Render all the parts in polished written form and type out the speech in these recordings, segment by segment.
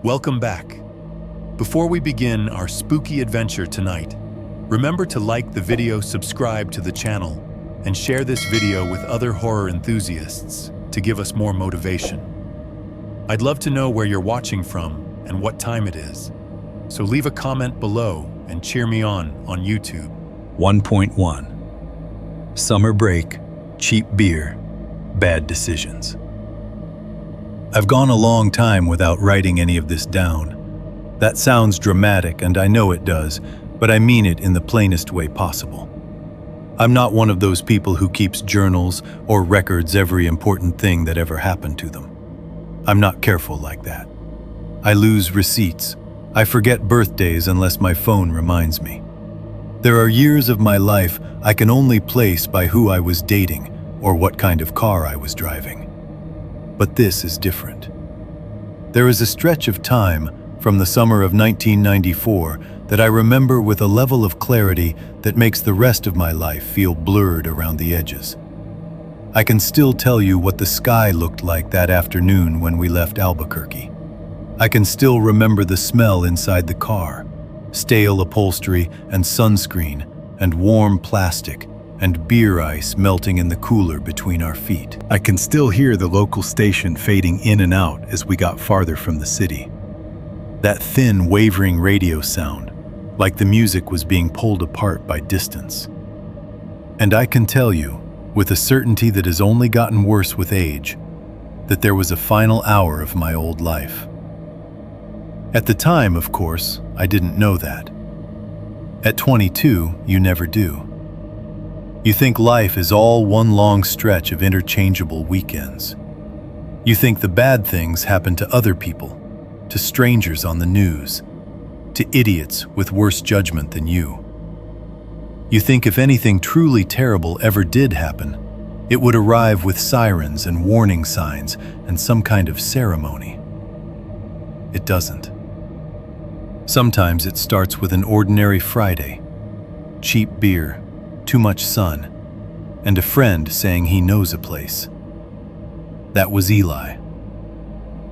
Welcome back. Before we begin our spooky adventure tonight, remember to like the video, subscribe to the channel, and share this video with other horror enthusiasts to give us more motivation. I'd love to know where you're watching from and what time it is, so leave a comment below and cheer me on YouTube. 1.1 Summer break, cheap beer, bad decisions. I've gone a long time without writing any of this down. That sounds dramatic, and I know it does, but I mean it in the plainest way possible. I'm not one of those people who keeps journals or records every important thing that ever happened to them. I'm not careful like that. I lose receipts. I forget birthdays unless my phone reminds me. There are years of my life I can only place by who I was dating or what kind of car I was driving. But this is different. There is a stretch of time from the summer of 1994 that I remember with a level of clarity that makes the rest of my life feel blurred around the edges. I can still tell you what the sky looked like that afternoon when we left Albuquerque. I can still remember the smell inside the car, stale upholstery and sunscreen and warm plastic and beer ice melting in the cooler between our feet. I can still hear the local station fading in and out as we got farther from the city. That thin, wavering radio sound, like the music was being pulled apart by distance. And I can tell you, with a certainty that has only gotten worse with age, that there was a final hour of my old life. At the time, of course, I didn't know that. At 22, you never do. You think life is all one long stretch of interchangeable weekends. You think the bad things happen to other people, to strangers on the news, to idiots with worse judgment than you. You think if anything truly terrible ever did happen, it would arrive with sirens and warning signs and some kind of ceremony. It doesn't. Sometimes it starts with an ordinary Friday, cheap beer, too much sun, and a friend saying he knows a place. That was Eli.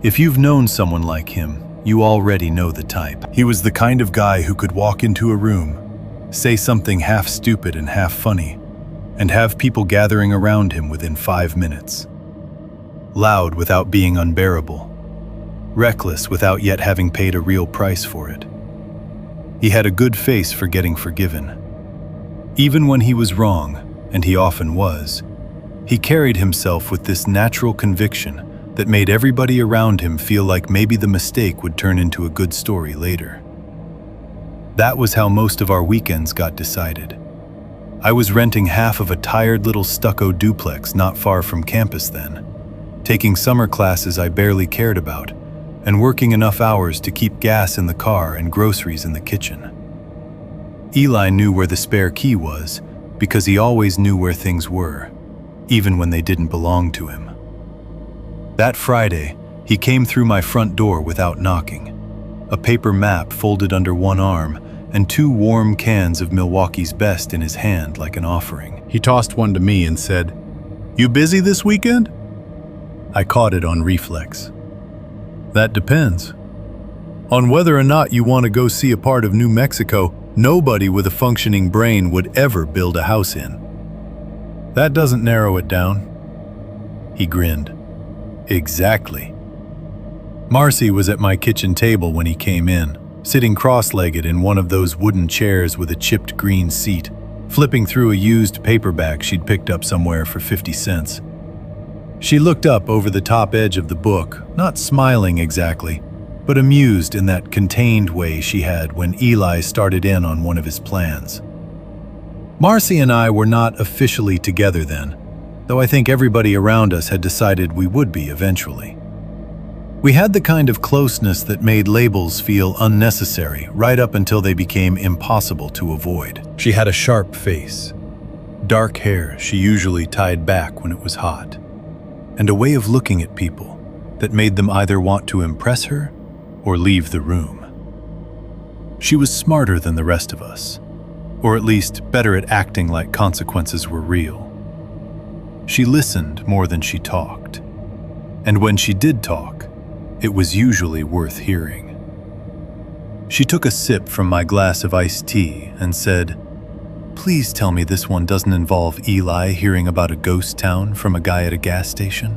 If you've known someone like him, you already know the type. He was the kind of guy who could walk into a room, say something half stupid and half funny, and have people gathering around him within 5 minutes. Loud without being unbearable. Reckless without yet having paid a real price for it. He had a good face for getting forgiven. Even when he was wrong, and he often was, he carried himself with this natural conviction that made everybody around him feel like maybe the mistake would turn into a good story later. That was how most of our weekends got decided. I was renting half of a tired little stucco duplex not far from campus then, taking summer classes I barely cared about, and working enough hours to keep gas in the car and groceries in the kitchen. Eli knew where the spare key was because he always knew where things were, even when they didn't belong to him. That Friday, he came through my front door without knocking, a paper map folded under one arm and 2 warm cans of Milwaukee's Best in his hand like an offering. He tossed one to me and said, "You busy this weekend?" I caught it on reflex. "That depends. On whether or not you want to go see a part of New Mexico nobody with a functioning brain would ever build a house in." "That doesn't narrow it down." He grinned. "Exactly." Marcy was at my kitchen table when he came in, sitting cross-legged in one of those wooden chairs with a chipped green seat, flipping through a used paperback she'd picked up somewhere for 50 cents. She looked up over the top edge of the book, not smiling exactly, but amused in that contained way she had when Eli started in on one of his plans. Marcy and I were not officially together then, though I think everybody around us had decided we would be eventually. We had the kind of closeness that made labels feel unnecessary right up until they became impossible to avoid. She had a sharp face, dark hair she usually tied back when it was hot, and a way of looking at people that made them either want to impress her or leave the room. She was smarter than the rest of us, or at least better at acting like consequences were real. She listened more than she talked, and when she did talk, it was usually worth hearing. She took a sip from my glass of iced tea and said, "Please tell me this one doesn't involve Eli hearing about a ghost town from a guy at a gas station."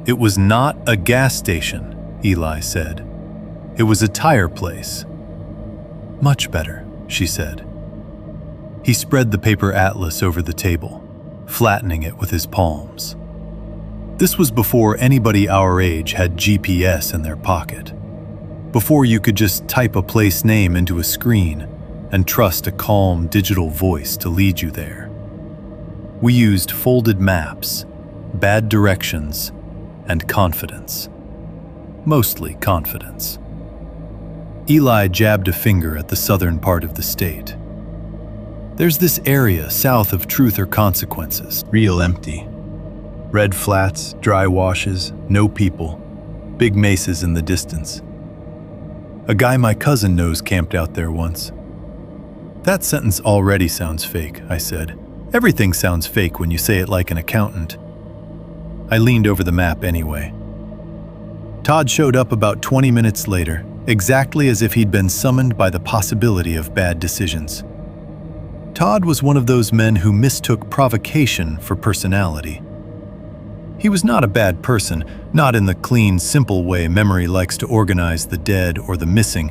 "It was not a gas station," Eli said. "It was a tire place." "Much better," she said. He spread the paper atlas over the table, flattening it with his palms. This was before anybody our age had GPS in their pocket. Before you could just type a place name into a screen and trust a calm digital voice to lead you there. We used folded maps, bad directions, and confidence. Mostly confidence. Eli jabbed a finger at the southern part of the state. "There's this area south of Truth or Consequences, real empty. Red flats, dry washes, no people, big mesas in the distance. A guy my cousin knows camped out there once." "That sentence already sounds fake," I said. "Everything sounds fake when you say it like an accountant." I leaned over the map anyway. Todd showed up about 20 minutes later, exactly as if he'd been summoned by the possibility of bad decisions. Todd was one of those men who mistook provocation for personality. He was not a bad person, not in the clean, simple way memory likes to organize the dead or the missing,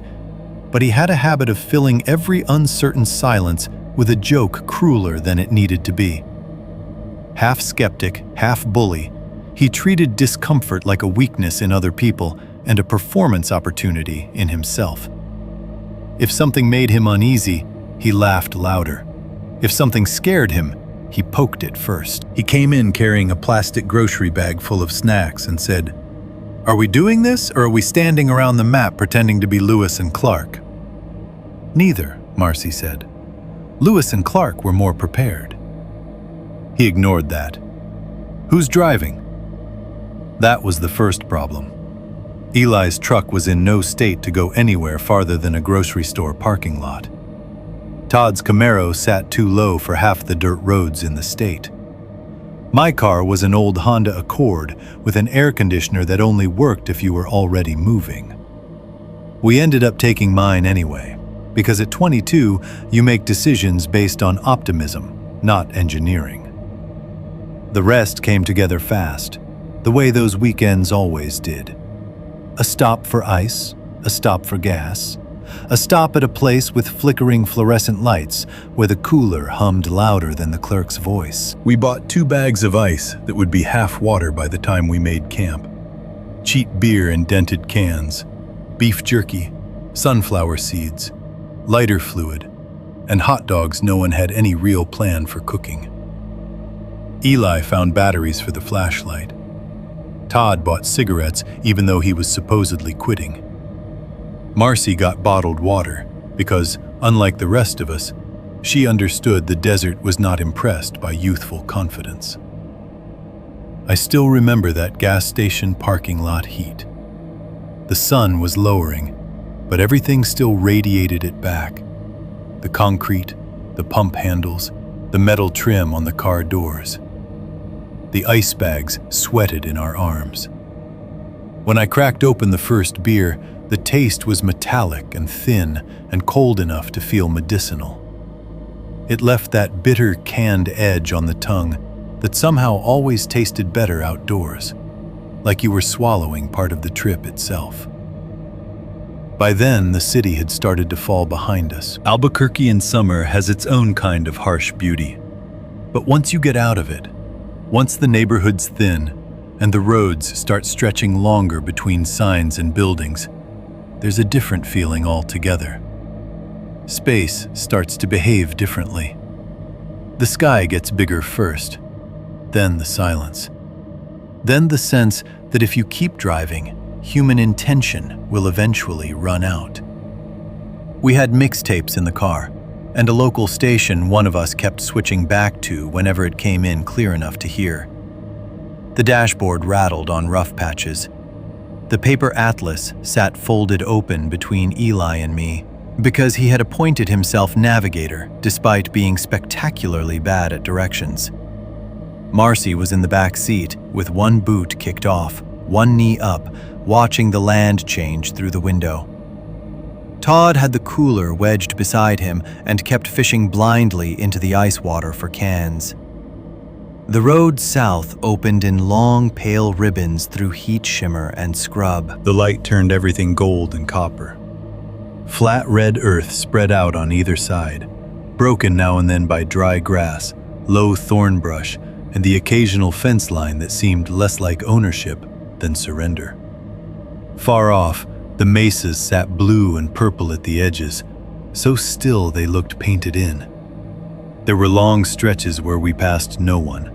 but he had a habit of filling every uncertain silence with a joke crueler than it needed to be. Half skeptic, half bully, he treated discomfort like a weakness in other people and a performance opportunity in himself. If something made him uneasy, he laughed louder. If something scared him, he poked it first. He came in carrying a plastic grocery bag full of snacks and said, "Are we doing this, or are we standing around the map pretending to be Lewis and Clark?" "Neither," Marcy said. "Lewis and Clark were more prepared." He ignored that. "Who's driving?" That was the first problem. Eli's truck was in no state to go anywhere farther than a grocery store parking lot. Todd's Camaro sat too low for half the dirt roads in the state. My car was an old Honda Accord with an air conditioner that only worked if you were already moving. We ended up taking mine anyway, because at 22, you make decisions based on optimism, not engineering. The rest came together fast, the way those weekends always did. A stop for ice, a stop for gas, a stop at a place with flickering fluorescent lights where the cooler hummed louder than the clerk's voice. We bought 2 bags of ice that would be half water by the time we made camp. Cheap beer in dented cans, beef jerky, sunflower seeds, lighter fluid, and hot dogs no one had any real plan for cooking. Eli found batteries for the flashlight. Todd bought cigarettes even though he was supposedly quitting. Marcy got bottled water because, unlike the rest of us, she understood the desert was not impressed by youthful confidence. I still remember that gas station parking lot heat. The sun was lowering, but everything still radiated it back. The concrete, the pump handles, the metal trim on the car doors. The ice bags sweated in our arms. When I cracked open the first beer, the taste was metallic and thin and cold enough to feel medicinal. It left that bitter, canned edge on the tongue that somehow always tasted better outdoors, like you were swallowing part of the trip itself. By then, the city had started to fall behind us. Albuquerque in summer has its own kind of harsh beauty. But once you get out of it, once the neighborhoods thin and the roads start stretching longer between signs and buildings, there's a different feeling altogether. Space starts to behave differently. The sky gets bigger first, then the silence. Then the sense that if you keep driving, human intention will eventually run out. We had mixtapes in the car, and a local station one of us kept switching back to whenever it came in clear enough to hear. The dashboard rattled on rough patches. The paper atlas sat folded open between Eli and me because he had appointed himself navigator despite being spectacularly bad at directions. Marcy was in the back seat with one boot kicked off, one knee up, watching the land change through the window. Todd had the cooler wedged beside him and kept fishing blindly into the ice water for cans. The road south opened in long, pale ribbons through heat shimmer and scrub. The light turned everything gold and copper. Flat red earth spread out on either side, broken now and then by dry grass, low thorn brush, and the occasional fence line that seemed less like ownership than surrender. Far off, the mesas sat blue and purple at the edges, so still they looked painted in. There were long stretches where we passed no one.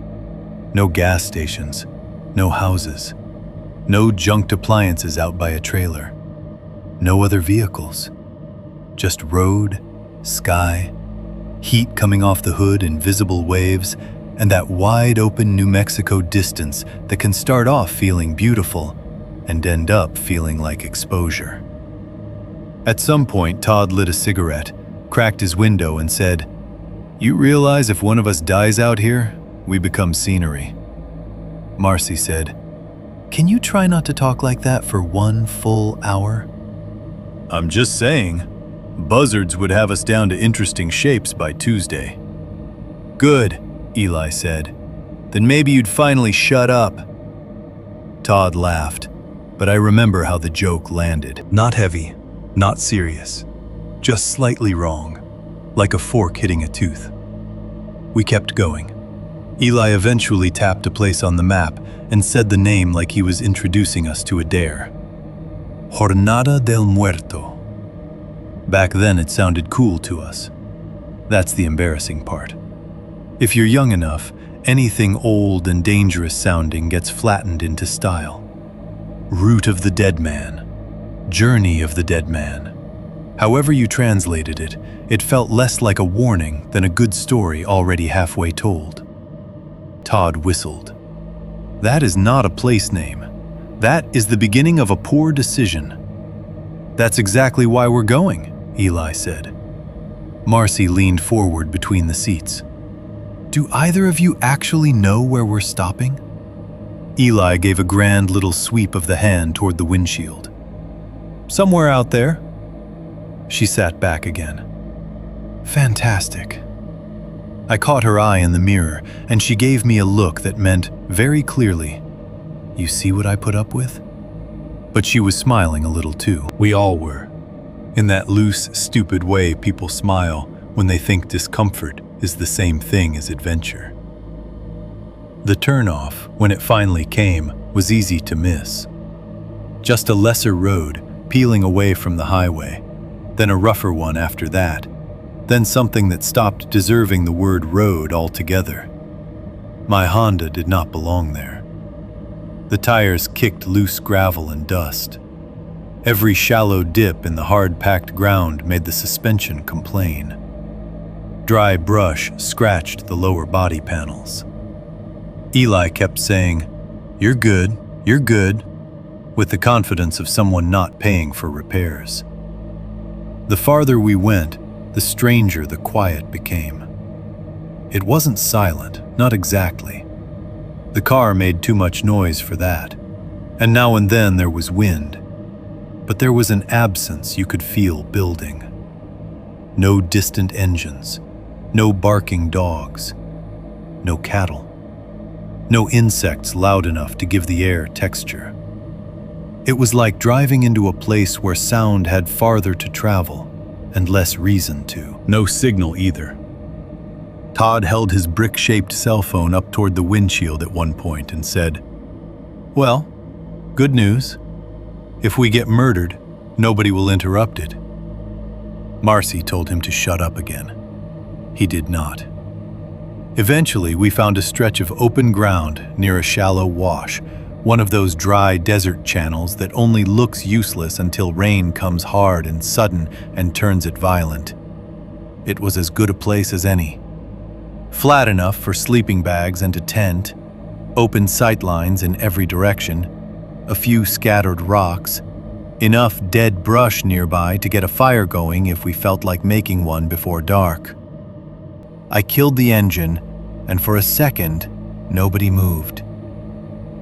No gas stations, no houses, no junked appliances out by a trailer, no other vehicles. Just road, sky, heat coming off the hood in visible waves, and that wide-open New Mexico distance that can start off feeling beautiful and end up feeling like exposure. At some point, Todd lit a cigarette, cracked his window, and said, "You realize if one of us dies out here, we become scenery." Marcy said, "Can you try not to talk like that for 1 full hour?" "I'm just saying, buzzards would have us down to interesting shapes by Tuesday." "Good," Eli said. "Then maybe you'd finally shut up." Todd laughed, but I remember how the joke landed. Not heavy, not serious, just slightly wrong, like a fork hitting a tooth. We kept going. Eli eventually tapped a place on the map and said the name like he was introducing us to a dare. Jornada del Muerto. Back then it sounded cool to us. That's the embarrassing part. If you're young enough, anything old and dangerous sounding gets flattened into style. Route of the Dead Man. Journey of the Dead Man. However you translated it, it felt less like a warning than a good story already halfway told. Todd whistled. "That is not a place name. That is the beginning of a poor decision." "That's exactly why we're going," Eli said. Marcy leaned forward between the seats. "Do either of you actually know where we're stopping?" Eli gave a grand little sweep of the hand toward the windshield. "Somewhere out there." She sat back again. "Fantastic." I caught her eye in the mirror, and she gave me a look that meant very clearly, "You see what I put up with?" But she was smiling a little too. We all were. In that loose, stupid way people smile when they think discomfort is the same thing as adventure. The turnoff, when it finally came, was easy to miss. Just a lesser road, peeling away from the highway, then a rougher one after that, then something that stopped deserving the word road altogether. My Honda did not belong there. The tires kicked loose gravel and dust. Every shallow dip in the hard-packed ground made the suspension complain. Dry brush scratched the lower body panels. Eli kept saying, you're good," with the confidence of someone not paying for repairs. The farther we went, the stranger the quiet became. It wasn't silent, not exactly. The car made too much noise for that, and now and then there was wind, but there was an absence you could feel building. No distant engines, no barking dogs, no cattle, no insects loud enough to give the air texture. It was like driving into a place where sound had farther to travel and less reason to. No signal either. Todd held his brick-shaped cell phone up toward the windshield at one point and said, "Well, good news. If we get murdered, nobody will interrupt it." Marcy told him to shut up again. He did not. Eventually, we found a stretch of open ground near a shallow wash, one of those dry desert channels that only looks useless until rain comes hard and sudden and turns it violent. It was as good a place as any. Flat enough for sleeping bags and a tent, open sightlines in every direction, a few scattered rocks, enough dead brush nearby to get a fire going if we felt like making one before dark. I killed the engine, and for a second, nobody moved.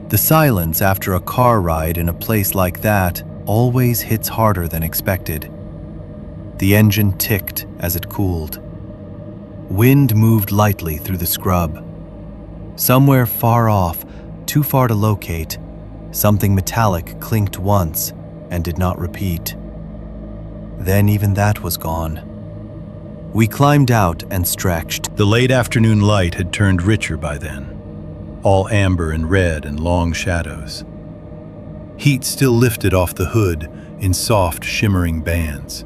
The silence after a car ride in a place like that always hits harder than expected. The engine ticked as it cooled. Wind moved lightly through the scrub. Somewhere far off, too far to locate, something metallic clinked once and did not repeat. Then even that was gone. We climbed out and stretched. The late afternoon light had turned richer by then, all amber and red and long shadows. Heat still lifted off the hood in soft, shimmering bands.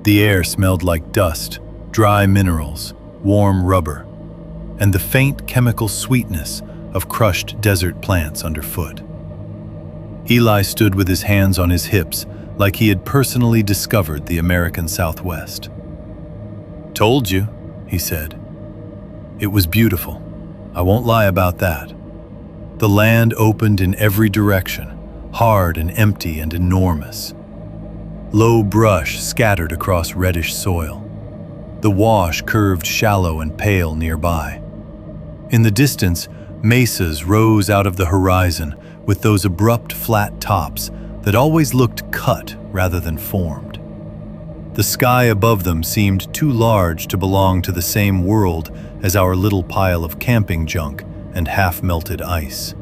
The air smelled like dust, dry minerals, warm rubber, and the faint chemical sweetness of crushed desert plants underfoot. Eli stood with his hands on his hips like he had personally discovered the American Southwest. "Told you," he said. "It was beautiful. I won't lie about that. The land opened in every direction, hard and empty and enormous. Low brush scattered across reddish soil. The wash curved shallow and pale nearby. In the distance, mesas rose out of the horizon with those abrupt flat tops that always looked cut rather than formed. The sky above them seemed too large to belong to the same world as our little pile of camping junk and half-melted ice.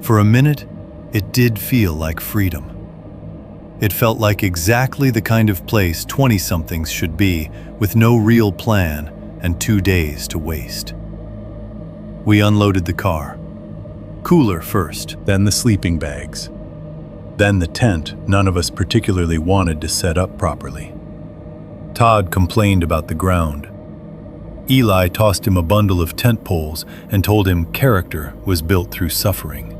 For a minute, it did feel like freedom. It felt like exactly the kind of place 20-somethings should be, with no real plan and 2 days to waste. We unloaded the car. Cooler first, then the sleeping bags. Then the tent none of us particularly wanted to set up properly. Todd complained about the ground. Eli tossed him a bundle of tent poles and told him character was built through suffering.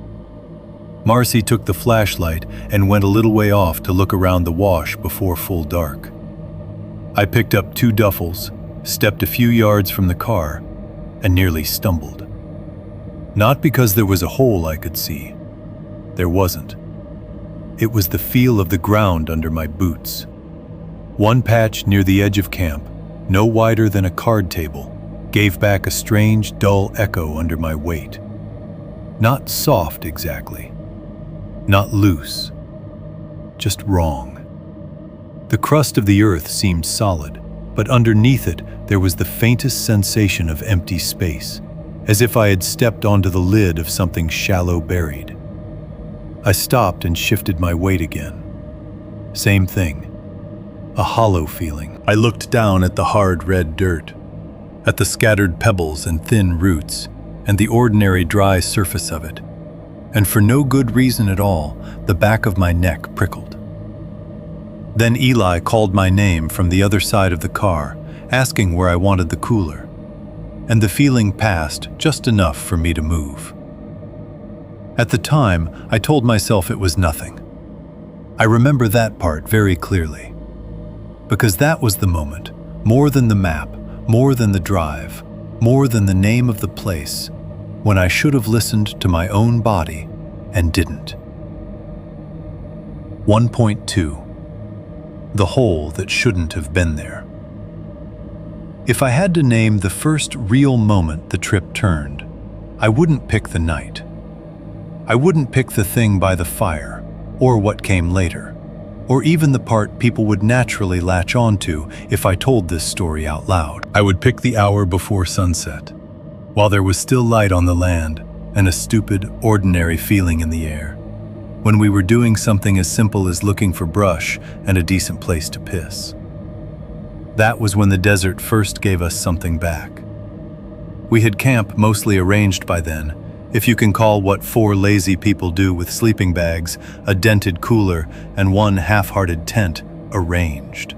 Marcy took the flashlight and went a little way off to look around the wash before full dark. I picked up 2 duffels, stepped a few yards from the car, and nearly stumbled. Not because there was a hole I could see. There wasn't. It was the feel of the ground under my boots. One patch near the edge of camp, no wider than a card table, gave back a strange, dull echo under my weight. Not soft exactly. Not loose. Just wrong. The crust of the earth seemed solid, but underneath it there was the faintest sensation of empty space, as if I had stepped onto the lid of something shallow buried. I stopped and shifted my weight again. Same thing. A hollow feeling. I looked down at the hard red dirt, at the scattered pebbles and thin roots, and the ordinary dry surface of it. And for no good reason at all, the back of my neck prickled. Then Eli called my name from the other side of the car, asking where I wanted the cooler. And the feeling passed just enough for me to move. At the time, I told myself it was nothing. I remember that part very clearly. Because that was the moment, more than the map, more than the drive, more than the name of the place, when I should have listened to my own body and didn't. 1.2. The hole that shouldn't have been there. If I had to name the first real moment the trip turned, I wouldn't pick the night. I wouldn't pick the thing by the fire, or what came later, or even the part people would naturally latch onto if I told this story out loud. I would pick the hour before sunset, while there was still light on the land and a stupid, ordinary feeling in the air, when we were doing something as simple as looking for brush and a decent place to piss. That was when the desert first gave us something back. We had camp mostly arranged by then, if you can call what 4 lazy people do with sleeping bags, a dented cooler, and 1 half-hearted tent arranged.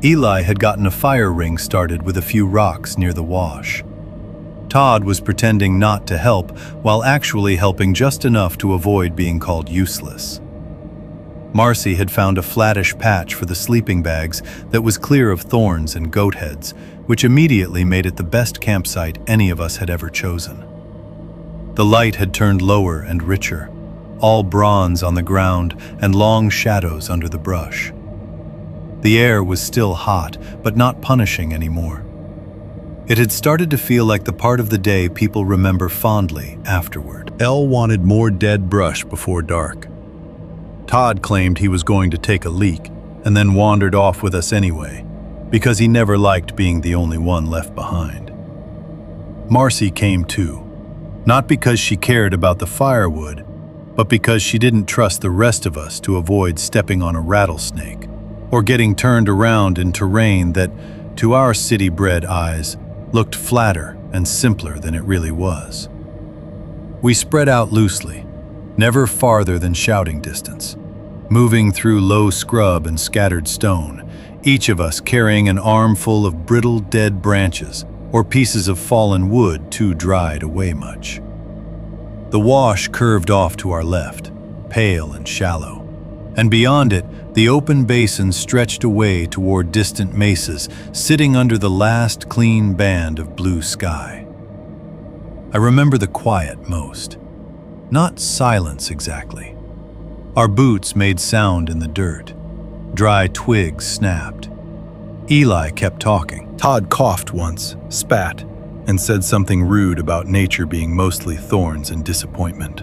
Eli had gotten a fire ring started with a few rocks near the wash. Todd was pretending not to help, while actually helping just enough to avoid being called useless. Marcy had found a flattish patch for the sleeping bags that was clear of thorns and goat heads, which immediately made it the best campsite any of us had ever chosen. The light had turned lower and richer, all bronze on the ground and long shadows under the brush. The air was still hot, but not punishing anymore. It had started to feel like the part of the day people remember fondly afterward. Elle wanted more dead brush before dark. Todd claimed he was going to take a leak, and then wandered off with us anyway, because he never liked being the only one left behind. Marcy came too, not because she cared about the firewood, but because she didn't trust the rest of us to avoid stepping on a rattlesnake or getting turned around in terrain that, to our city-bred eyes, looked flatter and simpler than it really was. We spread out loosely, never farther than shouting distance, moving through low scrub and scattered stone, each of us carrying an armful of brittle dead branches or pieces of fallen wood too dry to weigh much. The wash curved off to our left, pale and shallow, and beyond it, the open basin stretched away toward distant mesas sitting under the last clean band of blue sky. I remember the quiet most. Not silence exactly. Our boots made sound in the dirt. Dry twigs snapped. Eli kept talking. Todd coughed once, spat, and said something rude about nature being mostly thorns and disappointment.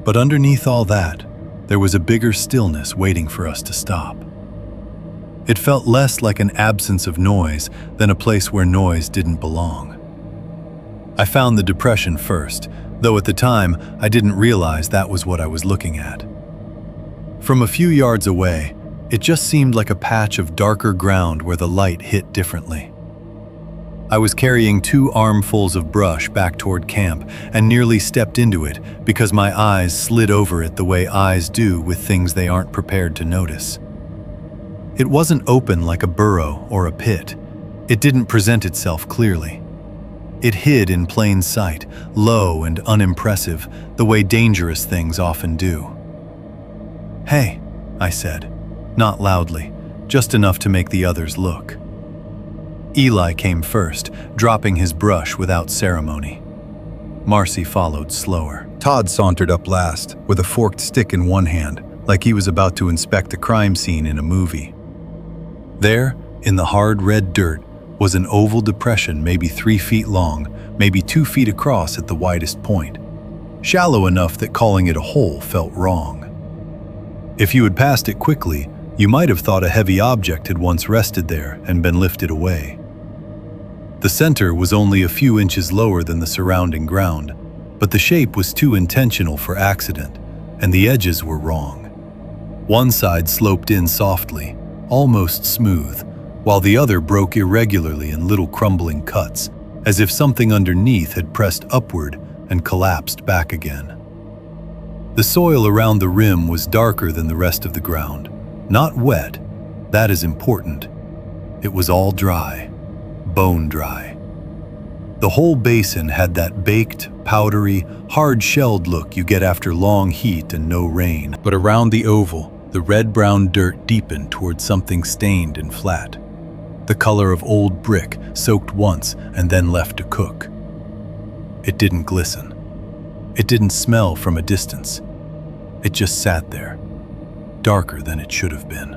But underneath all that, there was a bigger stillness waiting for us to stop. It felt less like an absence of noise than a place where noise didn't belong. I found the depression first, though at the time I didn't realize that was what I was looking at. From a few yards away, it just seemed like a patch of darker ground where the light hit differently. I was carrying 2 armfuls of brush back toward camp and nearly stepped into it because my eyes slid over it the way eyes do with things they aren't prepared to notice. It wasn't open like a burrow or a pit. It didn't present itself clearly. It hid in plain sight, low and unimpressive, the way dangerous things often do. "Hey," I said, not loudly, just enough to make the others look. Eli came first, dropping his brush without ceremony. Marcy followed slower. Todd sauntered up last, with a forked stick in one hand, like he was about to inspect a crime scene in a movie. There, in the hard red dirt, was an oval depression maybe 3 feet long, maybe 2 feet across at the widest point. Shallow enough that calling it a hole felt wrong. If you had passed it quickly, you might have thought a heavy object had once rested there and been lifted away. The center was only a few inches lower than the surrounding ground, but the shape was too intentional for accident, and the edges were wrong. One side sloped in softly, almost smooth, while the other broke irregularly in little crumbling cuts, as if something underneath had pressed upward and collapsed back again. The soil around the rim was darker than the rest of the ground. Not wet, that is important. It was all dry, bone dry. The whole basin had that baked, powdery, hard-shelled look you get after long heat and no rain. But around the oval, the red-brown dirt deepened toward something stained and flat. The color of old brick soaked once and then left to cook. It didn't glisten. It didn't smell from a distance. It just sat there, darker than it should have been.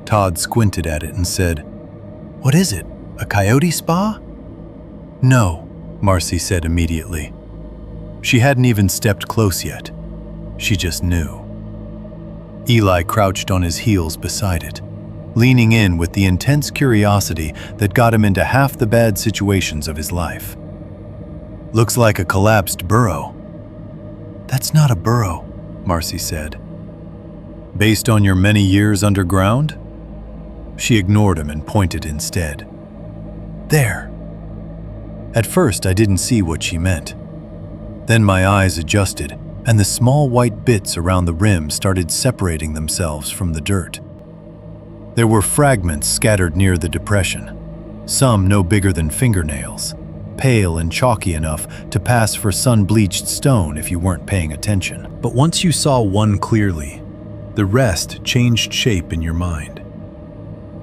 Todd squinted at it and said, "What is it? A coyote spa?" "No," Marcy said immediately. She hadn't even stepped close yet. She just knew. Eli crouched on his heels beside it, leaning in with the intense curiosity that got him into half the bad situations of his life. "Looks like a collapsed burrow." "That's not a burrow," Marcy said. "Based on your many years underground?" She ignored him and pointed instead. "There." At first, I didn't see what she meant. Then my eyes adjusted, and the small white bits around the rim started separating themselves from the dirt. There were fragments scattered near the depression, some no bigger than fingernails, pale and chalky enough to pass for sun-bleached stone if you weren't paying attention. But once you saw one clearly, the rest changed shape in your mind.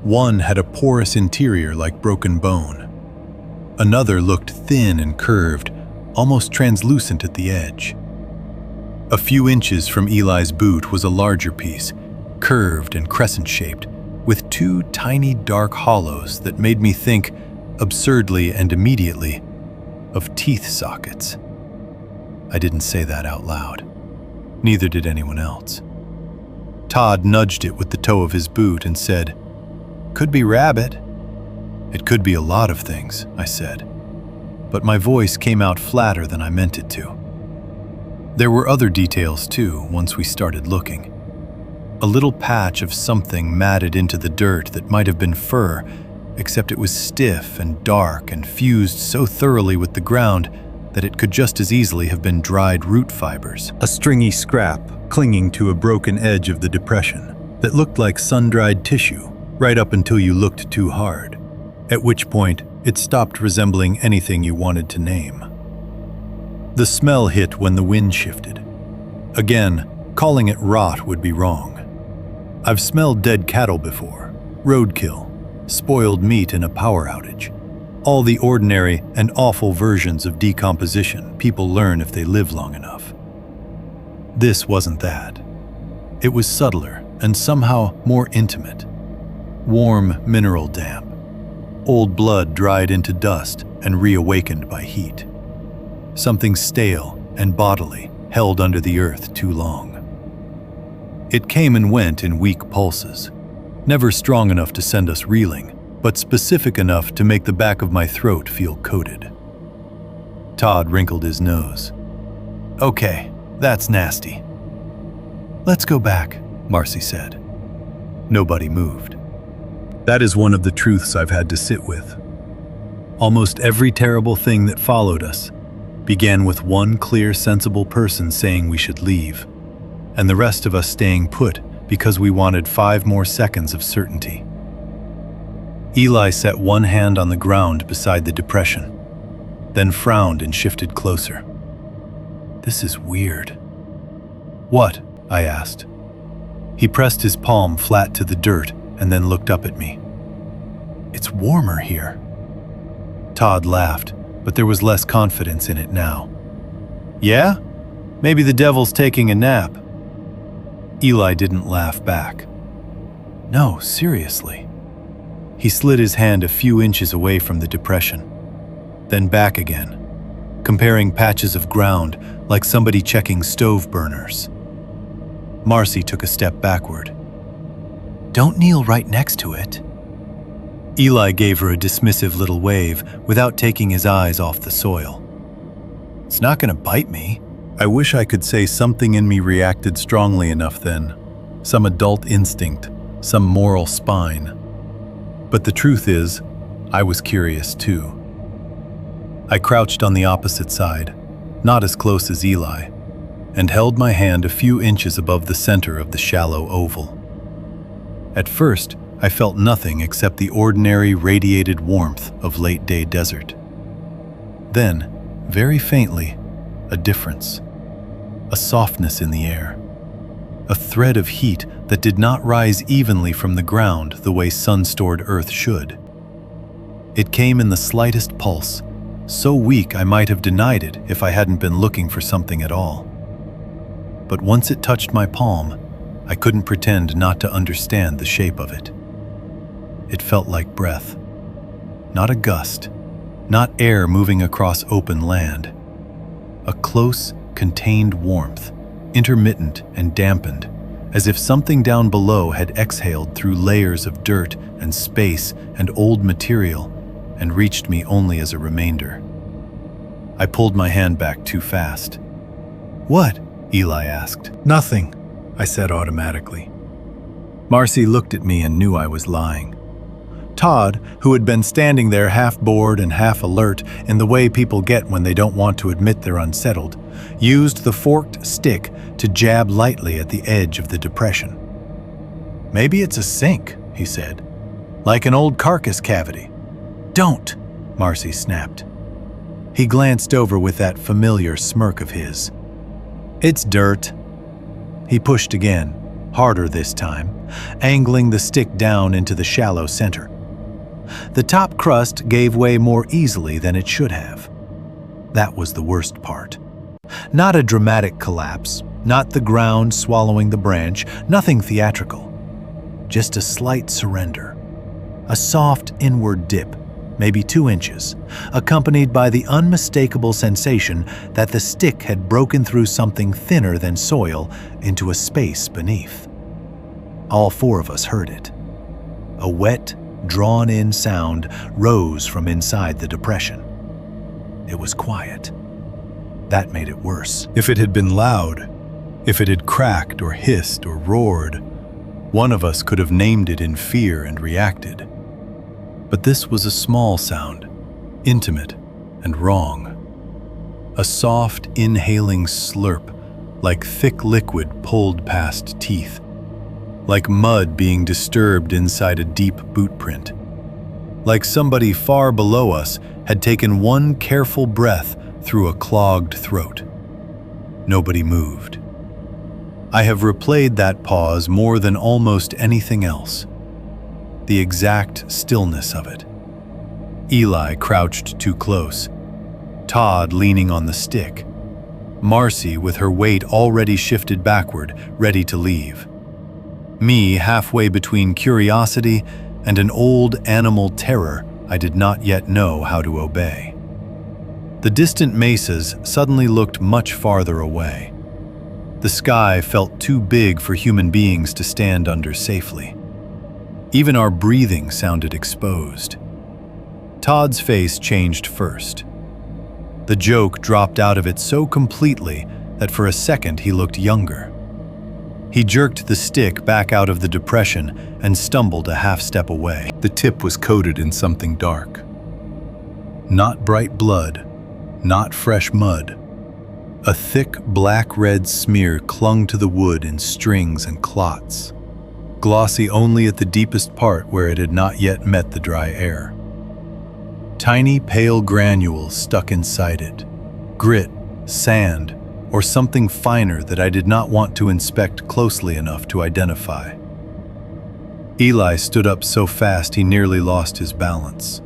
One had a porous interior like broken bone. Another looked thin and curved, almost translucent at the edge. A few inches from Eli's boot was a larger piece, curved and crescent-shaped, with 2 tiny dark hollows that made me think, absurdly and immediately, of teeth sockets. I didn't say that out loud. Neither did anyone else. Todd nudged it with the toe of his boot and said, "Could be rabbit." "It could be a lot of things," I said, but my voice came out flatter than I meant it to. There were other details too once we started looking. A little patch of something matted into the dirt that might have been fur, except it was stiff and dark and fused so thoroughly with the ground that it could just as easily have been dried root fibers. A stringy scrap clinging to a broken edge of the depression that looked like sun-dried tissue right up until you looked too hard, at which point it stopped resembling anything you wanted to name. The smell hit when the wind shifted. Again, calling it rot would be wrong. I've smelled dead cattle before, roadkill, spoiled meat in a power outage, all the ordinary and awful versions of decomposition people learn if they live long enough. This wasn't that. It was subtler and somehow more intimate. Warm mineral damp, old blood dried into dust and reawakened by heat. Something stale and bodily held under the earth too long. It came and went in weak pulses, never strong enough to send us reeling, but specific enough to make the back of my throat feel coated. Todd wrinkled his nose. "Okay, that's nasty." "Let's go back," Marcy said. Nobody moved. That is one of the truths I've had to sit with. Almost every terrible thing that followed us began with one clear, sensible person saying we should leave, and the rest of us staying put because we wanted 5 more seconds of certainty. Eli set one hand on the ground beside the depression, then frowned and shifted closer. "This is weird." "What?" I asked. He pressed his palm flat to the dirt and then looked up at me. "It's warmer here." Todd laughed, but there was less confidence in it now. "Yeah? Maybe the devil's taking a nap." Eli didn't laugh back. "No, seriously." He slid his hand a few inches away from the depression, then back again, comparing patches of ground like somebody checking stove burners. Marcy took a step backward. "Don't kneel right next to it." Eli gave her a dismissive little wave without taking his eyes off the soil. "It's not going to bite me." I wish I could say something in me reacted strongly enough then, some adult instinct, some moral spine. But the truth is, I was curious too. I crouched on the opposite side, not as close as Eli, and held my hand a few inches above the center of the shallow oval. At first, I felt nothing except the ordinary radiated warmth of late-day desert. Then, very faintly, a difference. A softness in the air. A thread of heat that did not rise evenly from the ground the way sun-stored earth should. It came in the slightest pulse, so weak I might have denied it if I hadn't been looking for something at all. But once it touched my palm, I couldn't pretend not to understand the shape of it. It felt like breath. Not a gust, not air moving across open land. A close, contained warmth, intermittent and dampened, as if something down below had exhaled through layers of dirt and space and old material and reached me only as a remainder. I pulled my hand back too fast. "What?" Eli asked. "Nothing," I said automatically. Marcy looked at me and knew I was lying. Todd, who had been standing there half bored and half alert in the way people get when they don't want to admit they're unsettled, used the forked stick to jab lightly at the edge of the depression. "Maybe it's a sink," he said, "like an old carcass cavity." "Don't," Marcy snapped. He glanced over with that familiar smirk of his. "It's dirt." He pushed again, harder this time, angling the stick down into the shallow center. The top crust gave way more easily than it should have. That was the worst part. Not a dramatic collapse, not the ground swallowing the branch, nothing theatrical. Just a slight surrender. A soft inward dip, maybe 2 inches, accompanied by the unmistakable sensation that the stick had broken through something thinner than soil into a space beneath. All four of us heard it. A wet, drawn-in sound rose from inside the depression. It was quiet. That made it worse. If it had been loud, if it had cracked or hissed or roared, one of us could have named it in fear and reacted. But this was a small sound, intimate and wrong. A soft, inhaling slurp, like thick liquid pulled past teeth. Like mud being disturbed inside a deep boot print. Like somebody far below us had taken one careful breath through a clogged throat. Nobody moved. I have replayed that pause more than almost anything else. The exact stillness of it. Eli crouched too close. Todd leaning on the stick. Marcy with her weight already shifted backward, ready to leave. Me halfway between curiosity and an old animal terror I did not yet know how to obey. The distant mesas suddenly looked much farther away. The sky felt too big for human beings to stand under safely. Even our breathing sounded exposed. Todd's face changed first. The joke dropped out of it so completely that for a second he looked younger. He jerked the stick back out of the depression and stumbled a half step away. The tip was coated in something dark. Not bright blood, not fresh mud. A thick black-red smear clung to the wood in strings and clots, glossy only at the deepest part where it had not yet met the dry air. Tiny pale granules stuck inside it, grit, sand, or something finer that I did not want to inspect closely enough to identify. Eli stood up so fast he nearly lost his balance.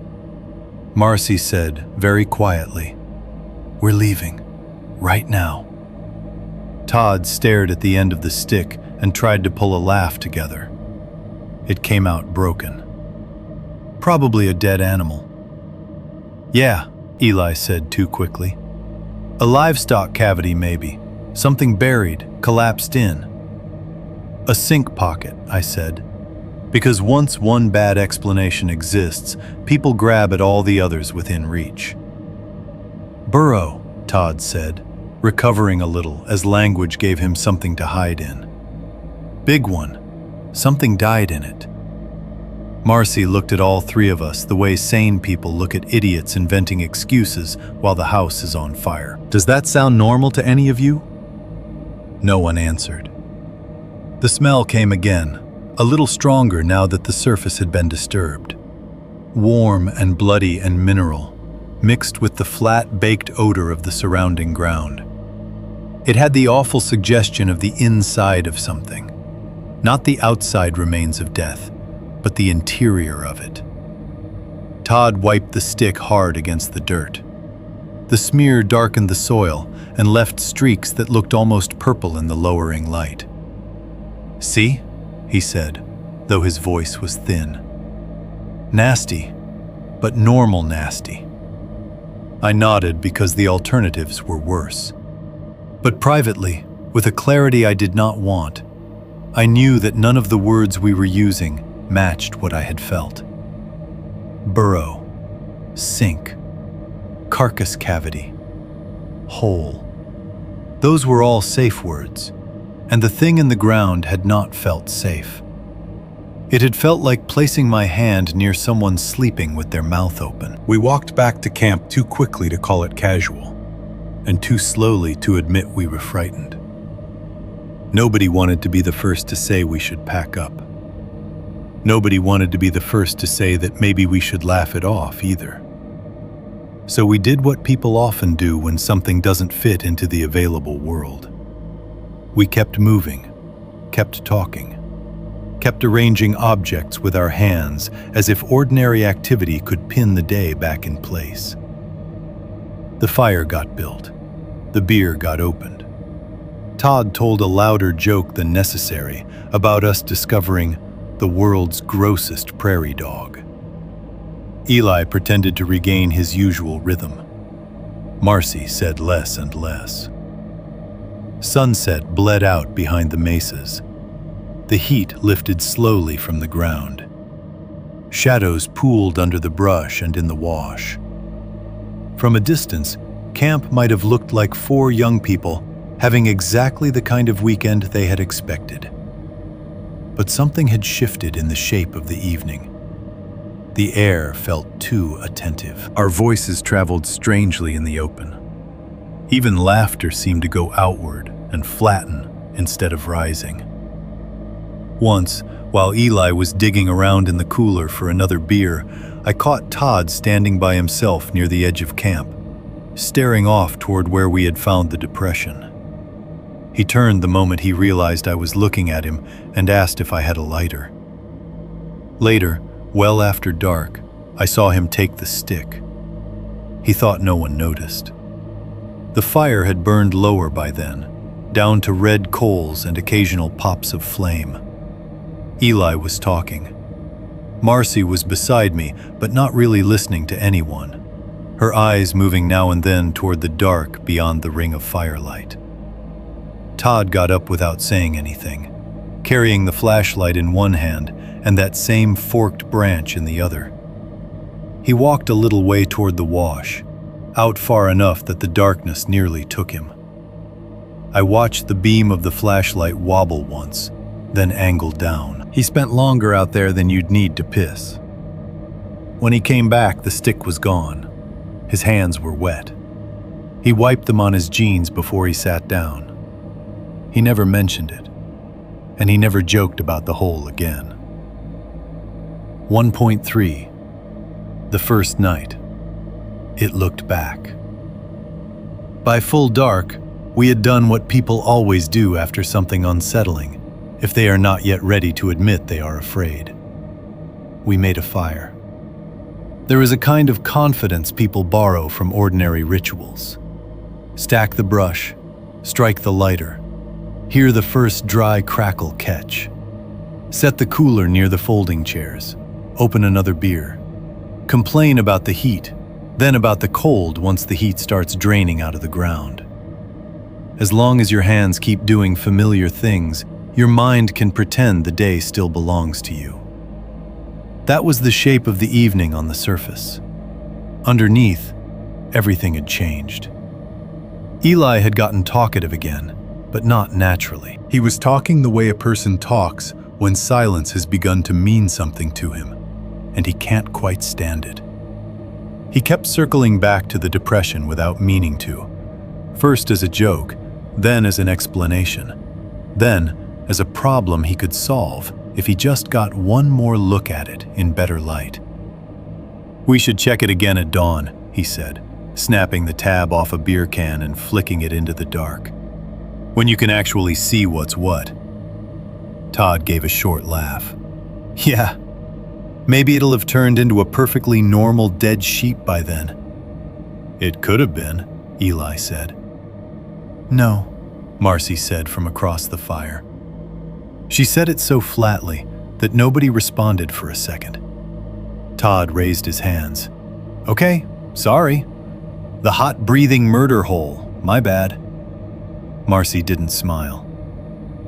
Marcy said, very quietly, "We're leaving, right now." Todd stared at the end of the stick and tried to pull a laugh together. It came out broken. Probably a dead animal. "Yeah," Eli said too quickly. "A livestock cavity, maybe. Something buried, collapsed in." "A sink pocket," I said. Because once one bad explanation exists, people grab at all the others within reach. "Burrow," Todd said, recovering a little as language gave him something to hide in. "Big one. Something died in it." Marcy looked at all three of us the way sane people look at idiots inventing excuses while the house is on fire. "Does that sound normal to any of you?" No one answered. The smell came again, a little stronger now that the surface had been disturbed. Warm and bloody and mineral, mixed with the flat, baked odor of the surrounding ground. It had the awful suggestion of the inside of something, not the outside remains of death, but the interior of it. Todd wiped the stick hard against the dirt. The smear darkened the soil and left streaks that looked almost purple in the lowering light. "See?" he said, though his voice was thin. "Nasty, but normal nasty." I nodded because the alternatives were worse. But privately, with a clarity I did not want, I knew that none of the words we were using matched what I had felt. Burrow, sink, carcass cavity, hole. Those were all safe words, and the thing in the ground had not felt safe. It had felt like placing my hand near someone sleeping with their mouth open. We walked back to camp too quickly to call it casual, and too slowly to admit we were frightened. Nobody wanted to be the first to say we should pack up. Nobody wanted to be the first to say that maybe we should laugh it off either. So we did what people often do when something doesn't fit into the available world. We kept moving, kept talking, kept arranging objects with our hands as if ordinary activity could pin the day back in place. The fire got built. The beer got opened. Todd told a louder joke than necessary about us discovering the world's grossest prairie dog. Eli pretended to regain his usual rhythm. Marcy said less and less. Sunset bled out behind the mesas. The heat lifted slowly from the ground. Shadows pooled under the brush and in the wash. From a distance, camp might have looked like 4 young people having exactly the kind of weekend they had expected. But something had shifted in the shape of the evening. The air felt too attentive. Our voices traveled strangely in the open. Even laughter seemed to go outward and flatten instead of rising. Once, while Eli was digging around in the cooler for another beer, I caught Todd standing by himself near the edge of camp, staring off toward where we had found the depression. He turned the moment he realized I was looking at him and asked if I had a lighter. Later, well after dark, I saw him take the stick. He thought no one noticed. The fire had burned lower by then, down to red coals and occasional pops of flame. Eli was talking. Marcy was beside me, but not really listening to anyone, her eyes moving now and then toward the dark beyond the ring of firelight. Todd got up without saying anything, carrying the flashlight in one hand and that same forked branch in the other. He walked a little way toward the wash, out far enough that the darkness nearly took him. I watched the beam of the flashlight wobble once, then angle down. He spent longer out there than you'd need to piss. When he came back, the stick was gone. His hands were wet. He wiped them on his jeans before he sat down. He never mentioned it, and he never joked about the hole again. 1.3. The first night. It looked back. By full dark, we had done what people always do after something unsettling, if they are not yet ready to admit they are afraid. We made a fire. There is a kind of confidence people borrow from ordinary rituals. Stack the brush, strike the lighter, hear the first dry crackle catch. Set the cooler near the folding chairs, open another beer. Complain about the heat, then about the cold once the heat starts draining out of the ground. As long as your hands keep doing familiar things, your mind can pretend the day still belongs to you. That was the shape of the evening on the surface. Underneath, everything had changed. Eli had gotten talkative again, but not naturally. He was talking the way a person talks when silence has begun to mean something to him, and he can't quite stand it. He kept circling back to the depression without meaning to, first as a joke, then as an explanation, then as a problem he could solve if he just got one more look at it in better light. "We should check it again at dawn," he said, snapping the tab off a beer can and flicking it into the dark. "When you can actually see what's what." Todd gave a short laugh. "Yeah, maybe it'll have turned into a perfectly normal dead sheep by then." "It could have been," Eli said. "No," Marcy said from across the fire. She said it so flatly that nobody responded for a second. Todd raised his hands. "Okay, sorry. The hot-breathing murder hole, my bad." Marcy didn't smile.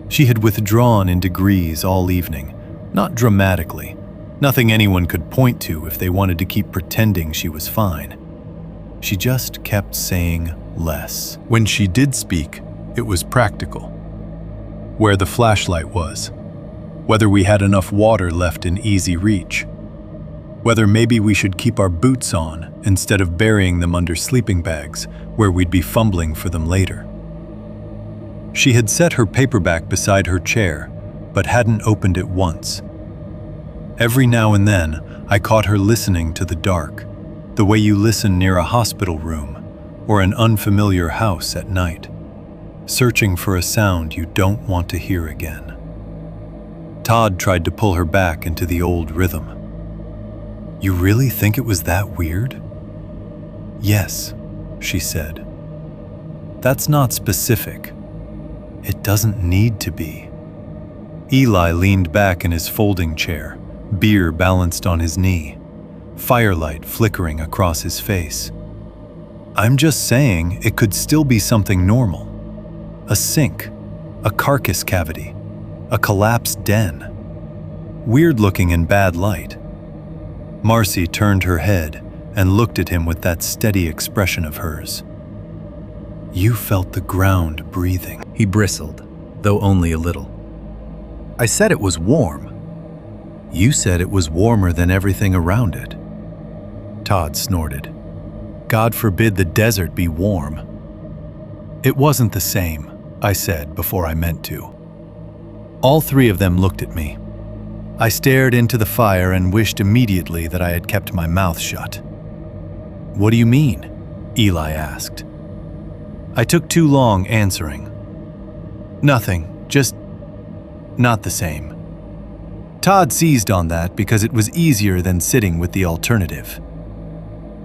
She had withdrawn in degrees all evening, not dramatically, nothing anyone could point to if they wanted to keep pretending she was fine. She just kept saying less. When she did speak, it was practical. Where the flashlight was, whether we had enough water left in easy reach, whether maybe we should keep our boots on instead of burying them under sleeping bags where we'd be fumbling for them later. She had set her paperback beside her chair, but hadn't opened it once. Every now and then, I caught her listening to the dark, the way you listen near a hospital room or an unfamiliar house at night, searching for a sound you don't want to hear again. Todd tried to pull her back into the old rhythm. "You really think it was that weird?" "Yes," she said. "That's not specific. It doesn't need to be." Eli leaned back in his folding chair, beer balanced on his knee, firelight flickering across his face. "I'm just saying it could still be something normal. A sink, a carcass cavity, A collapsed den. Weird looking in bad light. Marcy turned her head and looked at him with that steady expression of hers. You felt the ground breathing. He bristled, though only a little. I said it was warm. You said it was warmer than everything around it. Todd snorted. God forbid the desert be warm. It wasn't the same, I said before I meant to. All three of them looked at me. I stared into the fire and wished immediately that I had kept my mouth shut. What do you mean? Eli asked. I took too long answering. Nothing, just not the same. Todd seized on that because it was easier than sitting with the alternative.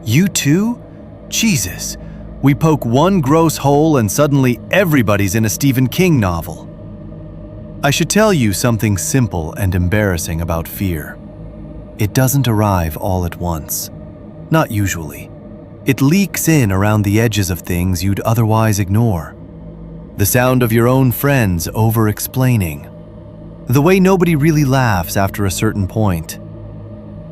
You too? Jesus, we poke one gross hole and suddenly everybody's in a Stephen King novel. I should tell you something simple and embarrassing about fear. It doesn't arrive all at once. Not usually. It leaks in around the edges of things you'd otherwise ignore. The sound of your own friends over-explaining. The way nobody really laughs after a certain point.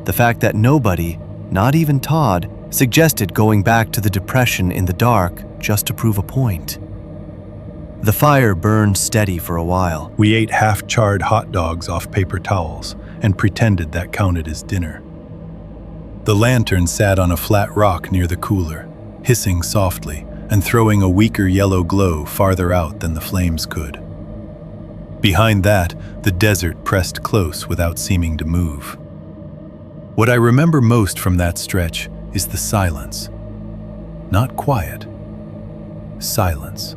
The fact that nobody, not even Todd, suggested going back to the depression in the dark just to prove a point. The fire burned steady for a while. We ate half-charred hot dogs off paper towels and pretended that counted as dinner. The lantern sat on a flat rock near the cooler, hissing softly and throwing a weaker yellow glow farther out than the flames could. Behind that, the desert pressed close without seeming to move. What I remember most from that stretch is the silence. Not quiet. Silence.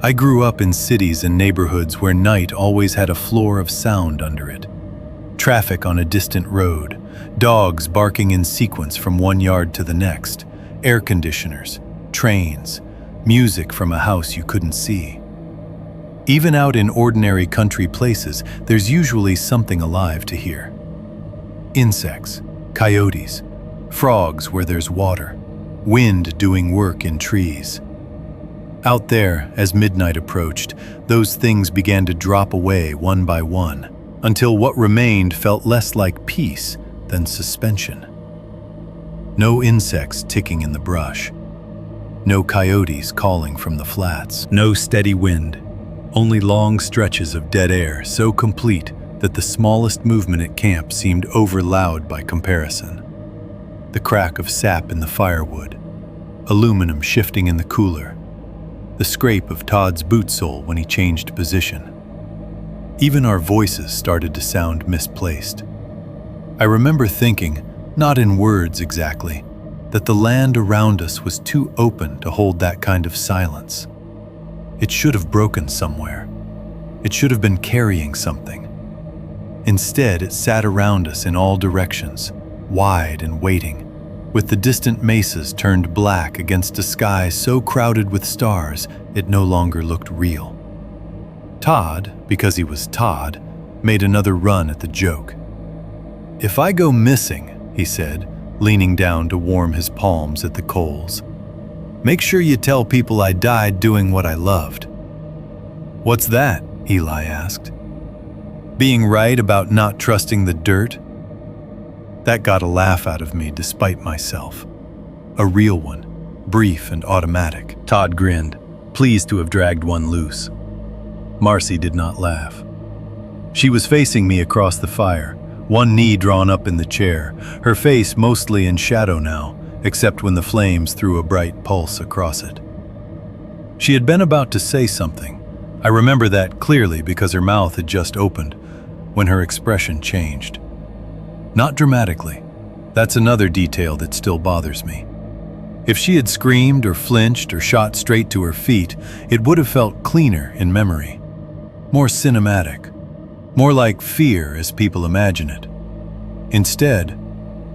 I grew up in cities and neighborhoods where night always had a floor of sound under it. Traffic on a distant road, dogs barking in sequence from one yard to the next, air conditioners, trains, music from a house you couldn't see. Even out in ordinary country places, there's usually something alive to hear. Insects, coyotes, frogs where there's water, wind doing work in trees. Out there, as midnight approached, those things began to drop away one by one, until what remained felt less like peace than suspension. No insects ticking in the brush. No coyotes calling from the flats. No steady wind. Only long stretches of dead air so complete that the smallest movement at camp seemed over-loud by comparison. The crack of sap in the firewood, aluminum shifting in the cooler, the scrape of Todd's boot sole when he changed position. Even our voices started to sound misplaced. I remember thinking, not in words exactly, that the land around us was too open to hold that kind of silence. It should have broken somewhere. It should have been carrying something. Instead, it sat around us in all directions, wide and waiting, with the distant mesas turned black against a sky so crowded with stars it no longer looked real. Todd, because he was Todd, made another run at the joke. "If I go missing," he said, leaning down to warm his palms at the coals, "make sure you tell people I died doing what I loved." "What's that?" Eli asked. "Being right about not trusting the dirt?" That got a laugh out of me despite myself. A real one, brief and automatic. Todd grinned, pleased to have dragged one loose. Marcy did not laugh. She was facing me across the fire, one knee drawn up in the chair, her face mostly in shadow now, except when the flames threw a bright pulse across it. She had been about to say something. I remember that clearly because her mouth had just opened, when her expression changed. Not dramatically. That's another detail that still bothers me. If she had screamed or flinched or shot straight to her feet, it would have felt cleaner in memory. More cinematic. More like fear as people imagine it. Instead,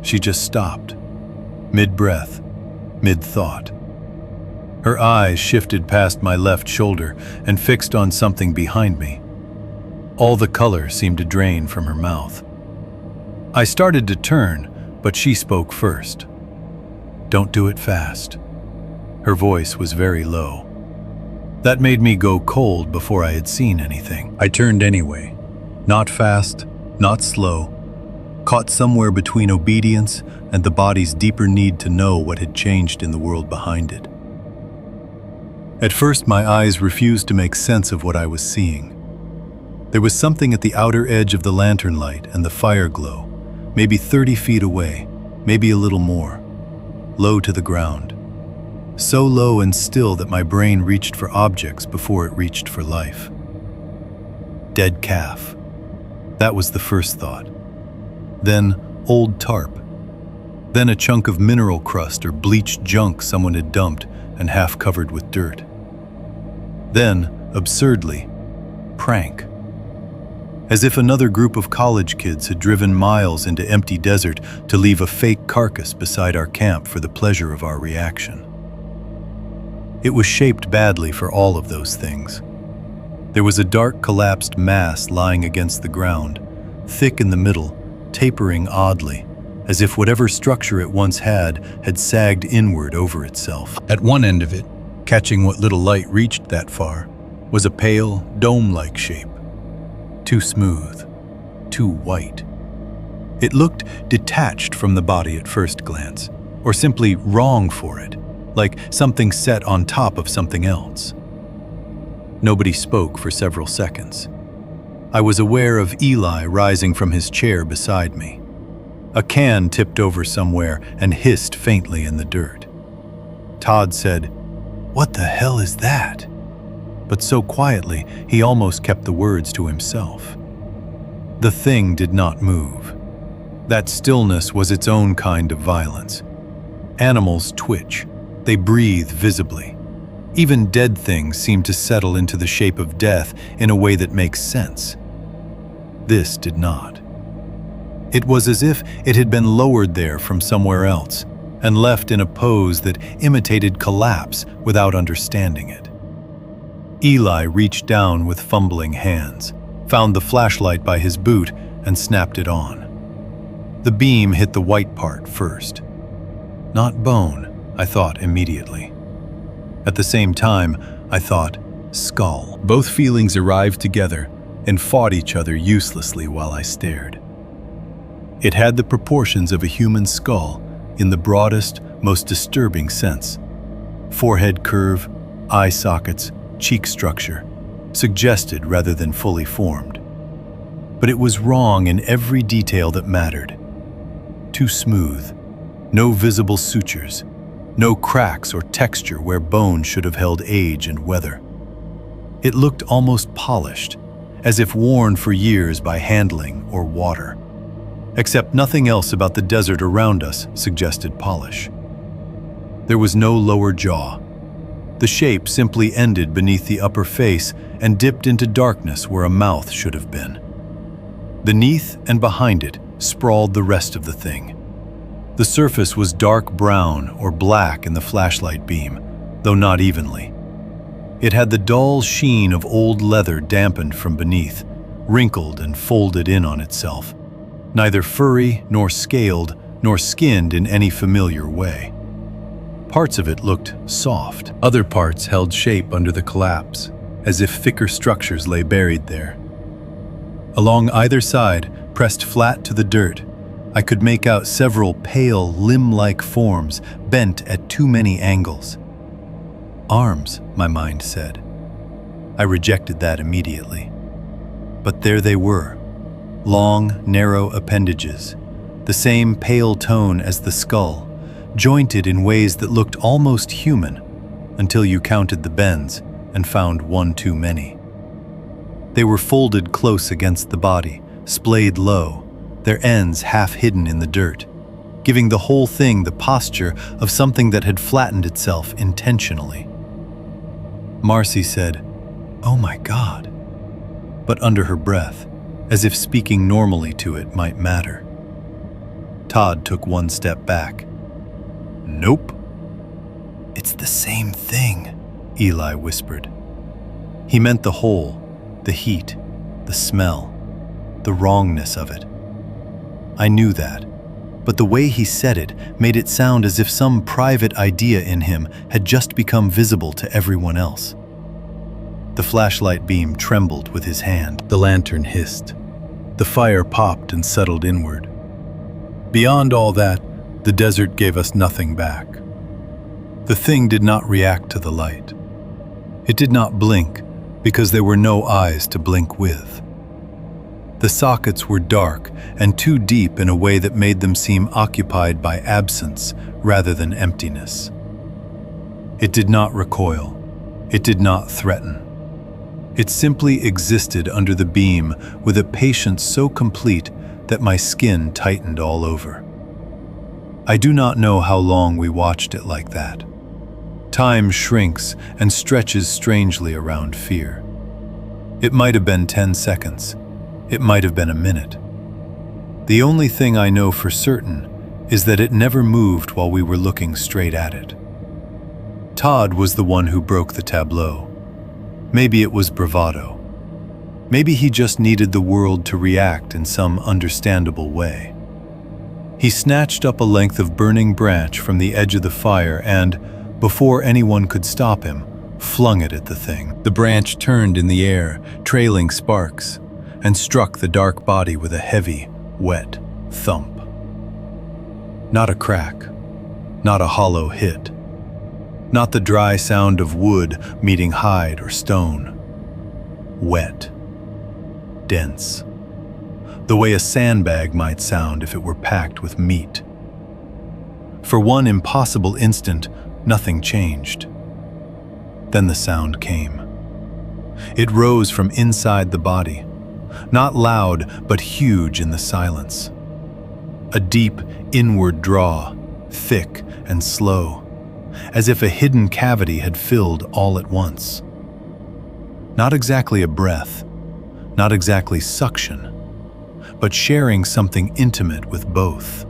she just stopped. Mid-breath, mid-thought. Her eyes shifted past my left shoulder and fixed on something behind me. All the color seemed to drain from her mouth. I started to turn, but she spoke first. "Don't do it fast." Her voice was very low. That made me go cold before I had seen anything. I turned anyway. Not fast, not slow. Caught somewhere between obedience and the body's deeper need to know what had changed in the world behind it. At first, my eyes refused to make sense of what I was seeing. There was something at the outer edge of the lantern light and the fire glow, maybe 30 feet away, maybe a little more, low to the ground. So low and still that my brain reached for objects before it reached for life. Dead calf. That was the first thought. Then old tarp. Then a chunk of mineral crust or bleached junk someone had dumped and half covered with dirt. Then, absurdly, prank. As if another group of college kids had driven miles into empty desert to leave a fake carcass beside our camp for the pleasure of our reaction. It was shaped badly for all of those things. There was a dark, collapsed mass lying against the ground, thick in the middle, tapering oddly, as if whatever structure it once had sagged inward over itself. At one end of it, catching what little light reached that far, was a pale, dome-like shape. Too smooth, too white. It looked detached from the body at first glance, or simply wrong for it, like something set on top of something else. Nobody spoke for several seconds. I was aware of Eli rising from his chair beside me. A can tipped over somewhere and hissed faintly in the dirt. Todd said, "What the hell is that?" But so quietly, he almost kept the words to himself. The thing did not move. That stillness was its own kind of violence. Animals twitch. They breathe visibly. Even dead things seem to settle into the shape of death in a way that makes sense. This did not. It was as if it had been lowered there from somewhere else and left in a pose that imitated collapse without understanding it. Eli reached down with fumbling hands, found the flashlight by his boot, and snapped it on. The beam hit the white part first. Not bone, I thought immediately. At the same time, I thought, skull. Both feelings arrived together and fought each other uselessly while I stared. It had the proportions of a human skull in the broadest, most disturbing sense. Forehead curve, eye sockets, cheek structure, suggested rather than fully formed. But it was wrong in every detail that mattered. Too smooth, no visible sutures, no cracks or texture where bone should have held age and weather. It looked almost polished, as if worn for years by handling or water. Except nothing else about the desert around us suggested polish. There was no lower jaw. The shape simply ended beneath the upper face and dipped into darkness where a mouth should have been. Beneath and behind it sprawled the rest of the thing. The surface was dark brown or black in the flashlight beam, though not evenly. It had the dull sheen of old leather dampened from beneath, wrinkled and folded in on itself, neither furry nor scaled nor skinned in any familiar way. Parts of it looked soft. Other parts held shape under the collapse, as if thicker structures lay buried there. Along either side, pressed flat to the dirt, I could make out several pale, limb-like forms bent at too many angles. Arms, my mind said. I rejected that immediately. But there they were, long, narrow appendages, the same pale tone as the skull, jointed in ways that looked almost human, until you counted the bends and found one too many. They were folded close against the body, splayed low, their ends half hidden in the dirt, giving the whole thing the posture of something that had flattened itself intentionally. Marcy said, "Oh my God," but under her breath, as if speaking normally to it might matter. Todd took one step back. "Nope." "It's the same thing," Eli whispered. He meant the whole, the heat, the smell, the wrongness of it. I knew that, but the way he said it made it sound as if some private idea in him had just become visible to everyone else. The flashlight beam trembled with his hand. The lantern hissed. The fire popped and settled inward. Beyond all that, the desert gave us nothing back. The thing did not react to the light. It did not blink because there were no eyes to blink with. The sockets were dark and too deep in a way that made them seem occupied by absence rather than emptiness. It did not recoil. It did not threaten. It simply existed under the beam with a patience so complete that my skin tightened all over. I do not know how long we watched it like that. Time shrinks and stretches strangely around fear. It might have been 10 seconds. It might have been a minute. The only thing I know for certain is that it never moved while we were looking straight at it. Todd was the one who broke the tableau. Maybe it was bravado. Maybe he just needed the world to react in some understandable way. He snatched up a length of burning branch from the edge of the fire and, before anyone could stop him, flung it at the thing. The branch turned in the air, trailing sparks, and struck the dark body with a heavy, wet thump. Not a crack, not a hollow hit, not the dry sound of wood meeting hide or stone. Wet, dense, the way a sandbag might sound if it were packed with meat. For one impossible instant, nothing changed. Then the sound came. It rose from inside the body, not loud but huge in the silence. A deep inward draw, thick and slow, as if a hidden cavity had filled all at once. Not exactly a breath, not exactly suction, but sharing something intimate with both.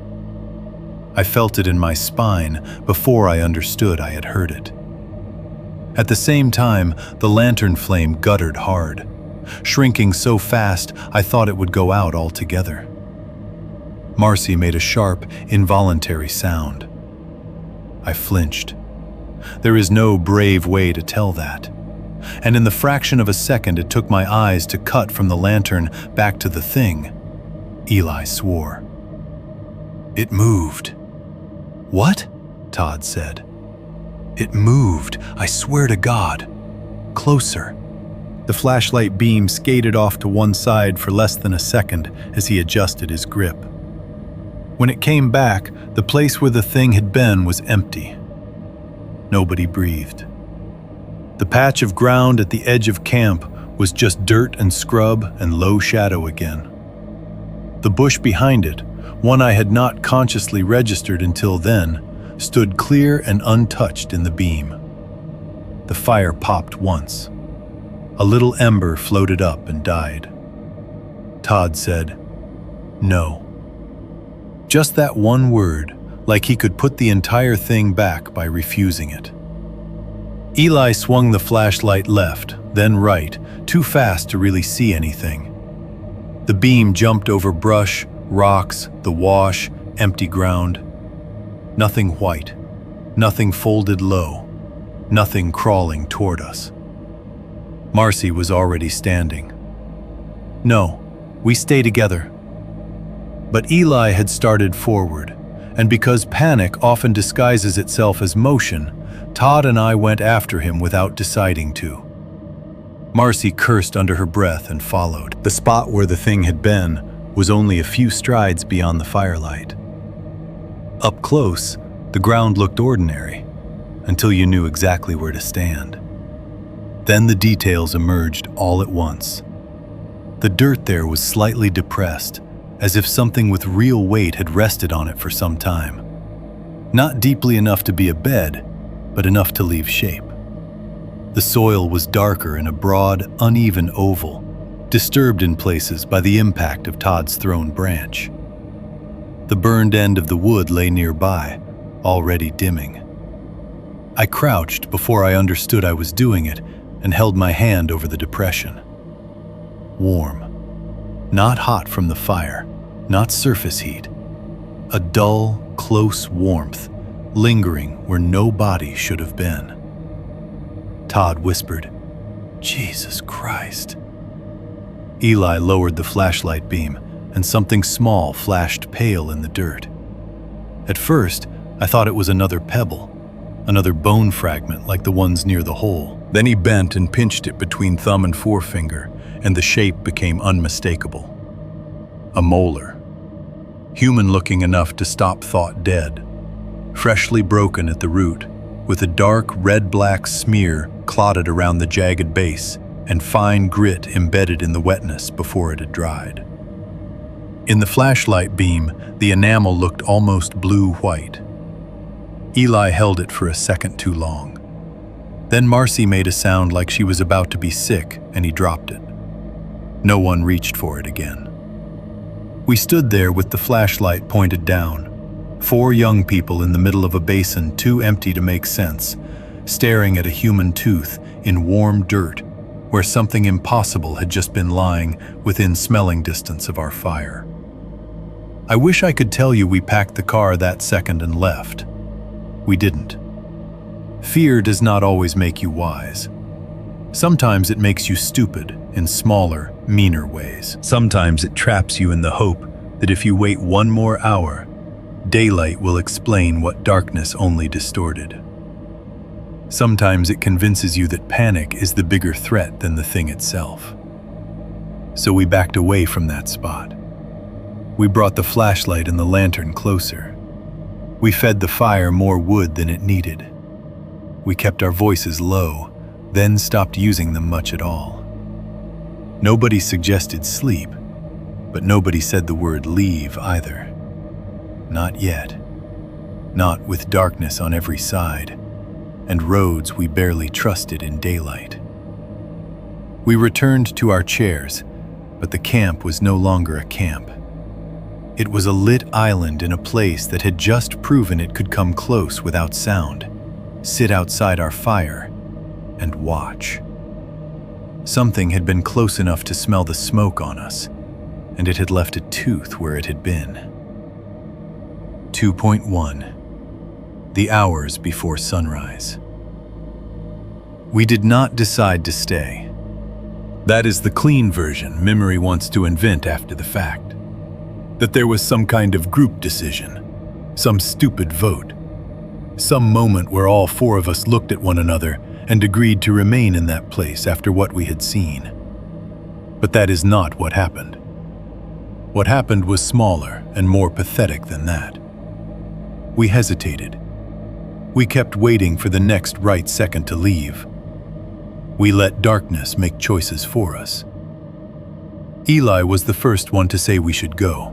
I felt it in my spine before I understood I had heard it. At the same time, the lantern flame guttered hard, shrinking so fast I thought it would go out altogether. Marcy made a sharp, involuntary sound. I flinched. There is no brave way to tell that. And in the fraction of a second it took my eyes to cut from the lantern back to the thing, Eli swore. It moved. What? Todd said. It moved, I swear to God. Closer. The flashlight beam skated off to one side for less than a second as he adjusted his grip. When it came back, the place where the thing had been was empty. Nobody breathed. The patch of ground at the edge of camp was just dirt and scrub and low shadow again. The bush behind it, one I had not consciously registered until then, stood clear and untouched in the beam. The fire popped once. A little ember floated up and died. Todd said, "No." Just that one word, like he could put the entire thing back by refusing it. Eli swung the flashlight left, then right, too fast to really see anything. The beam jumped over brush, rocks, the wash, empty ground. Nothing white, nothing folded low, nothing crawling toward us. Marcy was already standing. "No, we stay together." But Eli had started forward, and because panic often disguises itself as motion, Todd and I went after him without deciding to. Marcy cursed under her breath and followed. The spot where the thing had been was only a few strides beyond the firelight. Up close, the ground looked ordinary, until you knew exactly where to stand. Then the details emerged all at once. The dirt there was slightly depressed, as if something with real weight had rested on it for some time. Not deeply enough to be a bed, but enough to leave shape. The soil was darker in a broad, uneven oval, disturbed in places by the impact of Todd's thrown branch. The burned end of the wood lay nearby, already dimming. I crouched before I understood I was doing it and held my hand over the depression. Warm. Not hot from the fire, not surface heat. A dull, close warmth, lingering where no body should have been. Todd whispered, Jesus Christ. Eli lowered the flashlight beam, and something small flashed pale in the dirt. At first, I thought it was another pebble, another bone fragment like the ones near the hole. Then he bent and pinched it between thumb and forefinger, and the shape became unmistakable. A molar. Human-looking enough to stop thought dead. Freshly broken at the root, with a dark red-black smear clotted around the jagged base and fine grit embedded in the wetness before it had dried. In the flashlight beam, the enamel looked almost blue-white. Eli held it for a second too long. Then Marcy made a sound like she was about to be sick, and he dropped it. No one reached for it again. We stood there with the flashlight pointed down, 4 young people in the middle of a basin too empty to make sense, staring at a human tooth in warm dirt where something impossible had just been lying within smelling distance of our fire. I wish I could tell you we packed the car that second and left. We didn't. Fear does not always make you wise. Sometimes it makes you stupid in smaller, meaner ways. Sometimes it traps you in the hope that if you wait 1 more hour, daylight will explain what darkness only distorted. Sometimes it convinces you that panic is the bigger threat than the thing itself. So we backed away from that spot. We brought the flashlight and the lantern closer. We fed the fire more wood than it needed. We kept our voices low, then stopped using them much at all. Nobody suggested sleep, but nobody said the word leave either. Not yet. Not with darkness on every side, and roads we barely trusted in daylight. We returned to our chairs, but the camp was no longer a camp. It was a lit island in a place that had just proven it could come close without sound, sit outside our fire, and watch. Something had been close enough to smell the smoke on us, and it had left a tooth where it had been. 2.1. The hours before sunrise. We did not decide to stay. That is the clean version memory wants to invent after the fact. That there was some kind of group decision, some stupid vote, some moment where all 4 of us looked at one another and agreed to remain in that place after what we had seen. But that is not what happened. What happened was smaller and more pathetic than that. We hesitated. We kept waiting for the next right second to leave. We let darkness make choices for us. Eli was the first one to say we should go.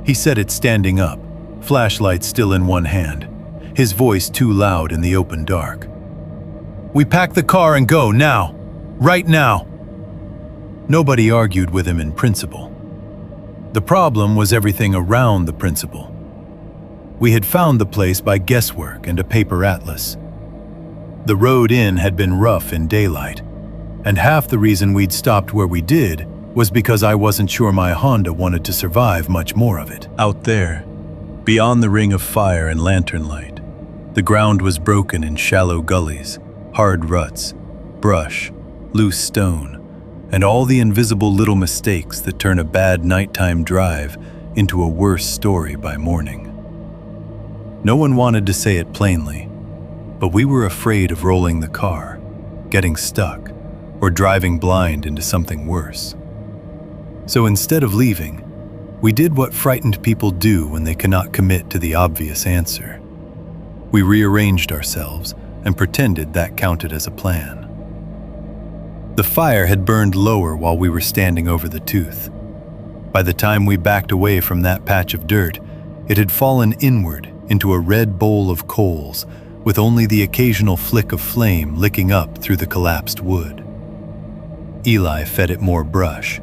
He said it standing up, flashlight still in one hand, his voice too loud in the open dark. "We pack the car and go now! Right now!" Nobody argued with him in principle. The problem was everything around the principle. We had found the place by guesswork and a paper atlas. The road in had been rough in daylight, and half the reason we'd stopped where we did was because I wasn't sure my Honda wanted to survive much more of it. Out there, beyond the ring of fire and lantern light, the ground was broken in shallow gullies, hard ruts, brush, loose stone, and all the invisible little mistakes that turn a bad nighttime drive into a worse story by morning. No one wanted to say it plainly, but we were afraid of rolling the car, getting stuck, or driving blind into something worse. So instead of leaving, we did what frightened people do when they cannot commit to the obvious answer. We rearranged ourselves and pretended that counted as a plan. The fire had burned lower while we were standing over the tooth. By the time we backed away from that patch of dirt, it had fallen inward into a red bowl of coals, with only the occasional flick of flame licking up through the collapsed wood. Eli fed it more brush,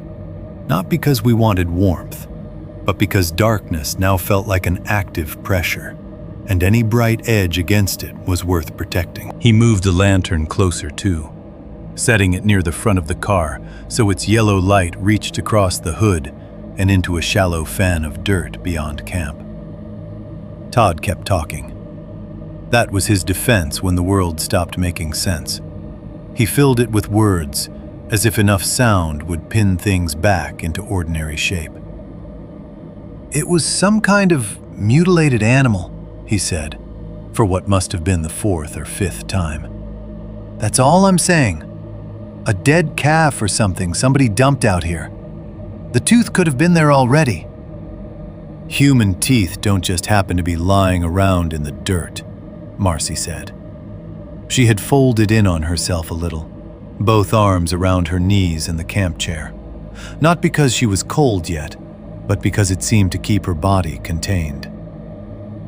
not because we wanted warmth, but because darkness now felt like an active pressure, and any bright edge against it was worth protecting. He moved the lantern closer too, setting it near the front of the car so its yellow light reached across the hood and into a shallow fan of dirt beyond camp. Todd kept talking. That was his defense when the world stopped making sense. He filled it with words, as if enough sound would pin things back into ordinary shape. "It was some kind of mutilated animal," he said, for what must have been the 4th or 5th time. "That's all I'm saying. A dead calf or something somebody dumped out here. The tooth could have been there already." "Human teeth don't just happen to be lying around in the dirt," Marcy said. She had folded in on herself a little, both arms around her knees in the camp chair. Not because she was cold yet, but because it seemed to keep her body contained.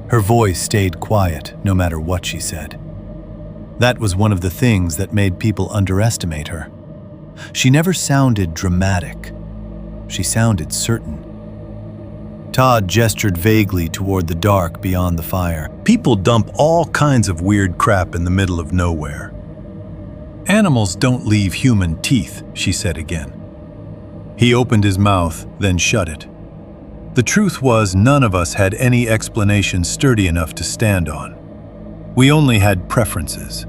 Her voice stayed quiet no matter what she said. That was one of the things that made people underestimate her. She never sounded dramatic. She sounded certain. Todd gestured vaguely toward the dark beyond the fire. "People dump all kinds of weird crap in the middle of nowhere. Animals don't leave human teeth," she said again. He opened his mouth, then shut it. The truth was, none of us had any explanation sturdy enough to stand on. We only had preferences.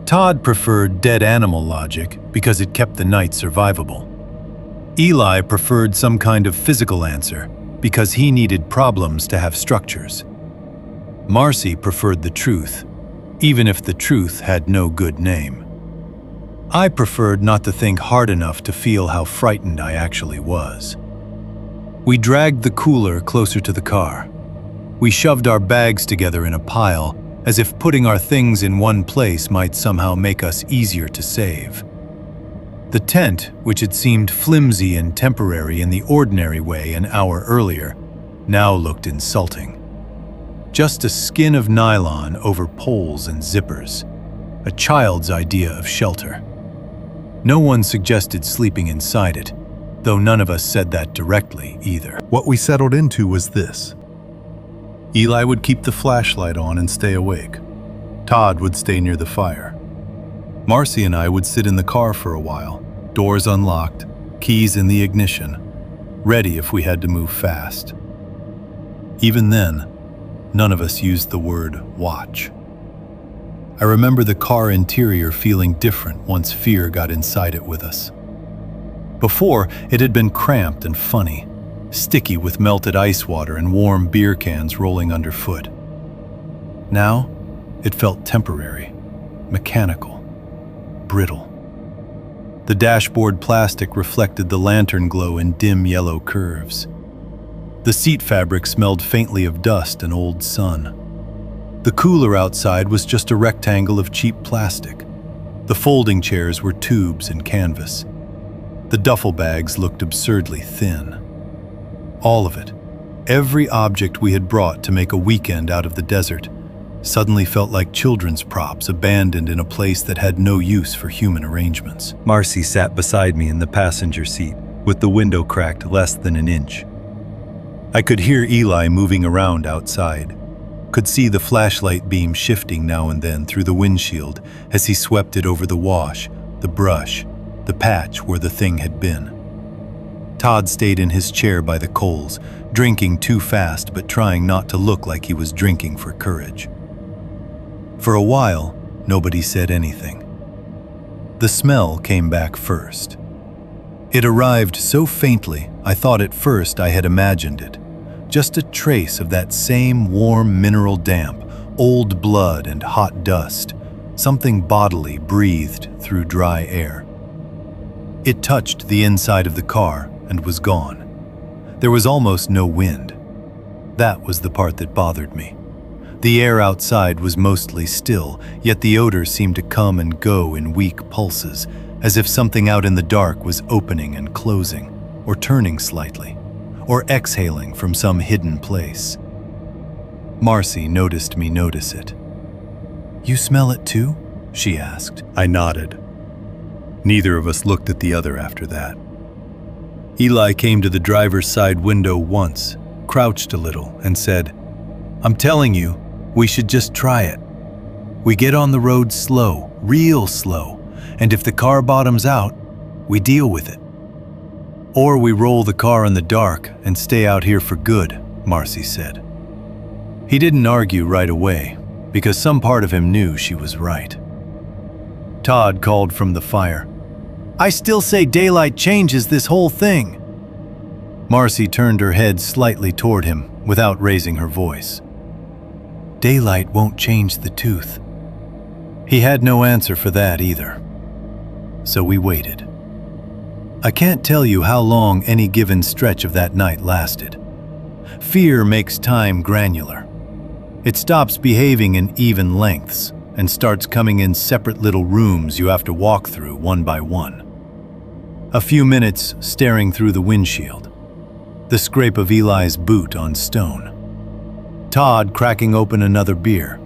Todd preferred dead animal logic because it kept the night survivable. Eli preferred some kind of physical answer because he needed problems to have structures. Marcy preferred the truth, even if the truth had no good name. I preferred not to think hard enough to feel how frightened I actually was. We dragged the cooler closer to the car. We shoved our bags together in a pile, as if putting our things in one place might somehow make us easier to save. The tent, which had seemed flimsy and temporary in the ordinary way an hour earlier, now looked insulting. Just a skin of nylon over poles and zippers, a child's idea of shelter. No one suggested sleeping inside it, though none of us said that directly either. What we settled into was this. Eli would keep the flashlight on and stay awake. Todd would stay near the fire. Marcy and I would sit in the car for a while, doors unlocked, keys in the ignition, ready if we had to move fast. Even then, none of us used the word watch. I remember the car interior feeling different once fear got inside it with us. Before, it had been cramped and funny, sticky with melted ice water and warm beer cans rolling underfoot. Now, it felt temporary, mechanical, brittle. The dashboard plastic reflected the lantern glow in dim yellow curves. The seat fabric smelled faintly of dust and old sun. The cooler outside was just a rectangle of cheap plastic. The folding chairs were tubes and canvas. The duffel bags looked absurdly thin. All of it, every object we had brought to make a weekend out of the desert, suddenly felt like children's props abandoned in a place that had no use for human arrangements. Marcy sat beside me in the passenger seat, with the window cracked less than an inch. I could hear Eli moving around outside, could see the flashlight beam shifting now and then through the windshield as he swept it over the wash, the brush, the patch where the thing had been. Todd stayed in his chair by the coals, drinking too fast but trying not to look like he was drinking for courage. For a while, nobody said anything. The smell came back first. It arrived so faintly, I thought at first I had imagined it. Just a trace of that same warm mineral damp, old blood and hot dust, something bodily breathed through dry air. It touched the inside of the car and was gone. There was almost no wind. That was the part that bothered me. The air outside was mostly still, yet the odor seemed to come and go in weak pulses, as if something out in the dark was opening and closing, or turning slightly, or exhaling from some hidden place. Marcy noticed me notice it. "You smell it too?" she asked. I nodded. Neither of us looked at the other after that. Eli came to the driver's side window once, crouched a little, and said, "I'm telling you, we should just try it. We get on the road slow, real slow, and if the car bottoms out, we deal with it. Or we roll the car in the dark and stay out here for good," Marcy said. He didn't argue right away, because some part of him knew she was right. Todd called from the fire. "I still say daylight changes this whole thing." Marcy turned her head slightly toward him without raising her voice. "Daylight won't change the tooth." He had no answer for that either. So we waited. I can't tell you how long any given stretch of that night lasted. Fear makes time granular. It stops behaving in even lengths and starts coming in separate little rooms you have to walk through one by one. A few minutes staring through the windshield, the scrape of Eli's boot on stone, Todd cracking open another beer,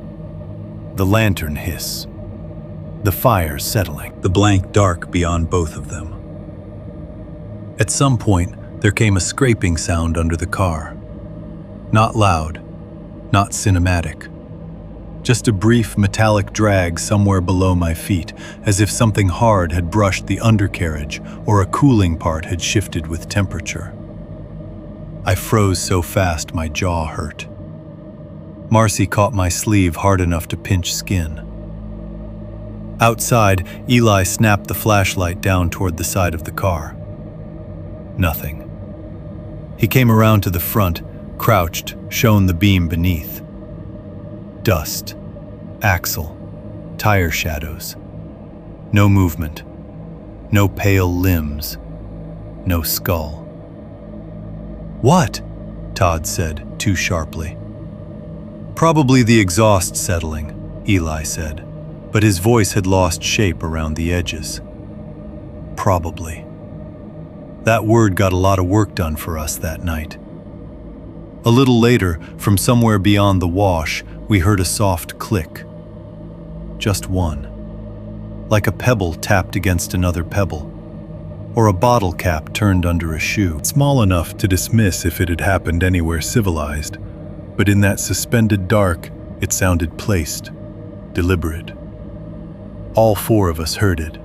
the lantern hiss, the fire settling, the blank dark beyond both of them. At some point, there came a scraping sound under the car. Not loud, not cinematic. Just a brief metallic drag somewhere below my feet, as if something hard had brushed the undercarriage or a cooling part had shifted with temperature. I froze so fast my jaw hurt. Marcy caught my sleeve hard enough to pinch skin. Outside, Eli snapped the flashlight down toward the side of the car. Nothing. He came around to the front, crouched, shone the beam beneath. Dust, axle, tire shadows. No movement, no pale limbs, no skull. "What?" Todd said, too sharply. "Probably the exhaust settling," Eli said, but his voice had lost shape around the edges. Probably. That word got a lot of work done for us that night. A little later, from somewhere beyond the wash, we heard a soft click. Just one. Like a pebble tapped against another pebble, or a bottle cap turned under a shoe. Small enough to dismiss if it had happened anywhere civilized, but in that suspended dark, it sounded placed, deliberate. All four of us heard it.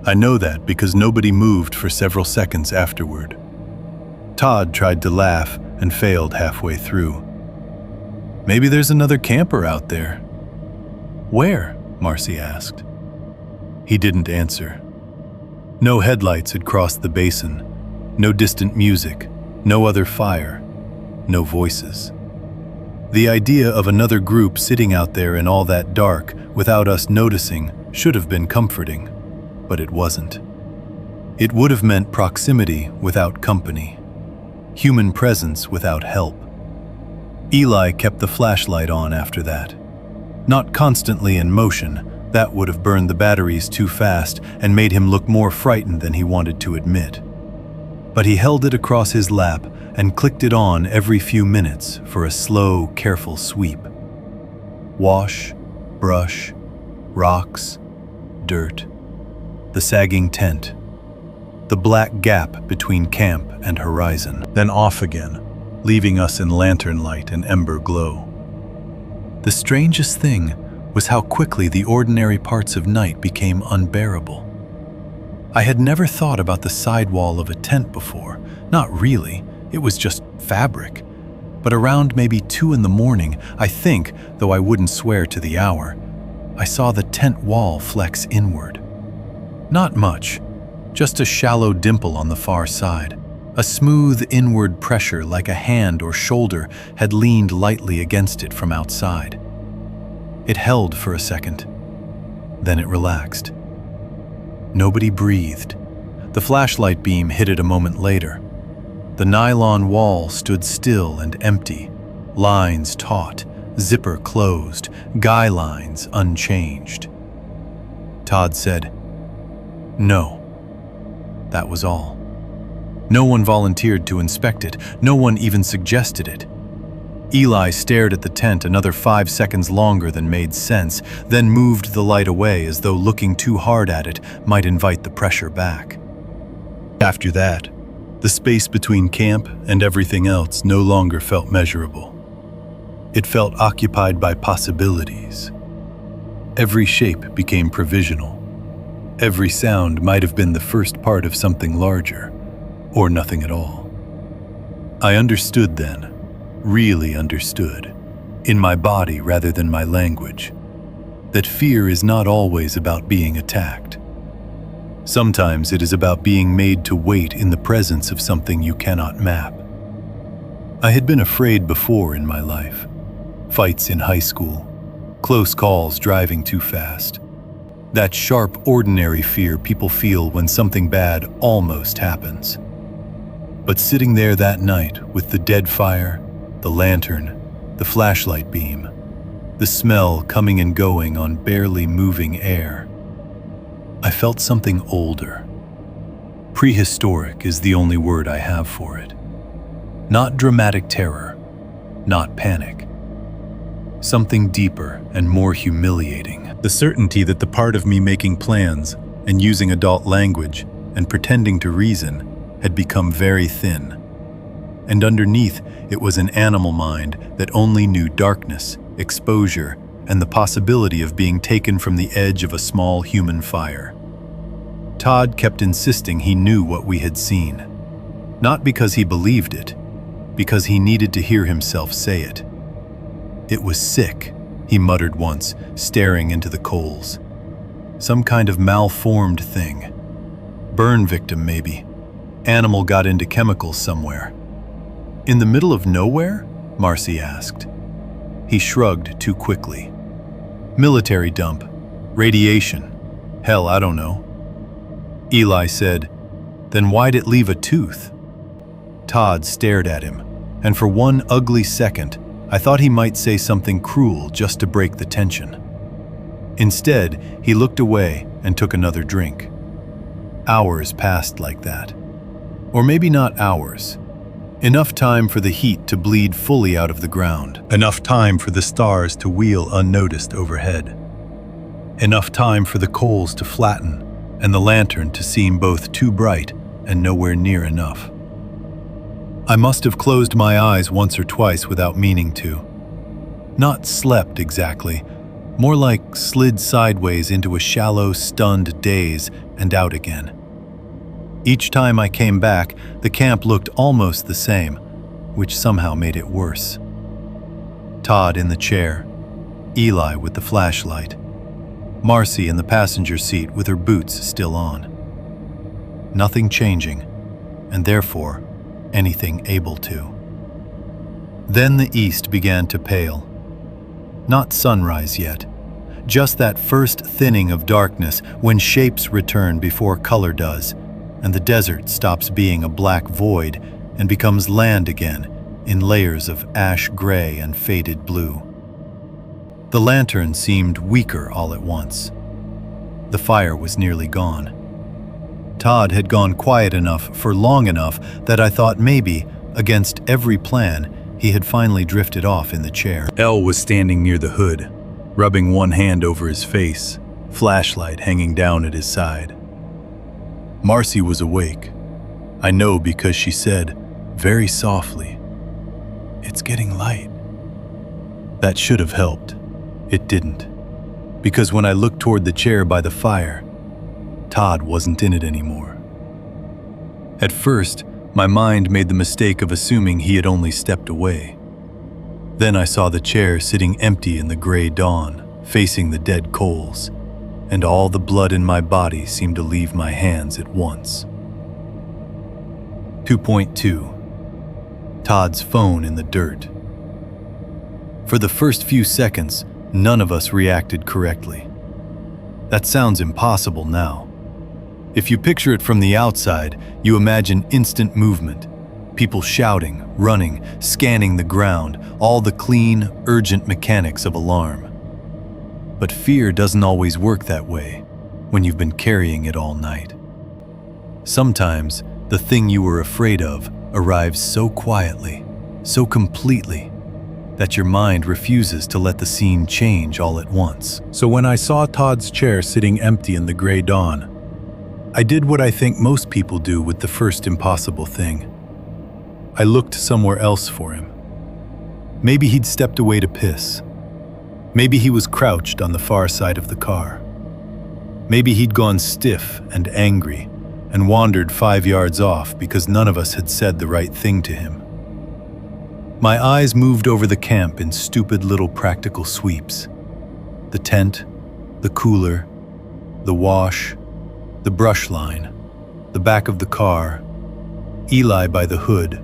I know that because nobody moved for several seconds afterward. Todd tried to laugh and failed halfway through. "Maybe there's another camper out there." "Where?" Marcy asked. He didn't answer. No headlights had crossed the basin, no distant music, no other fire, no voices. The idea of another group sitting out there in all that dark without us noticing should have been comforting, but it wasn't. It would have meant proximity without company, human presence without help. Eli kept the flashlight on after that. Not constantly in motion, that would have burned the batteries too fast and made him look more frightened than he wanted to admit. But he held it across his lap and clicked it on every few minutes for a slow, careful sweep. Wash, brush, rocks, dirt, the sagging tent, the black gap between camp and horizon, then off again, leaving us in lantern light and ember glow. The strangest thing was how quickly the ordinary parts of night became unbearable. I had never thought about the sidewall of a tent before. Not really, it was just fabric. But around maybe 2 in the morning, I think, though I wouldn't swear to the hour, I saw the tent wall flex inward. Not much, just a shallow dimple on the far side. A smooth inward pressure like a hand or shoulder had leaned lightly against it from outside. It held for a second, then it relaxed. Nobody breathed. The flashlight beam hit it a moment later. The nylon wall stood still and empty, lines taut, zipper closed, guy lines unchanged. Todd said, "No." That was all. No one volunteered to inspect it. No one even suggested it. Eli stared at the tent another 5 seconds longer than made sense, then moved the light away as though looking too hard at it might invite the pressure back. After that, the space between camp and everything else no longer felt measurable. It felt occupied by possibilities. Every shape became provisional. Every sound might have been the first part of something larger, or nothing at all. I understood then, really understood, in my body rather than my language. that fear is not always about being attacked. Sometimes it is about being made to wait in the presence of something you cannot map. I had been afraid before in my life. Fights in high school, close calls driving too fast. That sharp, ordinary fear people feel when something bad almost happens. But sitting there that night with the dead fire, the lantern, the flashlight beam, the smell coming and going on barely moving air, I felt something older. Prehistoric is the only word I have for it. Not dramatic terror, not panic. Something deeper and more humiliating. The certainty that the part of me making plans and using adult language and pretending to reason had become very thin. And underneath it was an animal mind that only knew darkness, exposure, and the possibility of being taken from the edge of a small human fire. Todd kept insisting he knew what we had seen. Not because he believed it, because he needed to hear himself say it. It was sick, he muttered once, staring into the coals. Some kind of malformed thing. Burn victim, maybe. Animal got into chemicals somewhere. In the middle of nowhere? Marcy asked. He shrugged too quickly. Military dump. Radiation. Hell, I don't know. Eli said, "Then why'd it leave a tooth?" Todd stared at him, and for one ugly second, I thought he might say something cruel just to break the tension. Instead, he looked away and took another drink. Hours passed like that. Or maybe not hours. Enough time for the heat to bleed fully out of the ground. Enough time for the stars to wheel unnoticed overhead. Enough time for the coals to flatten and the lantern to seem both too bright and nowhere near enough. I must have closed my eyes once or twice without meaning to. Not slept exactly, more like slid sideways into a shallow, stunned daze and out again. Each time I came back, the camp looked almost the same, which somehow made it worse. Todd in the chair, Eli with the flashlight, Marcy in the passenger seat with her boots still on. Nothing changing, and therefore, anything able to. Then the east began to pale. Not sunrise yet, just that first thinning of darkness when shapes return before color does, and the desert stops being a black void and becomes land again in layers of ash gray and faded blue. The lantern seemed weaker all at once. The fire was nearly gone. Todd had gone quiet enough for long enough that I thought maybe, against every plan, he had finally drifted off in the chair. Elle was standing near the hood, rubbing one hand over his face, flashlight hanging down at his side. Marcy was awake. I know because she said, very softly, "It's getting light." That should have helped. It didn't. Because when I looked toward the chair by the fire, Todd wasn't in it anymore. At first, my mind made the mistake of assuming he had only stepped away. Then I saw the chair sitting empty in the gray dawn, facing the dead coals, and all the blood in my body seemed to leave my hands at once. 2.2. Todd's phone in the dirt. For the first few seconds, none of us reacted correctly. That sounds impossible now. If you picture it from the outside, you imagine instant movement. People shouting, running, scanning the ground, all the clean, urgent mechanics of alarm. But fear doesn't always work that way when you've been carrying it all night. Sometimes the thing you were afraid of arrives so quietly, so completely, that your mind refuses to let the scene change all at once. So when I saw Todd's chair sitting empty in the gray dawn, I did what I think most people do with the first impossible thing. I looked somewhere else for him. Maybe he'd stepped away to piss. Maybe he was crouched on the far side of the car. Maybe he'd gone stiff and angry and wandered 5 yards off because none of us had said the right thing to him. My eyes moved over the camp in stupid little practical sweeps. The tent, The cooler, the wash, the brush line, the back of the car, Eli by the hood,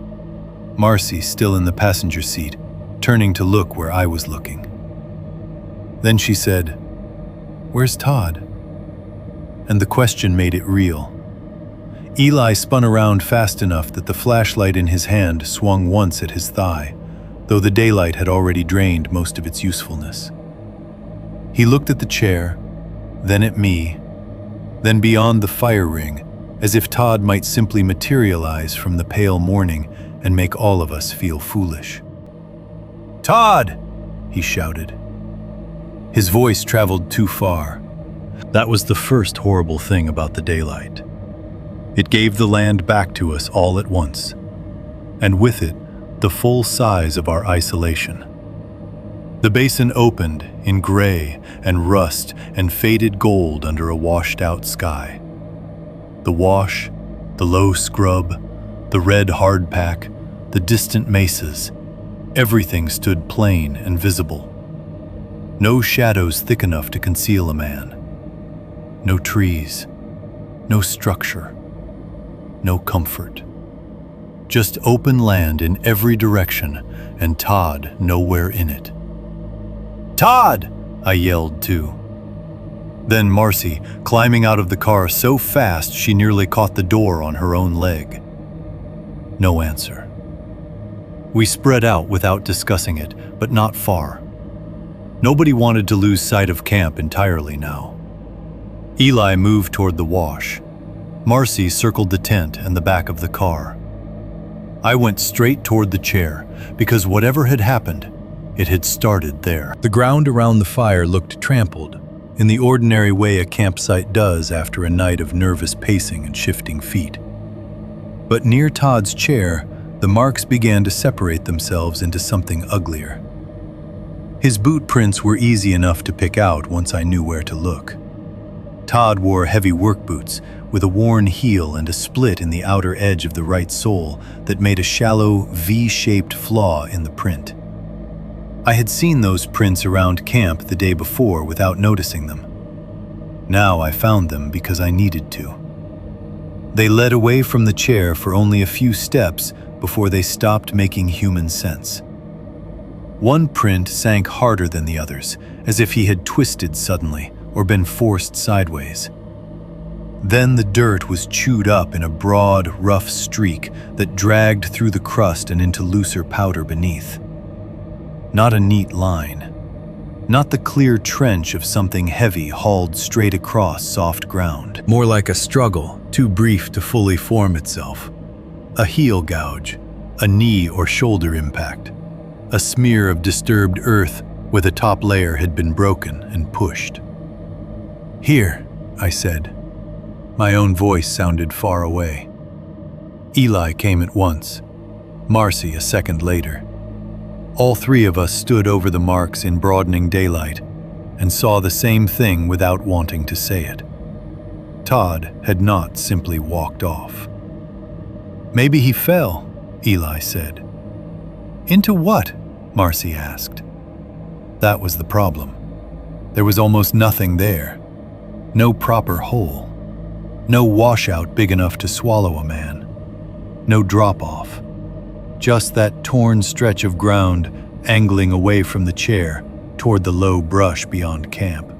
Marcy still in the passenger seat, turning to look where I was looking. Then she said, "Where's Todd?" And the question made it real. Eli spun around fast enough that the flashlight in his hand swung once at his thigh, though the daylight had already drained most of its usefulness. He looked at the chair, then at me, then beyond the fire ring, as if Todd might simply materialize from the pale morning and make all of us feel foolish. "Todd!" he shouted. His voice traveled too far. That was the first horrible thing about the daylight. It gave the land back to us all at once, and with it, the full size of our isolation. The basin opened in gray and rust and faded gold under a washed-out sky. The wash, the low scrub, the red hardpack, the distant mesas, everything stood plain and visible. No shadows thick enough to conceal a man. No trees, no structure, no comfort. Just open land in every direction, and Todd nowhere in it. "Todd!" I yelled too. Then Marcy, climbing out of the car so fast she nearly caught the door on her own leg. No answer. We spread out without discussing it, but not far. Nobody wanted to lose sight of camp entirely now. Eli moved toward the wash. Marcy circled the tent and the back of the car. I went straight toward the chair, because whatever had happened, it had started there. The ground around the fire looked trampled, in the ordinary way a campsite does after a night of nervous pacing and shifting feet. But near Todd's chair, the marks began to separate themselves into something uglier. His boot prints were easy enough to pick out once I knew where to look. Todd wore heavy work boots with a worn heel and a split in the outer edge of the right sole that made a shallow V-shaped flaw in the print. I had seen those prints around camp the day before without noticing them. Now I found them because I needed to. They led away from the chair for only a few steps before they stopped making human sense. One print sank harder than the others, as if he had twisted suddenly or been forced sideways. Then the dirt was chewed up in a broad, rough streak that dragged through the crust and into looser powder beneath. Not a neat line. Not the clear trench of something heavy hauled straight across soft ground. More like a struggle, too brief to fully form itself. A heel gouge, a knee or shoulder impact. A smear of disturbed earth where the top layer had been broken and pushed. "Here," I said. My own voice sounded far away. Eli came at once, Marcy a second later. All three of us stood over the marks in broadening daylight and saw the same thing without wanting to say it. Todd had not simply walked off. "Maybe he fell," Eli said. "Into what?" Marcy asked. That was the problem. There was almost nothing there. No proper hole. No washout big enough to swallow a man. No drop-off. Just that torn stretch of ground angling away from the chair toward the low brush beyond camp.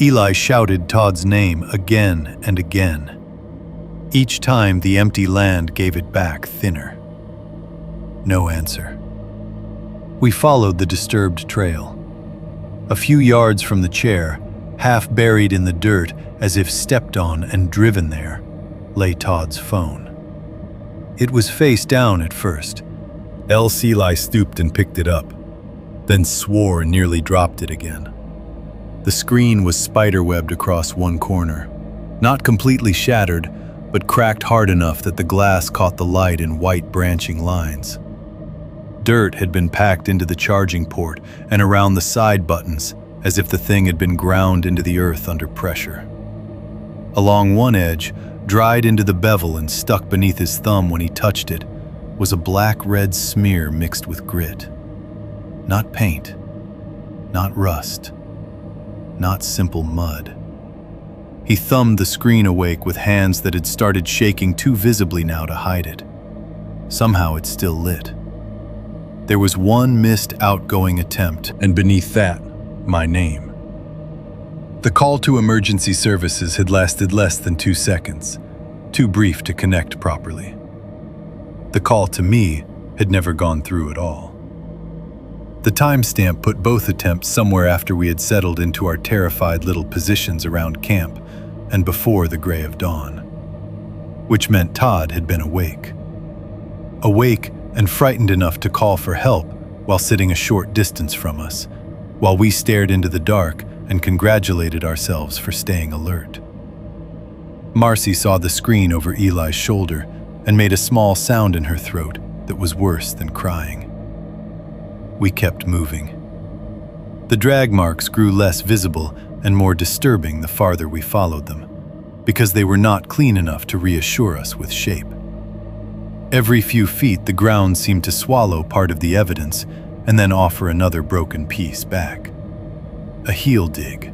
Eli shouted Todd's name again and again. Each time the empty land gave it back thinner. No answer. We followed the disturbed trail. A few yards from the chair, half buried in the dirt as if stepped on and driven there, lay Todd's phone. It was face down at first. Else Eli stooped and picked it up, then swore and nearly dropped it again. The screen was spiderwebbed across one corner, not completely shattered, but cracked hard enough that the glass caught the light in white branching lines. Dirt had been packed into the charging port and around the side buttons, as if the thing had been ground into the earth under pressure. Along one edge, dried into the bevel and stuck beneath his thumb when he touched it, was a black-red smear mixed with grit. Not paint, not rust, not simple mud. He thumbed the screen awake with hands that had started shaking too visibly now to hide it. Somehow it's still lit. There was one missed outgoing attempt, And beneath that, my name. The call to emergency services had lasted less than 2 seconds, too brief to connect properly. The call to me had never gone through at all. The timestamp put both attempts somewhere after we had settled into our terrified little positions around camp and before the gray of dawn, which meant Todd had been awake. Awake and frightened enough to call for help while sitting a short distance from us, while we stared into the dark and congratulated ourselves for staying alert. Marcy saw the screen over Eli's shoulder and made a small sound in her throat that was worse than crying. We kept moving. The drag marks grew less visible and more disturbing the farther we followed them, because they were not clean enough to reassure us with shape. Every few feet, the ground seemed to swallow part of the evidence and then offer another broken piece back. A heel dig,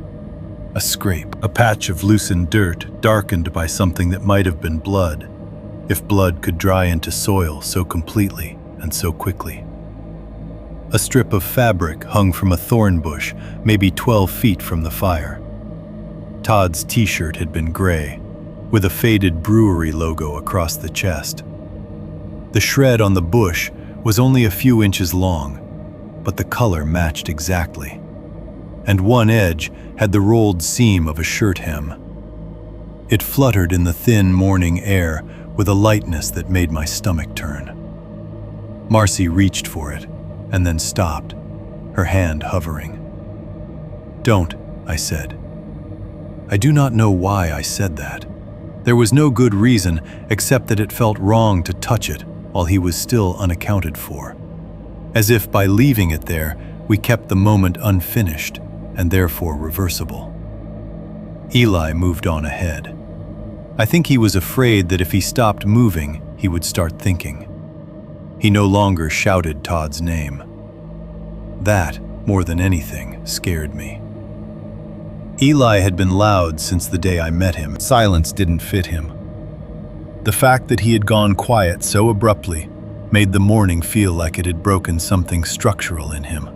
a scrape, a patch of loosened dirt darkened by something that might have been blood, if blood could dry into soil so completely and so quickly. A strip of fabric hung from a thorn bush, maybe 12 feet from the fire. Todd's t-shirt had been gray, with a faded brewery logo across the chest. The shred on the bush was only a few inches long, but the color matched exactly. And one edge had the rolled seam of a shirt hem. It fluttered in the thin morning air with a lightness that made my stomach turn. Marcy reached for it and then stopped, her hand hovering. "Don't," I said. I do not know why I said that. There was no good reason except that it felt wrong to touch it while he was still unaccounted for, as if by leaving it there we kept the moment unfinished and therefore reversible. Eli moved on ahead. I think he was afraid that if he stopped moving, he would start thinking. He no longer shouted Todd's name. That, more than anything, scared me. Eli had been loud since the day I met him. Silence didn't fit him. The fact that he had gone quiet so abruptly made the morning feel like it had broken something structural in him.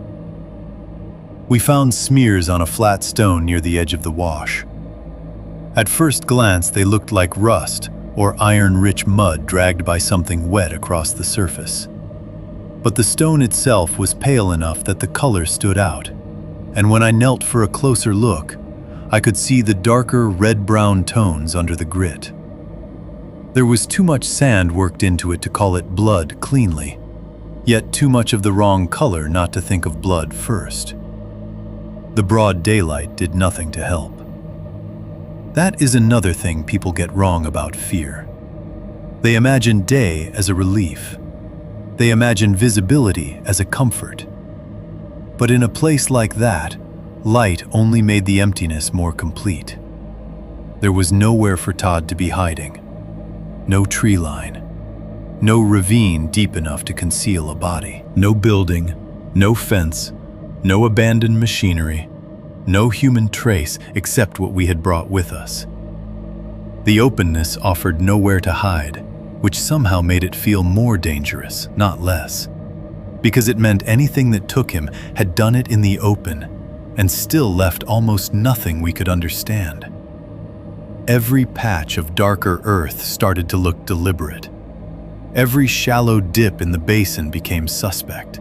We found smears on a flat stone near the edge of the wash. At first glance, they looked like rust or iron-rich mud dragged by something wet across the surface. But the stone itself was pale enough that the color stood out, and when I knelt for a closer look, I could see the darker red-brown tones under the grit. There was too much sand worked into it to call it blood cleanly, yet too much of the wrong color not to think of blood first. The broad daylight did nothing to help. That is another thing people get wrong about fear. They imagine day as a relief. They imagine visibility as a comfort. But in a place like that, light only made the emptiness more complete. There was nowhere for Todd to be hiding. No tree line. No ravine deep enough to conceal a body. No building, no fence, no abandoned machinery, no human trace except what we had brought with us. The openness offered nowhere to hide, which somehow made it feel more dangerous, not less, because it meant anything that took him had done it in the open and still left almost nothing we could understand. Every patch of darker earth started to look deliberate. Every shallow dip in the basin became suspect.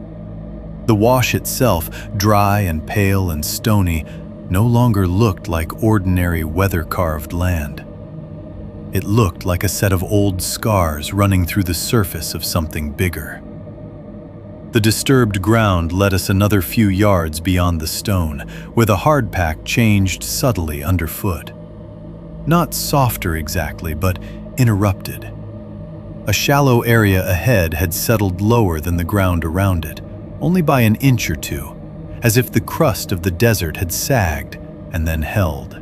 The wash itself, dry and pale and stony, no longer looked like ordinary weather-carved land. It looked like a set of old scars running through the surface of something bigger. The disturbed ground led us another few yards beyond the stone, where the hardpack changed subtly underfoot. Not softer exactly, but interrupted. A shallow area ahead had settled lower than the ground around it, only by an inch or two, as if the crust of the desert had sagged and then held.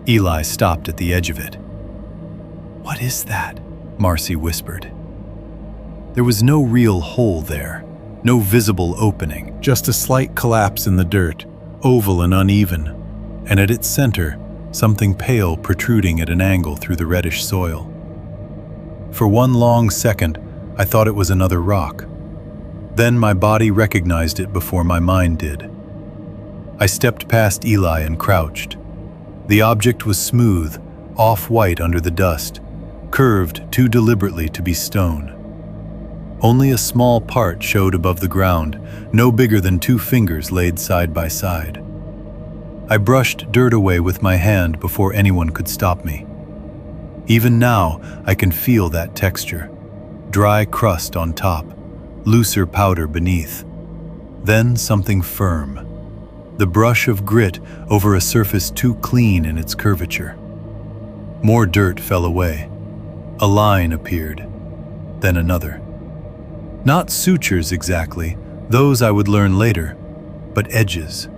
Eli stopped at the edge of it. "What is that?" Marcy whispered. There was no real hole there, no visible opening, just a slight collapse in the dirt, oval and uneven, and at its center, something pale protruding at an angle through the reddish soil. For one long second, I thought it was another rock. Then my body recognized it before my mind did. I stepped past Eli and crouched. The object was smooth, off-white under the dust, curved too deliberately to be stone. Only a small part showed above the ground, no bigger than 2 fingers laid side by side. I brushed dirt away with my hand before anyone could stop me. Even now, I can feel that texture. Dry crust on top, looser powder beneath. Then something firm. The brush of grit over a surface too clean in its curvature. More dirt fell away. A line appeared, then another. Not sutures exactly, those I would learn later, but edges.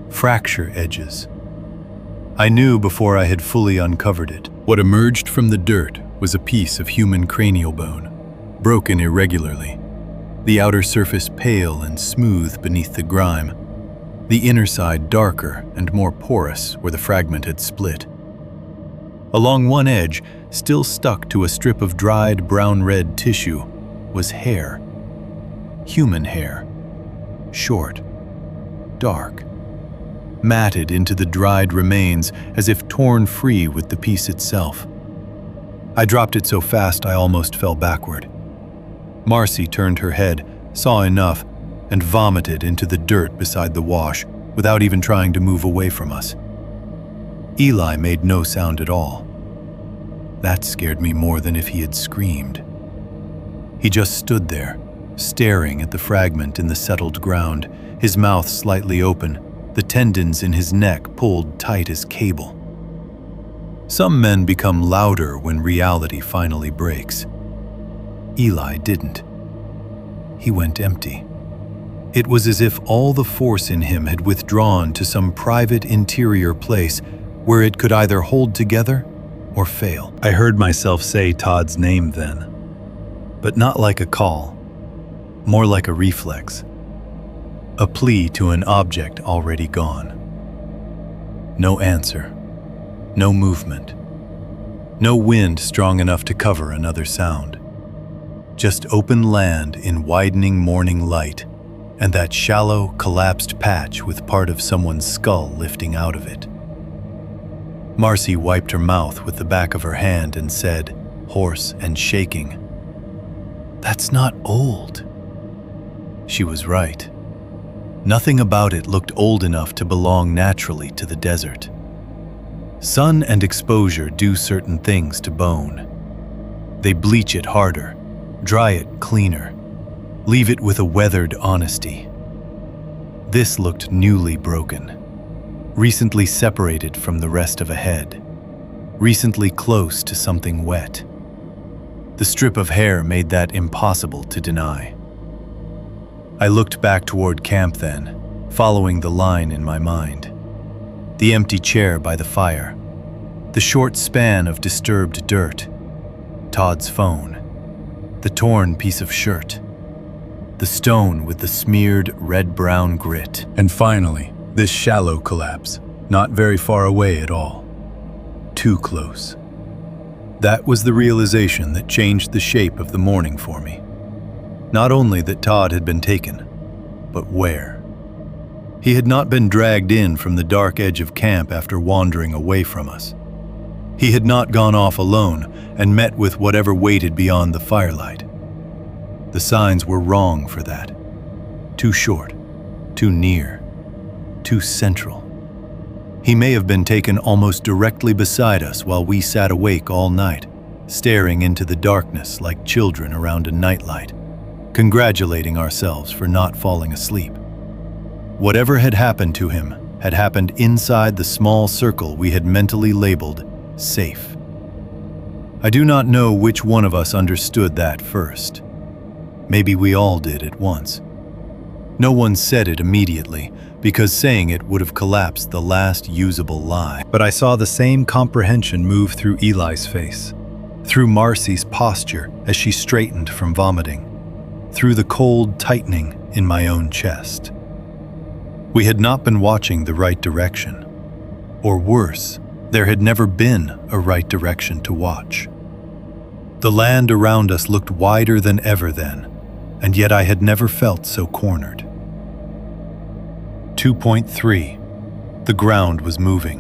Fracture edges. I knew before I had fully uncovered it. What emerged from the dirt was a piece of human cranial bone, broken irregularly, the outer surface pale and smooth beneath the grime, the inner side darker and more porous where the fragment had split. Along one edge, still stuck to a strip of dried brown-red tissue, was hair. Human hair. Short. Dark. Matted into the dried remains as if torn free with the piece itself. I dropped it so fast I almost fell backward. Marcy turned her head, saw enough, and vomited into the dirt beside the wash without even trying to move away from us. Eli made no sound at all. That scared me more than if he had screamed. He just stood there, staring at the fragment in the settled ground, his mouth slightly open, the tendons in his neck pulled tight as cable. Some men become louder when reality finally breaks. Eli didn't. He went empty. It was as if all the force in him had withdrawn to some private interior place where it could either hold together or fail. I heard myself say Todd's name then, but not like a call, more like a reflex, a plea to an object already gone. No answer, no movement, no wind strong enough to cover another sound. Just open land in widening morning light, and that shallow, collapsed patch with part of someone's skull lifting out of it. Marcy wiped her mouth with the back of her hand and said, hoarse and shaking, "That's not old." She was right. Nothing about it looked old enough to belong naturally to the desert. Sun and exposure do certain things to bone. They bleach it harder, dry it cleaner, leave it with a weathered honesty. This looked newly broken, recently separated from the rest of a head, recently close to something wet. The strip of hair made that impossible to deny. I looked back toward camp then, following the line in my mind. The empty chair by the fire, the short span of disturbed dirt, Todd's phone, the torn piece of shirt, the stone with the smeared red-brown grit. And finally, this shallow collapse, not very far away at all. Too close. That was the realization that changed the shape of the morning for me. Not only that Todd had been taken, but where. He had not been dragged in from the dark edge of camp after wandering away from us. He had not gone off alone and met with whatever waited beyond the firelight. The signs were wrong for that. Too short, too near, too central. He may have been taken almost directly beside us while we sat awake all night, staring into the darkness like children around a nightlight, congratulating ourselves for not falling asleep. Whatever had happened to him had happened inside the small circle we had mentally labeled safe. I do not know which one of us understood that first. Maybe we all did at once. No one said it immediately, because saying it would have collapsed the last usable lie. But I saw the same comprehension move through Eli's face, through Marcy's posture as she straightened from vomiting, through the cold tightening in my own chest. We had not been watching the right direction. Or worse, there had never been a right direction to watch. The land around us looked wider than ever then, and yet I had never felt so cornered. 2.3. The ground was moving.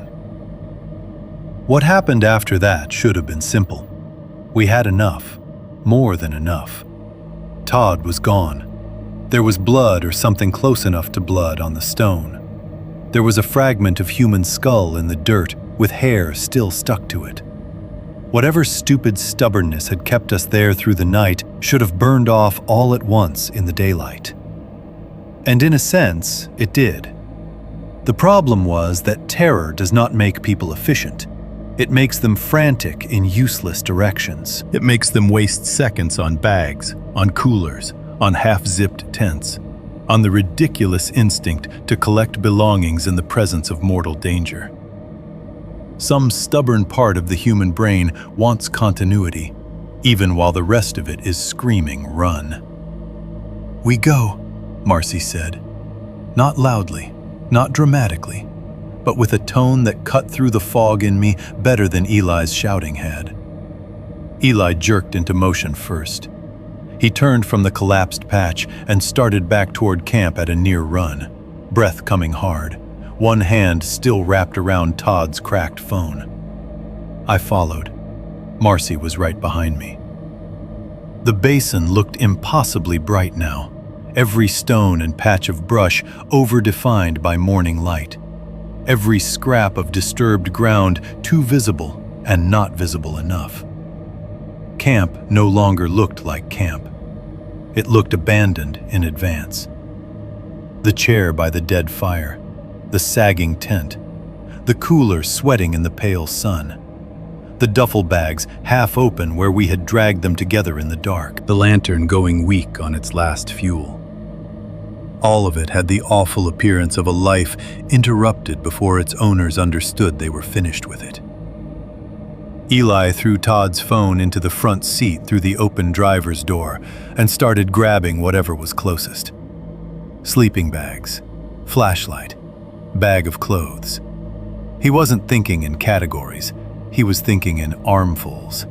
What happened after that should have been simple. We had enough, more than enough. Todd was gone. There was blood or something close enough to blood on the stone. There was a fragment of human skull in the dirt with hair still stuck to it. Whatever stupid stubbornness had kept us there through the night should have burned off all at once in the daylight. And in a sense, it did. The problem was that terror does not make people efficient. It makes them frantic in useless directions. It makes them waste seconds on bags, on coolers, on half-zipped tents, on the ridiculous instinct to collect belongings in the presence of mortal danger. Some stubborn part of the human brain wants continuity, even while the rest of it is screaming, "Run." "We go," Marcy said. Not loudly, not dramatically, but with a tone that cut through the fog in me better than Eli's shouting had. Eli jerked into motion first. He turned from the collapsed patch and started back toward camp at a near run, breath coming hard, one hand still wrapped around Todd's cracked phone. I followed. Marcy was right behind me. The basin looked impossibly bright now, every stone and patch of brush over-defined by morning light, every scrap of disturbed ground too visible and not visible enough. Camp no longer looked like camp. It looked abandoned in advance. The chair by the dead fire, the sagging tent, the cooler sweating in the pale sun, the duffel bags half open where we had dragged them together in the dark, The lantern going weak on its last fuel. All of it had the awful appearance of a life interrupted before its owners understood they were finished with it. Eli threw Todd's phone into the front seat through the open driver's door and started grabbing whatever was closest. Sleeping bags, flashlight, bag of clothes. He wasn't thinking in categories, he was thinking in armfuls.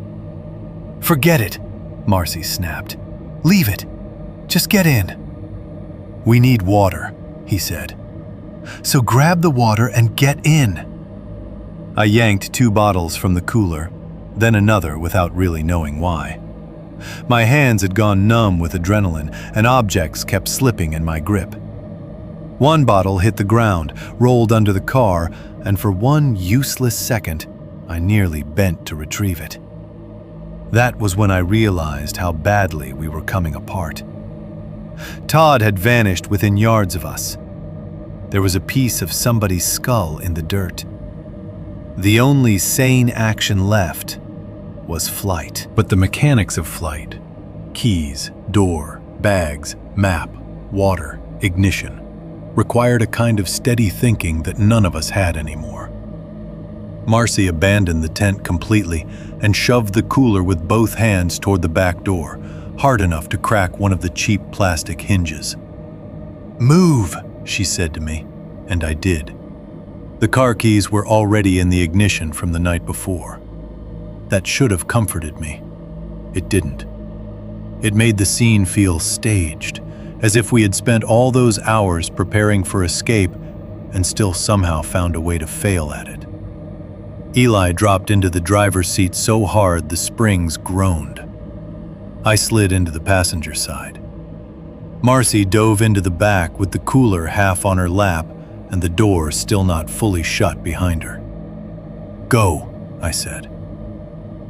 "Forget it," Marcy snapped. "Leave it. Just get in." "We need water," he said. "So grab the water and get in." I yanked 2 bottles from the cooler, then another without really knowing why. My hands had gone numb with adrenaline, and objects kept slipping in my grip. One bottle hit the ground, rolled under the car, and for one useless second, I nearly bent to retrieve it. That was when I realized how badly we were coming apart. Todd had vanished within yards of us. There was a piece of somebody's skull in the dirt. The only sane action left was flight. But the mechanics of flight, keys, door, bags, map, water, ignition, required a kind of steady thinking that none of us had anymore. Marcy abandoned the tent completely and shoved the cooler with both hands toward the back door, hard enough to crack one of the cheap plastic hinges. "Move," she said to me, and I did. The car keys were already in the ignition from the night before. That should have comforted me. It didn't. It made the scene feel staged, as if we had spent all those hours preparing for escape and still somehow found a way to fail at it. Eli dropped into the driver's seat so hard the springs groaned. I slid into the passenger side. Marcy dove into the back with the cooler half on her lap and the door still not fully shut behind her. "Go," I said.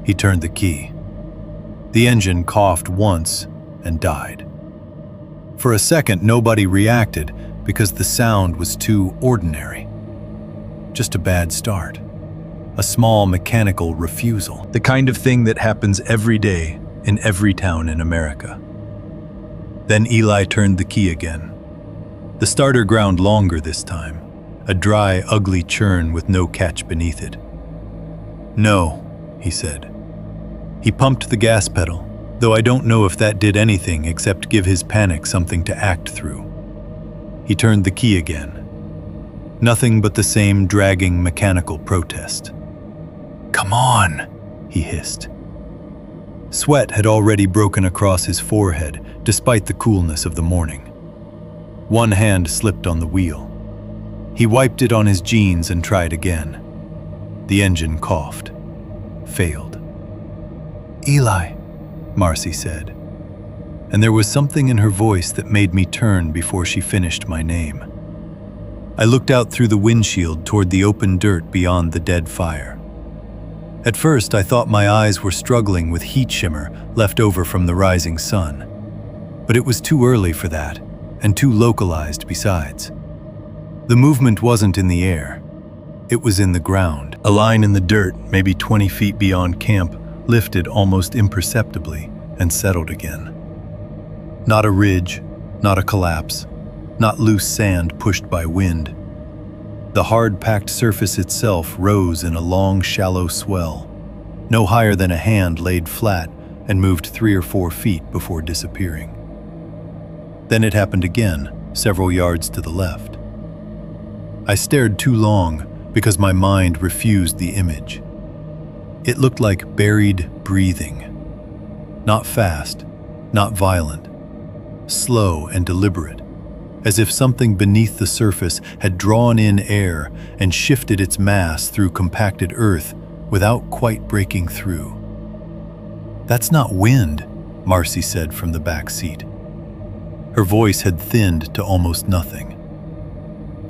He turned the key. The engine coughed once and died. For a second, nobody reacted because the sound was too ordinary. Just a bad start. A small mechanical refusal. The kind of thing that happens every day in every town in America. Then Eli turned the key again. The starter ground longer this time, a dry, ugly churn with no catch beneath it. "No," he said. He pumped the gas pedal, though I don't know if that did anything except give his panic something to act through. He turned the key again. Nothing but the same dragging mechanical protest. "Come on," he hissed. Sweat had already broken across his forehead, despite the coolness of the morning. One hand slipped on the wheel. He wiped it on his jeans and tried again. The engine coughed. Failed. "Eli," Marcy said, and there was something in her voice that made me turn before she finished my name. I looked out through the windshield toward the open dirt beyond the dead fire. At first, I thought my eyes were struggling with heat shimmer left over from the rising sun. But it was too early for that, and too localized besides. The movement wasn't in the air. It was in the ground. A line in the dirt, maybe 20 feet beyond camp, lifted almost imperceptibly and settled again. Not a ridge, not a collapse, not loose sand pushed by wind. The hard-packed surface itself rose in a long, shallow swell, no higher than a hand laid flat and moved 3 or 4 feet before disappearing. Then it happened again, several yards to the left. I stared too long because my mind refused the image. It looked like buried breathing. Not fast, not violent, slow and deliberate, as if something beneath the surface had drawn in air and shifted its mass through compacted earth without quite breaking through. "That's not wind," Marcy said from the back seat. Her voice had thinned to almost nothing.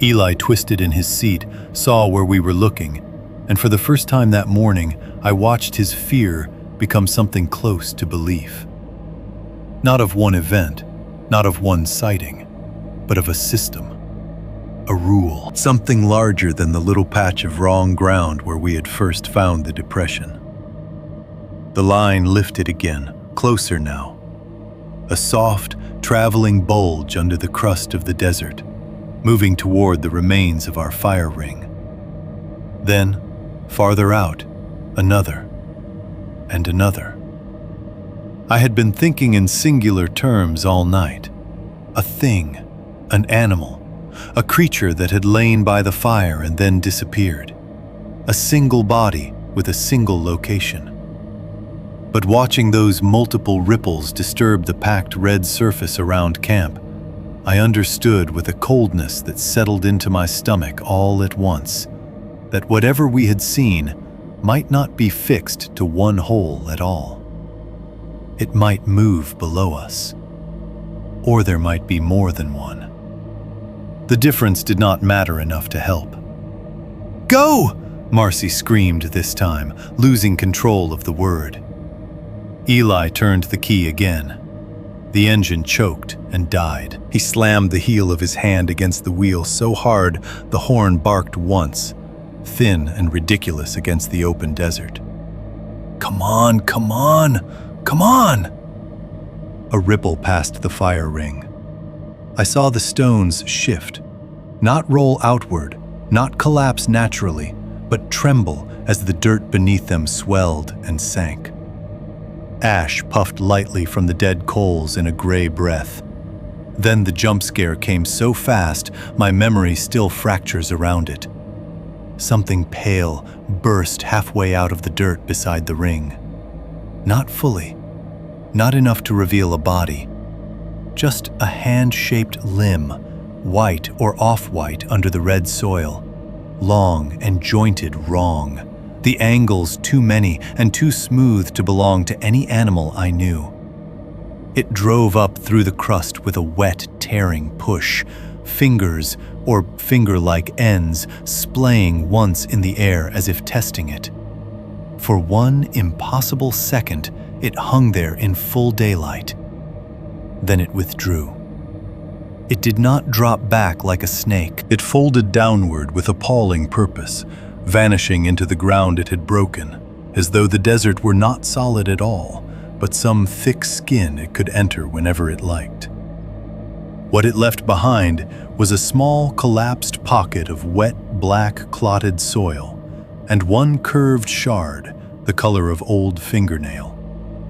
Eli twisted in his seat, saw where we were looking, and for the first time that morning, I watched his fear become something close to belief. Not of one event, not of one sighting, but of a system, a rule, something larger than the little patch of wrong ground where we had first found the depression. The line lifted again, closer now. A soft, traveling bulge under the crust of the desert, moving toward the remains of our fire ring. Then, farther out, another, and another. I had been thinking in singular terms all night. A thing, an animal, a creature that had lain by the fire and then disappeared. A single body with a single location. But watching those multiple ripples disturb the packed red surface around camp, I understood with a coldness that settled into my stomach all at once that whatever we had seen might not be fixed to one hole at all. It might move below us, or there might be more than one. The difference did not matter enough to help. "Go!" Marcy screamed this time, losing control of the word. Eli turned the key again. The engine choked and died. He slammed the heel of his hand against the wheel so hard the horn barked once, thin and ridiculous against the open desert. "Come on, come on, come on!" A ripple passed the fire ring. I saw the stones shift, not roll outward, not collapse naturally, but tremble as the dirt beneath them swelled and sank. Ash puffed lightly from the dead coals in a gray breath. Then the jump scare came so fast, my memory still fractures around it. Something pale burst halfway out of the dirt beside the ring. Not fully, not enough to reveal a body. Just a hand-shaped limb, white or off-white under the red soil, long and jointed wrong. The angles too many and too smooth to belong to any animal I knew. It drove up through the crust with a wet, tearing push, fingers or finger-like ends splaying once in the air as if testing it. For one impossible second, it hung there in full daylight. Then it withdrew. It did not drop back like a snake. It folded downward with appalling purpose, vanishing into the ground it had broken, as though the desert were not solid at all, but some thick skin it could enter whenever it liked. What it left behind was a small collapsed pocket of wet, black, clotted soil, and one curved shard, the color of old fingernail,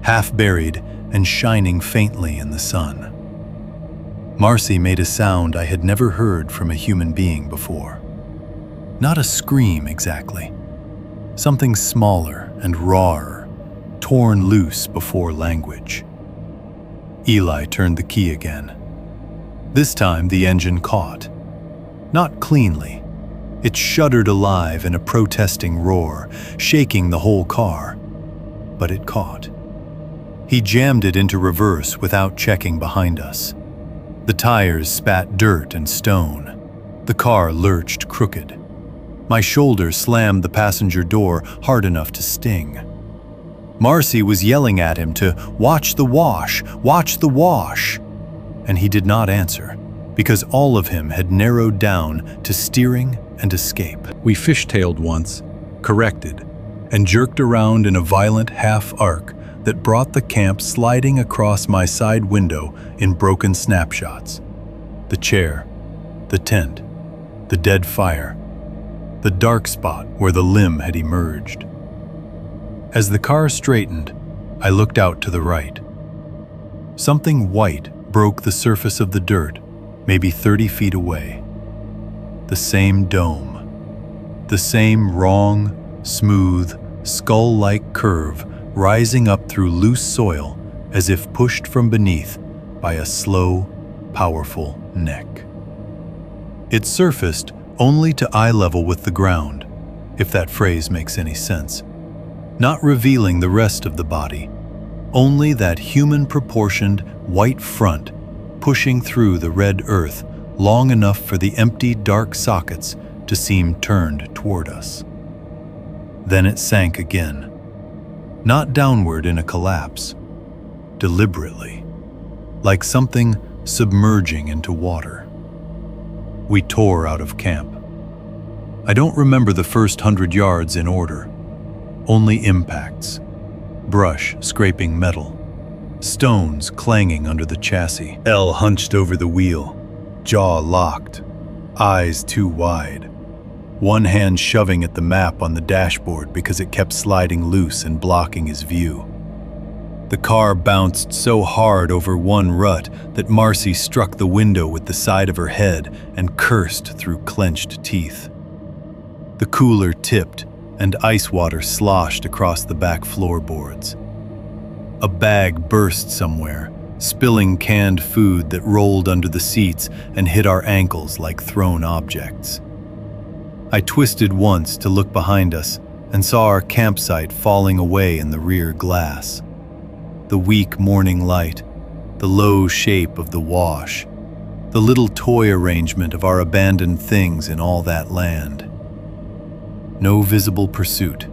half buried and shining faintly in the sun. Marcy made a sound I had never heard from a human being before. Not a scream exactly. Something smaller and rawer, torn loose before language. Eli turned the key again. This time the engine caught. Not cleanly. It shuddered alive in a protesting roar, shaking the whole car. But it caught. He jammed it into reverse without checking behind us. The tires spat dirt and stone. The car lurched crooked. My shoulder slammed the passenger door hard enough to sting. Marcy was yelling at him to watch the wash, and he did not answer, because all of him had narrowed down to steering and escape. We fishtailed once, corrected, and jerked around in a violent half-arc that brought the camp sliding across my side window in broken snapshots. The chair, the tent, the dead fire, the dark spot where the limb had emerged. As the car straightened, I looked out to the right. Something white broke the surface of the dirt, maybe 30 feet away. The same dome. The same wrong, smooth, skull-like curve rising up through loose soil as if pushed from beneath by a slow, powerful neck. It surfaced only to eye level with the ground, if that phrase makes any sense, not revealing the rest of the body, only that human-proportioned white front pushing through the red earth long enough for the empty dark sockets to seem turned toward us. Then it sank again, not downward in a collapse, deliberately, like something submerging into water. We tore out of camp. I don't remember the first 100 yards in order. Only impacts. Brush scraping metal. Stones clanging under the chassis. Elle hunched over the wheel, jaw locked, eyes too wide. One hand shoving at the map on the dashboard because it kept sliding loose and blocking his view. The car bounced so hard over one rut that Marcy struck the window with the side of her head and cursed through clenched teeth. The cooler tipped and ice water sloshed across the back floorboards. A bag burst somewhere, spilling canned food that rolled under the seats and hit our ankles like thrown objects. I twisted once to look behind us and saw our campsite falling away in the rear glass. The weak morning light, the low shape of the wash, the little toy arrangement of our abandoned things in all that land. No visible pursuit.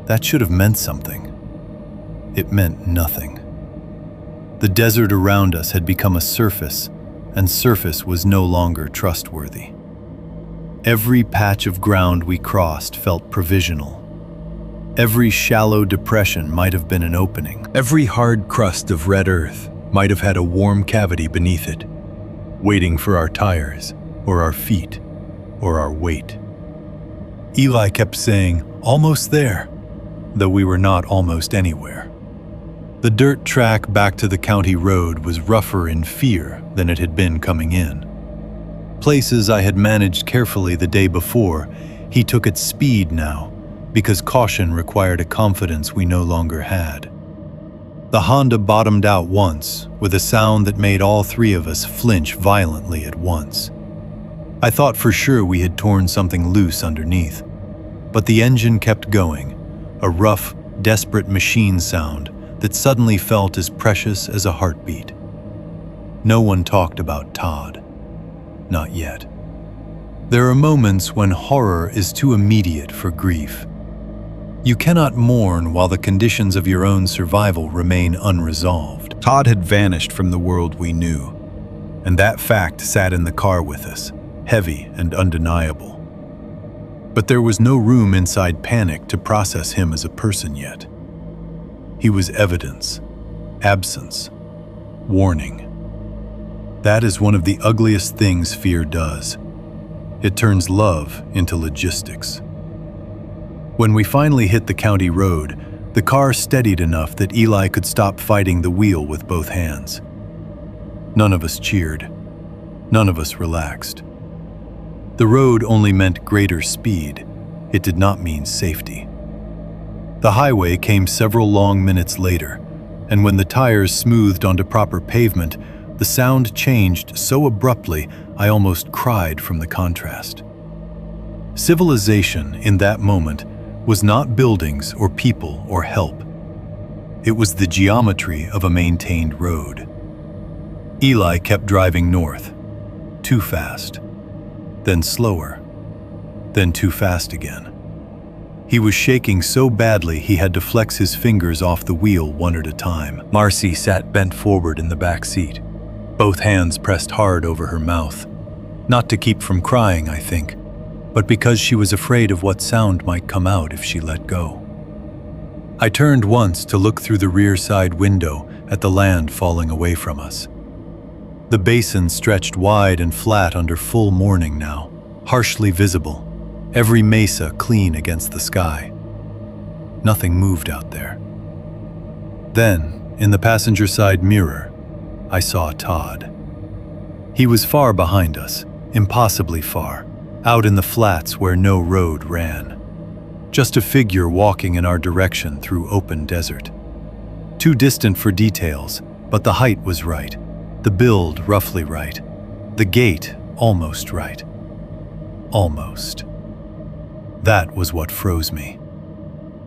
That should have meant something. It meant nothing. The desert around us had become a surface, and surface was no longer trustworthy. Every patch of ground we crossed felt provisional. Every shallow depression might have been an opening. Every hard crust of red earth might have had a warm cavity beneath it, waiting for our tires, or our feet, or our weight. Eli kept saying, "Almost there," though we were not almost anywhere. The dirt track back to the county road was rougher in fear than it had been coming in. Places I had managed carefully the day before, he took at speed now, because caution required a confidence we no longer had. The Honda bottomed out once, with a sound that made all three of us flinch violently at once. I thought for sure we had torn something loose underneath, but the engine kept going, a rough, desperate machine sound that suddenly felt as precious as a heartbeat. No one talked about Todd. Not yet. There are moments when horror is too immediate for grief. You cannot mourn while the conditions of your own survival remain unresolved. Todd had vanished from the world we knew, and that fact sat in the car with us, heavy and undeniable. But there was no room inside panic to process him as a person yet. He was evidence, absence, warning. That is one of the ugliest things fear does. It turns love into logistics. When we finally hit the county road, the car steadied enough that Eli could stop fighting the wheel with both hands. None of us cheered. None of us relaxed. The road only meant greater speed. It did not mean safety. The highway came several long minutes later, and when the tires smoothed onto proper pavement, the sound changed so abruptly I almost cried from the contrast. Civilization in that moment was not buildings or people or help. It was the geometry of a maintained road. Eli kept driving north, too fast, then slower, then too fast again. He was shaking so badly he had to flex his fingers off the wheel one at a time. Marcy sat bent forward in the back seat, both hands pressed hard over her mouth. Not to keep from crying, I think, but because she was afraid of what sound might come out if she let go. I turned once to look through the rear side window at the land falling away from us. The basin stretched wide and flat under full morning now, harshly visible, every mesa clean against the sky. Nothing moved out there. Then, in the passenger side mirror, I saw Todd. He was far behind us, impossibly far, out in the flats where no road ran. Just a figure walking in our direction through open desert. Too distant for details, but the height was right, the build roughly right, the gait almost right. Almost. That was what froze me.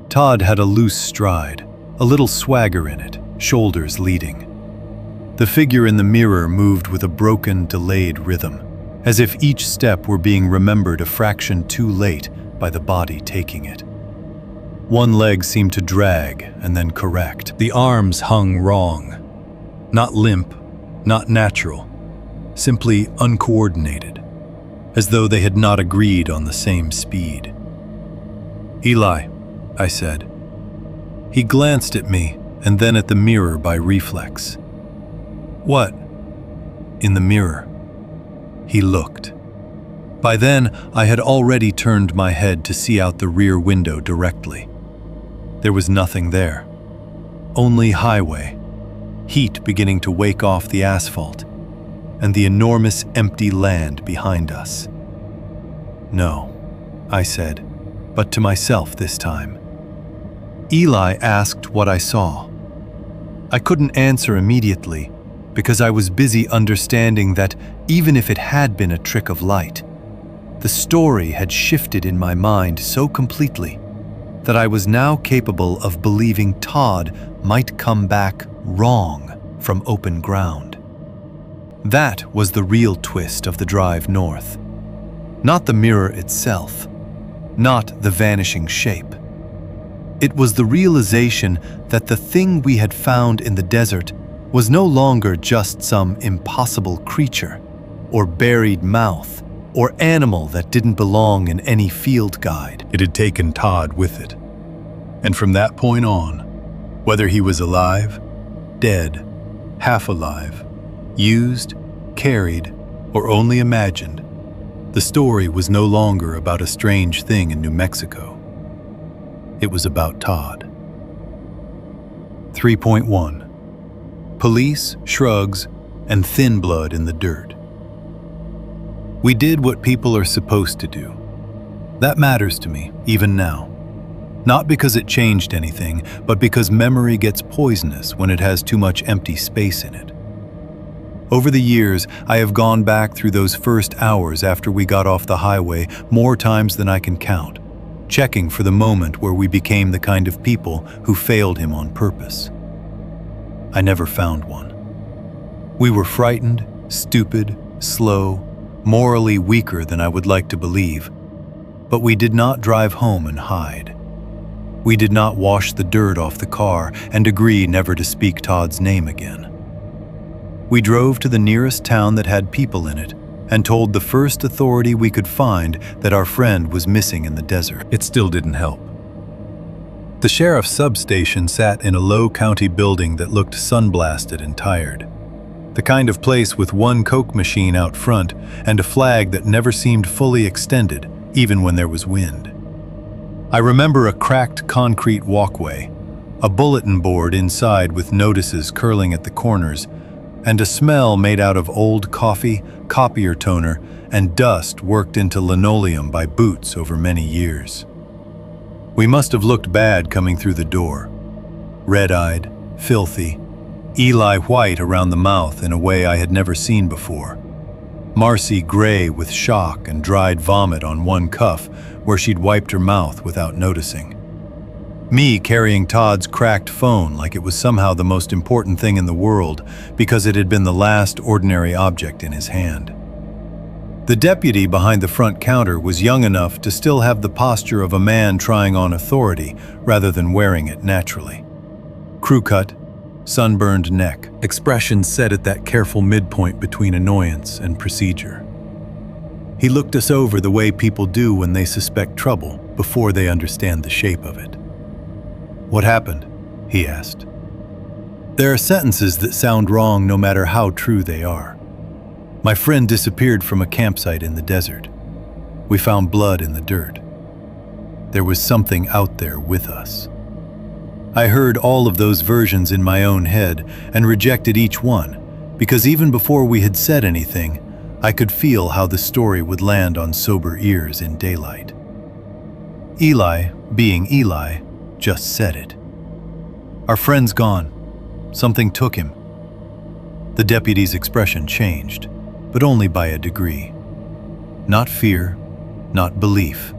Todd had a loose stride, a little swagger in it, shoulders leading. The figure in the mirror moved with a broken, delayed rhythm, as if each step were being remembered a fraction too late by the body taking it. One leg seemed to drag and then correct. The arms hung wrong. Not limp, not natural, simply uncoordinated, as though they had not agreed on the same speed. "Eli," I said. He glanced at me and then at the mirror by reflex. "What?" "In the mirror." He looked. By then, I had already turned my head to see out the rear window directly. There was nothing there. Only highway, heat beginning to wake off the asphalt, and the enormous empty land behind us. "No," I said, but to myself this time. Eli asked what I saw. I couldn't answer immediately because I was busy understanding that even if it had been a trick of light, the story had shifted in my mind so completely that I was now capable of believing Todd might come back wrong from open ground. That was the real twist of the drive north. Not the mirror itself, not the vanishing shape. It was the realization that the thing we had found in the desert was no longer just some impossible creature, or buried mouth, or animal that didn't belong in any field guide. It had taken Todd with it. And from that point on, whether he was alive, dead, half alive, used, carried, or only imagined, the story was no longer about a strange thing in New Mexico. It was about Todd. 3.1. Police, shrugs, and thin blood in the dirt. We did what people are supposed to do. That matters to me, even now. Not because it changed anything, but because memory gets poisonous when it has too much empty space in it. Over the years, I have gone back through those first hours after we got off the highway more times than I can count, checking for the moment where we became the kind of people who failed him on purpose. I never found one. We were frightened, stupid, slow, morally weaker than I would like to believe, but we did not drive home and hide. We did not wash the dirt off the car and agree never to speak Todd's name again. We drove to the nearest town that had people in it and told the first authority we could find that our friend was missing in the desert. It still didn't help. The sheriff's substation sat in a low county building that looked sun-blasted and tired. The kind of place with one Coke machine out front and a flag that never seemed fully extended, even when there was wind. I remember a cracked concrete walkway, a bulletin board inside with notices curling at the corners, and a smell made out of old coffee, copier toner, and dust worked into linoleum by boots over many years. We must have looked bad coming through the door. Red-eyed, filthy, Eli white around the mouth in a way I had never seen before. Marcy gray with shock and dried vomit on one cuff where she'd wiped her mouth without noticing. Me carrying Todd's cracked phone like it was somehow the most important thing in the world because it had been the last ordinary object in his hand. The deputy behind the front counter was young enough to still have the posture of a man trying on authority rather than wearing it naturally. Crew cut, sunburned neck, expression set at that careful midpoint between annoyance and procedure. He looked us over the way people do when they suspect trouble before they understand the shape of it. "What happened?" he asked. There are sentences that sound wrong no matter how true they are. My friend disappeared from a campsite in the desert. We found blood in the dirt. There was something out there with us. I heard all of those versions in my own head and rejected each one, because even before we had said anything, I could feel how the story would land on sober ears in daylight. Eli, being Eli, just said it. "Our friend's gone. Something took him." The deputy's expression changed, but only by a degree. Not fear, not belief.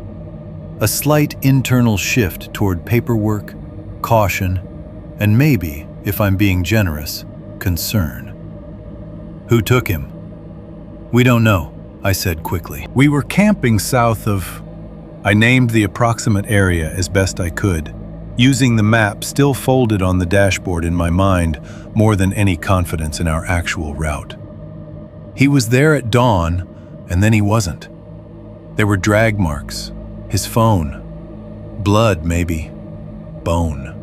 A slight internal shift toward paperwork, caution, and maybe, if I'm being generous, concern. "Who took him?" "We don't know," I said quickly. We were camping south of... I named the approximate area as best I could, using the map still folded on the dashboard in my mind more than any confidence in our actual route. He was there at dawn, and then he wasn't. There were drag marks, his phone, blood maybe, bone.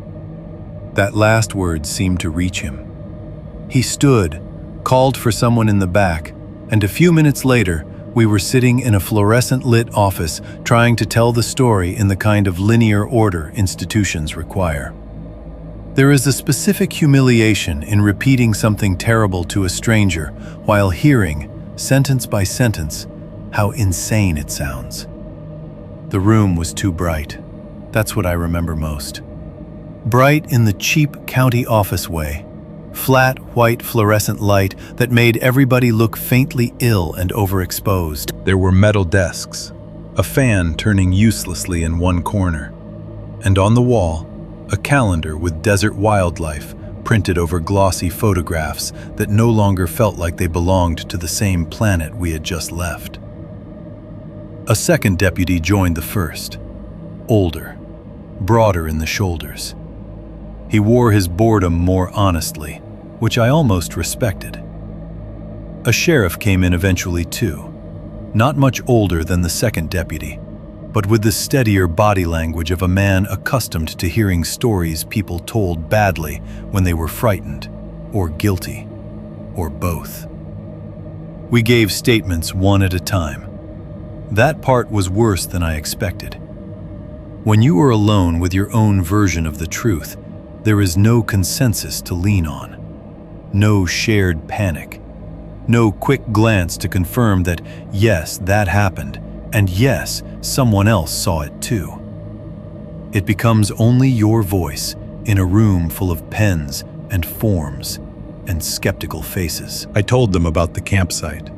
That last word seemed to reach him. He stood, called for someone in the back, and a few minutes later, we were sitting in a fluorescent-lit office trying to tell the story in the kind of linear order institutions require. There is a specific humiliation in repeating something terrible to a stranger while hearing, sentence by sentence, how insane it sounds. The room was too bright. That's what I remember most. Bright in the cheap county office way. Flat, white fluorescent light that made everybody look faintly ill and overexposed. There were metal desks, a fan turning uselessly in one corner, and on the wall, a calendar with desert wildlife printed over glossy photographs that no longer felt like they belonged to the same planet we had just left. A second deputy joined the first, older, broader in the shoulders. He wore his boredom more honestly, which I almost respected. A sheriff came in eventually too, not much older than the second deputy, but with the steadier body language of a man accustomed to hearing stories people told badly when they were frightened, or guilty, or both. We gave statements one at a time. That part was worse than I expected. When you are alone with your own version of the truth, there is no consensus to lean on. No shared panic. No quick glance to confirm that, yes, that happened, and yes, someone else saw it too. It becomes only your voice in a room full of pens and forms and skeptical faces. I told them about the campsite,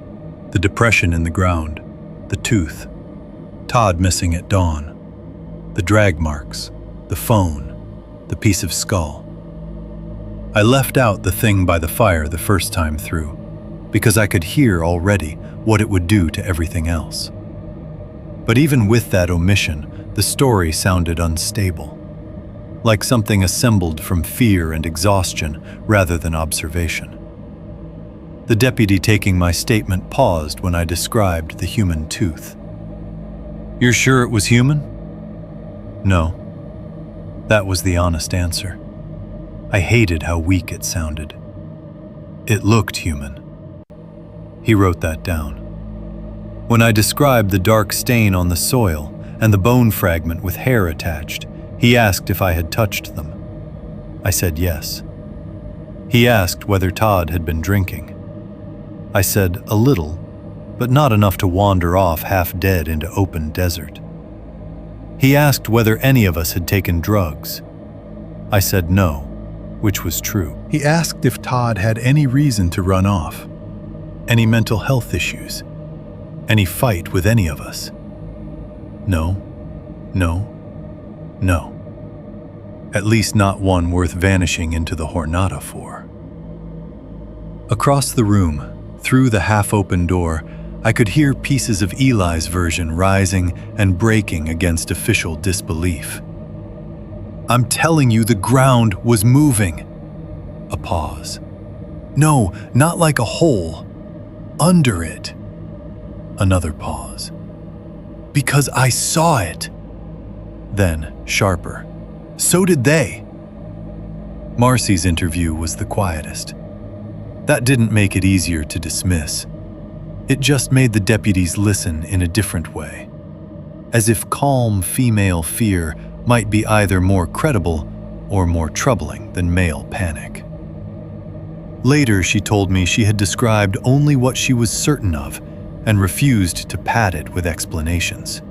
the depression in the ground, the tooth, Todd missing at dawn, the drag marks, the phone, the piece of skull. I left out the thing by the fire the first time through, because I could hear already what it would do to everything else. But even with that omission, the story sounded unstable, like something assembled from fear and exhaustion rather than observation. The deputy taking my statement paused when I described the human tooth. "You're sure it was human?" "No." That was the honest answer. I hated how weak it sounded. "It looked human." He wrote that down. When I described the dark stain on the soil and the bone fragment with hair attached, he asked if I had touched them. I said yes. He asked whether Todd had been drinking. I said a little, but not enough to wander off half-dead into open desert. He asked whether any of us had taken drugs. I said no, which was true. He asked if Todd had any reason to run off, any mental health issues, any fight with any of us. No, no, no. At least not one worth vanishing into the Jornada for. Across the room, through the half-open door, I could hear pieces of Eli's version rising and breaking against official disbelief. "I'm telling you, the ground was moving." A pause. "No, not like a hole. Under it." Another pause. "Because I saw it." Then, sharper. "So did they." Marcy's interview was the quietest. That didn't make it easier to dismiss. It just made the deputies listen in a different way, as if calm female fear might be either more credible or more troubling than male panic. Later, she told me she had described only what she was certain of and refused to pad it with explanations.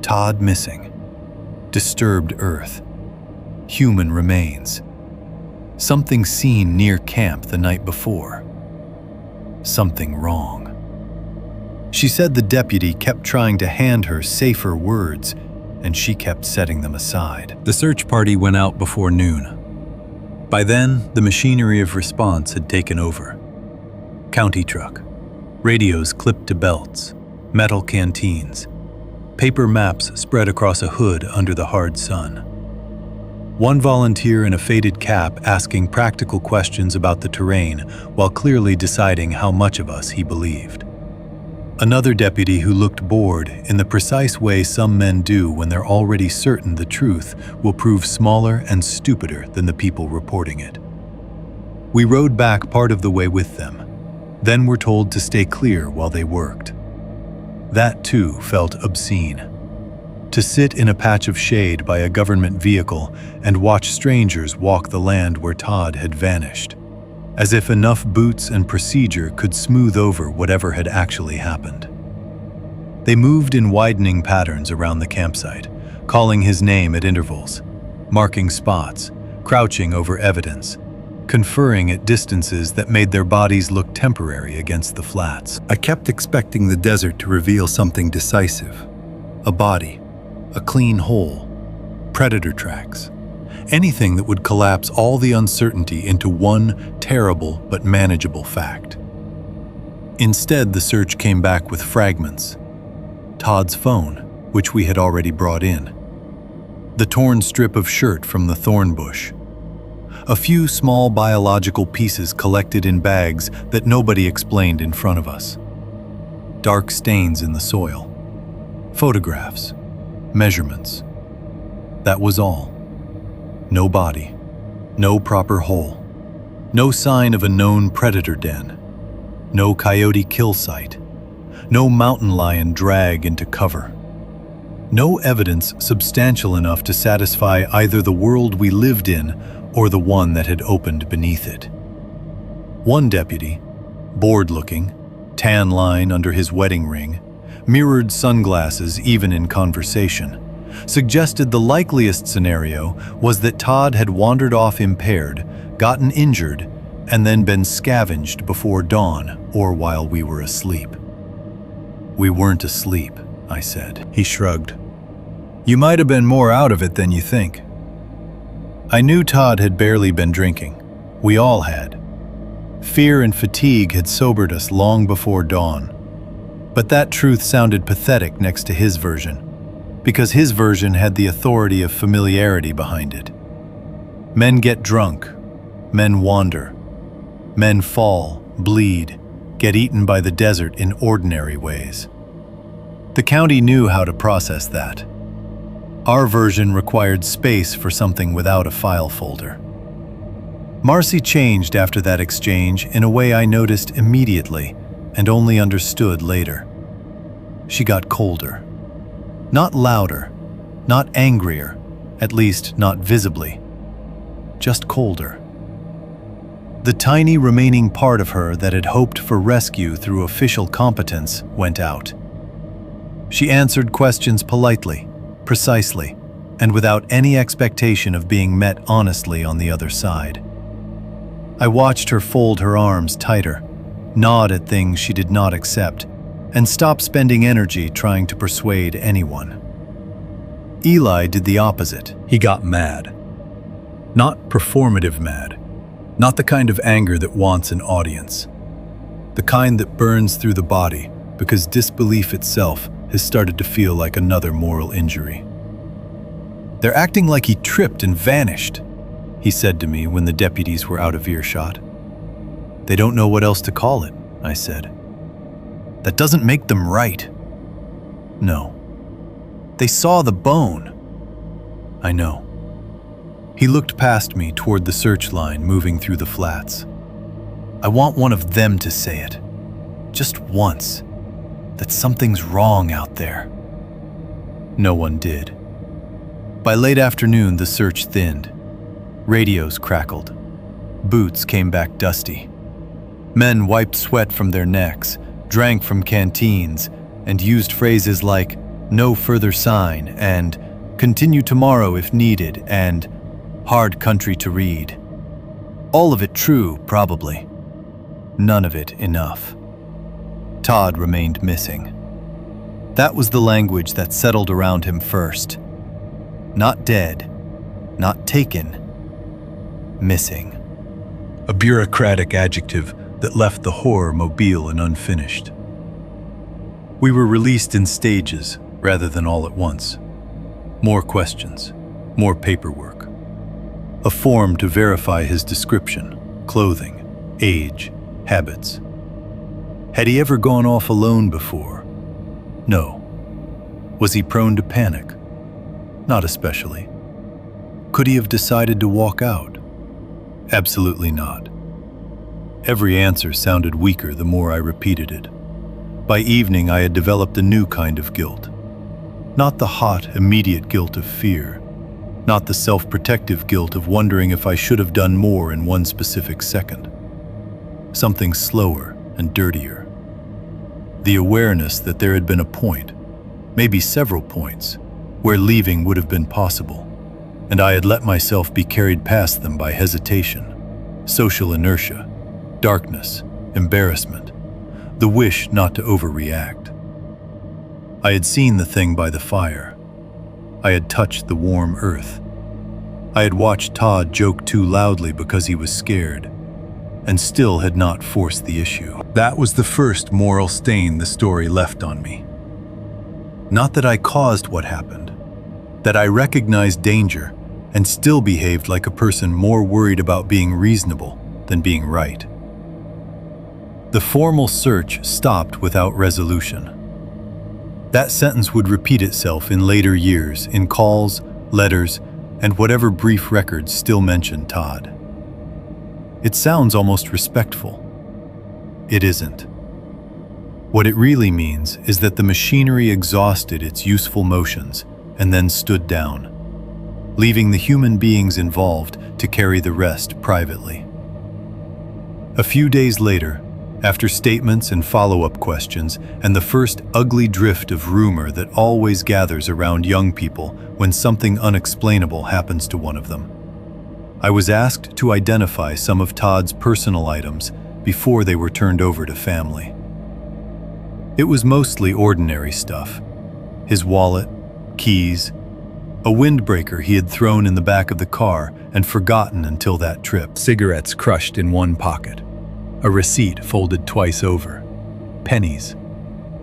Todd missing, disturbed earth, human remains, something seen near camp the night before, something wrong. She said the deputy kept trying to hand her safer words, and she kept setting them aside. The search party went out before noon. By then, the machinery of response had taken over. County truck, radios clipped to belts, metal canteens, paper maps spread across a hood under the hard sun. One volunteer in a faded cap asking practical questions about the terrain while clearly deciding how much of us he believed. Another deputy who looked bored in the precise way some men do when they're already certain the truth will prove smaller and stupider than the people reporting it. We rode back part of the way with them, then were told to stay clear while they worked. That too felt obscene. To sit in a patch of shade by a government vehicle and watch strangers walk the land where Todd had vanished, as if enough boots and procedure could smooth over whatever had actually happened. They moved in widening patterns around the campsite, calling his name at intervals, marking spots, crouching over evidence, conferring at distances that made their bodies look temporary against the flats. I kept expecting the desert to reveal something decisive. A body, a clean hole, predator tracks, anything that would collapse all the uncertainty into one terrible but manageable fact. Instead, the search came back with fragments. Todd's phone, which we had already brought in. The torn strip of shirt from the thorn bush. A few small biological pieces collected in bags that nobody explained in front of us. Dark stains in the soil. Photographs. Measurements. That was all. No body. No proper hole. No sign of a known predator den. No coyote kill site. No mountain lion drag into cover. No evidence substantial enough to satisfy either the world we lived in or the one that had opened beneath it. One deputy, bored-looking, tan line under his wedding ring, mirrored sunglasses even in conversation, suggested the likeliest scenario was that Todd had wandered off impaired, gotten injured, and then been scavenged before dawn or while we were asleep. We weren't asleep, I said. He shrugged. You might have been more out of it than you think. I knew Todd had barely been drinking. We all had. Fear and fatigue had sobered us long before dawn. But that truth sounded pathetic next to his version, because his version had the authority of familiarity behind it. Men get drunk. Men wander. Men fall, bleed, get eaten by the desert in ordinary ways. The county knew how to process that. Our version required space for something without a file folder. Marcy changed after that exchange in a way I noticed immediately and only understood later. She got colder. Not louder, not angrier, at least not visibly. Just colder. The tiny remaining part of her that had hoped for rescue through official competence went out. She answered questions politely, precisely, and without any expectation of being met honestly on the other side. I watched her fold her arms tighter, nod at things she did not accept, and stop spending energy trying to persuade anyone. Eli did the opposite. He got mad. Not performative mad. Not the kind of anger that wants an audience. The kind that burns through the body because disbelief itself has started to feel like another moral injury. "They're acting like he tripped and vanished," he said to me when the deputies were out of earshot. "They don't know what else to call it," I said. "That doesn't make them right." "No. They saw the bone." "I know." He looked past me toward the search line moving through the flats. "I want one of them to say it. Just once. That something's wrong out there." No one did. By late afternoon, the search thinned. Radios crackled. Boots came back dusty. Men wiped sweat from their necks, drank from canteens, and used phrases like, "no further sign," and "continue tomorrow if needed," and "hard country to read." All of it true, probably. None of it enough. Todd remained missing. That was the language that settled around him first. Not dead, not taken, missing. A bureaucratic adjective that left the horror mobile and unfinished. We were released in stages rather than all at once. More questions, more paperwork. A form to verify his description, clothing, age, habits. Had he ever gone off alone before? No. Was he prone to panic? Not especially. Could he have decided to walk out? Absolutely not. Every answer sounded weaker the more I repeated it. By evening, I had developed a new kind of guilt. Not the hot, immediate guilt of fear. Not the self-protective guilt of wondering if I should have done more in one specific second. Something slower and dirtier. The awareness that there had been a point, maybe several points, where leaving would have been possible, and I had let myself be carried past them by hesitation, social inertia, darkness, embarrassment, the wish not to overreact. I had seen the thing by the fire. I had touched the warm earth. I had watched Todd joke too loudly because he was scared, and still had not forced the issue. That was the first moral stain the story left on me. Not that I caused what happened, that I recognized danger and still behaved like a person more worried about being reasonable than being right. The formal search stopped without resolution. That sentence would repeat itself in later years in calls, letters, and whatever brief records still mentioned Todd. It sounds almost respectful. It isn't. What it really means is that the machinery exhausted its useful motions and then stood down, leaving the human beings involved to carry the rest privately. A few days later, after statements and follow-up questions and the first ugly drift of rumor that always gathers around young people when something unexplainable happens to one of them, I was asked to identify some of Todd's personal items before they were turned over to family. It was mostly ordinary stuff. His wallet, keys, a windbreaker he had thrown in the back of the car and forgotten until that trip. Cigarettes crushed in one pocket. A receipt folded twice over. Pennies.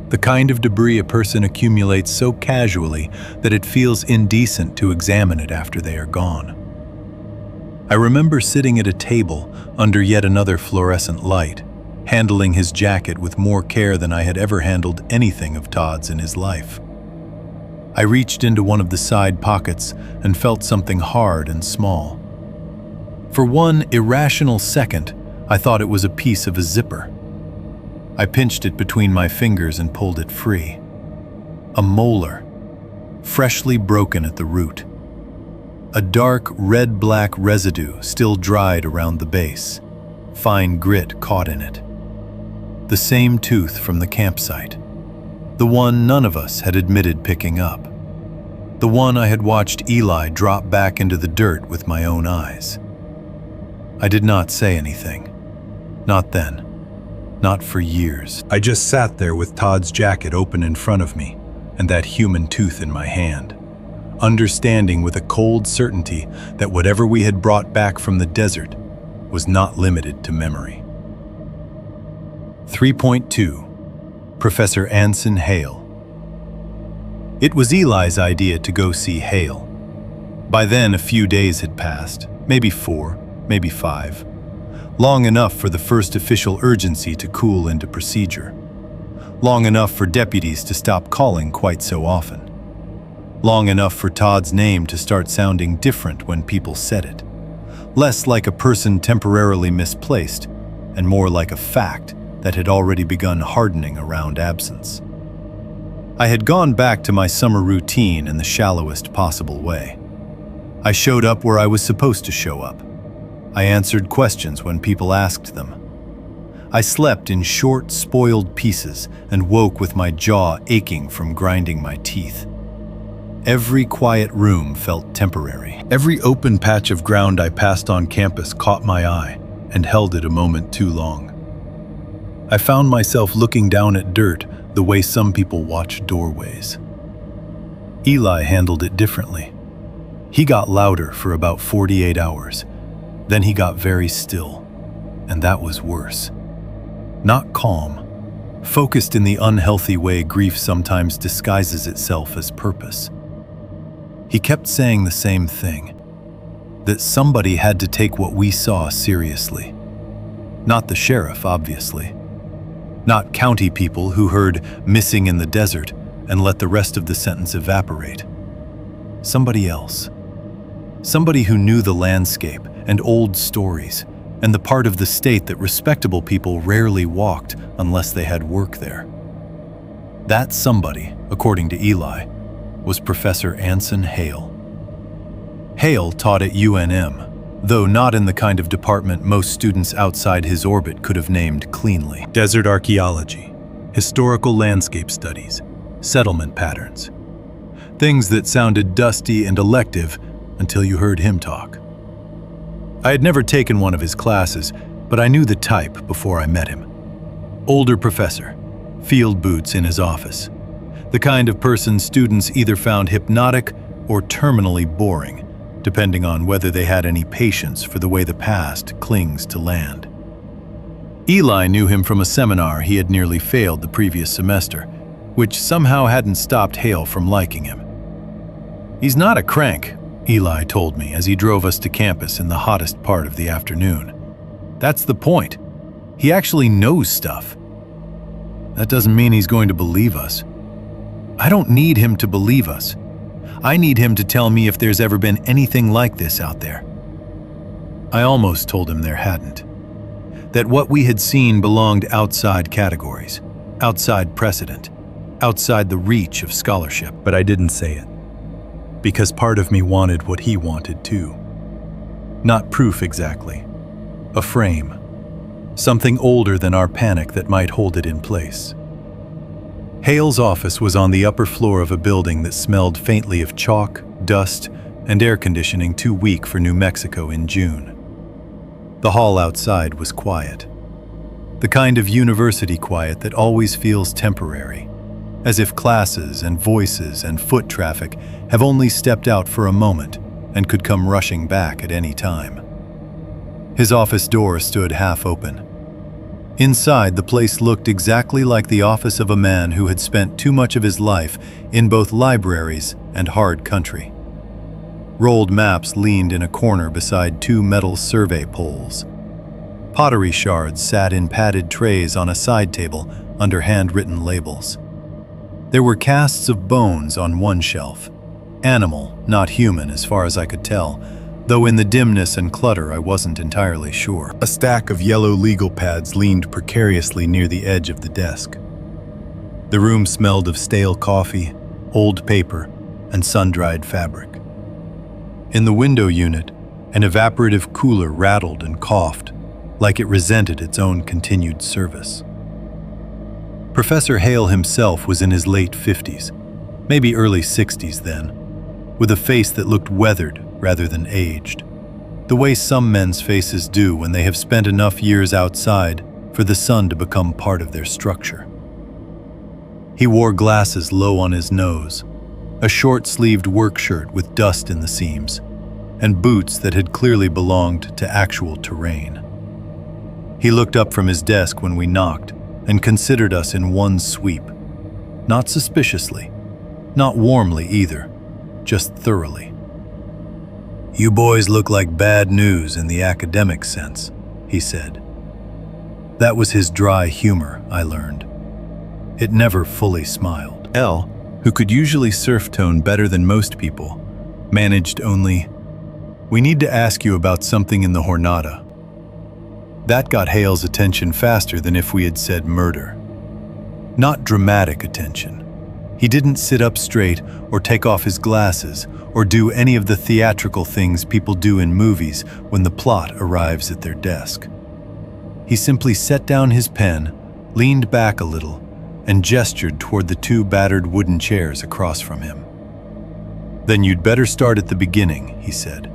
The kind of debris a person accumulates so casually that it feels indecent to examine it after they are gone. I remember sitting at a table under yet another fluorescent light, handling his jacket with more care than I had ever handled anything of Todd's in his life. I reached into one of the side pockets and felt something hard and small. For one irrational second, I thought it was a piece of a zipper. I pinched it between my fingers and pulled it free. A molar, freshly broken at the root. A dark red-black residue still dried around the base, fine grit caught in it. The same tooth from the campsite. The one none of us had admitted picking up. The one I had watched Eli drop back into the dirt with my own eyes. I did not say anything. Not then. Not for years. I just sat there with Todd's jacket open in front of me and that human tooth in my hand, understanding with a cold certainty that whatever we had brought back from the desert was not limited to memory. 3.2. Professor Anson Hale. It was Eli's idea to go see Hale. By then, a few days had passed, maybe 4, maybe 5. Long enough for the first official urgency to cool into procedure. Long enough for deputies to stop calling quite so often. Long enough for Todd's name to start sounding different when people said it. Less like a person temporarily misplaced, and more like a fact that had already begun hardening around absence. I had gone back to my summer routine in the shallowest possible way. I showed up where I was supposed to show up. I answered questions when people asked them. I slept in short, spoiled pieces and woke with my jaw aching from grinding my teeth. Every quiet room felt temporary. Every open patch of ground I passed on campus caught my eye and held it a moment too long. I found myself looking down at dirt the way some people watch doorways. Eli handled it differently. He got louder for about 48 hours. Then he got very still, and that was worse. Not calm, focused in the unhealthy way grief sometimes disguises itself as purpose. He kept saying the same thing, that somebody had to take what we saw seriously. Not the sheriff, obviously. Not county people who heard "missing in the desert" and let the rest of the sentence evaporate. Somebody else. Somebody who knew the landscape and old stories, and the part of the state that respectable people rarely walked unless they had work there. That somebody, according to Eli, was Professor Anson Hale. Hale taught at UNM, though not in the kind of department most students outside his orbit could have named cleanly. Desert archaeology, historical landscape studies, settlement patterns. Things that sounded dusty and elective until you heard him talk. I had never taken one of his classes, but I knew the type before I met him. Older professor, field boots in his office. The kind of person students either found hypnotic or terminally boring, depending on whether they had any patience for the way the past clings to land. Eli knew him from a seminar he had nearly failed the previous semester, which somehow hadn't stopped Hale from liking him. "He's not a crank," Eli told me as he drove us to campus in the hottest part of the afternoon. "That's the point. He actually knows stuff." "That doesn't mean he's going to believe us." "I don't need him to believe us. I need him to tell me if there's ever been anything like this out there." I almost told him there hadn't. That what we had seen belonged outside categories, outside precedent, outside the reach of scholarship. But I didn't say it. Because part of me wanted what he wanted too. Not proof exactly. A frame. Something older than our panic that might hold it in place. Hale's office was on the upper floor of a building that smelled faintly of chalk, dust, and air conditioning too weak for New Mexico in June. The hall outside was quiet. The kind of university quiet that always feels temporary, as if classes and voices and foot traffic have only stepped out for a moment and could come rushing back at any time. His office door stood half open. Inside, the place looked exactly like the office of a man who had spent too much of his life in both libraries and hard country. Rolled maps leaned in a corner beside 2 metal survey poles. Pottery shards sat in padded trays on a side table under handwritten labels. There were casts of bones on one shelf. Animal, not human as far as I could tell, though in the dimness and clutter I wasn't entirely sure. A stack of yellow legal pads leaned precariously near the edge of the desk. The room smelled of stale coffee, old paper, and sun-dried fabric. In the window unit, an evaporative cooler rattled and coughed, like it resented its own continued service. Professor Hale himself was in his late 50s, maybe early 60s then, with a face that looked weathered rather than aged, the way some men's faces do when they have spent enough years outside for the sun to become part of their structure. He wore glasses low on his nose, a short-sleeved work shirt with dust in the seams, and boots that had clearly belonged to actual terrain. He looked up from his desk when we knocked and considered us in one sweep, not suspiciously, not warmly either, just thoroughly. "You boys look like bad news in the academic sense," he said. That was his dry humor, I learned. It never fully smiled. Elle, who could usually surf tone better than most people, managed only, "We need to ask you about something in the Jornada." That got Hale's attention faster than if we had said murder. Not dramatic attention. He didn't sit up straight or take off his glasses or do any of the theatrical things people do in movies when the plot arrives at their desk. He simply set down his pen, leaned back a little, and gestured toward the two battered wooden chairs across from him. "Then you'd better start at the beginning," he said.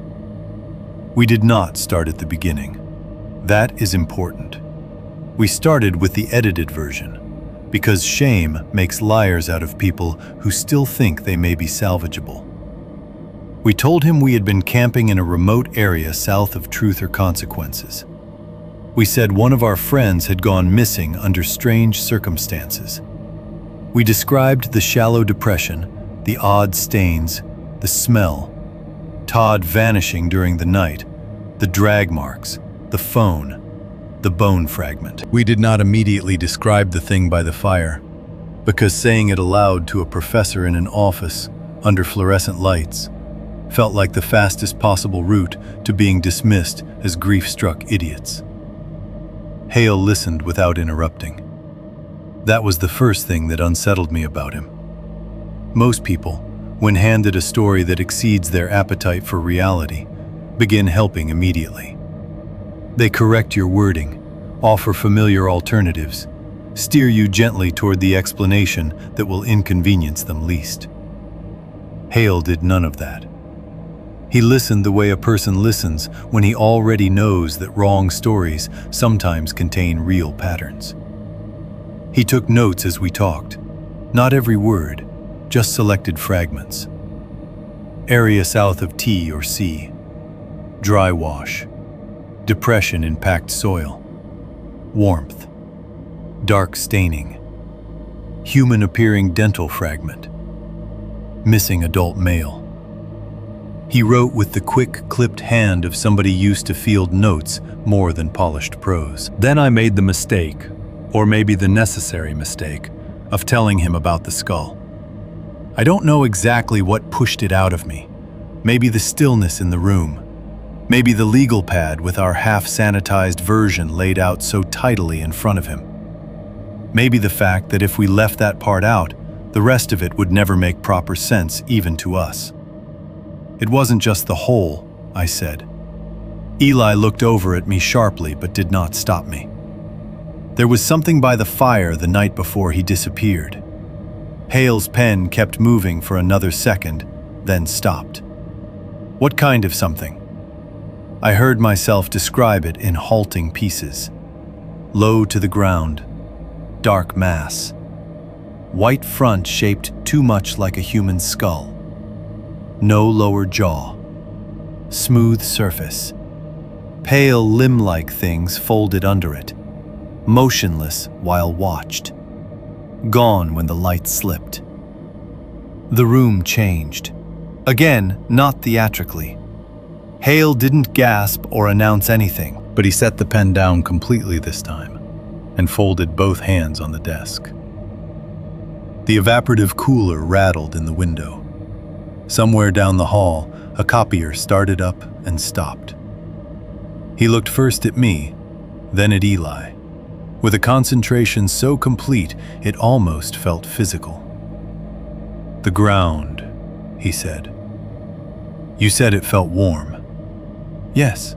We did not start at the beginning. That is important. We started with the edited version, because shame makes liars out of people who still think they may be salvageable. We told him we had been camping in a remote area south of Truth or Consequences. We said one of our friends had gone missing under strange circumstances. We described the shallow depression, the odd stains, the smell, Todd vanishing during the night, the drag marks, the phone, the bone fragment. We did not immediately describe the thing by the fire, because saying it aloud to a professor in an office under fluorescent lights felt like the fastest possible route to being dismissed as grief-struck idiots. Hale listened without interrupting. That was the first thing that unsettled me about him. Most people, when handed a story that exceeds their appetite for reality, begin helping immediately. They correct your wording, offer familiar alternatives, steer you gently toward the explanation that will inconvenience them least. Hale did none of that. He listened the way a person listens when he already knows that wrong stories sometimes contain real patterns. He took notes as we talked, not every word, just selected fragments. Area south of T or C, dry wash, depression in packed soil, warmth, dark staining, human-appearing dental fragment, missing adult male. He wrote with the quick, clipped hand of somebody used to field notes more than polished prose. Then I made the mistake, or maybe the necessary mistake, of telling him about the skull. I don't know exactly what pushed it out of me. Maybe the stillness in the room. Maybe the legal pad with our half-sanitized version laid out so tidily in front of him. Maybe the fact that if we left that part out, the rest of it would never make proper sense even to us. It wasn't just the hole, I said. Eli looked over at me sharply but did not stop me. There was something by the fire the night before he disappeared. Hale's pen kept moving for another second, then stopped. What kind of something? I heard myself describe it in halting pieces. Low to the ground, dark mass. White front shaped too much like a human skull. No lower jaw. Smooth surface. Pale limb-like things folded under it. Motionless while watched. Gone when the light slipped. The room changed. Again, not theatrically. Hale didn't gasp or announce anything, but he set the pen down completely this time and folded both hands on the desk. The evaporative cooler rattled in the window. Somewhere down the hall, a copier started up and stopped. He looked first at me, then at Eli, with a concentration so complete it almost felt physical. "The ground," he said. "You said it felt warm." "Yes."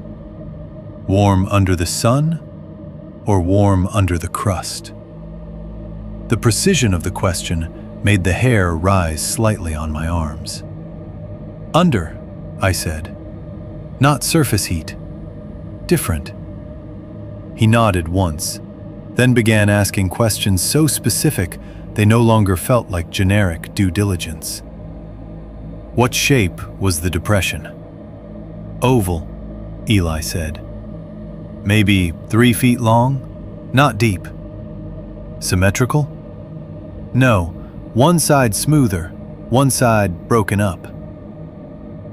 Warm under the sun or warm under the crust? The precision of the question made the hair rise slightly on my arms. Under, I said. Not surface heat. Different. He nodded once, then began asking questions so specific they no longer felt like generic due diligence. What shape was the depression? Oval, Eli said. Maybe 3 feet long? Not deep. Symmetrical? No, one side smoother, one side broken up.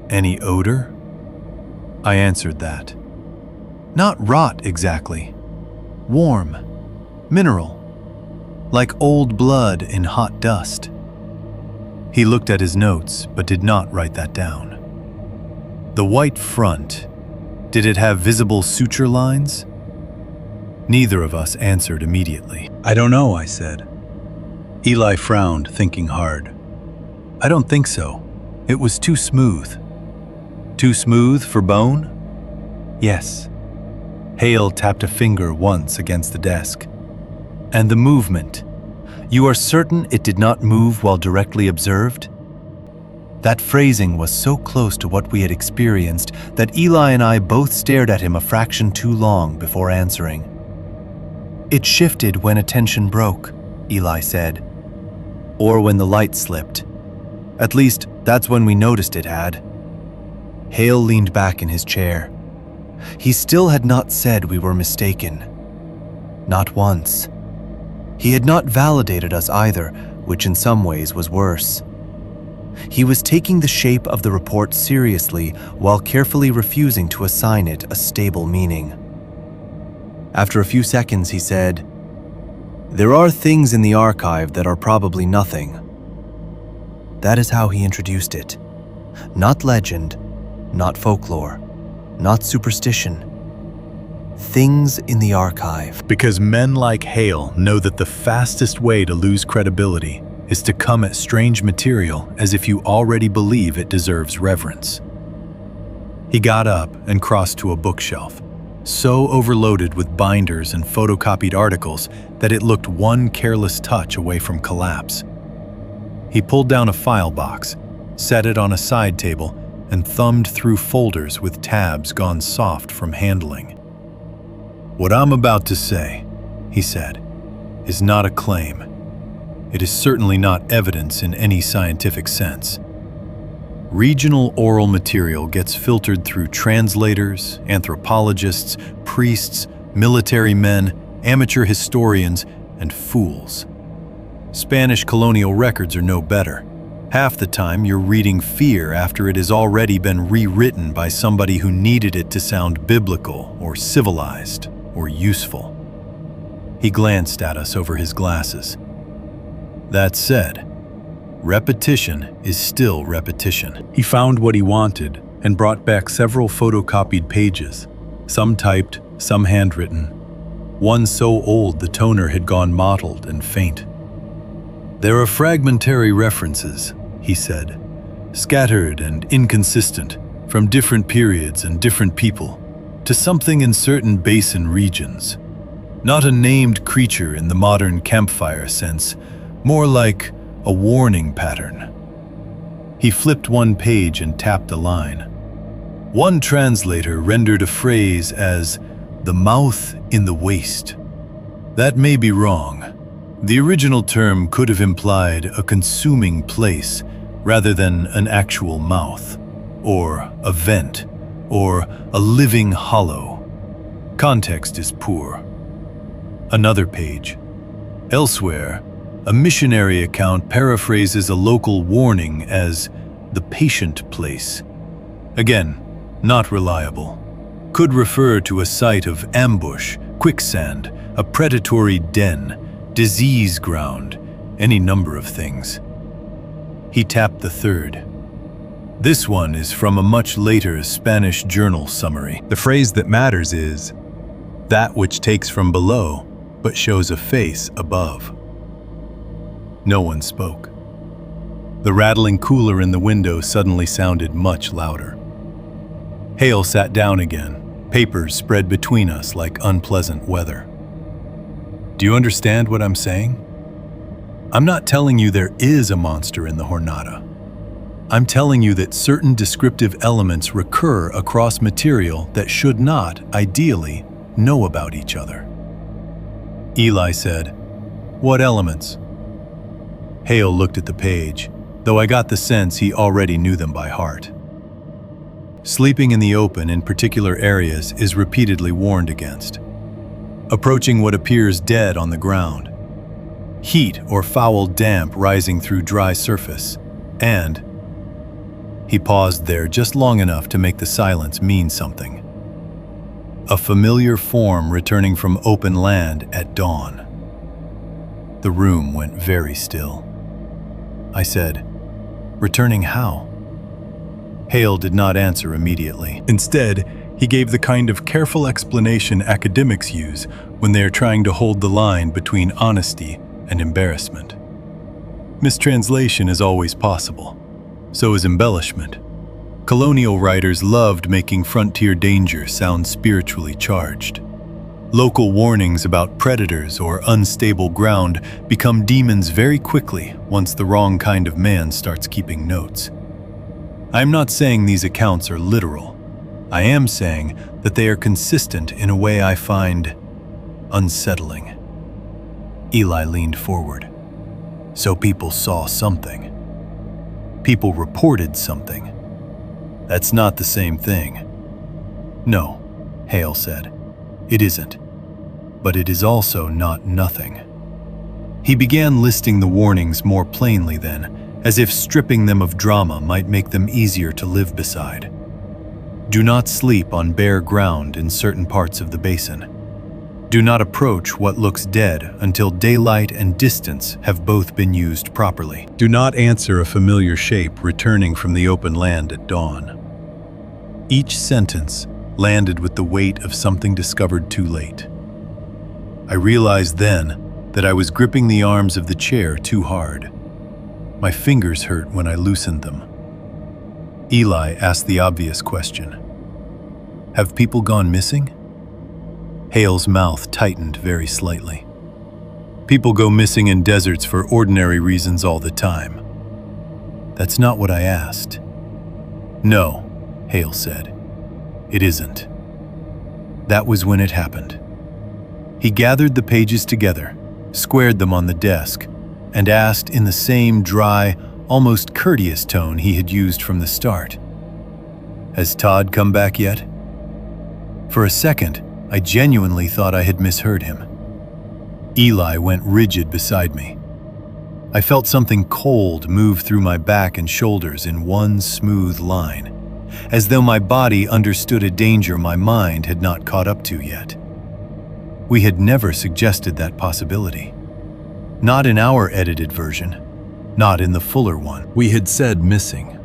Any odor? I answered that. Not rot exactly. Warm, mineral, like old blood in hot dust. He looked at his notes but did not write that down. The white front, did it have visible suture lines? Neither of us answered immediately. I don't know, I said. Eli frowned, thinking hard. I don't think so. It was too smooth. Too smooth for bone? Yes. Hale tapped a finger once against the desk. And the movement. You are certain it did not move while directly observed? That phrasing was so close to what we had experienced that Eli and I both stared at him a fraction too long before answering. It shifted when attention broke, Eli said. Or when the light slipped. At least, that's when we noticed it had. Hale leaned back in his chair. He still had not said we were mistaken. Not once. He had not validated us either, which in some ways was worse. He was taking the shape of the report seriously while carefully refusing to assign it a stable meaning. After a few seconds, he said, "There are things in the archive that are probably nothing." That is how he introduced it. Not legend, not folklore, not superstition. Things in the archive. Because men like Hale know that the fastest way to lose credibility is to come at strange material as if you already believe it deserves reverence. He got up and crossed to a bookshelf, so overloaded with binders and photocopied articles that it looked one careless touch away from collapse. He pulled down a file box, set it on a side table, and thumbed through folders with tabs gone soft from handling. "What I'm about to say," he said, "is not a claim. It is certainly not evidence in any scientific sense. Regional oral material gets filtered through translators, anthropologists, priests, military men, amateur historians, and fools. Spanish colonial records are no better. Half the time you're reading fear after it has already been rewritten by somebody who needed it to sound biblical or civilized or useful." He glanced at us over his glasses. That said, repetition is still repetition. He found what he wanted and brought back several photocopied pages, some typed, some handwritten, one so old the toner had gone mottled and faint. "There are fragmentary references," he said, "scattered and inconsistent from different periods and different people, to something in certain basin regions. Not a named creature in the modern campfire sense, more like a warning pattern." He flipped one page and tapped a line. One translator rendered a phrase as "the mouth in the waste." That may be wrong. The original term could have implied a consuming place rather than an actual mouth, or a vent, or a living hollow. Context is poor. Another page. Elsewhere, a missionary account paraphrases a local warning as the patient place. Again, not reliable. Could refer to a site of ambush, quicksand, a predatory den, disease ground, any number of things. He tapped the third. This one is from a much later Spanish journal summary. The phrase that matters is, "that which takes from below, but shows a face above." No one spoke. The rattling cooler in the window suddenly sounded much louder. Hale sat down again, Papers spread between us like unpleasant weather. Do you understand what I'm saying? I'm not telling you there is a monster in the Jornada. I'm telling you that certain descriptive elements recur across material that should not, ideally, know about each other. Eli said, "What elements?" Hale looked at the page, though I got the sense he already knew them by heart. Sleeping in the open in particular areas is repeatedly warned against. Approaching what appears dead on the ground. Heat or foul damp rising through dry surface, and he paused there just long enough to make the silence mean something. A familiar form returning from open land at dawn. The room went very still. I said, "Returning how?" Hale did not answer immediately. Instead, he gave the kind of careful explanation academics use when they are trying to hold the line between honesty and embarrassment. Mistranslation is always possible. So is embellishment. Colonial writers loved making frontier danger sound spiritually charged. Local warnings about predators or unstable ground become demons very quickly once the wrong kind of man starts keeping notes. I am not saying these accounts are literal. I am saying that they are consistent in a way I find unsettling. Eli leaned forward. So people saw something. People reported something. That's not the same thing. No, Hale said. It isn't. But it is also not nothing. He began listing the warnings more plainly then, as if stripping them of drama might make them easier to live beside. Do not sleep on bare ground in certain parts of the basin. Do not approach what looks dead until daylight and distance have both been used properly. Do not answer a familiar shape returning from the open land at dawn. Each sentence landed with the weight of something discovered too late. I realized then that I was gripping the arms of the chair too hard. My fingers hurt when I loosened them. Eli asked the obvious question. Have people gone missing? Hale's mouth tightened very slightly. People go missing in deserts for ordinary reasons all the time. That's not what I asked. No, Hale said. It isn't. That was when it happened. He gathered the pages together, squared them on the desk, and asked in the same dry, almost courteous tone he had used from the start. Has Todd come back yet? For a second, I genuinely thought I had misheard him. Eli went rigid beside me. I felt something cold move through my back and shoulders in one smooth line, as though my body understood a danger my mind had not caught up to yet. We had never suggested that possibility. Not in our edited version, not in the fuller one. We had said missing.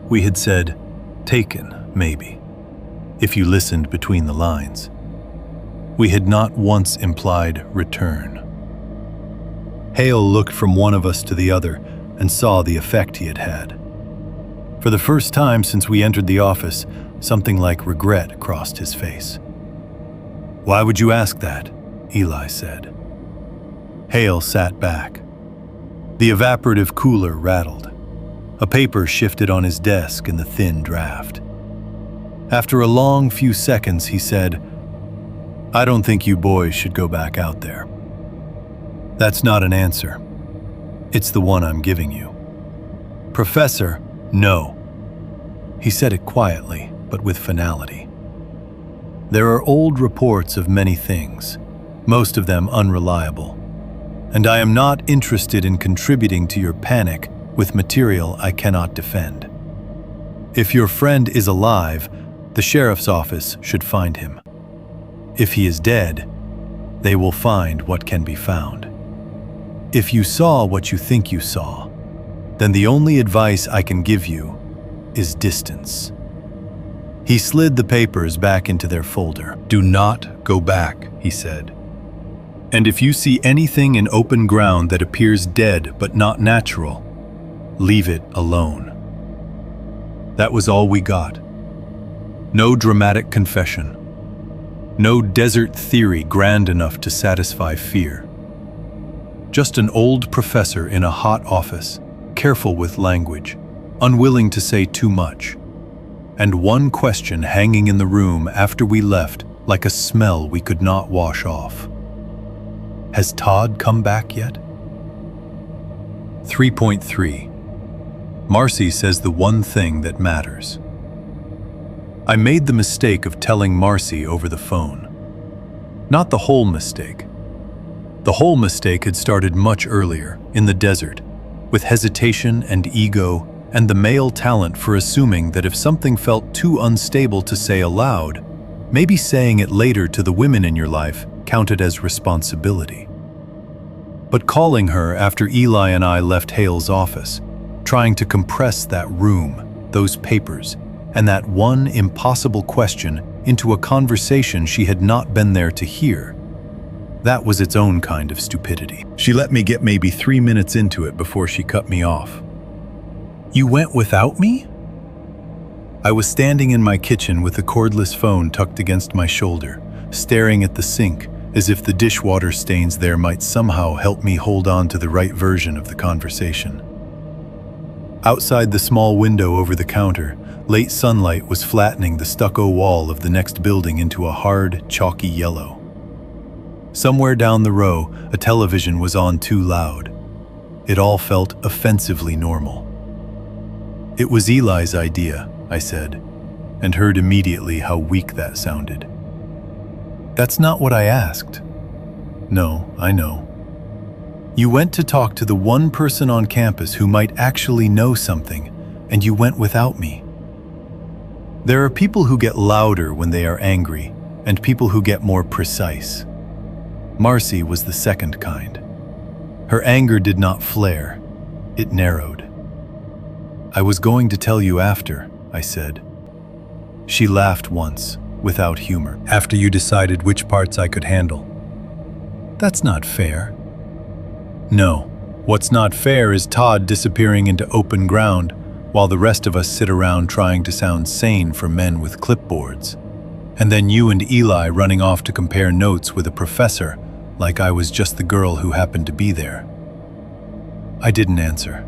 We had said taken, maybe, if you listened between the lines. We had not once implied return. Hale looked from one of us to the other and saw the effect he had had. For the first time since we entered the office, something like regret crossed his face. Why would you ask that? Eli said. Hale sat back. The evaporative cooler rattled. A paper shifted on his desk in the thin draft. After a long few seconds, he said, I don't think you boys should go back out there. That's not an answer. It's the one I'm giving you. Professor, no. He said it quietly, but with finality. There are old reports of many things, most of them unreliable, and I am not interested in contributing to your panic with material I cannot defend. If your friend is alive, the sheriff's office should find him. If he is dead, they will find what can be found. If you saw what you think you saw, then the only advice I can give you is distance. He slid the papers back into their folder. Do not go back, he said. And if you see anything in open ground that appears dead but not natural, leave it alone. That was all we got. No dramatic confession. No desert theory grand enough to satisfy fear. Just an old professor in a hot office, careful with language, unwilling to say too much. And one question hanging in the room after we left like a smell we could not wash off. Has Todd come back yet? 3.3. Marcy says the one thing that matters. I made the mistake of telling Marcy over the phone. Not the whole mistake. The whole mistake had started much earlier, in the desert, with hesitation and ego and the male talent for assuming that if something felt too unstable to say aloud, maybe saying it later to the women in your life counted as responsibility. But calling her after Eli and I left Hale's office, trying to compress that room, those papers, and that one impossible question into a conversation she had not been there to hear, that was its own kind of stupidity. She let me get maybe 3 minutes into it before she cut me off. You went without me? I was standing in my kitchen with the cordless phone tucked against my shoulder, staring at the sink as if the dishwater stains there might somehow help me hold on to the right version of the conversation. Outside the small window over the counter, late sunlight was flattening the stucco wall of the next building into a hard, chalky yellow. Somewhere down the row, a television was on too loud. It all felt offensively normal. It was Eli's idea, I said, and heard immediately how weak that sounded. That's not what I asked. No, I know. You went to talk to the one person on campus who might actually know something, and you went without me. There are people who get louder when they are angry, and people who get more precise. Marcy was the second kind. Her anger did not flare, it narrowed. I was going to tell you after, I said. She laughed once, without humor. After you decided which parts I could handle. That's not fair. No, what's not fair is Todd disappearing into open ground while the rest of us sit around trying to sound sane for men with clipboards. And then you and Eli running off to compare notes with a professor like I was just the girl who happened to be there. I didn't answer,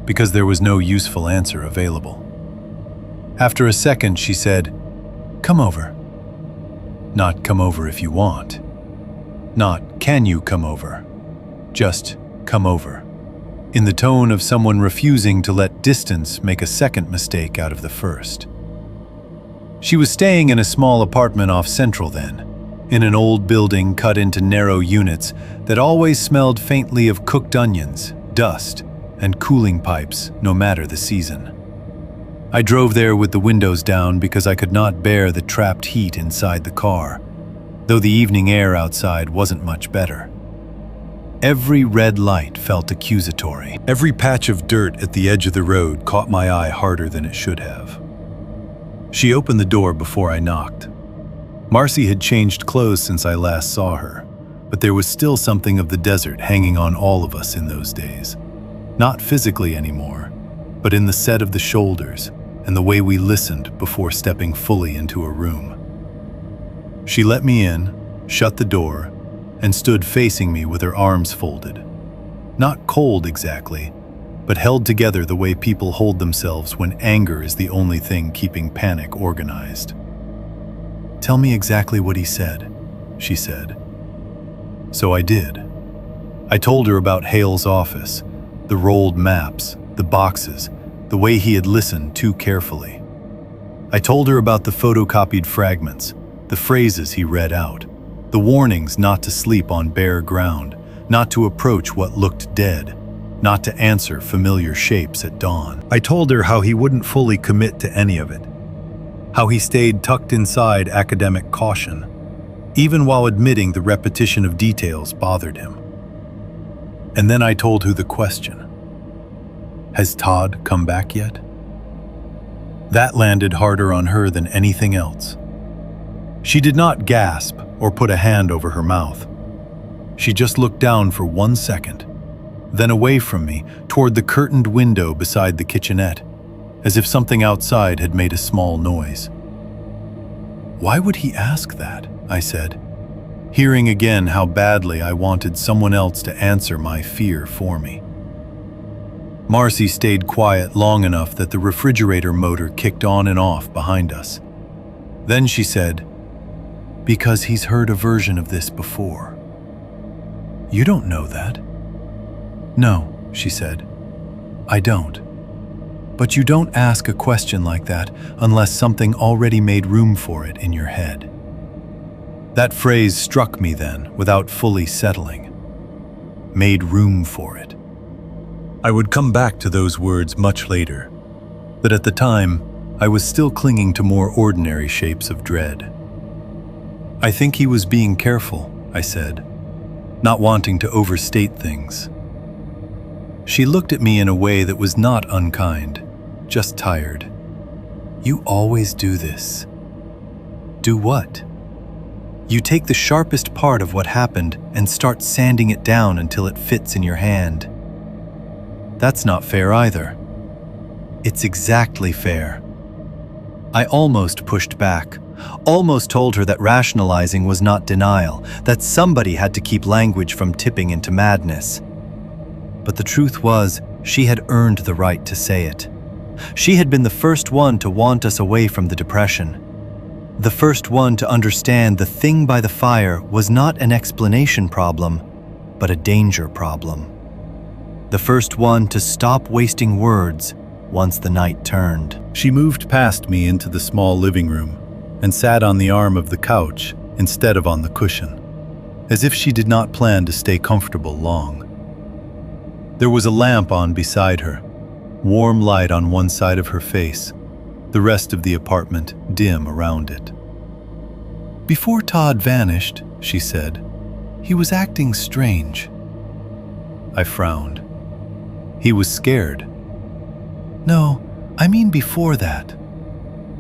because there was no useful answer available. After a second, she said, "Come over." Not come over if you want. Not can you come over. Just come over. In the tone of someone refusing to let distance make a second mistake out of the first. She was staying in a small apartment off Central then, in an old building cut into narrow units that always smelled faintly of cooked onions, dust, and cooling pipes, no matter the season. I drove there with the windows down because I could not bear the trapped heat inside the car, though the evening air outside wasn't much better. Every red light felt accusatory. Every patch of dirt at the edge of the road caught my eye harder than it should have. She opened the door before I knocked. Marcy had changed clothes since I last saw her, but there was still something of the desert hanging on all of us in those days. Not physically anymore, but in the set of the shoulders and the way we listened before stepping fully into a room. She let me in, shut the door, and stood facing me with her arms folded. Not cold exactly, but held together the way people hold themselves when anger is the only thing keeping panic organized. "Tell me exactly what he said," she said. So I did. I told her about Hale's office, the rolled maps, the boxes, the way he had listened too carefully. I told her about the photocopied fragments, the phrases he read out, the warnings not to sleep on bare ground, not to approach what looked dead, not to answer familiar shapes at dawn. I told her how he wouldn't fully commit to any of it, how he stayed tucked inside academic caution, even while admitting the repetition of details bothered him. And then I told her the question. Has Todd come back yet? That landed harder on her than anything else. She did not gasp or put a hand over her mouth. She just looked down for 1 second, then away from me toward the curtained window beside the kitchenette, as if something outside had made a small noise. Why would he ask that? I said, hearing again how badly I wanted someone else to answer my fear for me. Marcy stayed quiet long enough that the refrigerator motor kicked on and off behind us. Then she said, "Because he's heard a version of this before." "You don't know that." "No," she said, "I don't. But you don't ask a question like that unless something already made room for it in your head." That phrase struck me then, without fully settling. Made room for it. I would come back to those words much later, but at the time, I was still clinging to more ordinary shapes of dread. "I think he was being careful," I said, not wanting to overstate things. She looked at me in a way that was not unkind, just tired. "You always do this." "Do what?" "You take the sharpest part of what happened and start sanding it down until it fits in your hand." "That's not fair either." "It's exactly fair." I almost pushed back, almost told her that rationalizing was not denial, that somebody had to keep language from tipping into madness. But the truth was, she had earned the right to say it. She had been the first one to want us away from the depression. The first one to understand the thing by the fire was not an explanation problem, but a danger problem. The first one to stop wasting words once the night turned. She moved past me into the small living room and sat on the arm of the couch instead of on the cushion, as if she did not plan to stay comfortable long. There was a lamp on beside her, warm light on one side of her face, the rest of the apartment dim around it. "Before Todd vanished," she said, "he was acting strange." I frowned. "He was scared." "No, I mean before that.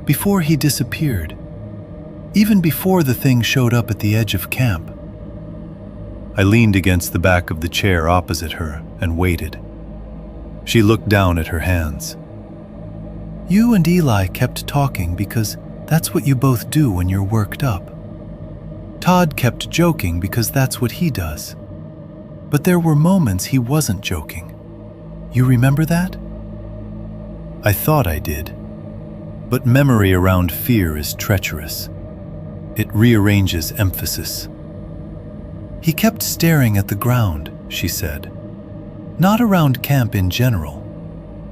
Before he disappeared. Even before the thing showed up at the edge of camp." I leaned against the back of the chair opposite her and waited. She looked down at her hands. "You and Eli kept talking because that's what you both do when you're worked up. Todd kept joking because that's what he does. But there were moments he wasn't joking. You remember that?" I thought I did. But memory around fear is treacherous. It rearranges emphasis. "He kept staring at the ground," she said. "Not around camp in general.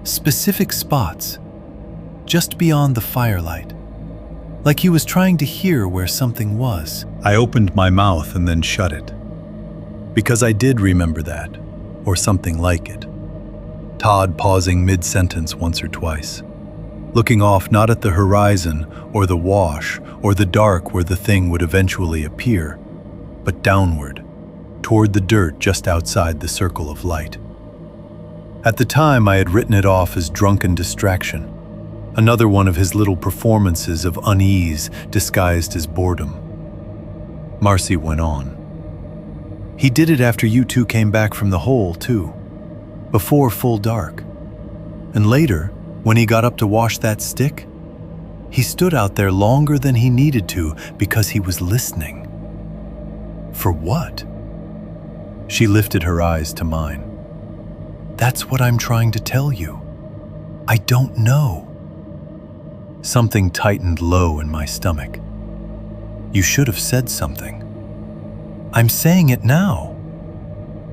Specific spots. Just beyond the firelight. Like he was trying to hear where something was." I opened my mouth and then shut it. Because I did remember that, or something like it. Todd pausing mid-sentence once or twice. Looking off not at the horizon or the wash or the dark where the thing would eventually appear, but downward, toward the dirt just outside the circle of light. At the time, I had written it off as drunken distraction, another one of his little performances of unease disguised as boredom. Marcy went on. "He did it after you two came back from the hole, too. Before full dark. And later, when he got up to wash that stick, he stood out there longer than he needed to because he was listening." "For what?" She lifted her eyes to mine. "That's what I'm trying to tell you. I don't know." Something tightened low in my stomach. "You should have said something." "I'm saying it now."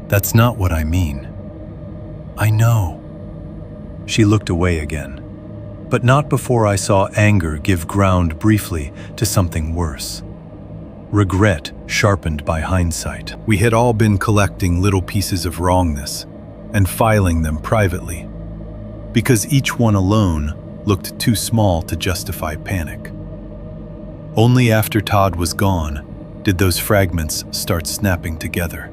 "That's not what I mean." "I know." She looked away again, but not before I saw anger give ground briefly to something worse. Regret sharpened by hindsight. We had all been collecting little pieces of wrongness and filing them privately, because each one alone looked too small to justify panic. Only after Todd was gone did those fragments start snapping together.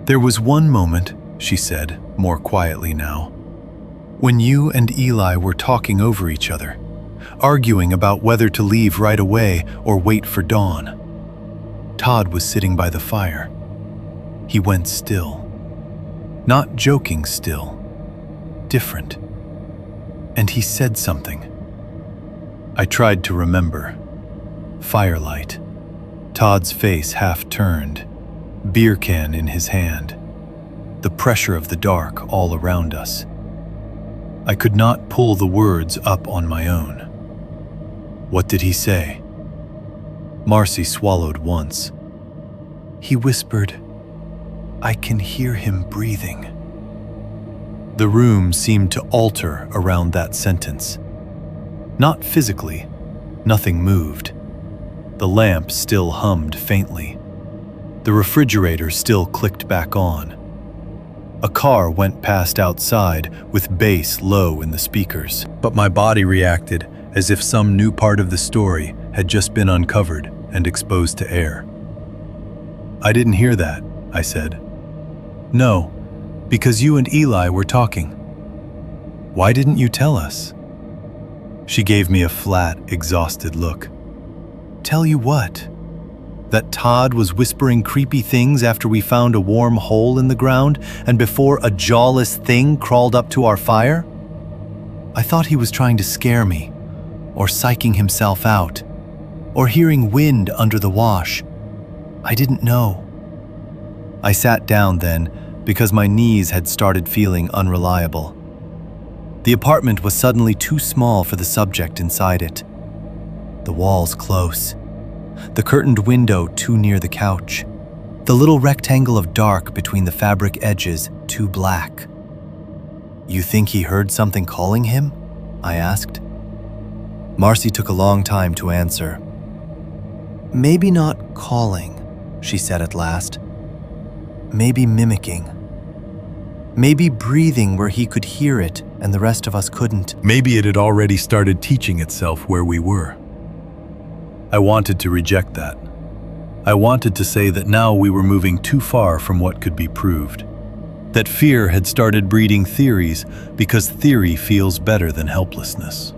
"There was one moment," she said, more quietly now, "when you and Eli were talking over each other, arguing about whether to leave right away or wait for dawn. Todd was sitting by the fire. He went still. Not joking still. Different. And he said something. I tried to remember. Firelight. Todd's face half turned, beer can in his hand. The pressure of the dark all around us. I could not pull the words up on my own. What did he say? Marcy swallowed once. He whispered, "I can hear him breathing." The room seemed to alter around that sentence. Not physically, nothing moved. The lamp still hummed faintly. The refrigerator still clicked back on. A car went past outside with bass low in the speakers, but my body reacted as if some new part of the story had just been uncovered and exposed to air. "I didn't hear that," I said. "No, because you and Eli were talking." "Why didn't you tell us?" She gave me a flat, exhausted look. "Tell you what? That Todd was whispering creepy things after we found a warm hole in the ground and before a jawless thing crawled up to our fire? I thought he was trying to scare me, or psyching himself out, or hearing wind under the wash. I didn't know." I sat down then because my knees had started feeling unreliable. The apartment was suddenly too small for the subject inside it. The walls close. The curtained window too near the couch. The little rectangle of dark between the fabric edges too black. "You think he heard something calling him?" I asked. Marcy took a long time to answer. "Maybe not calling," she said at last. "Maybe mimicking. Maybe breathing where he could hear it and the rest of us couldn't." Maybe it had already started teaching itself where we were. I wanted to reject that. I wanted to say that now we were moving too far from what could be proved. That fear had started breeding theories because theory feels better than helplessness.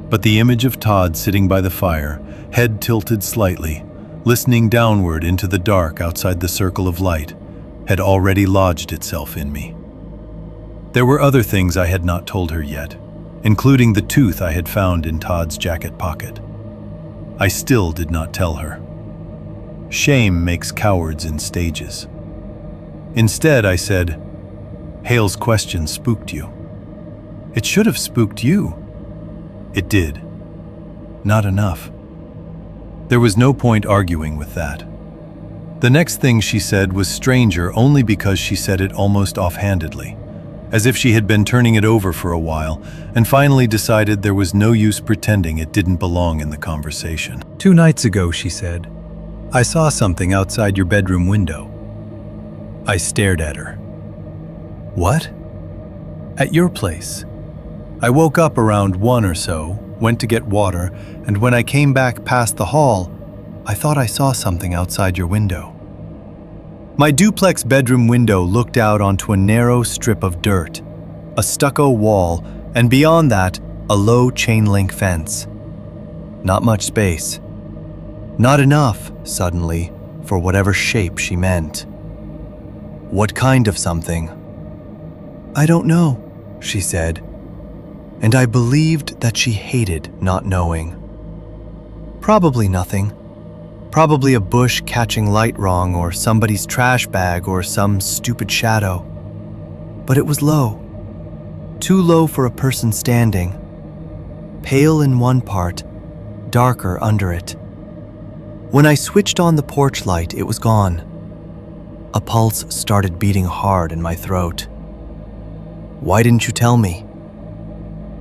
But the image of Todd sitting by the fire, head tilted slightly, listening downward into the dark outside the circle of light, had already lodged itself in me. There were other things I had not told her yet, including the tooth I had found in Todd's jacket pocket. I still did not tell her. Shame makes cowards in stages. Instead, I said, "Hale's question spooked you." "It should have spooked you." "It did. Not enough." There was no point arguing with that. The next thing she said was stranger only because she said it almost offhandedly, as if she had been turning it over for a while and finally decided there was no use pretending it didn't belong in the conversation. "2 nights ago," she said, "I saw something outside your bedroom window." I stared at her. "What?" "At your place. I woke up around 1 or so, went to get water, and when I came back past the hall, I thought I saw something outside your window." My duplex bedroom window looked out onto a narrow strip of dirt, a stucco wall, and beyond that, a low chain-link fence. Not much space. Not enough, suddenly, for whatever shape she meant. "What kind of something?" "I don't know," she said, and I believed that she hated not knowing. "Probably nothing. Probably a bush catching light wrong, or somebody's trash bag, or some stupid shadow. But it was low. Too low for a person standing. Pale in one part, darker under it. When I switched on the porch light, it was gone. A pulse started beating hard in my throat. "Why didn't you tell me?"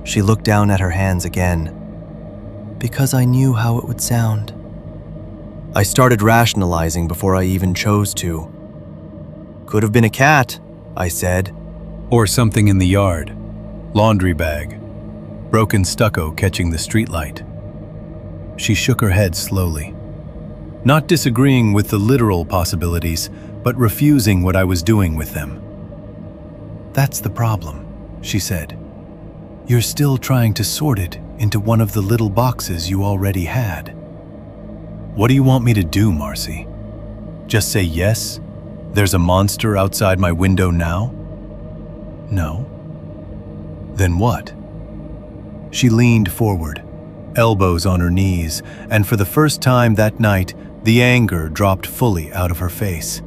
She looked down at her hands again. "Because I knew how it would sound." I started rationalizing before I even chose to. "Could have been a cat," I said. "Or something in the yard. Laundry bag. Broken stucco catching the streetlight." She shook her head slowly, not disagreeing with the literal possibilities, but refusing what I was doing with them. "That's the problem," she said. "You're still trying to sort it into one of the little boxes you already had." "What do you want me to do, Marcy? Just say yes? There's a monster outside my window now?" "No." "Then what?" She leaned forward, elbows on her knees, and for the first time that night, the anger dropped fully out of her face.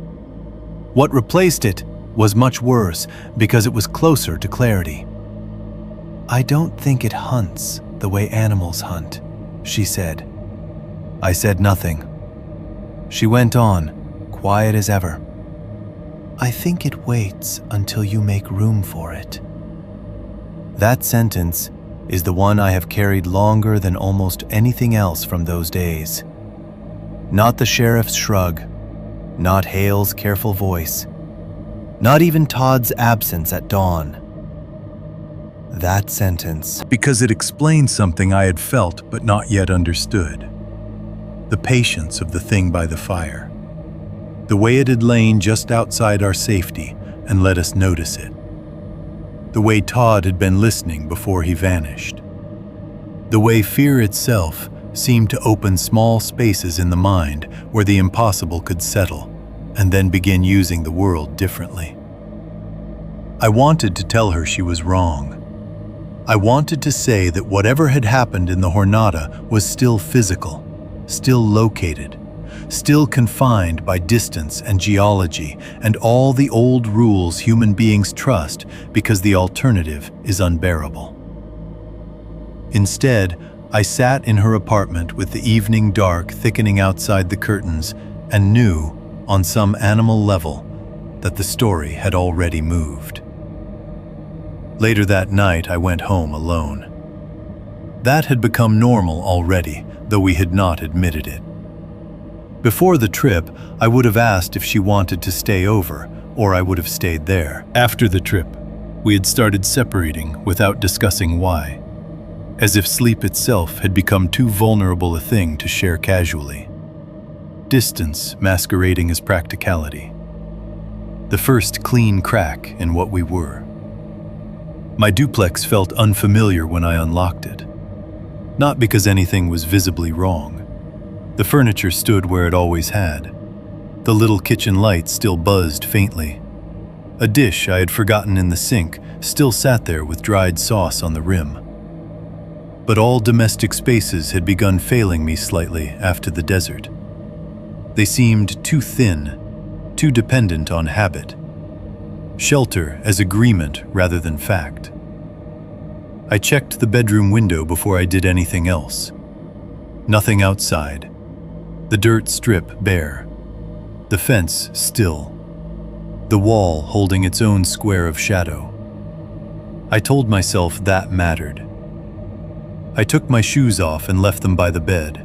What replaced it was much worse because it was closer to clarity. "I don't think it hunts the way animals hunt," she said. I said nothing. She went on, quiet as ever. "I think it waits until you make room for it." That sentence is the one I have carried longer than almost anything else from those days. Not the sheriff's shrug, not Hale's careful voice, not even Todd's absence at dawn. That sentence. Because it explained something I had felt but not yet understood. The patience of the thing by the fire. The way it had lain just outside our safety and let us notice it. The way Todd had been listening before he vanished. The way fear itself seemed to open small spaces in the mind where the impossible could settle and then begin using the world differently. I wanted to tell her she was wrong. I wanted to say that whatever had happened in the Jornada was still physical, still located, still confined by distance and geology and all the old rules human beings trust because the alternative is unbearable. Instead, I sat in her apartment with the evening dark thickening outside the curtains and knew, on some animal level, that the story had already moved. Later that night, I went home alone. That had become normal already, though we had not admitted it. Before the trip, I would have asked if she wanted to stay over, or I would have stayed there. After the trip, we had started separating without discussing why, as if sleep itself had become too vulnerable a thing to share casually. Distance masquerading as practicality. The first clean crack in what we were. My duplex felt unfamiliar when I unlocked it. Not because anything was visibly wrong. The furniture stood where it always had. The little kitchen light still buzzed faintly. A dish I had forgotten in the sink still sat there with dried sauce on the rim. But all domestic spaces had begun failing me slightly after the desert. They seemed too thin, too dependent on habit. Shelter as agreement rather than fact. I checked the bedroom window before I did anything else. Nothing outside. The dirt strip bare. The fence still. The wall holding its own square of shadow. I told myself that mattered. I took my shoes off and left them by the bed.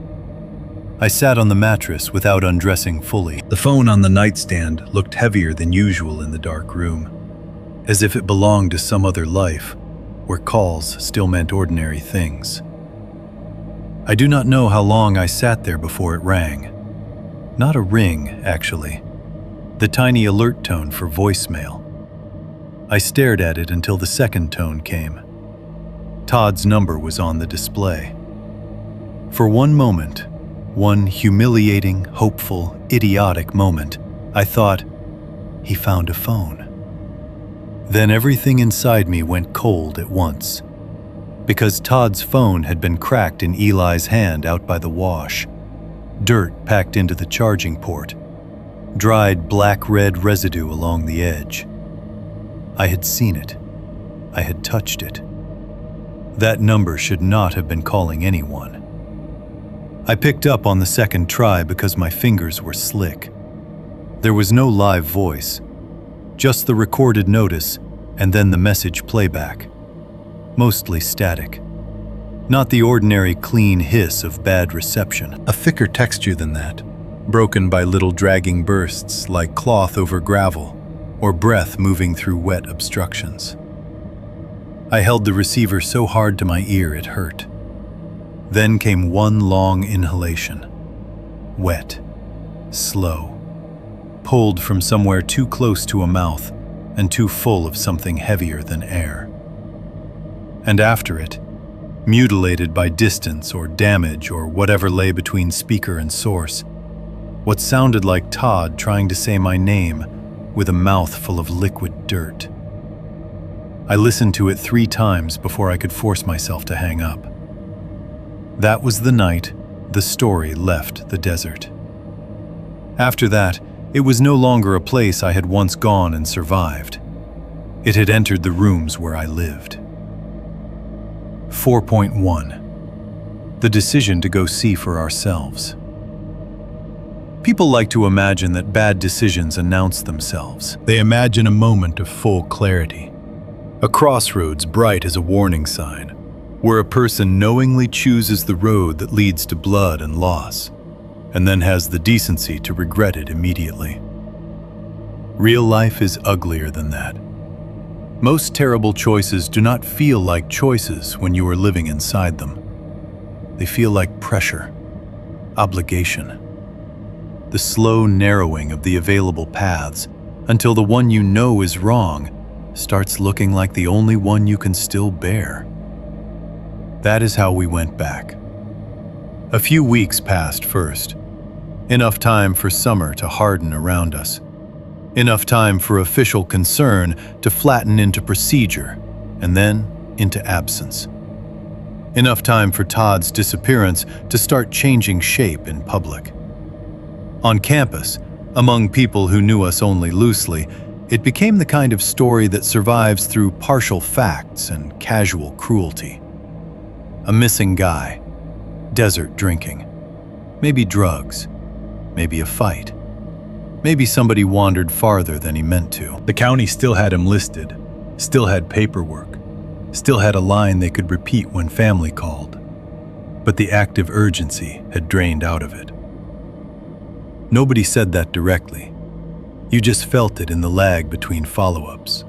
I sat on the mattress without undressing fully. The phone on the nightstand looked heavier than usual in the dark room, as if it belonged to some other life, where calls still meant ordinary things. I do not know how long I sat there before it rang. Not a ring, actually. The tiny alert tone for voicemail. I stared at it until the second tone came. Todd's number was on the display. For one moment, one humiliating, hopeful, idiotic moment, I thought, he found a phone. Then everything inside me went cold at once. Because Todd's phone had been cracked in Eli's hand out by the wash. Dirt packed into the charging port. Dried black-red residue along the edge. I had seen it. I had touched it. That number should not have been calling anyone. I picked up on the second try because my fingers were slick. There was no live voice, just the recorded notice and then the message playback. Mostly static. Not the ordinary clean hiss of bad reception. A thicker texture than that, broken by little dragging bursts like cloth over gravel or breath moving through wet obstructions. I held the receiver so hard to my ear it hurt. Then came one long inhalation. Wet, slow, pulled from somewhere too close to a mouth and too full of something heavier than air. And after it, mutilated by distance or damage or whatever lay between speaker and source, what sounded like Todd trying to say my name with a mouth full of liquid dirt. I listened to it 3 times before I could force myself to hang up. That was the night the story left the desert. After that, it was no longer a place I had once gone and survived. It had entered the rooms where I lived. 4.1. The decision to go see for ourselves. People like to imagine that bad decisions announce themselves. They imagine a moment of full clarity, a crossroads bright as a warning sign, where a person knowingly chooses the road that leads to blood and loss, and then has the decency to regret it immediately. Real life is uglier than that. Most terrible choices do not feel like choices when you are living inside them. They feel like pressure, obligation, the slow narrowing of the available paths until the one you know is wrong starts looking like the only one you can still bear. That is how we went back. A few weeks passed first. Enough time for summer to harden around us. Enough time for official concern to flatten into procedure, and then into absence. Enough time for Todd's disappearance to start changing shape in public. On campus, among people who knew us only loosely, it became the kind of story that survives through partial facts and casual cruelty. A missing guy, desert drinking, maybe drugs, maybe a fight. Maybe somebody wandered farther than he meant to. The county still had him listed, still had paperwork, still had a line they could repeat when family called. But the active urgency had drained out of it. Nobody said that directly. You just felt it in the lag between follow-ups.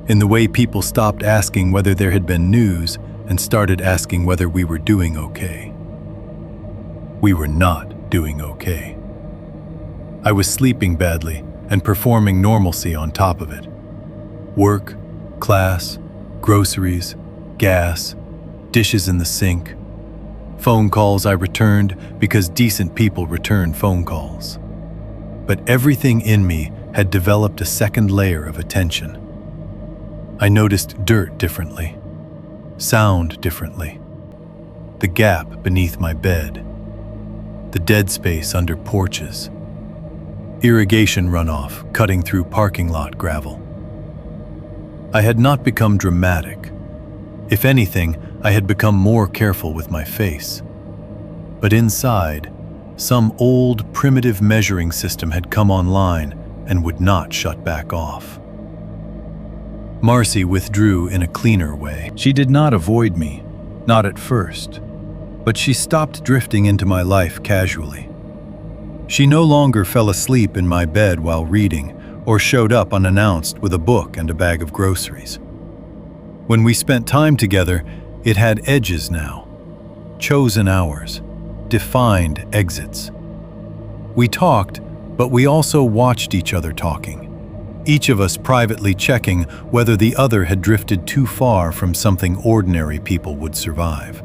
In the way people stopped asking whether there had been news and started asking whether we were doing okay. We were not doing okay. I was sleeping badly and performing normalcy on top of it. Work, class, groceries, gas, dishes in the sink. Phone calls I returned because decent people return phone calls. But everything in me had developed a second layer of attention. I noticed dirt differently, sound differently, the gap beneath my bed, the dead space under porches, irrigation runoff cutting through parking lot gravel. I had not become dramatic. If anything, I had become more careful with my face. But inside, some old, primitive measuring system had come online and would not shut back off. Marcy withdrew in a cleaner way. She did not avoid me, not at first, but she stopped drifting into my life casually. She no longer fell asleep in my bed while reading or showed up unannounced with a book and a bag of groceries. When we spent time together, it had edges now, chosen hours, defined exits. We talked, but we also watched each other talking, each of us privately checking whether the other had drifted too far from something ordinary people would survive.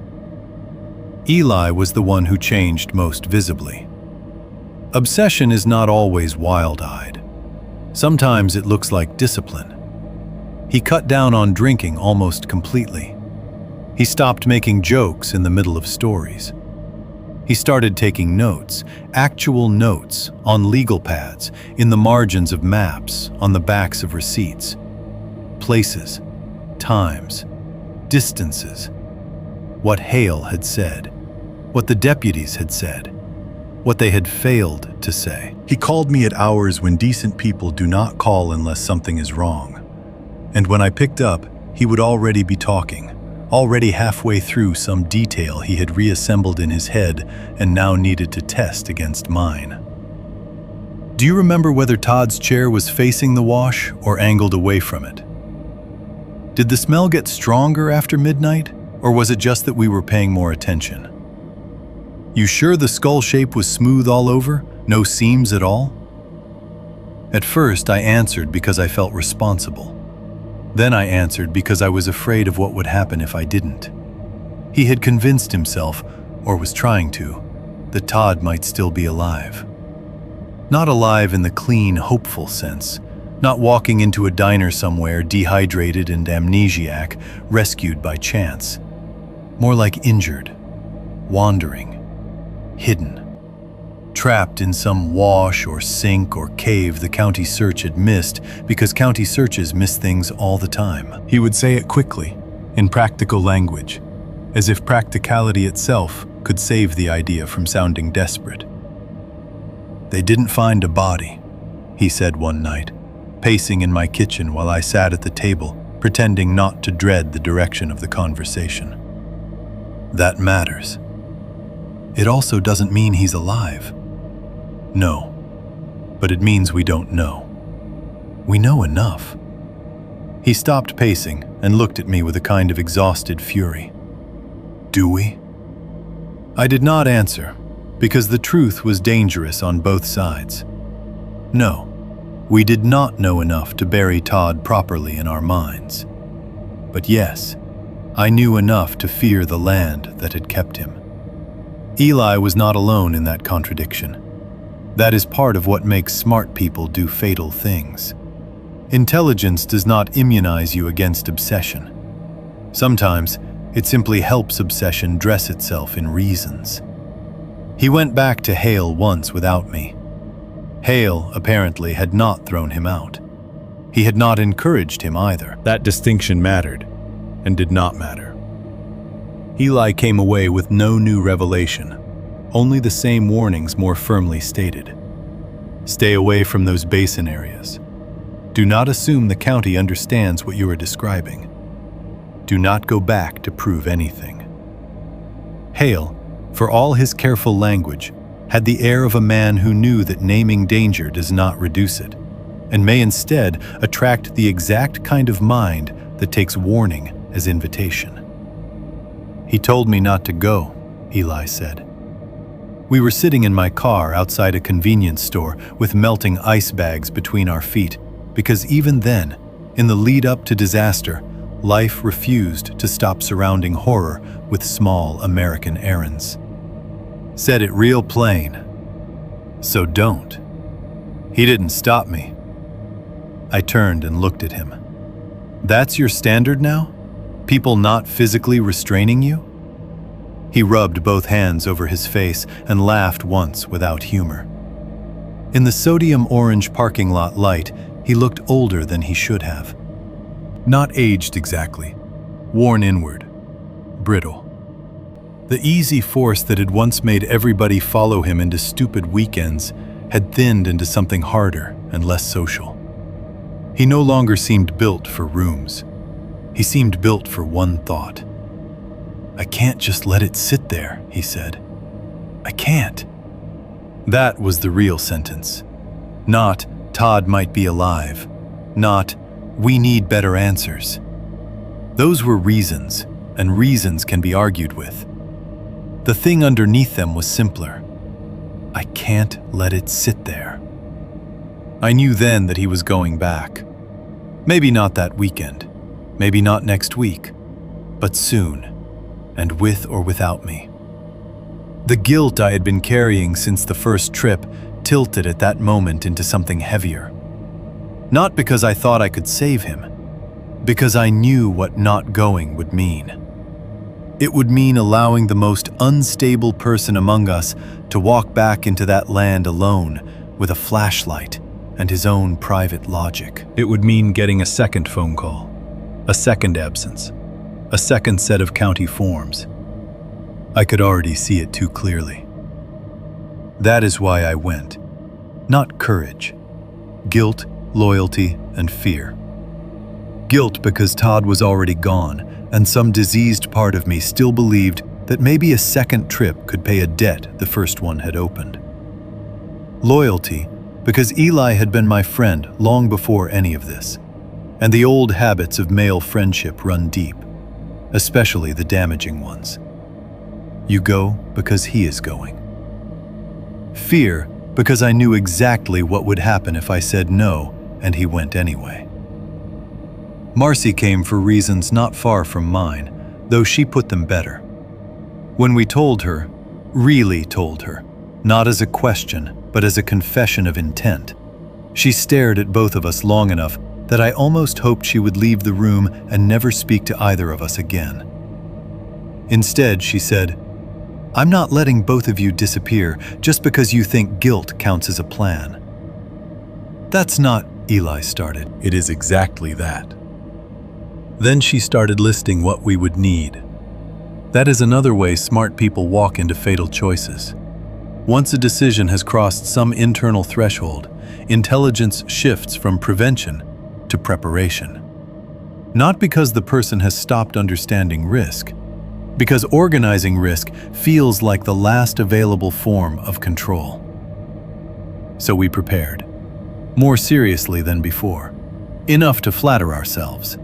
Eli was the one who changed most visibly. Obsession is not always wild-eyed. Sometimes it looks like discipline. He cut down on drinking almost completely. He stopped making jokes in the middle of stories. He started taking notes, actual notes, on legal pads, in the margins of maps, on the backs of receipts. Places, times, distances. What Hale had said, what the deputies had said, what they had failed to say. He called me at hours when decent people do not call unless something is wrong. And when I picked up, he would already be talking, already halfway through some detail he had reassembled in his head and now needed to test against mine. Do you remember whether Todd's chair was facing the wash or angled away from it? Did the smell get stronger after midnight, or was it just that we were paying more attention? You sure the skull shape was smooth all over, no seams at all? At first, I answered because I felt responsible. Then I answered because I was afraid of what would happen if I didn't. He had convinced himself, or was trying to, that Todd might still be alive. Not alive in the clean, hopeful sense, not walking into a diner somewhere dehydrated and amnesiac, rescued by chance. More like injured, wandering, hidden, trapped in some wash or sink or cave the county search had missed because county searches miss things all the time. He would say it quickly, in practical language, as if practicality itself could save the idea from sounding desperate. "They didn't find a body," he said one night, pacing in my kitchen while I sat at the table, pretending not to dread the direction of the conversation. "That matters. It also doesn't mean he's alive. No, but it means we don't know. We know enough." He stopped pacing and looked at me with a kind of exhausted fury. "Do we?" I did not answer, because the truth was dangerous on both sides. No, we did not know enough to bury Todd properly in our minds. But yes, I knew enough to fear the land that had kept him. Eli was not alone in that contradiction. That is part of what makes smart people do fatal things. Intelligence does not immunize you against obsession. Sometimes, it simply helps obsession dress itself in reasons. He went back to Hale once without me. Hale, apparently, had not thrown him out. He had not encouraged him either. That distinction mattered, and did not matter. Eli came away with no new revelation, only the same warnings more firmly stated. Stay away from those basin areas. Do not assume the county understands what you are describing. Do not go back to prove anything. Hale, for all his careful language, had the air of a man who knew that naming danger does not reduce it, and may instead attract the exact kind of mind that takes warning as invitation. "He told me not to go," Eli said. We were sitting in my car outside a convenience store with melting ice bags between our feet, because even then, in the lead up to disaster, life refused to stop surrounding horror with small American errands. Said it real plain. So don't. He didn't stop me. I turned and looked at him. That's your standard now? People not physically restraining you? He rubbed both hands over his face and laughed once without humor. In the sodium orange parking lot light, he looked older than he should have. Not aged exactly, worn inward, brittle. The easy force that had once made everybody follow him into stupid weekends had thinned into something harder and less social. He no longer seemed built for rooms. He seemed built for one thought. "I can't just let it sit there," he said. "I can't." That was the real sentence. Not, "Todd might be alive." Not, "We need better answers." Those were reasons, and reasons can be argued with. The thing underneath them was simpler. I can't let it sit there. I knew then that he was going back. Maybe not that weekend, maybe not next week, but soon, and with or without me. The guilt I had been carrying since the first trip tilted at that moment into something heavier. Not because I thought I could save him, because I knew what not going would mean. It would mean allowing the most unstable person among us to walk back into that land alone with a flashlight and his own private logic. It would mean getting a second phone call, a second absence, a second set of county forms. I could already see it too clearly. That is why I went. Not courage. Guilt, loyalty, and fear. Guilt because Todd was already gone, and some diseased part of me still believed that maybe a second trip could pay a debt the first one had opened. Loyalty because Eli had been my friend long before any of this, and the old habits of male friendship run deep, especially the damaging ones. You go because he is going. Fear because I knew exactly what would happen if I said no and he went anyway. Marcy came for reasons not far from mine, though she put them better. When we told her, really told her, not as a question, but as a confession of intent, she stared at both of us long enough that I almost hoped she would leave the room and never speak to either of us again. Instead, she said, I'm not letting both of you disappear just because you think guilt counts as a plan." "That's not," Eli started. It is exactly that. Then she started listing what we would need. That is another way smart people walk into fatal choices. Once a decision has crossed some internal threshold, intelligence shifts from prevention to preparation. Not because the person has stopped understanding risk, because organizing risk feels like the last available form of control. So we prepared, more seriously than before, enough to flatter ourselves.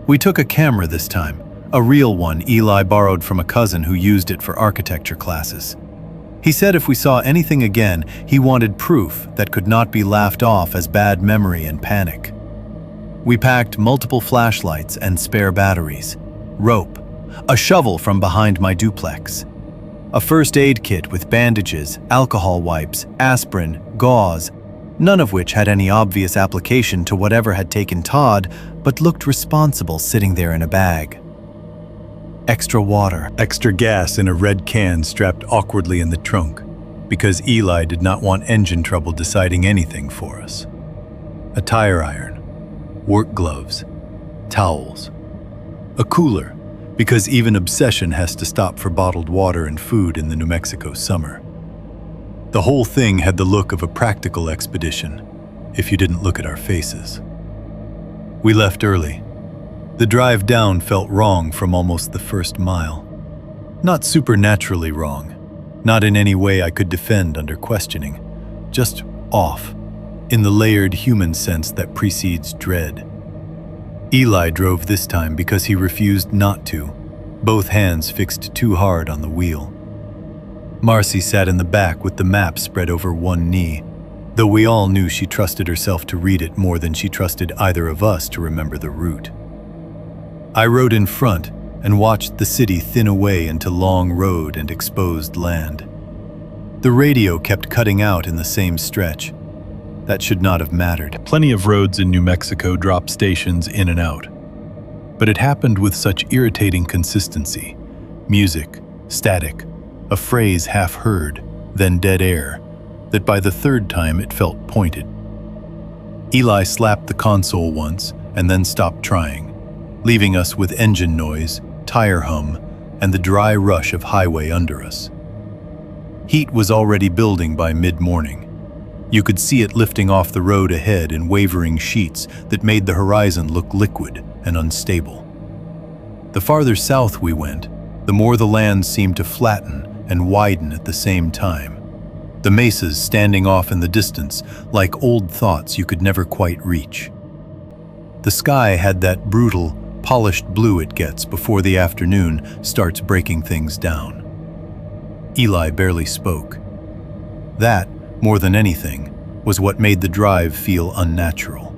We took a camera this time, a real one Eli borrowed from a cousin who used it for architecture classes. He said if we saw anything again, he wanted proof that could not be laughed off as bad memory and panic. We packed multiple flashlights and spare batteries, rope, a shovel from behind my duplex, a first aid kit with bandages, alcohol wipes, aspirin, gauze, none of which had any obvious application to whatever had taken Todd, but looked responsible sitting there in a bag. Extra water. Extra gas in a red can strapped awkwardly in the trunk, because Eli did not want engine trouble deciding anything for us. A tire iron, work gloves, towels. A cooler, because even obsession has to stop for bottled water and food in the New Mexico summer. The whole thing had the look of a practical expedition, if you didn't look at our faces. We left early. The drive down felt wrong from almost the first mile. Not supernaturally wrong, not in any way I could defend under questioning, just off, in the layered human sense that precedes dread. Eli drove this time because he refused not to, both hands fixed too hard on the wheel. Marcy sat in the back with the map spread over one knee, though we all knew she trusted herself to read it more than she trusted either of us to remember the route. I rode in front and watched the city thin away into long road and exposed land. The radio kept cutting out in the same stretch. That should not have mattered. Plenty of roads in New Mexico drop stations in and out. But it happened with such irritating consistency. Music, static, a phrase half heard, then dead air, that by the third time it felt pointed. Eli slapped the console once and then stopped trying, leaving us with engine noise, tire hum, and the dry rush of highway under us. Heat was already building by mid-morning. You could see it lifting off the road ahead in wavering sheets that made the horizon look liquid and unstable. The farther south we went, the more the land seemed to flatten and widen at the same time, the mesas standing off in the distance like old thoughts you could never quite reach. The sky had that brutal, polished blue it gets before the afternoon starts breaking things down. Eli barely spoke. That, more than anything, was what made the drive feel unnatural.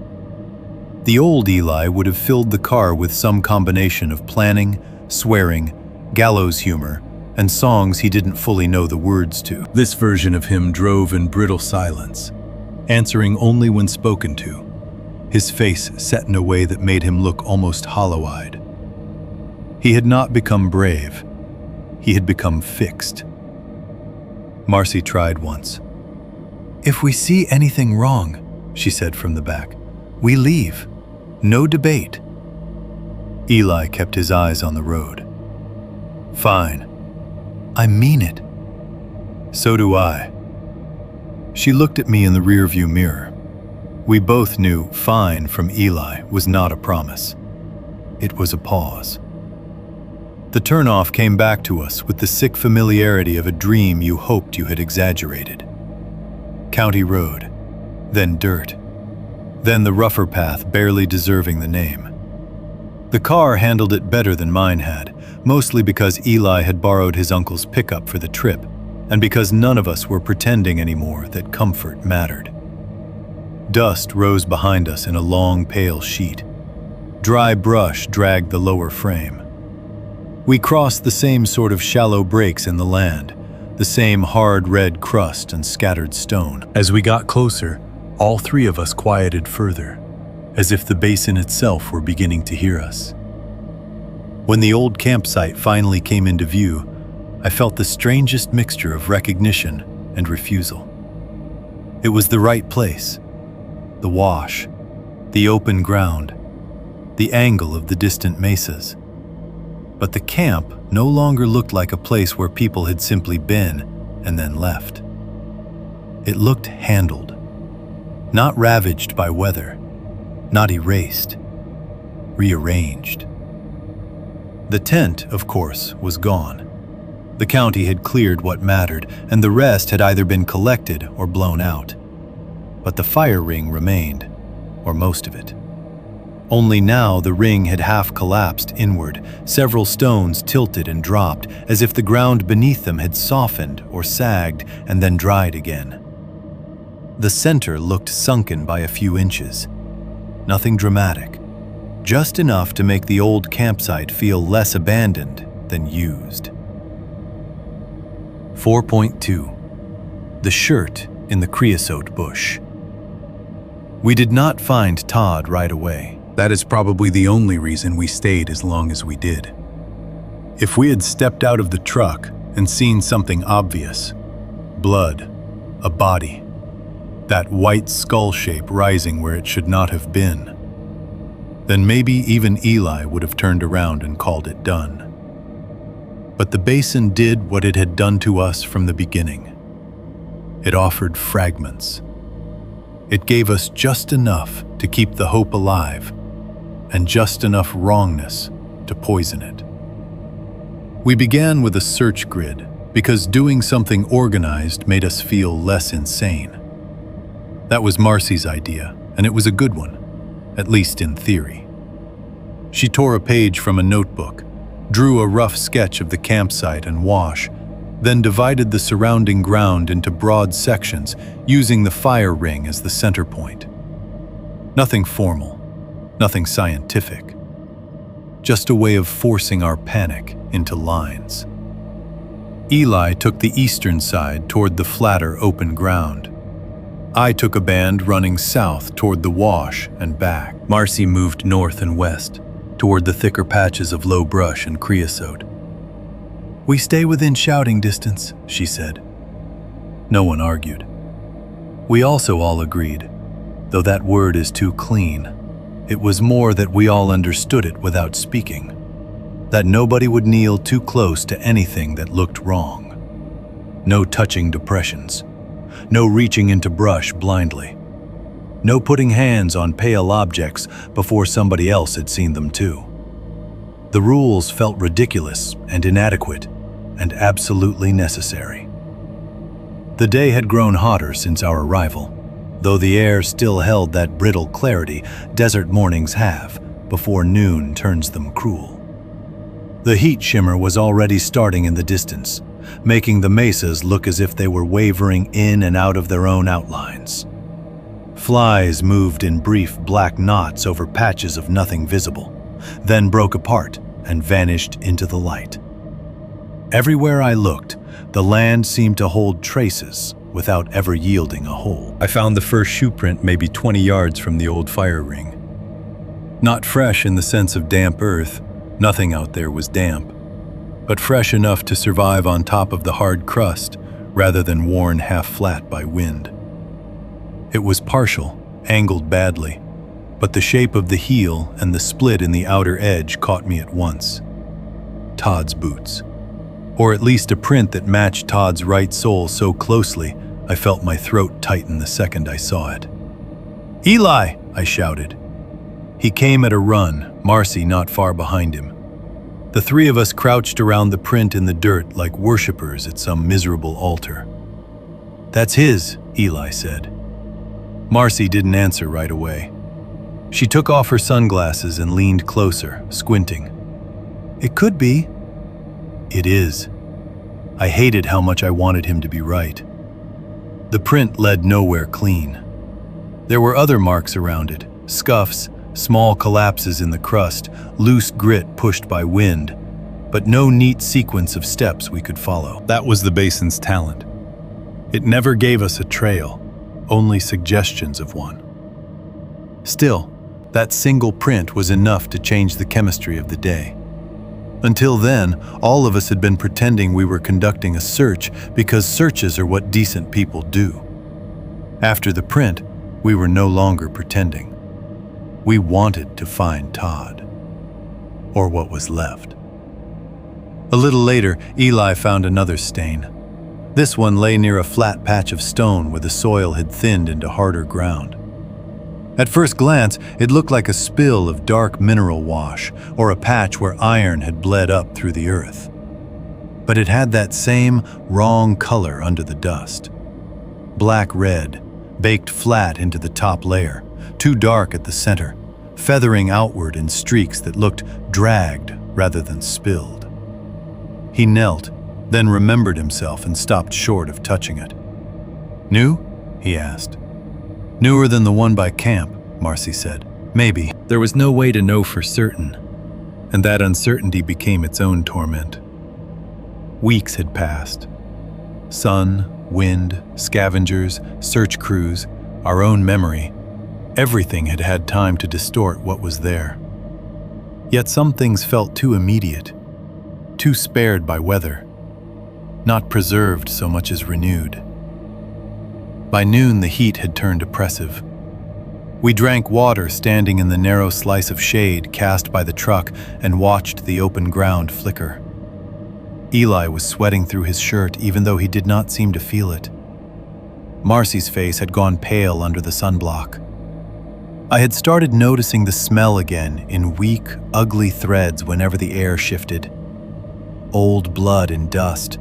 The old Eli would have filled the car with some combination of planning, swearing, gallows humor, and songs he didn't fully know the words to. This version of him drove in brittle silence, answering only when spoken to, his face set in a way that made him look almost hollow-eyed. He had not become brave. He had become fixed. Marcy tried once. "If we see anything wrong," she said from the back, "we leave. No debate." Eli kept his eyes on the road. "Fine." "I mean it." "So do I." She looked at me in the rearview mirror. We both knew fine from Eli was not a promise. It was a pause. The turnoff came back to us with the sick familiarity of a dream you hoped you had exaggerated. County road, then dirt, then the rougher path barely deserving the name. The car handled it better than mine had, mostly because Eli had borrowed his uncle's pickup for the trip, and because none of us were pretending anymore that comfort mattered. Dust rose behind us in a long, pale sheet. Dry brush dragged the lower frame. We crossed the same sort of shallow breaks in the land, the same hard red crust and scattered stone. As we got closer, all three of us quieted further, as if the basin itself were beginning to hear us. When the old campsite finally came into view, I felt the strangest mixture of recognition and refusal. It was the right place. The wash, the open ground, the angle of the distant mesas. But the camp no longer looked like a place where people had simply been and then left. It looked handled, not ravaged by weather, not erased, rearranged. The tent, of course, was gone. The county had cleared what mattered, and the rest had either been collected or blown out. But the fire ring remained, or most of it. Only now the ring had half collapsed inward, several stones tilted and dropped, as if the ground beneath them had softened or sagged and then dried again. The center looked sunken by a few inches. Nothing dramatic, just enough to make the old campsite feel less abandoned than used. 4.2. The shirt in the creosote bush. We did not find Todd right away. That is probably the only reason we stayed as long as we did. If we had stepped out of the truck and seen something obvious, blood, a body, that white skull shape rising where it should not have been, then maybe even Eli would have turned around and called it done. But the basin did what it had done to us from the beginning. It offered fragments. It gave us just enough to keep the hope alive, and just enough wrongness to poison it. We began with a search grid because doing something organized made us feel less insane. That was Marcy's idea, and it was a good one, at least in theory. She tore a page from a notebook, drew a rough sketch of the campsite and wash, then divided the surrounding ground into broad sections, using the fire ring as the center point. Nothing formal, nothing scientific, just a way of forcing our panic into lines. Eli took the eastern side toward the flatter open ground. I took a band running south toward the wash and back. Marcy moved north and west, toward the thicker patches of low brush and creosote. "We stay within shouting distance," she said. No one argued. We also all agreed, though that word is too clean. It was more that we all understood it without speaking, that nobody would kneel too close to anything that looked wrong. No touching depressions. No reaching into brush blindly. No putting hands on pale objects before somebody else had seen them too. The rules felt ridiculous and inadequate, and absolutely necessary. The day had grown hotter since our arrival, though the air still held that brittle clarity desert mornings have before noon turns them cruel. The heat shimmer was already starting in the distance, making the mesas look as if they were wavering in and out of their own outlines. Flies moved in brief black knots over patches of nothing visible, then broke apart and vanished into the light. Everywhere I looked, the land seemed to hold traces without ever yielding a hole. I found the first shoe print maybe 20 yards from the old fire ring. Not fresh in the sense of damp earth, nothing out there was damp, but fresh enough to survive on top of the hard crust rather than worn half flat by wind. It was partial, angled badly, but the shape of the heel and the split in the outer edge caught me at once. Todd's boots. Or at least a print that matched Todd's right sole so closely I felt my throat tighten the second I saw it. "Eli!" I shouted. He came at a run, Marcy not far behind him. The three of us crouched around the print in the dirt like worshippers at some miserable altar. "That's his," Eli said. Marcy didn't answer right away. She took off her sunglasses and leaned closer, squinting. "It could be." "It is." I hated how much I wanted him to be right. The print led nowhere clean. There were other marks around it, scuffs, small collapses in the crust, loose grit pushed by wind, but no neat sequence of steps we could follow. That was the basin's talent. It never gave us a trail, only suggestions of one. Still, that single print was enough to change the chemistry of the day. Until then, all of us had been pretending we were conducting a search because searches are what decent people do. After the print, we were no longer pretending. We wanted to find Todd, or what was left. A little later, Eli found another stain. This one lay near a flat patch of stone where the soil had thinned into harder ground. At first glance, it looked like a spill of dark mineral wash or a patch where iron had bled up through the earth. But it had that same wrong color under the dust. Black-red, baked flat into the top layer, too dark at the center, feathering outward in streaks that looked dragged rather than spilled. He knelt, then remembered himself and stopped short of touching it. "New?" he asked. "Newer than the one by camp," Marcy said. "Maybe." There was no way to know for certain, and that uncertainty became its own torment. Weeks had passed. Sun, wind, scavengers, search crews, our own memory. Everything had had time to distort what was there. Yet some things felt too immediate, too spared by weather, not preserved so much as renewed. By noon, the heat had turned oppressive. We drank water standing in the narrow slice of shade cast by the truck and watched the open ground flicker. Eli was sweating through his shirt even though he did not seem to feel it. Marcy's face had gone pale under the sunblock. I had started noticing the smell again in weak, ugly threads whenever the air shifted. Old blood and dust,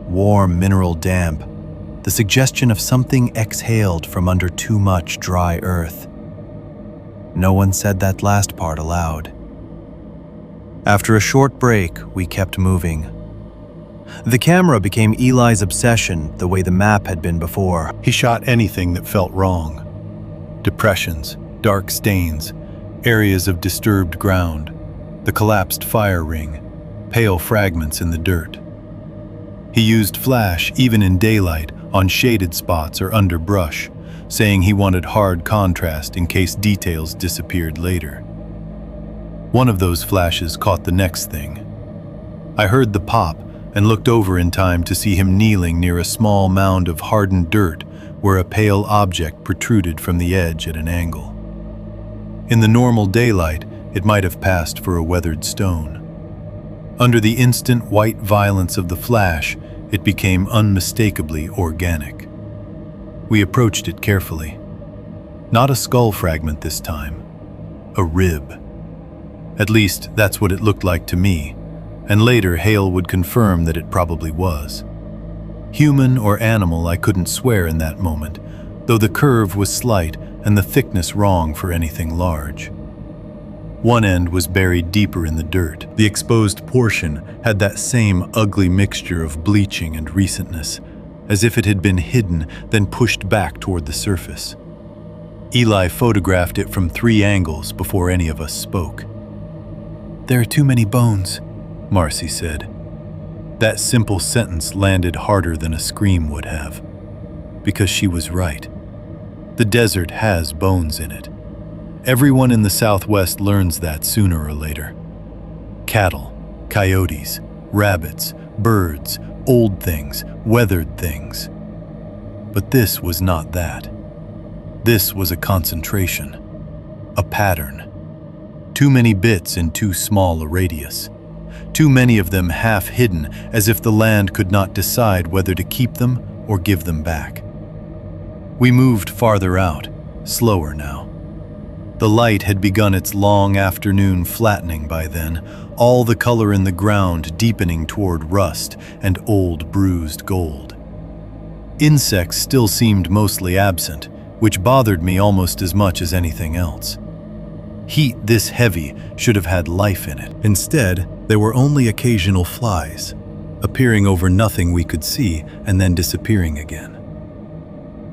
warm mineral damp, the suggestion of something exhaled from under too much dry earth. No one said that last part aloud. After a short break, we kept moving. The camera became Eli's obsession the way the map had been before. He shot anything that felt wrong. Depressions, dark stains, areas of disturbed ground, the collapsed fire ring, pale fragments in the dirt. He used flash even in daylight on shaded spots or under brush, saying he wanted hard contrast in case details disappeared later. One of those flashes caught the next thing. I heard the pop and looked over in time to see him kneeling near a small mound of hardened dirt where a pale object protruded from the edge at an angle. In the normal daylight, it might have passed for a weathered stone. Under the instant white violence of the flash, it became unmistakably organic. We approached it carefully. Not a skull fragment this time, a rib. At least, that's what it looked like to me, and later Hale would confirm that it probably was. Human or animal, I couldn't swear in that moment, though the curve was slight and the thickness wrong for anything large. One end was buried deeper in the dirt. The exposed portion had that same ugly mixture of bleaching and recentness, as if it had been hidden, then pushed back toward the surface. Eli photographed it from 3 angles before any of us spoke. "There are too many bones," Marcy said. That simple sentence landed harder than a scream would have, because she was right. The desert has bones in it. Everyone in the Southwest learns that sooner or later. Cattle, coyotes, rabbits, birds, old things, weathered things. But this was not that. This was a concentration, a pattern. Too many bits in too small a radius. Too many of them half hidden, as if the land could not decide whether to keep them or give them back. We moved farther out, slower now. The light had begun its long afternoon flattening by then, all the color in the ground deepening toward rust and old bruised gold. Insects still seemed mostly absent, which bothered me almost as much as anything else. Heat this heavy should have had life in it. Instead, there were only occasional flies, appearing over nothing we could see and then disappearing again.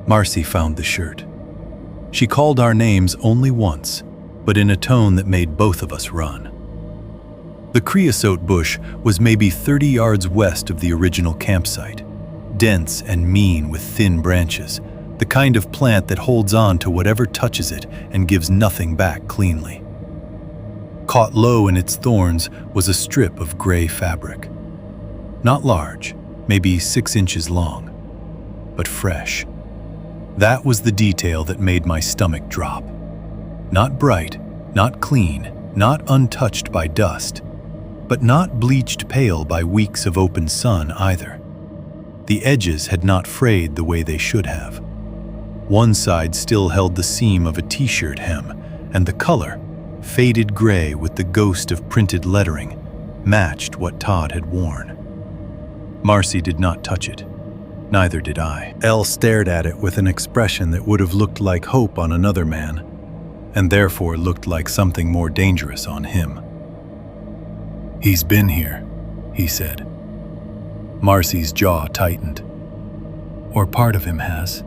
Marcy found the shirt. She called our names only once, but in a tone that made both of us run. The creosote bush was maybe 30 yards west of the original campsite, dense and mean with thin branches, the kind of plant that holds on to whatever touches it and gives nothing back cleanly. Caught low in its thorns was a strip of gray fabric. Not large, maybe 6 inches long, but fresh. That was the detail that made my stomach drop. Not bright, not clean, not untouched by dust, but not bleached pale by weeks of open sun either. The edges had not frayed the way they should have. One side still held the seam of a t-shirt hem, and the color, faded gray with the ghost of printed lettering, matched what Todd had worn. Marcy did not touch it. Neither did I. Elle stared at it with an expression that would have looked like hope on another man, and therefore looked like something more dangerous on him. "He's been here," he said. Marcy's jaw tightened. "Or part of him has.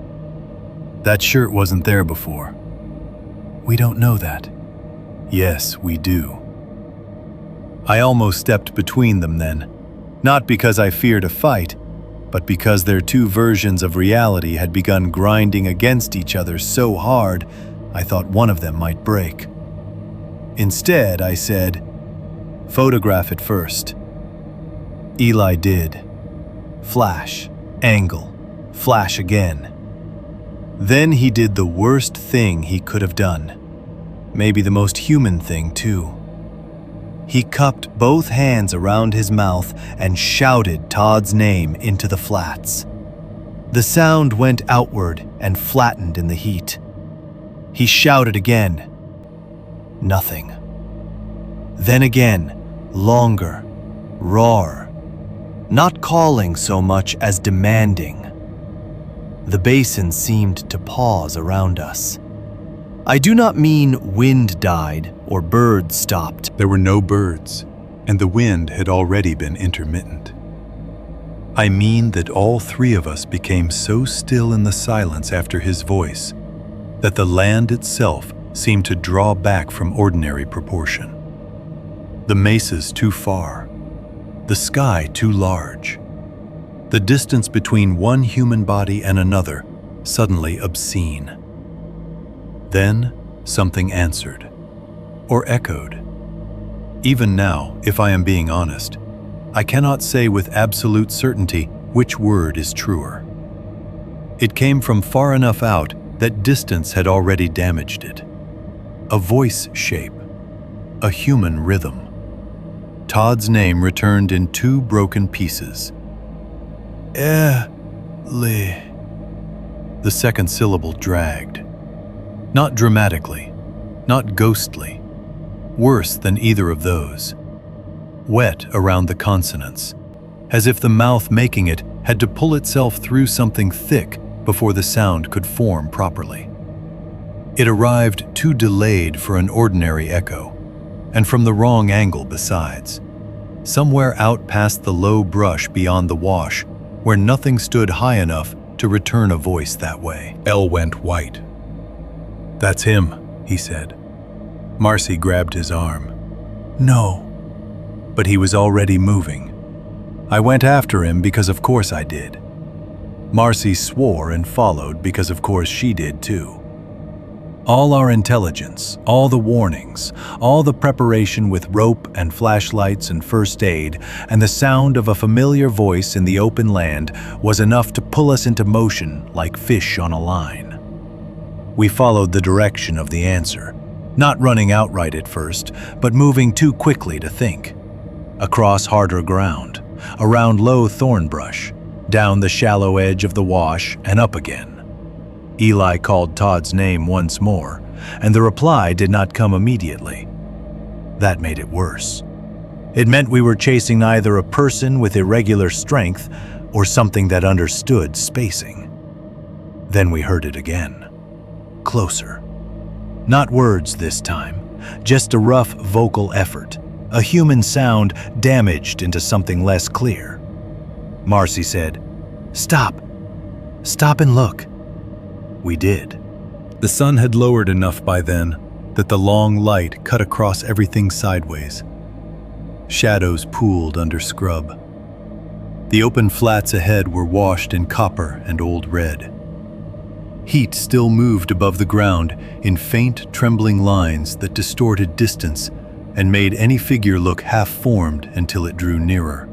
That shirt wasn't there before." "We don't know that." "Yes, we do." I almost stepped between them then, not because I feared a fight, but because their two versions of reality had begun grinding against each other so hard I thought one of them might break. Instead, I said, "Photograph it first." Eli did. Flash, angle, flash again. Then he did the worst thing he could have done. Maybe the most human thing, too. He cupped both hands around his mouth and shouted Todd's name into the flats. The sound went outward and flattened in the heat. He shouted again. Nothing. Then again, longer, rawer, not calling so much as demanding. The basin seemed to pause around us. I do not mean wind died or birds stopped. There were no birds, and the wind had already been intermittent. I mean that all three of us became so still in the silence after his voice that the land itself seemed to draw back from ordinary proportion. The mesas too far, the sky too large, the distance between one human body and another suddenly obscene. Then something answered, or echoed. Even now, if I am being honest, I cannot say with absolute certainty which word is truer. It came from far enough out that distance had already damaged it. A voice shape, a human rhythm. Todd's name returned in 2 broken pieces. Eli. The second syllable dragged. Not dramatically, not ghostly. Worse than either of those. Wet around the consonants, as if the mouth making it had to pull itself through something thick before the sound could form properly. It arrived too delayed for an ordinary echo, and from the wrong angle besides. Somewhere out past the low brush beyond the wash, where nothing stood high enough to return a voice that way. Elle went white. "That's him," he said. Marcy grabbed his arm. "No." But he was already moving. I went after him because of course I did. Marcy swore and followed because of course she did too. All our intelligence, all the warnings, all the preparation with rope and flashlights and first aid, and the sound of a familiar voice in the open land was enough to pull us into motion like fish on a line. We followed the direction of the answer, not running outright at first, but moving too quickly to think. Across harder ground, around low thorn brush, down the shallow edge of the wash and up again. Eli called Todd's name once more, and the reply did not come immediately. That made it worse. It meant we were chasing either a person with irregular strength or something that understood spacing. Then we heard it again. Closer. Not words this time, just a rough vocal effort, a human sound damaged into something less clear. Marcy said, "Stop. Stop and look." We did. The sun had lowered enough by then that the long light cut across everything sideways. Shadows pooled under scrub. The open flats ahead were washed in copper and old red. Heat still moved above the ground in faint, trembling lines that distorted distance and made any figure look half-formed until it drew nearer.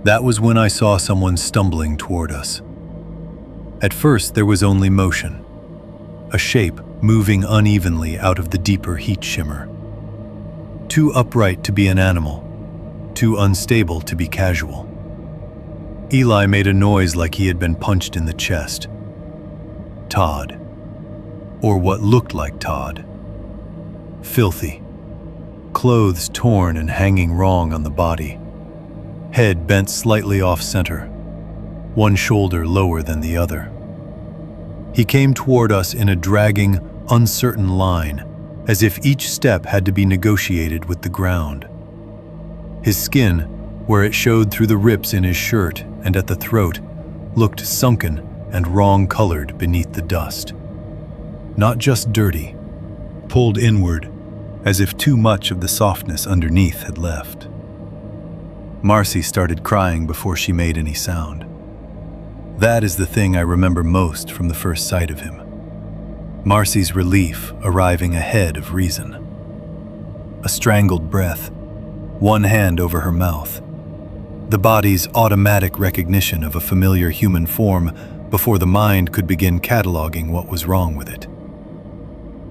That was when I saw someone stumbling toward us. At first, there was only motion, a shape moving unevenly out of the deeper heat shimmer. Too upright to be an animal, too unstable to be casual. Eli made a noise like he had been punched in the chest. Todd. Or what looked like Todd. Filthy. Clothes torn and hanging wrong on the body. Head bent slightly off-center, one shoulder lower than the other. He came toward us in a dragging, uncertain line, as if each step had to be negotiated with the ground. His skin, where it showed through the rips in his shirt and at the throat, looked sunken and wrong-colored beneath the dust. Not just dirty, pulled inward, as if too much of the softness underneath had left. Marcy started crying before she made any sound. That is the thing I remember most from the first sight of him. Marcy's relief arriving ahead of reason. A strangled breath, one hand over her mouth. The body's automatic recognition of a familiar human form before the mind could begin cataloging what was wrong with it.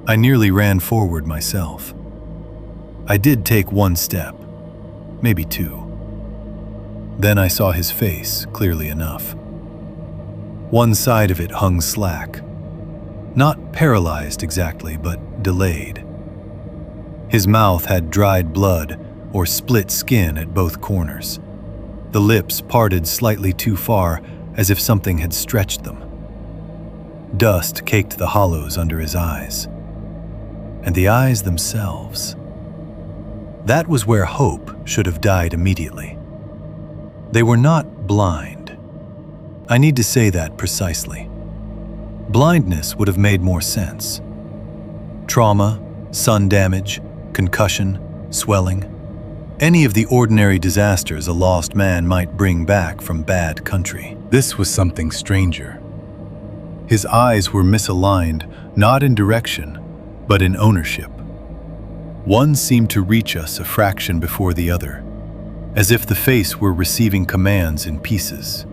I nearly ran forward myself. I did take one step, maybe two. Then I saw his face clearly enough. One side of it hung slack. Not paralyzed exactly, but delayed. His mouth had dried blood or split skin at both corners. The lips parted slightly too far, as if something had stretched them. Dust caked the hollows under his eyes. And the eyes themselves. That was where hope should have died immediately. They were not blind. I need to say that precisely. Blindness would have made more sense. Trauma, sun damage, concussion, swelling, any of the ordinary disasters a lost man might bring back from bad country. This was something stranger. His eyes were misaligned, not in direction, but in ownership. One seemed to reach us a fraction before the other, as if the face were receiving commands in pieces.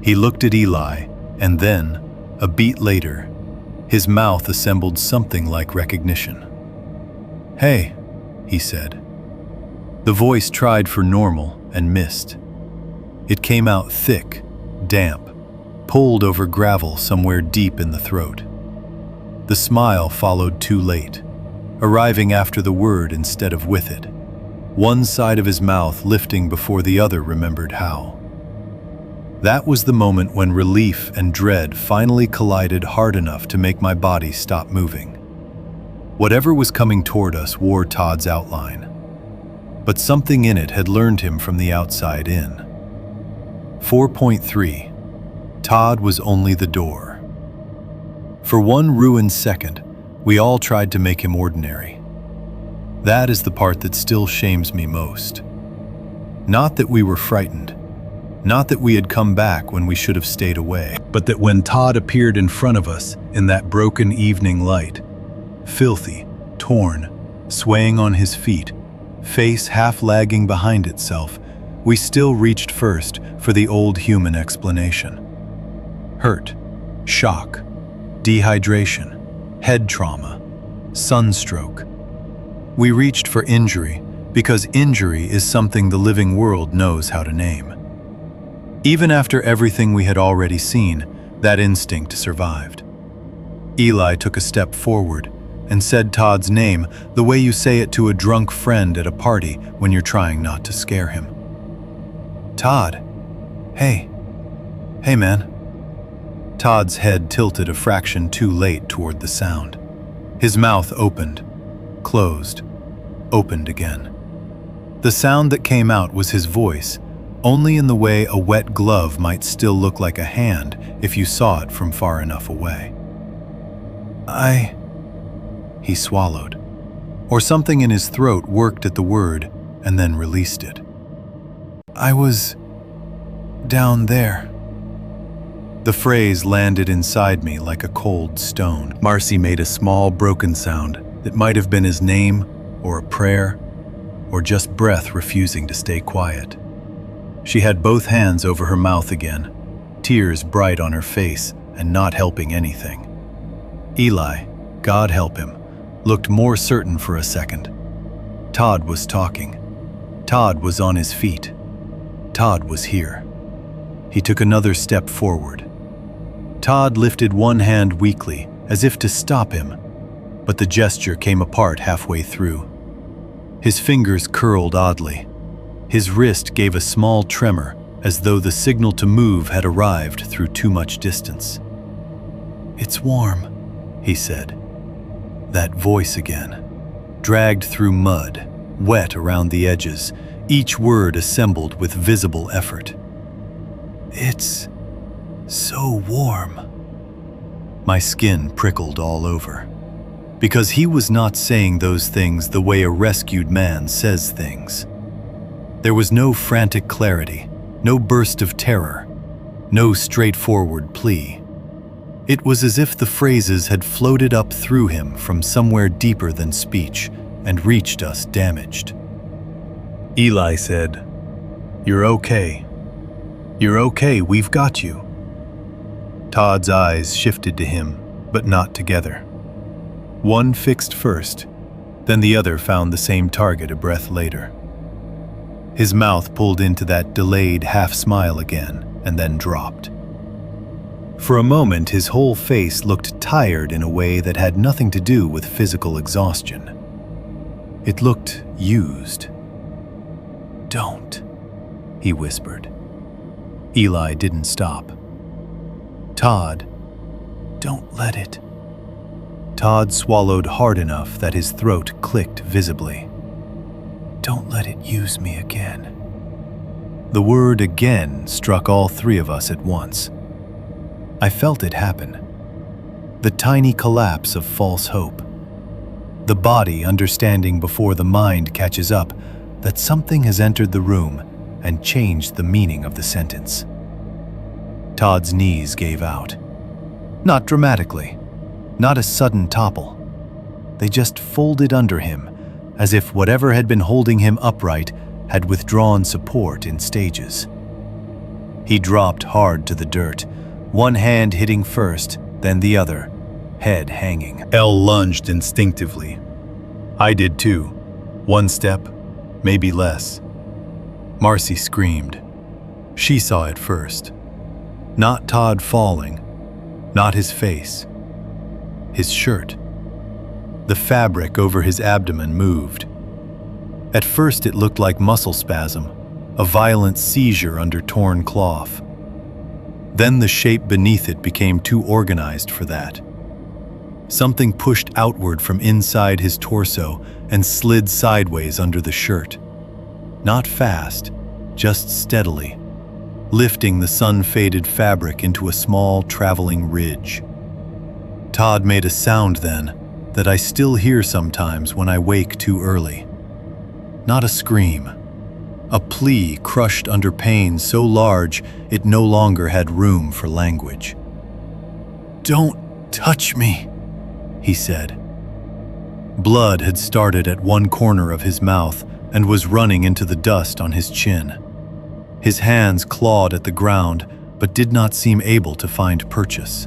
He looked at Eli, and then, a beat later, his mouth assembled something like recognition. "Hey," he said. The voice tried for normal and missed. It came out thick, damp, pulled over gravel somewhere deep in the throat. The smile followed too late, arriving after the word instead of with it, one side of his mouth lifting before the other remembered how. That was the moment when relief and dread finally collided hard enough to make my body stop moving. Whatever was coming toward us wore Todd's outline, but something in it had learned him from the outside in. 4.3. Todd was only the door. For one ruined second, we all tried to make him ordinary. That is the part that still shames me most. Not that we were frightened, not that we had come back when we should have stayed away, but that when Todd appeared in front of us in that broken evening light, filthy, torn, swaying on his feet, face half lagging behind itself, we still reached first for the old human explanation. Hurt, shock, dehydration, head trauma, sunstroke. We reached for injury because injury is something the living world knows how to name. Even after everything we had already seen, that instinct survived. Eli took a step forward and said Todd's name the way you say it to a drunk friend at a party when you're trying not to scare him. "Todd. Hey. Hey, man." Todd's head tilted a fraction too late toward the sound. His mouth opened, closed, opened again. The sound that came out was his voice, only in the way a wet glove might still look like a hand if you saw it from far enough away. He swallowed, or something in his throat worked at the word and then released it. "I was down there." The phrase landed inside me like a cold stone. Marcy made a small broken sound that might have been his name or a prayer, or just breath refusing to stay quiet. She had both hands over her mouth again, tears bright on her face and not helping anything. Eli, God help him, looked more certain for a second. Todd was talking. Todd was on his feet. Todd was here. He took another step forward. Todd lifted one hand weakly, as if to stop him, but the gesture came apart halfway through. His fingers curled oddly. His wrist gave a small tremor, as though the signal to move had arrived through too much distance. "It's warm," he said. That voice again, dragged through mud, wet around the edges, each word assembled with visible effort. "It's so warm." My skin prickled all over, because he was not saying those things the way a rescued man says things. There was no frantic clarity, no burst of terror, no straightforward plea. It was as if the phrases had floated up through him from somewhere deeper than speech and reached us damaged. Eli said, "You're okay. You're okay, we've got you." Todd's eyes shifted to him, but not together. One fixed first, then the other found the same target a breath later. His mouth pulled into that delayed half-smile again, and then dropped. For a moment, his whole face looked tired in a way that had nothing to do with physical exhaustion. It looked used. "Don't," he whispered. Eli didn't stop. "Todd, don't let it." Todd swallowed hard enough that his throat clicked visibly. "Don't let it use me again." The word "again" struck all three of us at once. I felt it happen. The tiny collapse of false hope. The body understanding before the mind catches up that something has entered the room and changed the meaning of the sentence. Todd's knees gave out. Not dramatically, not a sudden topple. They just folded under him, as if whatever had been holding him upright had withdrawn support in stages. He dropped hard to the dirt, one hand hitting first, then the other, head hanging. Elle lunged instinctively. I did too. One step, maybe less. Marcy screamed. She saw it first. Not Todd falling, not his face. His shirt. The fabric over his abdomen moved. At first it looked like muscle spasm, a violent seizure under torn cloth. Then the shape beneath it became too organized for that. Something pushed outward from inside his torso and slid sideways under the shirt. Not fast, just steadily, lifting the sun-faded fabric into a small traveling ridge. Todd made a sound then that I still hear sometimes when I wake too early. Not a scream, a plea crushed under pain so large it no longer had room for language. "Don't touch me," he said. Blood had started at one corner of his mouth and was running into the dust on his chin. His hands clawed at the ground, but did not seem able to find purchase.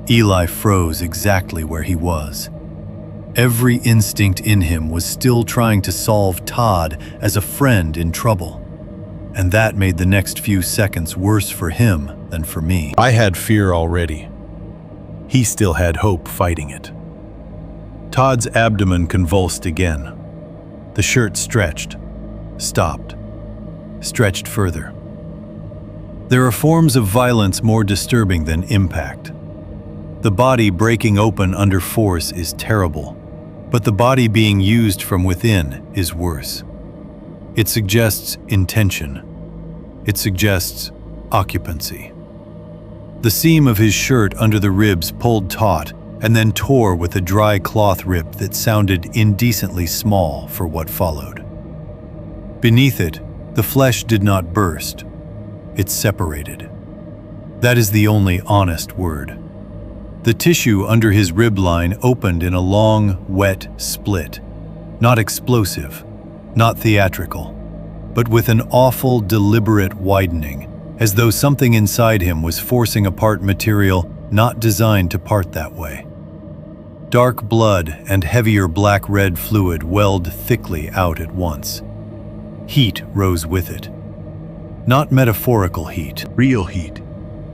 Eli froze exactly where he was. Every instinct in him was still trying to solve Todd as a friend in trouble, and that made the next few seconds worse for him than for me. I had fear already. He still had hope fighting it. Todd's abdomen convulsed again. The shirt stretched, stopped, stretched further. There are forms of violence more disturbing than impact. The body breaking open under force is terrible, but the body being used from within is worse. It suggests intention. It suggests occupancy. The seam of his shirt under the ribs pulled taut and then tore with a dry cloth rip that sounded indecently small for what followed. Beneath it, the flesh did not burst. It separated. That is the only honest word. The tissue under his rib line opened in a long, wet split, Not explosive, not theatrical, but with an awful, deliberate widening, as though something inside him was forcing apart material not designed to part that way. Dark blood and heavier black-red fluid welled thickly out at once. Heat rose with it. Not metaphorical heat, Real heat,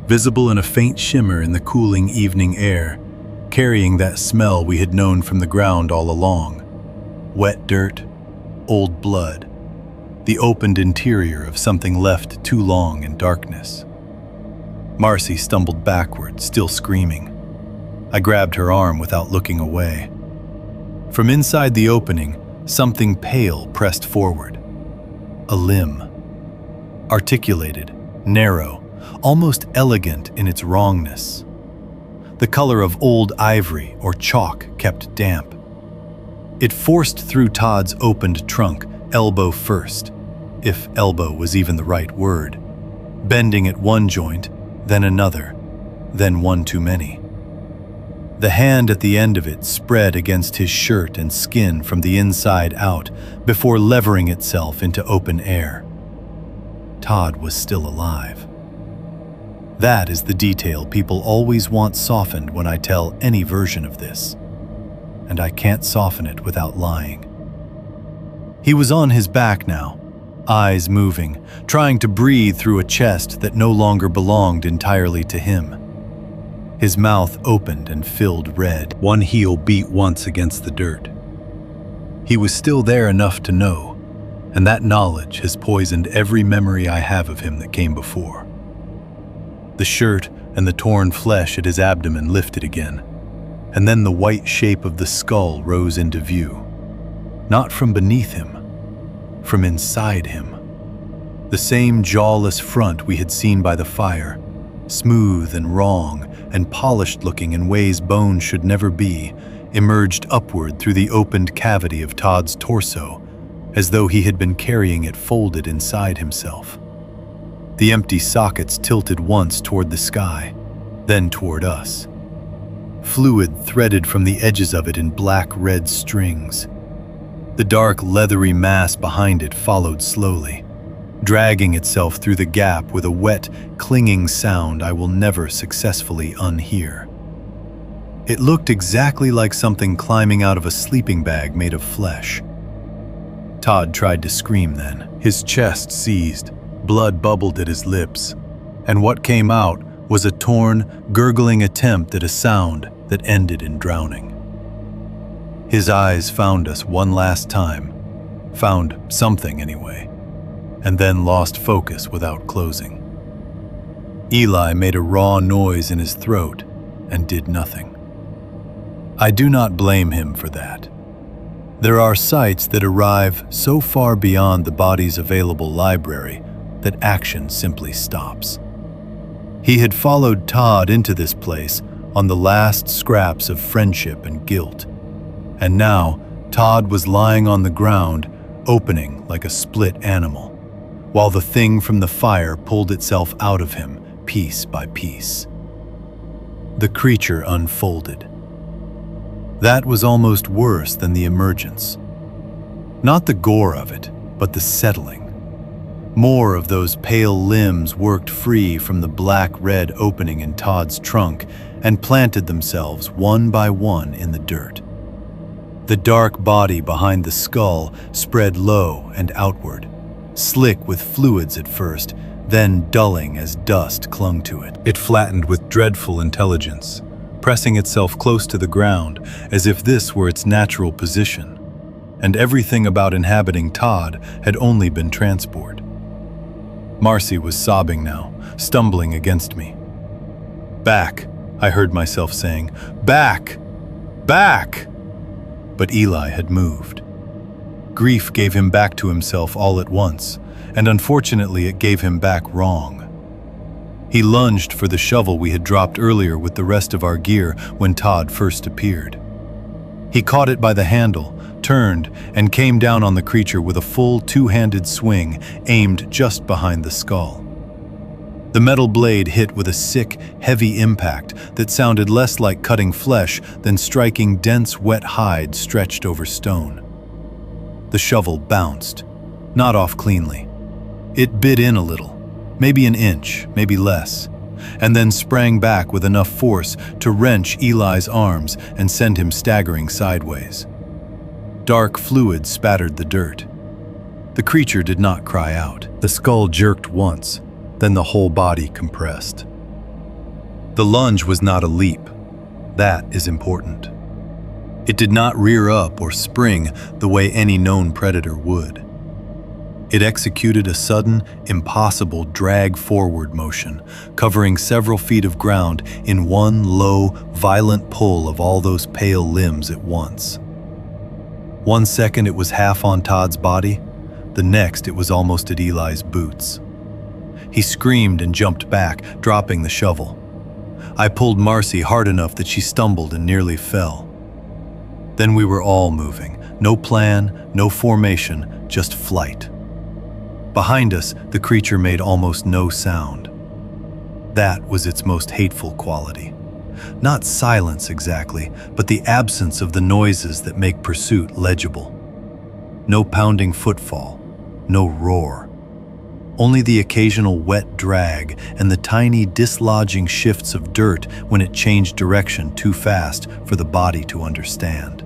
visible in a faint shimmer in the cooling evening air, carrying that smell we had known from the ground all along. Wet dirt, old blood, the opened interior of something left too long in darkness. Marcy stumbled backward, still screaming. I grabbed her arm without looking away. From inside the opening, something pale pressed forward. A limb. Articulated, narrow, almost elegant in its wrongness. The color of old ivory or chalk kept damp. It forced through Todd's opened trunk, elbow first, if elbow was even the right word, bending at one joint, then another, then one too many. The hand at the end of it spread against his shirt and skin from the inside out before levering itself into open air. Todd was still alive. That is the detail people always want softened when I tell any version of this, and I can't soften it without lying. He was on his back now, eyes moving, trying to breathe through a chest that no longer belonged entirely to him. His mouth opened and filled red. One heel beat once against the dirt. He was still there enough to know, and that knowledge has poisoned every memory I have of him that came before. The shirt and the torn flesh at his abdomen lifted again, and then the white shape of the skull rose into view. Not from beneath him, from inside him. The same jawless front we had seen by the fire, smooth and wrong and polished looking in ways bones should never be, emerged upward through the opened cavity of Todd's torso, as though he had been carrying it folded inside himself. The empty sockets tilted once toward the sky, then toward us. Fluid threaded from the edges of it in black-red strings. The dark, leathery mass behind it followed slowly, dragging itself through the gap with a wet, clinging sound I will never successfully unhear. It looked exactly like something climbing out of a sleeping bag made of flesh. Todd tried to scream then. His chest seized, blood bubbled at his lips, and what came out was a torn, gurgling attempt at a sound that ended in drowning. His eyes found us one last time, found something anyway, and then lost focus without closing. Eli made a raw noise in his throat and did nothing. I do not blame him for that. There are sights that arrive so far beyond the body's available library that action simply stops. He had followed Todd into this place on the last scraps of friendship and guilt, and now Todd was lying on the ground, opening like a split animal, while the thing from the fire pulled itself out of him piece by piece. The creature unfolded. That was almost worse than the emergence. Not the gore of it, but the settling. More of those pale limbs worked free from the black-red opening in Todd's trunk and planted themselves one by one in the dirt. The dark body behind the skull spread low and outward, slick with fluids at first, then dulling as dust clung to it. It flattened with dreadful intelligence, pressing itself close to the ground as if this were its natural position, and everything about inhabiting Todd had only been transport. Marcy was sobbing now, stumbling against me. "Back," I heard myself saying. "Back! Back!" But Eli had moved. Grief gave him back to himself all at once, and unfortunately it gave him back wrong. He lunged for the shovel we had dropped earlier with the rest of our gear when Todd first appeared. He caught it by the handle, turned, and came down on the creature with a full two-handed swing aimed just behind the skull. The metal blade hit with a sick, heavy impact that sounded less like cutting flesh than striking dense, wet hide stretched over stone. The shovel bounced, not off cleanly. It bit in a little, maybe an inch, maybe less, and then sprang back with enough force to wrench Eli's arms and send him staggering sideways. Dark fluid spattered the dirt. The creature did not cry out. The skull jerked once, then the whole body compressed. The lunge was not a leap. That is important. It did not rear up or spring the way any known predator would. It executed a sudden, impossible drag-forward motion, covering several feet of ground in one low, violent pull of all those pale limbs at once. 1 second it was half on Todd's body, the next it was almost at Eli's boots. He screamed and jumped back, dropping the shovel. I pulled Marcy hard enough that she stumbled and nearly fell. Then we were all moving. No plan, no formation, just flight. Behind us, the creature made almost no sound. That was its most hateful quality. Not silence exactly, but the absence of the noises that make pursuit legible. No pounding footfall, no roar. Only the occasional wet drag and the tiny dislodging shifts of dirt when it changed direction too fast for the body to understand.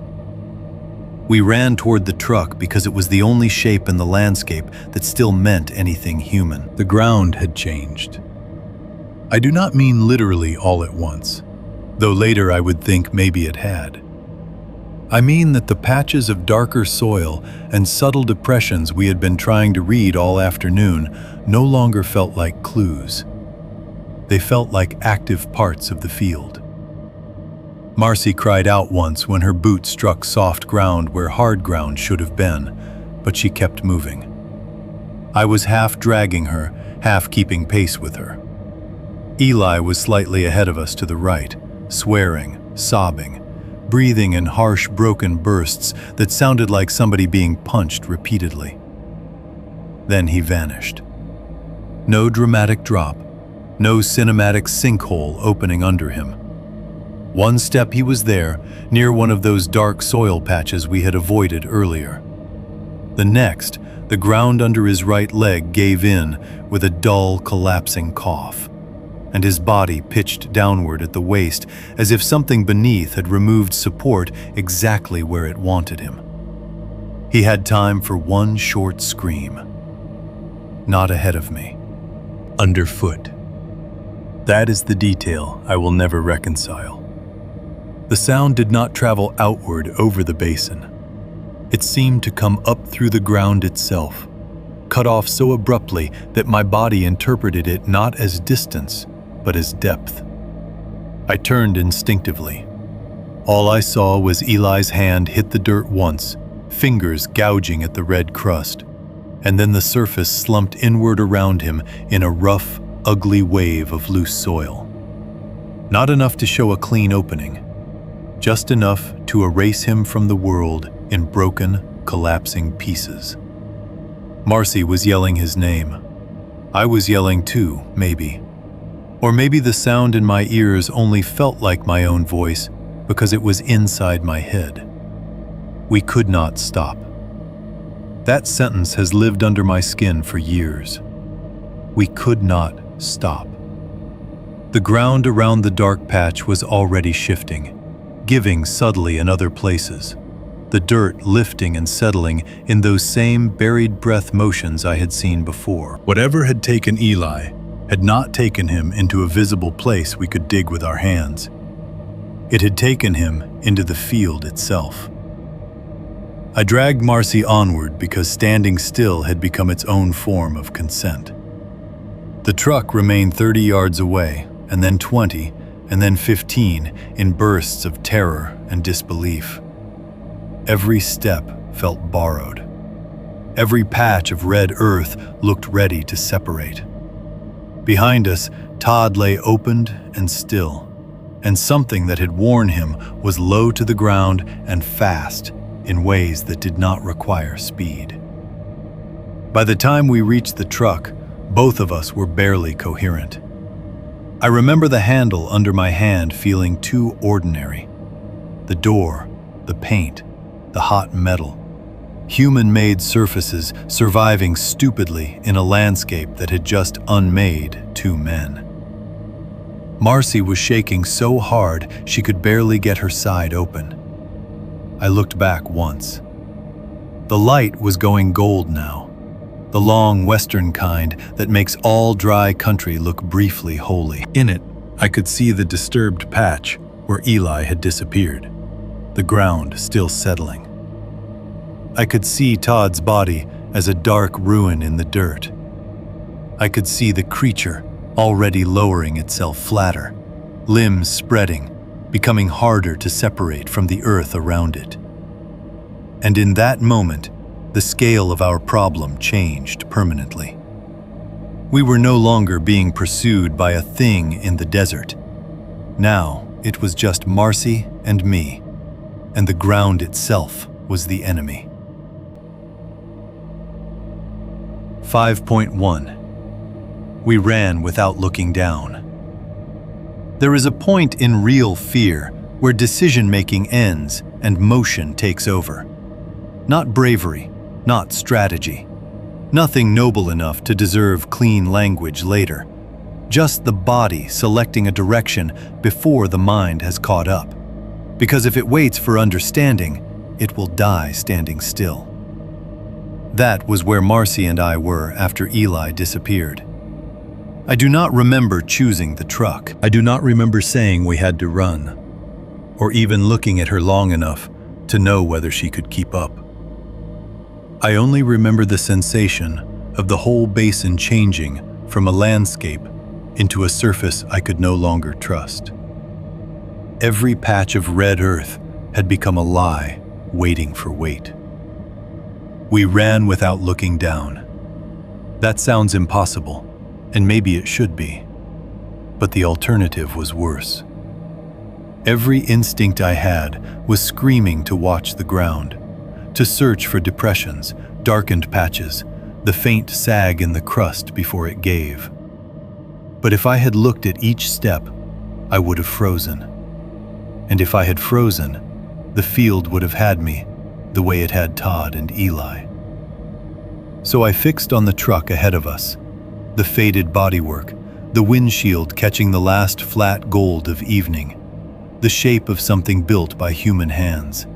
We ran toward the truck because it was the only shape in the landscape that still meant anything human. The ground had changed. I do not mean literally all at once, though later I would think maybe it had. I mean that the patches of darker soil and subtle depressions we had been trying to read all afternoon no longer felt like clues. They felt like active parts of the field. Marcy cried out once when her boot struck soft ground where hard ground should have been, but she kept moving. I was half dragging her, half keeping pace with her. Eli was slightly ahead of us to the right, swearing, sobbing, breathing in harsh, broken bursts that sounded like somebody being punched repeatedly. Then he vanished. No dramatic drop, no cinematic sinkhole opening under him. One step he was there, near one of those dark soil patches we had avoided earlier. The next, the ground under his right leg gave in with a dull, collapsing cough, and his body pitched downward at the waist as if something beneath had removed support exactly where it wanted him. He had time for one short scream. Not ahead of me. Underfoot. That is the detail I will never reconcile. The sound did not travel outward over the basin. It seemed to come up through the ground itself, cut off so abruptly that my body interpreted it not as distance, but as depth. I turned instinctively. All I saw was Eli's hand hit the dirt once, fingers gouging at the red crust, and then the surface slumped inward around him in a rough, ugly wave of loose soil. Not enough to show a clean opening, just enough to erase him from the world in broken, collapsing pieces. Marcy was yelling his name. I was yelling too, maybe. Or maybe the sound in my ears only felt like my own voice because it was inside my head. We could not stop. That sentence has lived under my skin for years. We could not stop. The ground around the dark patch was already shifting, giving subtly in other places, the dirt lifting and settling in those same buried breath motions I had seen before. Whatever had taken Eli had not taken him into a visible place we could dig with our hands. It had taken him into the field itself. I dragged Marcy onward because standing still had become its own form of consent. The truck remained 30 yards away, and then 20, and then 15 in bursts of terror and disbelief. Every step felt borrowed. Every patch of red earth looked ready to separate. Behind us, Todd lay opened and still, and something that had worn him was low to the ground and fast in ways that did not require speed. By the time we reached the truck, both of us were barely coherent. I remember the handle under my hand feeling too ordinary. The door, the paint, the hot metal. human-made surfaces surviving stupidly in a landscape that had just unmade two men. Marcy was shaking so hard she could barely get her side open. I looked back once. The light was going gold now, the long western kind that makes all dry country look briefly holy. In it, I could see the disturbed patch where Eli had disappeared, the ground still settling. I could see Todd's body as a dark ruin in the dirt. I could see the creature already lowering itself flatter, limbs spreading, becoming harder to separate from the earth around it. And in that moment, the scale of our problem changed permanently. We were no longer being pursued by a thing in the desert. Now, it was just Marcy and me, and the ground itself was the enemy. 5.1. We ran without looking down. There is a point in real fear where decision-making ends and motion takes over. Not bravery, not strategy. Nothing noble enough to deserve clean language later. Just the body selecting a direction before the mind has caught up. Because if it waits for understanding, it will die standing still. That was where Marcy and I were after Eli disappeared. I do not remember choosing the truck. I do not remember saying we had to run, or even looking at her long enough to know whether she could keep up. I only remember the sensation of the whole basin changing from a landscape into a surface I could no longer trust. Every patch of red earth had become a lie waiting for weight. We ran without looking down. That sounds impossible, and maybe it should be. But the alternative was worse. Every instinct I had was screaming to watch the ground, to search for depressions, darkened patches, the faint sag in the crust before it gave. But if I had looked at each step, I would have frozen. And if I had frozen, the field would have had me the way it had Todd and Eli. So I fixed on the truck ahead of us, the faded bodywork, the windshield catching the last flat gold of evening, the shape of something built by human hands.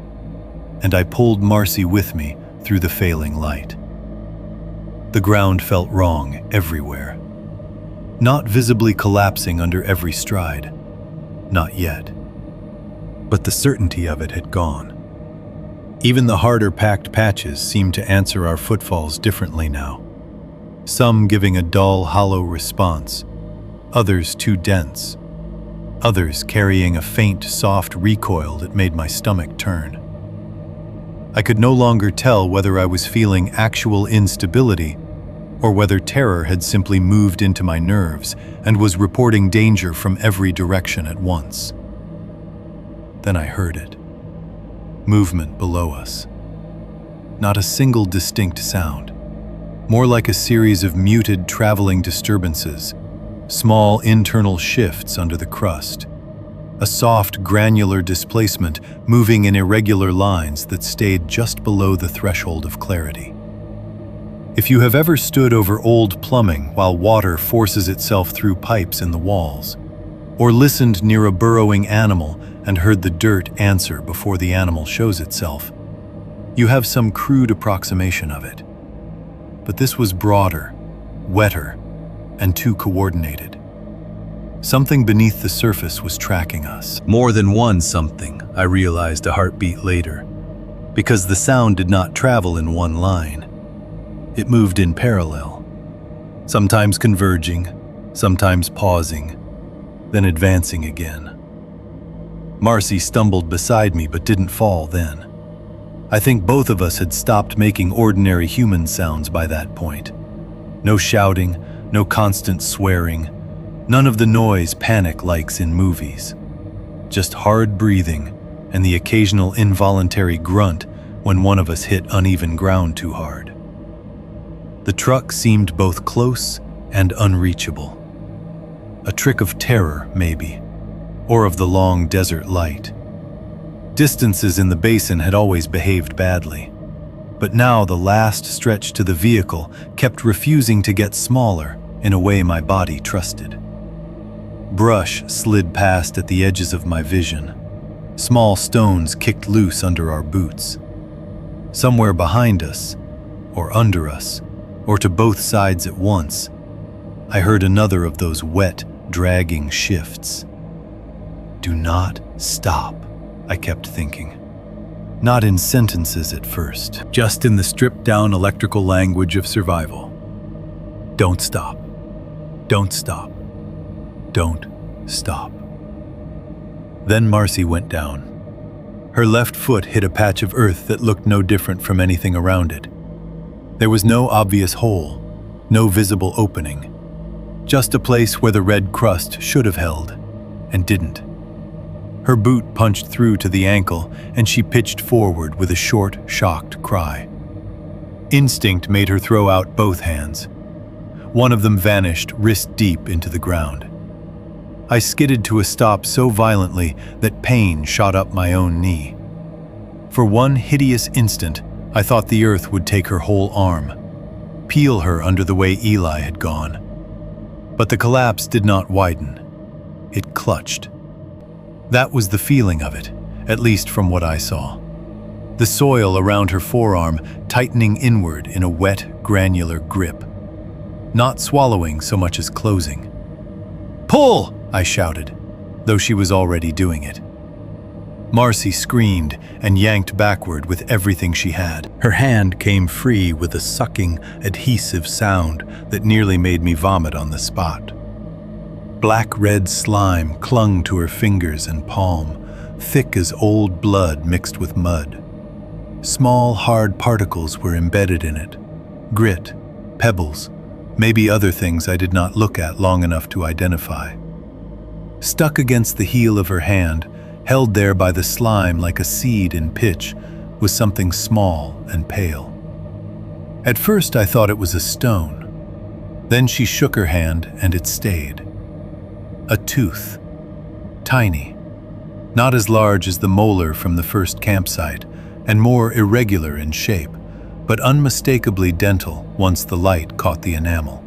And I pulled Marcy with me through the failing light. The ground felt wrong everywhere. Not visibly collapsing under every stride. Not yet. But the certainty of it had gone. Even the harder packed patches seemed to answer our footfalls differently now. Some giving a dull, hollow response, others too dense, others carrying a faint, soft recoil that made my stomach turn. I could no longer tell whether I was feeling actual instability or whether terror had simply moved into my nerves and was reporting danger from every direction at once. Then I heard it. Movement below us. Not a single distinct sound. More like a series of muted traveling disturbances, small internal shifts under the crust. A soft, granular displacement moving in irregular lines that stayed just below the threshold of clarity. If you have ever stood over old plumbing while water forces itself through pipes in the walls, or listened near a burrowing animal and heard the dirt answer before the animal shows itself, you have some crude approximation of it. But this was broader, wetter, and too coordinated. Something beneath the surface was tracking us. More than one something, I realized a heartbeat later, because the sound did not travel in one line. It moved in parallel, sometimes converging, sometimes pausing, then advancing again. Marcy stumbled beside me but didn't fall then. I think both of us had stopped making ordinary human sounds by that point. No shouting, no constant swearing, none of the noise panic likes in movies. Just hard breathing and the occasional involuntary grunt when one of us hit uneven ground too hard. The truck seemed both close and unreachable. A trick of terror, maybe, or of the long desert light. Distances in the basin had always behaved badly. but now the last stretch to the vehicle kept refusing to get smaller in a way my body trusted. Brush slid past at the edges of my vision. Small stones kicked loose under our boots. Somewhere behind us, or under us, or to both sides at once, I heard another of those wet, dragging shifts. Do not stop, I kept thinking. Not in sentences at first, just in the stripped-down electrical language of survival. Don't stop. Don't stop. Don't stop. Then Marcy went down. Her left foot hit a patch of earth that looked no different from anything around it. There was no obvious hole, no visible opening, just a place where the red crust should have held, and didn't. Her boot punched through to the ankle, and she pitched forward with a short, shocked cry. Instinct made her throw out both hands. One of them vanished wrist deep into the ground. I skidded to a stop so violently that pain shot up my own knee. For one hideous instant, I thought the earth would take her whole arm, peel her under the way Eli had gone. But the collapse did not widen. It clutched. That was the feeling of it, at least from what I saw. The soil around her forearm tightening inward in a wet, granular grip. Not swallowing so much as closing. "Pull!" I shouted, though she was already doing it. Marcy screamed and yanked backward with everything she had. Her hand came free with a sucking, adhesive sound that nearly made me vomit on the spot. Black-red slime clung to her fingers and palm, thick as old blood mixed with mud. Small, hard particles were embedded in it. Grit, pebbles, maybe other things I did not look at long enough to identify. Stuck against the heel of her hand, held there by the slime like a seed in pitch, was something small and pale. At first I thought it was a stone. Then she shook her hand and it stayed. A tooth. Tiny. Not as large as the molar from the first campsite, and more irregular in shape, but unmistakably dental once the light caught the enamel.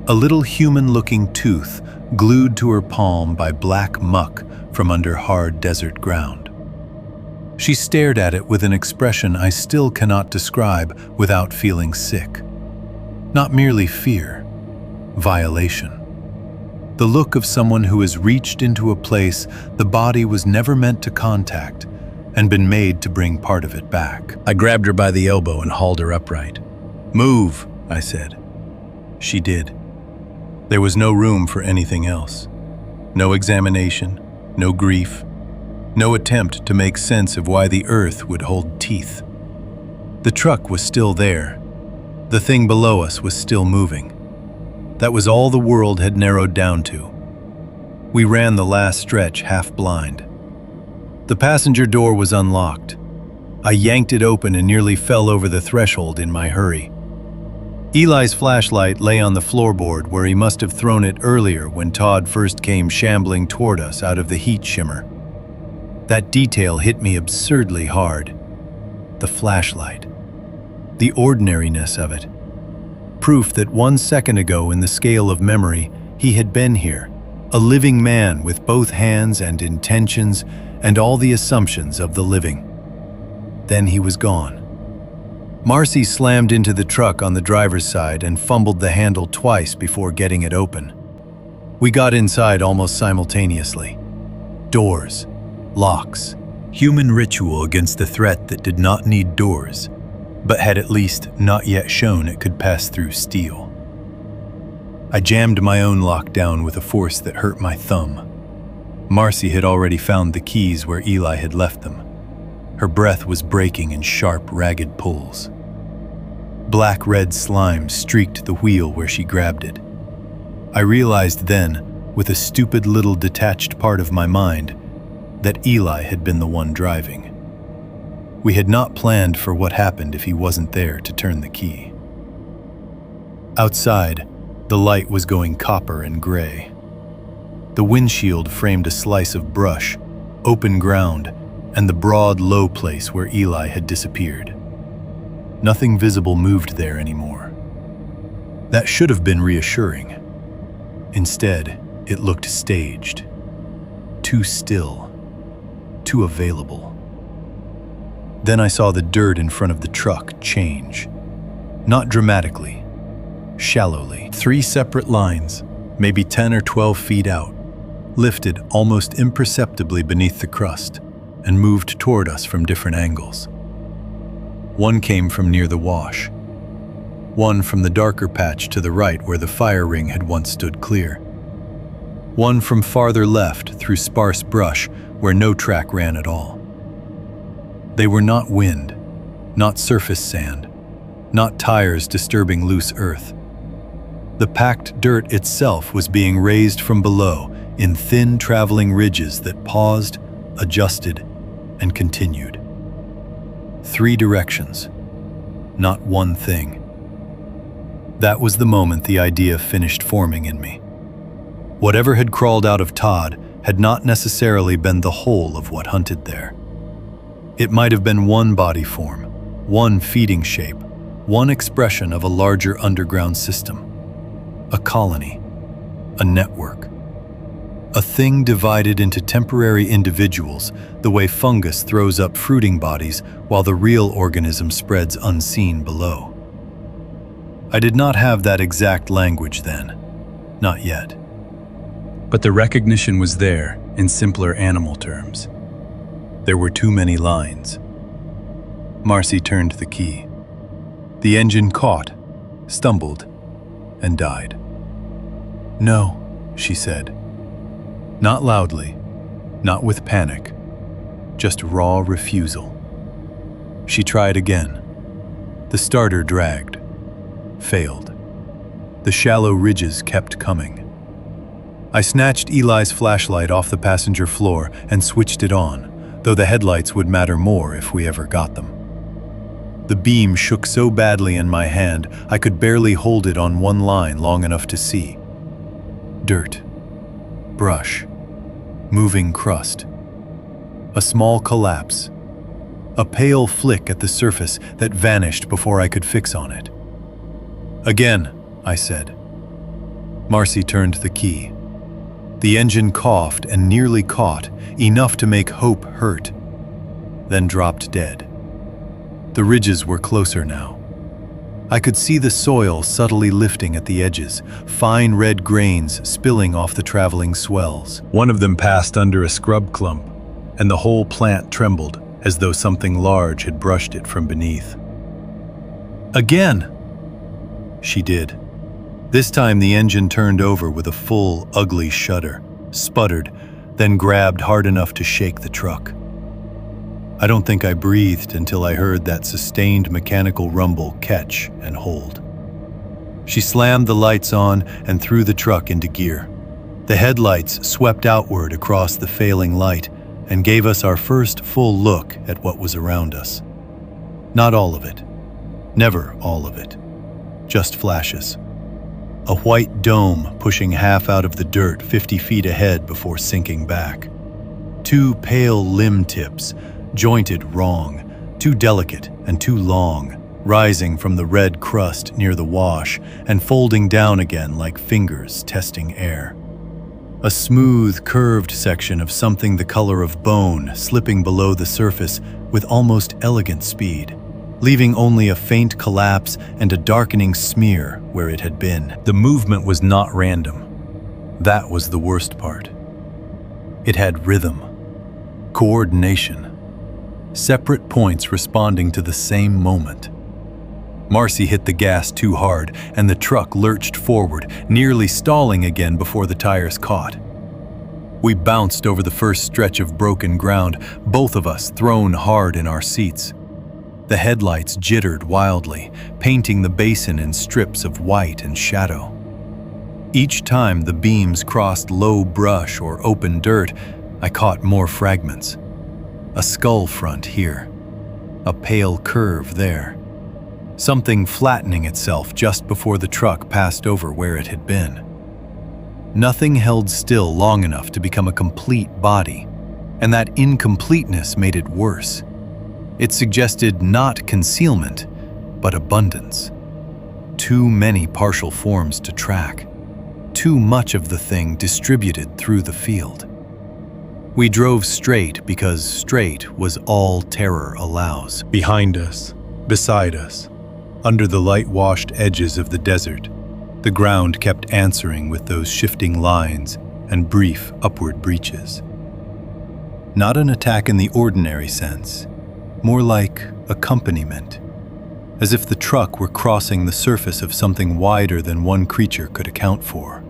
A little human-looking tooth glued to her palm by black muck from under hard desert ground. She stared at it with an expression I still cannot describe without feeling sick. Not merely fear, violation. The look of someone who has reached into a place the body was never meant to contact and been made to bring part of it back. I grabbed her by the elbow and hauled her upright. "Move," I said. She did. There was no room for anything else. No examination, no grief, no attempt to make sense of why the earth would hold teeth. The truck was still there. The thing below us was still moving. That was all the world had narrowed down to. We ran the last stretch half blind. The passenger door was unlocked. I yanked it open and nearly fell over the threshold in my hurry. Eli's flashlight lay on the floorboard where he must have thrown it earlier when Todd first came shambling toward us out of the heat shimmer. That detail hit me absurdly hard. The flashlight. The ordinariness of it. Proof that 1 second ago in the scale of memory, he had been here, a living man with both hands and intentions and all the assumptions of the living. Then he was gone. Marcy slammed into the truck on the driver's side and fumbled the handle twice before getting it open. We got inside almost simultaneously. Doors, locks, human ritual against the threat that did not need doors, but had at least not yet shown it could pass through steel. I jammed my own lock down with a force that hurt my thumb. Marcy had already found the keys where Eli had left them. Her breath was breaking in sharp, ragged pulls. Black-red slime streaked the wheel where she grabbed it. I realized then, with a stupid little detached part of my mind, that Eli had been the one driving. We had not planned for what happened if he wasn't there to turn the key. Outside, the light was going copper and gray. The windshield framed a slice of brush, open ground, and the broad, low place where Eli had disappeared. Nothing visible moved there anymore. That should have been reassuring. Instead, it looked staged, too still, too available. Then I saw the dirt in front of the truck change. Not dramatically, shallowly. 3 separate lines, maybe 10 or 12 feet out, lifted almost imperceptibly beneath the crust and moved toward us from different angles. One came from near the wash. One from the darker patch to the right where the fire ring had once stood clear. One from farther left through sparse brush where no track ran at all. They were not wind, not surface sand, not tires disturbing loose earth. The packed dirt itself was being raised from below in thin traveling ridges that paused, adjusted, and continued. 3 directions, not one thing. That was the moment the idea finished forming in me. Whatever had crawled out of Todd had not necessarily been the whole of what hunted there. It might have been one body form, one feeding shape, one expression of a larger underground system. A colony, a network. A thing divided into temporary individuals, the way fungus throws up fruiting bodies while the real organism spreads unseen below. I did not have that exact language then, not yet. But the recognition was there in simpler animal terms. There were too many lines. Marcy turned the key. The engine caught, stumbled, and died. "No," she said. Not loudly, not with panic, just raw refusal. She tried again. The starter dragged, failed. The shallow ridges kept coming. I snatched Eli's flashlight off the passenger floor and switched it on, though the headlights would matter more if we ever got them. The beam shook so badly in my hand I could barely hold it on one line long enough to see. Dirt, brush, moving crust. A small collapse. A pale flick at the surface that vanished before I could fix on it. "Again," I said. Marcy turned the key. The engine coughed and nearly caught, enough to make hope hurt, then dropped dead. The ridges were closer now. I could see the soil subtly lifting at the edges, fine red grains spilling off the traveling swells. One of them passed under a scrub clump, and the whole plant trembled as though something large had brushed it from beneath. "Again!" She did. This time the engine turned over with a full, ugly shudder, sputtered, then grabbed hard enough to shake the truck. I don't think I breathed until I heard that sustained mechanical rumble catch and hold. She slammed the lights on and threw the truck into gear. The headlights swept outward across the failing light and gave us our first full look at what was around us. Not all of it. Never all of it. Just flashes. A white dome pushing half out of the dirt 50 feet ahead before sinking back. 2 pale limb tips, jointed wrong, too delicate and too long, rising from the red crust near the wash and folding down again like fingers testing air. A smooth, curved section of something the color of bone slipping below the surface with almost elegant speed, leaving only a faint collapse and a darkening smear where it had been. The movement was not random. That was the worst part. It had rhythm, coordination, separate points responding to the same moment. Marcy hit the gas too hard, and the truck lurched forward, nearly stalling again before the tires caught. We bounced over the first stretch of broken ground, both of us thrown hard in our seats. The headlights jittered wildly, painting the basin in strips of white and shadow. Each time the beams crossed low brush or open dirt, I caught more fragments. A skull front here, a pale curve there. Something flattening itself just before the truck passed over where it had been. Nothing held still long enough to become a complete body, and that incompleteness made it worse. It suggested not concealment, but abundance. Too many partial forms to track. Too much of the thing distributed through the field. We drove straight because straight was all terror allows. Behind us, beside us, under the light-washed edges of the desert, the ground kept answering with those shifting lines and brief upward breaches. Not an attack in the ordinary sense, more like accompaniment, as if the truck were crossing the surface of something wider than one creature could account for.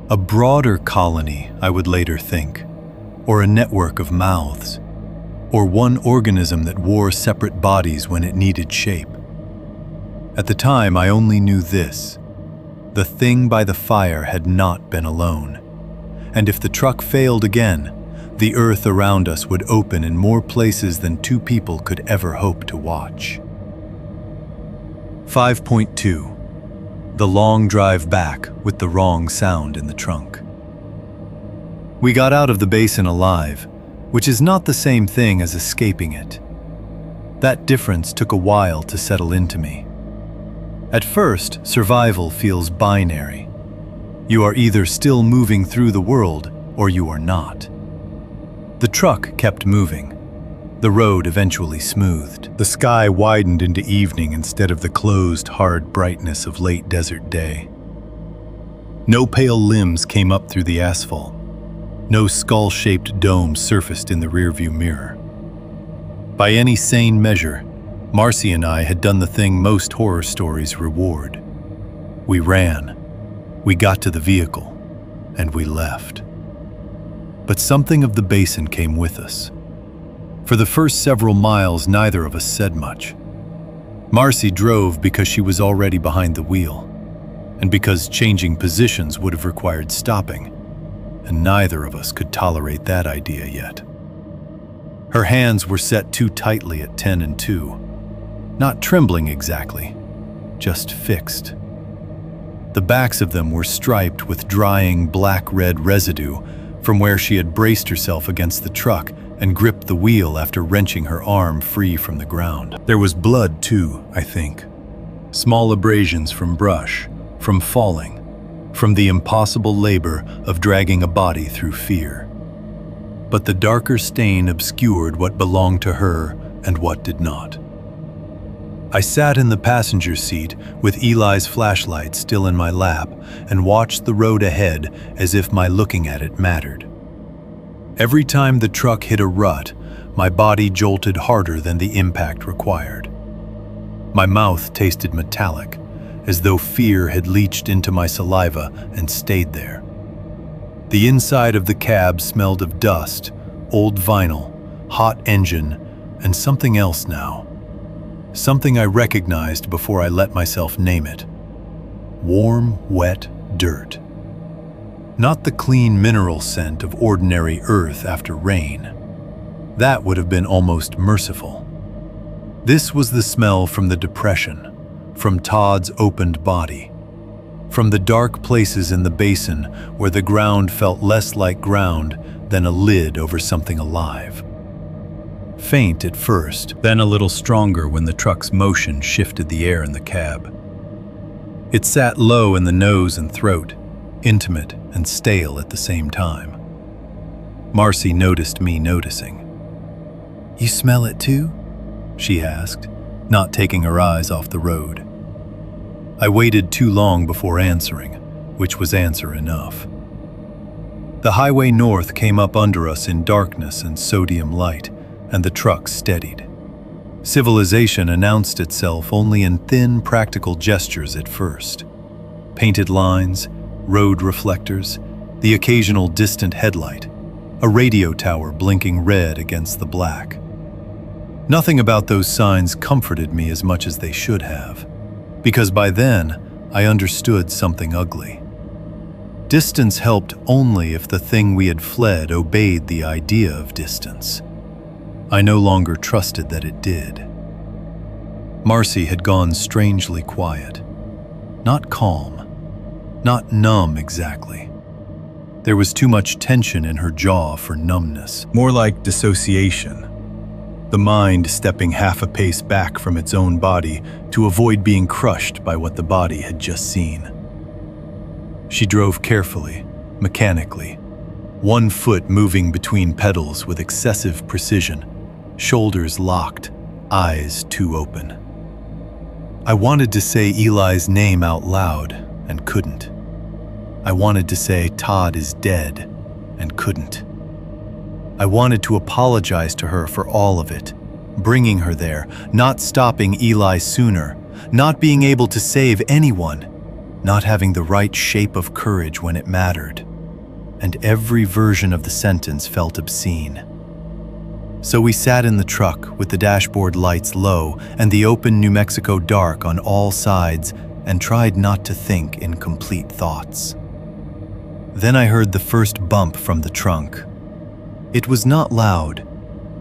A broader colony, I would later think, or a network of mouths, or one organism that wore separate bodies when it needed shape. At the time, I only knew this: the thing by the fire had not been alone, and if the truck failed again, the earth around us would open in more places than two people could ever hope to watch. 5.2. The long drive back with the wrong sound in the trunk. We got out of the basin alive, which is not the same thing as escaping it. That difference took a while to settle into me. At first, survival feels binary. You are either still moving through the world or you are not. The truck kept moving. The road eventually smoothed. The sky widened into evening instead of the closed, hard brightness of late desert day. No pale limbs came up through the asphalt. No skull-shaped dome surfaced in the rearview mirror. By any sane measure, Marcy and I had done the thing most horror stories reward. We ran, we got to the vehicle, and we left. But something of the basin came with us. For the first several miles, neither of us said much. Marcy drove because she was already behind the wheel, and because changing positions would have required stopping, and neither of us could tolerate that idea yet. Her hands were set too tightly at 10 and 2, not trembling exactly, just fixed. The backs of them were striped with drying black-red residue from where she had braced herself against the truck and gripped the wheel after wrenching her arm free from the ground. There was blood too, I think. Small abrasions from brush, from falling, from the impossible labor of dragging a body through fear. But the darker stain obscured what belonged to her and what did not. I sat in the passenger seat with Eli's flashlight still in my lap and watched the road ahead as if my looking at it mattered. Every time the truck hit a rut, my body jolted harder than the impact required. My mouth tasted metallic, as though fear had leached into my saliva and stayed there. The inside of the cab smelled of dust, old vinyl, hot engine, and something else now. Something I recognized before I let myself name it. Warm, wet dirt. Not the clean mineral scent of ordinary earth after rain. That would have been almost merciful. This was the smell from the depression, from Todd's opened body, from the dark places in the basin where the ground felt less like ground than a lid over something alive. Faint at first, then a little stronger when the truck's motion shifted the air in the cab. It sat low in the nose and throat, intimate and stale at the same time. Marcy noticed me noticing. "You smell it too?" she asked, not taking her eyes off the road. I waited too long before answering, which was answer enough. The highway north came up under us in darkness and sodium light, and the truck steadied. Civilization announced itself only in thin, practical gestures at first. Painted lines, road reflectors, the occasional distant headlight, a radio tower blinking red against the black. Nothing about those signs comforted me as much as they should have, because by then I understood something ugly. Distance helped only if the thing we had fled obeyed the idea of distance. I no longer trusted that it did. Marcy had gone strangely quiet. Not calm. Not numb exactly. There was too much tension in her jaw for numbness. More like dissociation. the mind stepping half a pace back from its own body to avoid being crushed by what the body had just seen. She drove carefully, mechanically, one foot moving between pedals with excessive precision, shoulders locked, eyes too open. I wanted to say Eli's name out loud and couldn't. I wanted to say Todd is dead and couldn't. I wanted to apologize to her for all of it, bringing her there, not stopping Eli sooner, not being able to save anyone, not having the right shape of courage when it mattered. And every version of the sentence felt obscene. So we sat in the truck with the dashboard lights low and the open New Mexico dark on all sides and tried not to think in complete thoughts. Then I heard the first bump from the trunk. It was not loud,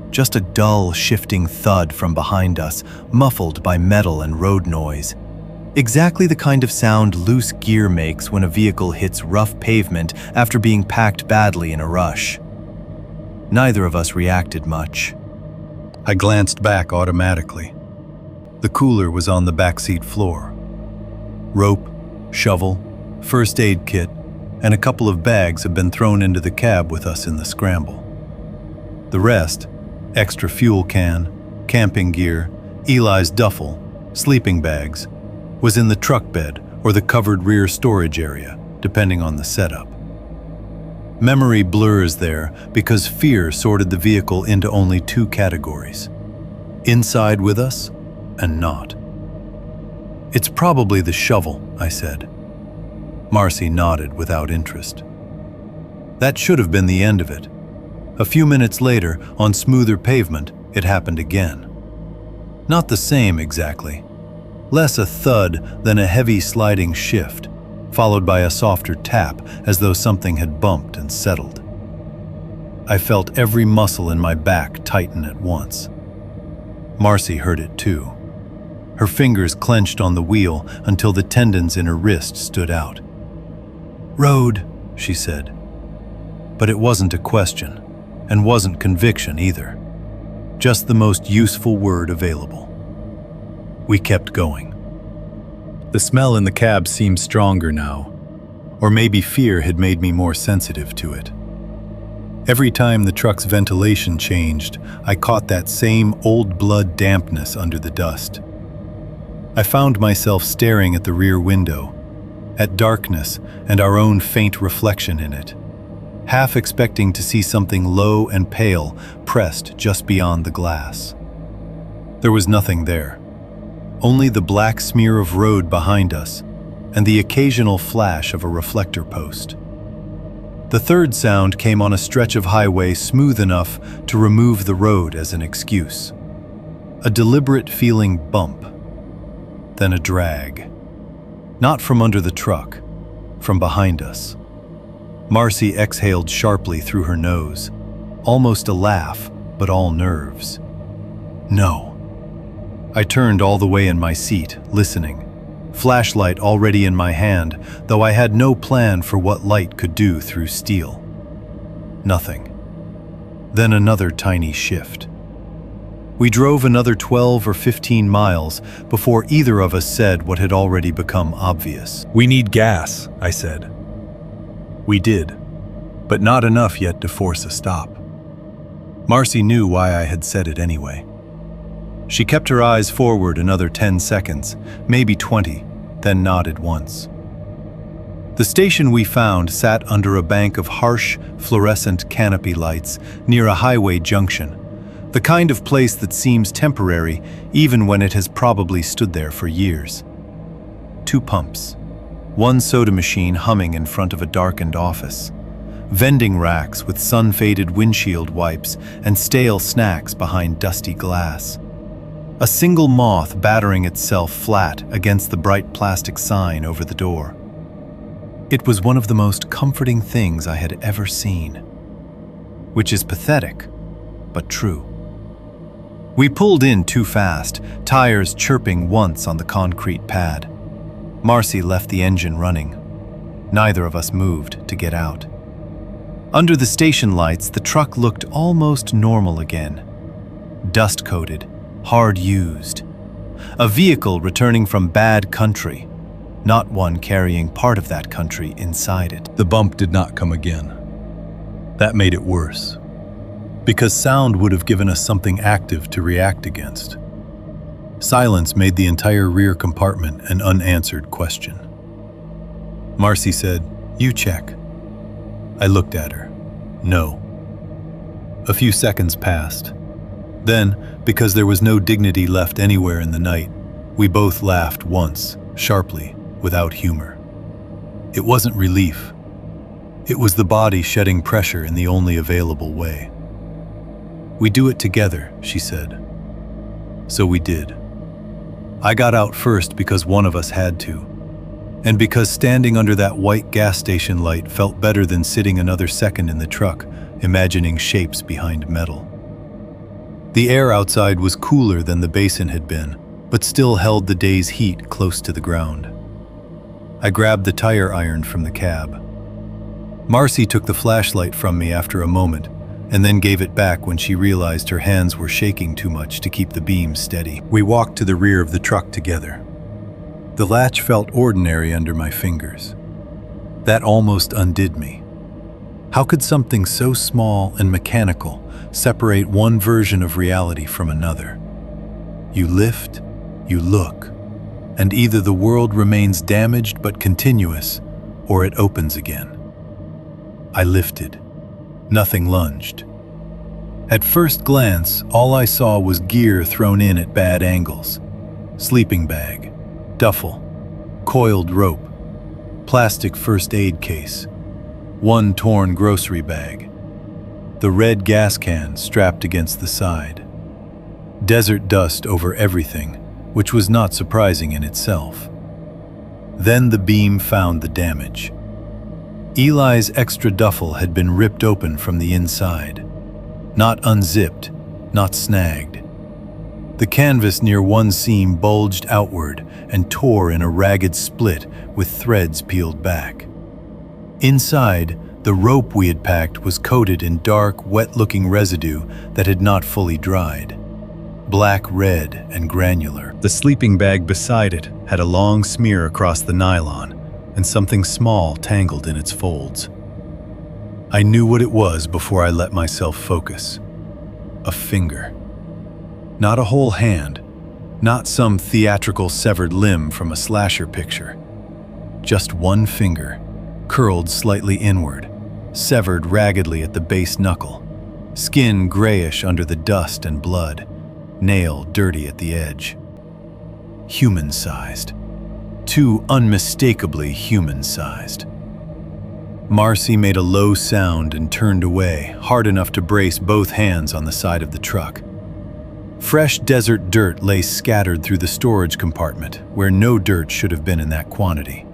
just a dull, shifting thud from behind us, muffled by metal and road noise. Exactly the kind of sound loose gear makes when a vehicle hits rough pavement after being packed badly in a rush. Neither of us reacted much. I glanced back automatically. The cooler was on the backseat floor. Rope, shovel, first aid kit, and a couple of bags had been thrown into the cab with us in the scramble. The rest, extra fuel can, camping gear, Eli's duffel, sleeping bags, was in the truck bed or the covered rear storage area, depending on the setup. Memory blurs there because fear sorted the vehicle into only two categories: inside with us and not. It's probably the shovel, I said. Marcy nodded without interest. That should have been the end of it. A few minutes later, on smoother pavement, it happened again. Not the same exactly. Less a thud than a heavy sliding shift, followed by a softer tap as though something had bumped and settled. I felt every muscle in my back tighten at once. Marcy heard it too. Her fingers clenched on the wheel until the tendons in her wrist stood out. "Road," she said. But it wasn't a question, and wasn't conviction either. Just the most useful word available. We kept going. The smell in the cab seemed stronger now, or maybe fear had made me more sensitive to it. Every time the truck's ventilation changed, I caught that same old blood dampness under the dust. I found myself staring at the rear window, at darkness and our own faint reflection in it, half expecting to see something low and pale pressed just beyond the glass. There was nothing there, only the black smear of road behind us and the occasional flash of a reflector post. The third sound came on a stretch of highway smooth enough to remove the road as an excuse. A deliberate feeling bump, then a drag. Not from under the truck, from behind us. Marcy exhaled sharply through her nose, almost a laugh, but all nerves. No. I turned all the way in my seat, listening, flashlight already in my hand, though I had no plan for what light could do through steel. Nothing. Then another tiny shift. We drove another 12 or 15 miles before either of us said what had already become obvious. "We need gas," I said. We did, but not enough yet to force a stop. Marcy knew why I had said it anyway. She kept her eyes forward another 10 seconds, maybe 20, then nodded once. The station we found sat under a bank of harsh, fluorescent canopy lights near a highway junction, the kind of place that seems temporary even when it has probably stood there for years. 2 pumps. 1 soda machine humming in front of a darkened office. Vending racks with sun-faded windshield wipes and stale snacks behind dusty glass. A single moth battering itself flat against the bright plastic sign over the door. It was one of the most comforting things I had ever seen. Which is pathetic, but true. We pulled in too fast, tires chirping once on the concrete pad. Marcy left the engine running. Neither of us moved to get out. Under the station lights, the truck looked almost normal again. dust-coated, hard-used. A vehicle returning from bad country, not one carrying part of that country inside it. The bump did not come again. That made it worse, because sound would have given us something active to react against. Silence made the entire rear compartment an unanswered question. Marcy said, "You check." I looked at her. No. A few seconds passed. Then, because there was no dignity left anywhere in the night, we both laughed once, sharply, without humor. It wasn't relief. It was the body shedding pressure in the only available way. "We do it together," she said. So we did. I got out first because one of us had to, and because standing under that white gas station light felt better than sitting another second in the truck, imagining shapes behind metal. The air outside was cooler than the basin had been, but still held the day's heat close to the ground. I grabbed the tire iron from the cab. Marcy took the flashlight from me after a moment, and then gave it back when she realized her hands were shaking too much to keep the beam steady. We walked to the rear of the truck together. The latch felt ordinary under my fingers. That almost undid me. How could something so small and mechanical separate one version of reality from another? You lift, you look, and either the world remains damaged but continuous, or it opens again. I lifted. Nothing lunged. At first glance, all I saw was gear thrown in at bad angles. Sleeping bag, duffel, coiled rope, plastic first aid case, one torn grocery bag, the red gas can strapped against the side. Desert dust over everything, which was not surprising in itself. Then the beam found the damage. Eli's extra duffel had been ripped open from the inside. Not unzipped, not snagged. The canvas near one seam bulged outward and tore in a ragged split with threads peeled back. Inside, the rope we had packed was coated in dark, wet-looking residue that had not fully dried. Black, red, and granular. The sleeping bag beside it had a long smear across the nylon, and something small tangled in its folds. I knew what it was before I let myself focus. A finger. Not a whole hand, not some theatrical severed limb from a slasher picture. Just one finger, curled slightly inward, severed raggedly at the base knuckle, skin grayish under the dust and blood, nail dirty at the edge. Human-sized. Too unmistakably human-sized. Marcy made a low sound and turned away, hard enough to brace both hands on the side of the truck. Fresh desert dirt lay scattered through the storage compartment, where no dirt should have been in that quantity.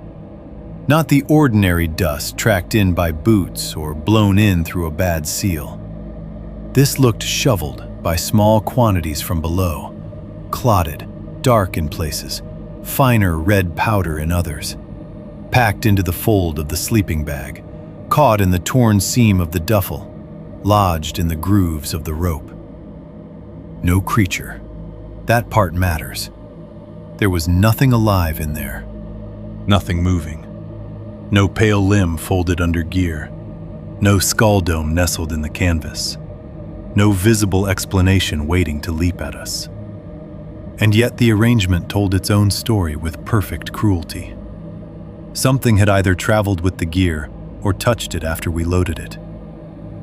Not the ordinary dust tracked in by boots or blown in through a bad seal. This looked shoveled by small quantities from below, clotted, dark in places, finer red powder in others, packed into the fold of the sleeping bag, caught in the torn seam of the duffel, lodged in the grooves of the rope. No creature. That part matters. There was nothing alive in there. Nothing moving. No pale limb folded under gear. No skull dome nestled in the canvas. No visible explanation waiting to leap at us. And yet the arrangement told its own story with perfect cruelty. Something had either traveled with the gear or touched it after we loaded it.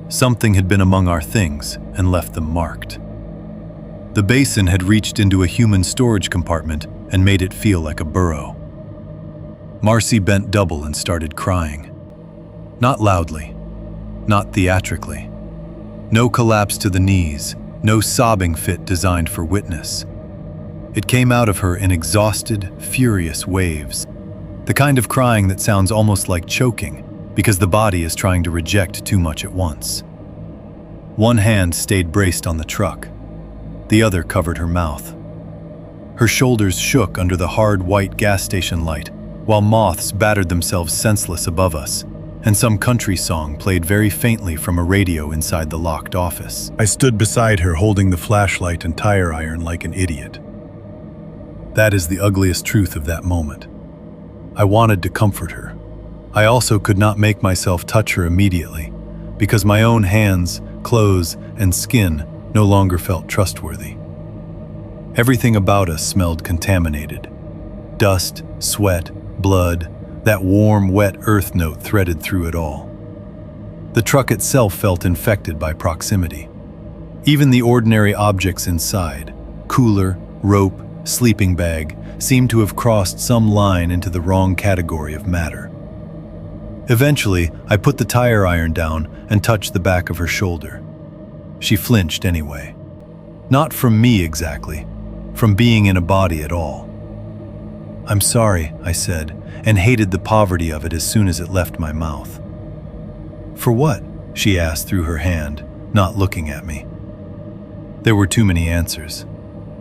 Something had been among our things and left them marked. The basin had reached into a human storage compartment and made it feel like a burrow. Marcy bent double and started crying. Not loudly, not theatrically. No collapse to the knees, no sobbing fit designed for witness. It came out of her in exhausted, furious waves. The kind of crying that sounds almost like choking because the body is trying to reject too much at once. One hand stayed braced on the truck. The other covered her mouth. Her shoulders shook under the hard white gas station light while moths battered themselves senseless above us, and some country song played very faintly from a radio inside the locked office. I stood beside her holding the flashlight and tire iron like an idiot. That is the ugliest truth of that moment. I wanted to comfort her. I also could not make myself touch her immediately, because my own hands, clothes, and skin no longer felt trustworthy. Everything about us smelled contaminated. Dust, sweat, blood, that warm, wet earth note threaded through it all. The truck itself felt infected by proximity. Even the ordinary objects inside, cooler, rope, sleeping bag, seemed to have crossed some line into the wrong category of matter. Eventually, I put the tire iron down and touched the back of her shoulder. She flinched anyway. Not from me exactly, from being in a body at all. "I'm sorry," I said, and hated the poverty of it as soon as it left my mouth. "For what?" she asked through her hand, not looking at me. There were too many answers.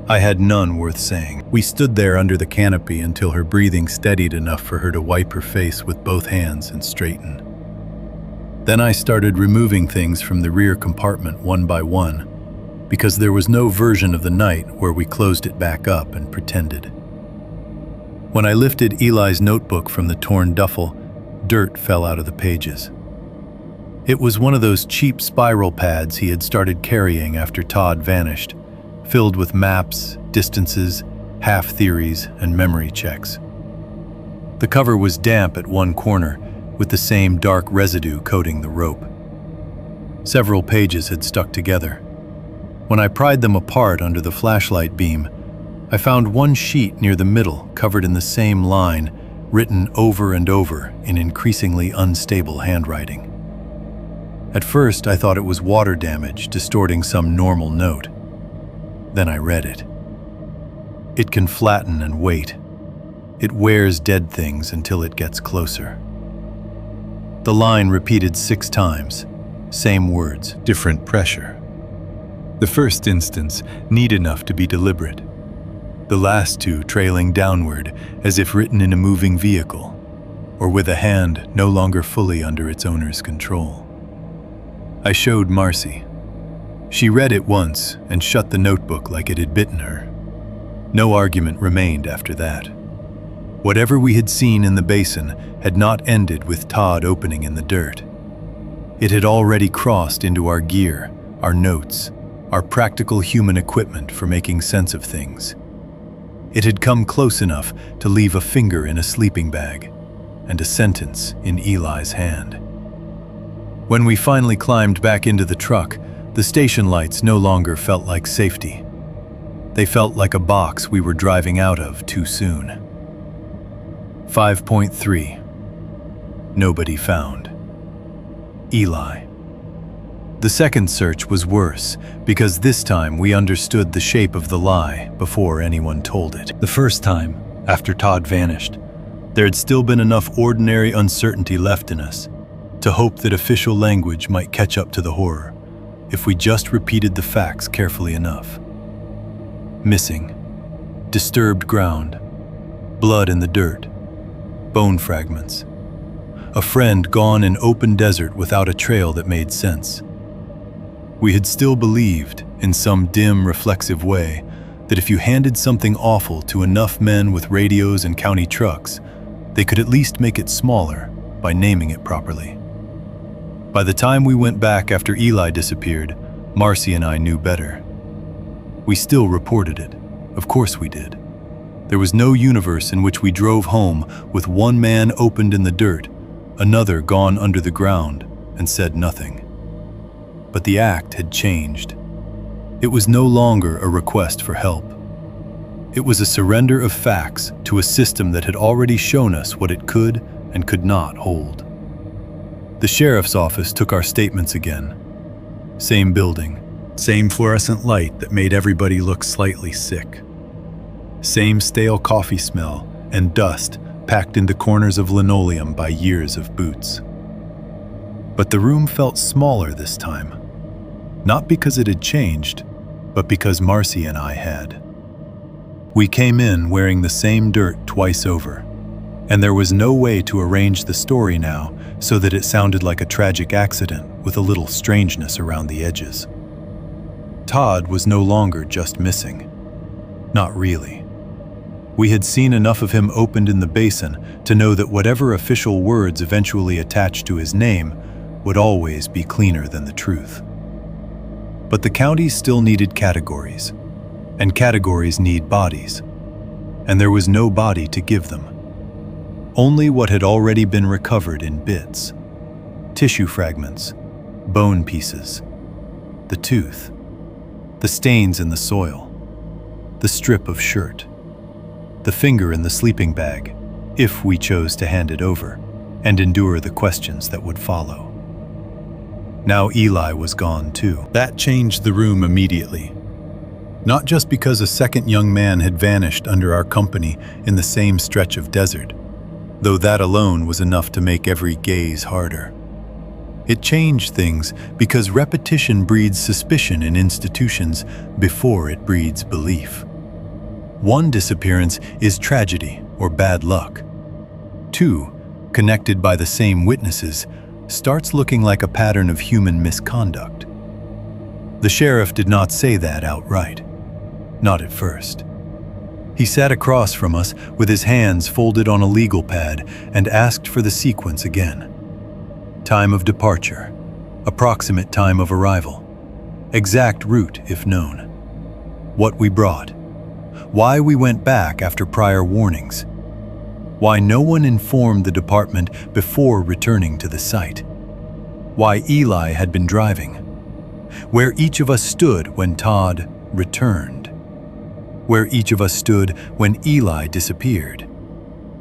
I had none worth saying. We stood there under the canopy until her breathing steadied enough for her to wipe her face with both hands and straighten. Then I started removing things from the rear compartment one by one, because there was no version of the night where we closed it back up and pretended. When I lifted Eli's notebook from the torn duffel, dirt fell out of the pages. It was one of those cheap spiral pads he had started carrying after Todd vanished, filled with maps, distances, half-theories, and memory checks. The cover was damp at one corner, with the same dark residue coating the rope. Several pages had stuck together. When I pried them apart under the flashlight beam, I found one sheet near the middle covered in the same line, written over and over in increasingly unstable handwriting. At first, I thought it was water damage distorting some normal note. Then I read it. It can flatten and wait. It wears dead things until it gets closer. The line repeated 6 times, same words, Different pressure. The first instance neat enough to be deliberate. The last 2 trailing downward as if written in a moving vehicle, or with a hand no longer fully under its owner's control. I showed Marcy. She read it once and shut the notebook like it had bitten her. No argument remained after that. Whatever we had seen in the basin had not ended with Todd opening in the dirt. It had already crossed into our gear, our notes, our practical human equipment for making sense of things. It had come close enough to leave a finger in a sleeping bag and a sentence in Eli's hand. When we finally climbed back into the truck, the station lights no longer felt like safety. They felt like a box we were driving out of too soon. 5.3. Nobody found. Eli. The second search was worse because this time we understood the shape of the lie before anyone told it. The first time, after Todd vanished, there had still been enough ordinary uncertainty left in us to hope that official language might catch up to the horror if we just repeated the facts carefully enough. Missing, disturbed ground, blood in the dirt, bone fragments, a friend gone in open desert without a trail that made sense. We had still believed, in some dim, reflexive way, that if you handed something awful to enough men with radios and county trucks, they could at least make it smaller by naming it properly. By the time we went back after Eli disappeared, Marcy and I knew better. We still reported it. Of course we did. There was no universe in which we drove home with one man opened in the dirt, another gone under the ground, and said nothing. But the act had changed. It was no longer a request for help. It was a surrender of facts to a system that had already shown us what it could and could not hold. The sheriff's office took our statements again. Same building, same fluorescent light that made everybody look slightly sick. Same stale coffee smell and dust packed into corners of linoleum by years of boots. But the room felt smaller this time. Not because it had changed, but because Marcy and I had. We came in wearing the same dirt twice over, And there was no way to arrange the story now so that it sounded like a tragic accident with a little strangeness around the edges. Todd was no longer just missing. Not really. We had seen enough of him opened in the basin to know that whatever official words eventually attached to his name would always be cleaner than the truth. But the county still needed categories, and categories need bodies, and there was no body to give them. Only what had already been recovered in bits. Tissue fragments, bone pieces, the tooth, the stains in the soil, the strip of shirt, the finger in the sleeping bag, if we chose to hand it over and endure the questions that would follow. Now Eli was gone too. That changed the room immediately. Not just because a second young man had vanished under our company in the same stretch of desert, though that alone was enough to make every gaze harder. It changed things because repetition breeds suspicion in institutions before it breeds belief. One disappearance is tragedy or bad luck. Two, connected by the same witnesses, starts looking like a pattern of human misconduct. The sheriff did not say that outright. Not at first. He sat across from us with his hands folded on a legal pad and asked for the sequence again. Time of departure, approximate time of arrival, exact route if known, what we brought, why we went back after prior warnings, why no one informed the department before returning to the site, why Eli had been driving, where each of us stood when Todd returned, where each of us stood when Eli disappeared,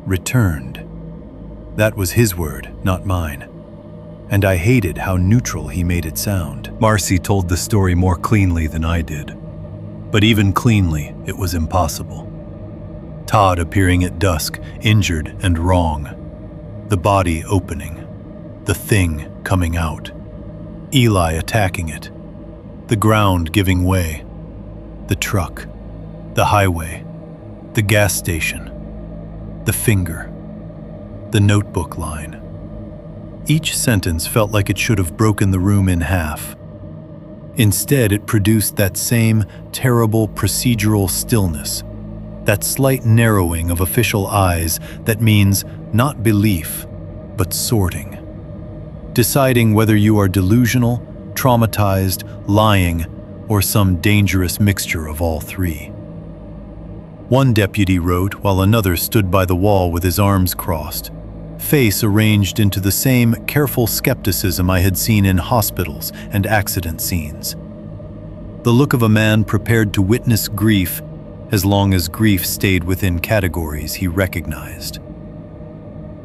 returned. That was his word, not mine. And I hated how neutral he made it sound. Marcy told the story more cleanly than I did. But even cleanly, it was impossible. Todd appearing at dusk, injured and wrong. The body opening. The thing coming out. Eli attacking it. The ground giving way. The truck. The highway. The gas station. The finger. The notebook line. Each sentence felt like it should have broken the room in half. Instead, it produced that same terrible procedural stillness, that slight narrowing of official eyes that means not belief, but sorting. Deciding whether you are delusional, traumatized, lying, or some dangerous mixture of all three. One deputy wrote while another stood by the wall with his arms crossed, face arranged into the same careful skepticism I had seen in hospitals and accident scenes. The look of a man prepared to witness grief as long as grief stayed within categories he recognized.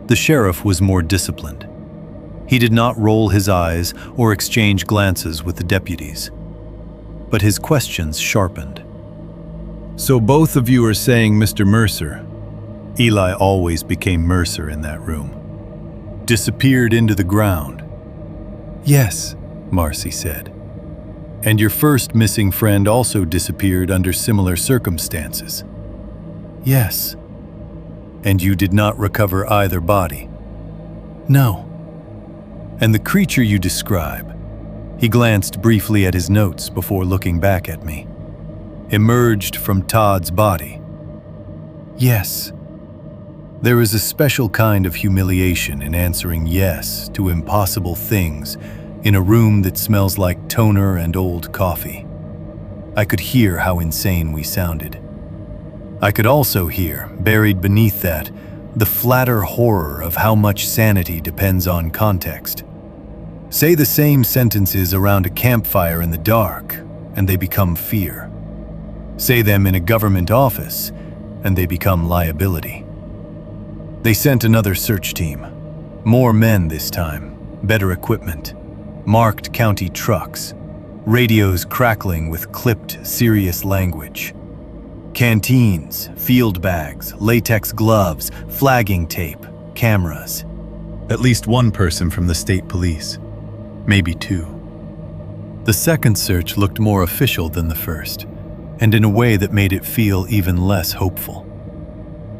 The sheriff was more disciplined. He did not roll his eyes or exchange glances with the deputies, but his questions sharpened. So both of you are saying Mr. Mercer, Eli always became Mercer in that room, disappeared into the ground? Yes, Marcy said. And your first missing friend also disappeared under similar circumstances? Yes. And you did not recover either body? No. And the creature you describe, he glanced briefly at his notes before looking back at me, emerged from Todd's body? Yes. There is a special kind of humiliation in answering yes to impossible things in a room that smells like toner and old coffee. I could hear how insane we sounded. I could also hear, buried beneath that, the flatter horror of how much sanity depends on context. Say the same sentences around a campfire in the dark, and they become fear. Say them in a government office, and they become liability. They sent another search team. More men this time, better equipment, marked county trucks, radios crackling with clipped, serious language. Canteens, field bags, latex gloves, flagging tape, cameras. At least one person from the state police, maybe two. The second search looked more official than the first, and in a way that made it feel even less hopeful.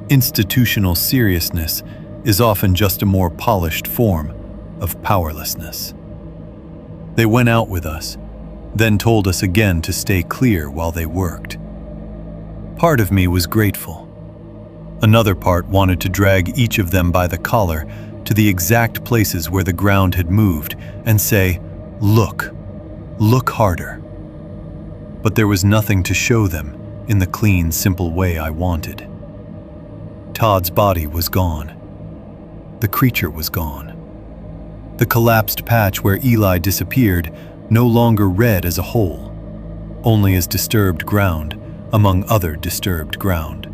Institutional seriousness is often just a more polished form of powerlessness. They went out with us, then told us again to stay clear while they worked. Part of me was grateful. Another part wanted to drag each of them by the collar to the exact places where the ground had moved and say, "Look harder." But there was nothing to show them in the clean, simple way I wanted. Todd's body was gone. The creature was gone. The collapsed patch where Eli disappeared no longer read as a whole, only as disturbed ground among other disturbed ground.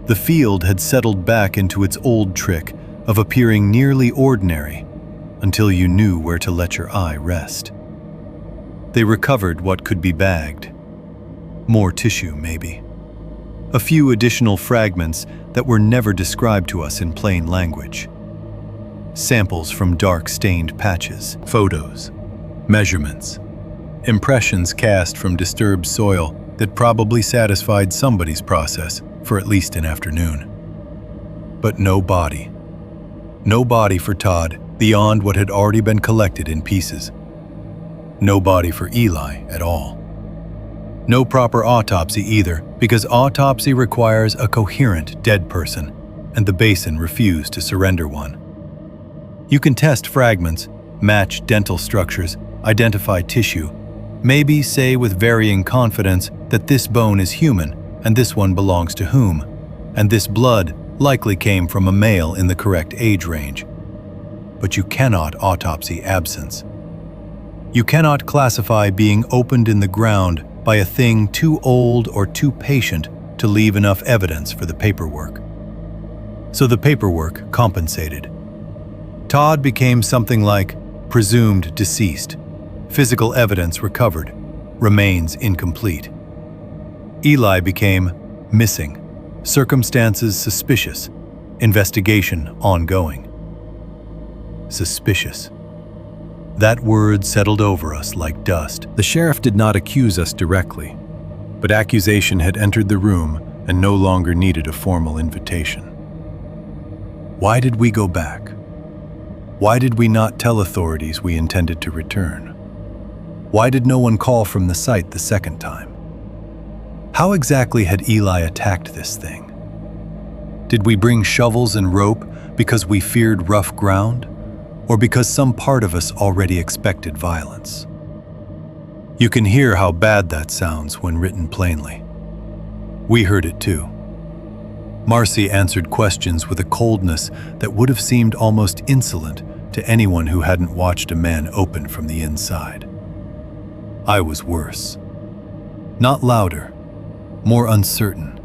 The field had settled back into its old trick of appearing nearly ordinary until you knew where to let your eye rest. They recovered what could be bagged. More tissue, maybe. A few additional fragments that were never described to us in plain language. Samples from dark-stained patches, photos, measurements, impressions cast from disturbed soil that probably satisfied somebody's process for at least an afternoon. But no body. No body for Todd beyond what had already been collected in pieces. No body for Eli at all. No proper autopsy either, because autopsy requires a coherent dead person, and the basin refused to surrender one. You can test fragments, match dental structures, identify tissue, maybe say with varying confidence that this bone is human and this one belongs to whom, and this blood likely came from a male in the correct age range. But you cannot autopsy absence. You cannot classify being opened in the ground by a thing too old or too patient to leave enough evidence for the paperwork. So the paperwork compensated. Todd became something like presumed deceased, physical evidence recovered, remains incomplete. Eli became missing, circumstances suspicious, investigation ongoing. Suspicious. That word settled over us like dust. The sheriff did not accuse us directly, but accusation had entered the room and no longer needed a formal invitation. Why did we go back? Why did we not tell authorities we intended to return? Why did no one call from the site the second time? How exactly had Eli attacked this thing? Did we bring shovels and rope because we feared rough ground, or because some part of us already expected violence? You can hear how bad that sounds when written plainly. We heard it too. Marcy answered questions with a coldness that would have seemed almost insolent to anyone who hadn't watched a man open from the inside. I was worse. Not louder, more uncertain.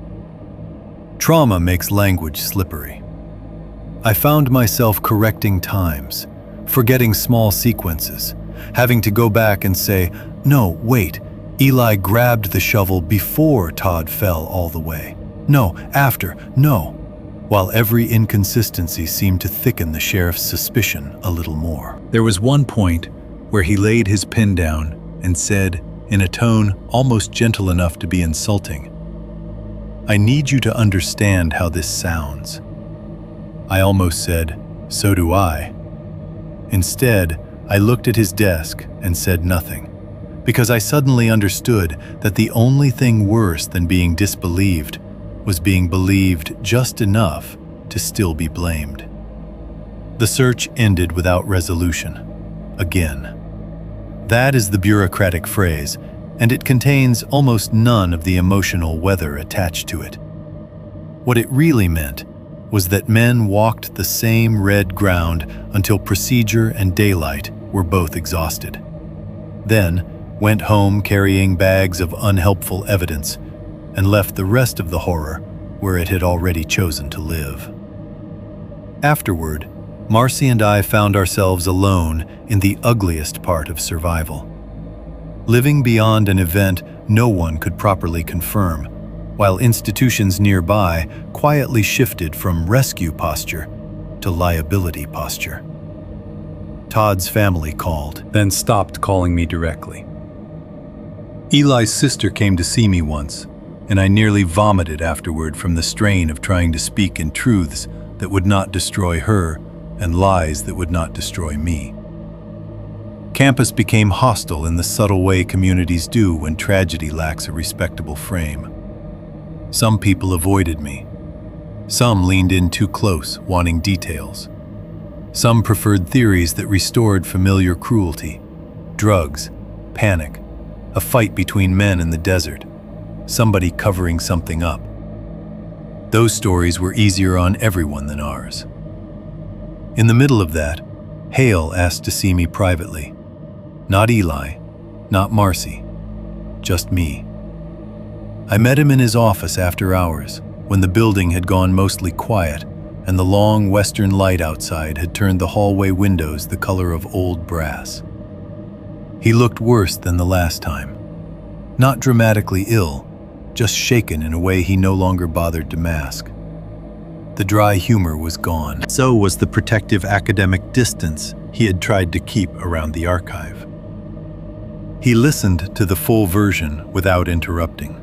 Trauma makes language slippery. I found myself correcting times, forgetting small sequences, having to go back and say, "No, wait, Eli grabbed the shovel before Todd fell all the way. No, after, no," while every inconsistency seemed to thicken the sheriff's suspicion a little more. There was one point where he laid his pen down and said, in a tone almost gentle enough to be insulting, "I need you to understand how this sounds." I almost said, "So do I." Instead, I looked at his desk and said nothing, because I suddenly understood that the only thing worse than being disbelieved was being believed just enough to still be blamed. The search ended without resolution. Again. That is the bureaucratic phrase, and it contains almost none of the emotional weather attached to it. What it really meant was that men walked the same red ground until procedure and daylight were both exhausted. Then went home carrying bags of unhelpful evidence and left the rest of the horror where it had already chosen to live. Afterward, Marcy and I found ourselves alone in the ugliest part of survival. Living beyond an event no one could properly confirm, while institutions nearby quietly shifted from rescue posture to liability posture. Todd's family called, then stopped calling me directly. Eli's sister came to see me once, and I nearly vomited afterward from the strain of trying to speak in truths that would not destroy her and lies that would not destroy me. Campus became hostile in the subtle way communities do when tragedy lacks a respectable frame. Some people avoided me. Some leaned in too close, wanting details. Some preferred theories that restored familiar cruelty, drugs, panic, a fight between men in the desert, somebody covering something up. Those stories were easier on everyone than ours. In the middle of that, Hale asked to see me privately. Not Eli, not Marcy, just me. I met him in his office after hours, when the building had gone mostly quiet and the long western light outside had turned the hallway windows the color of old brass. He looked worse than the last time. Not dramatically ill, just shaken in a way he no longer bothered to mask. The dry humor was gone. So was the protective academic distance he had tried to keep around the archive. He listened to the full version without interrupting.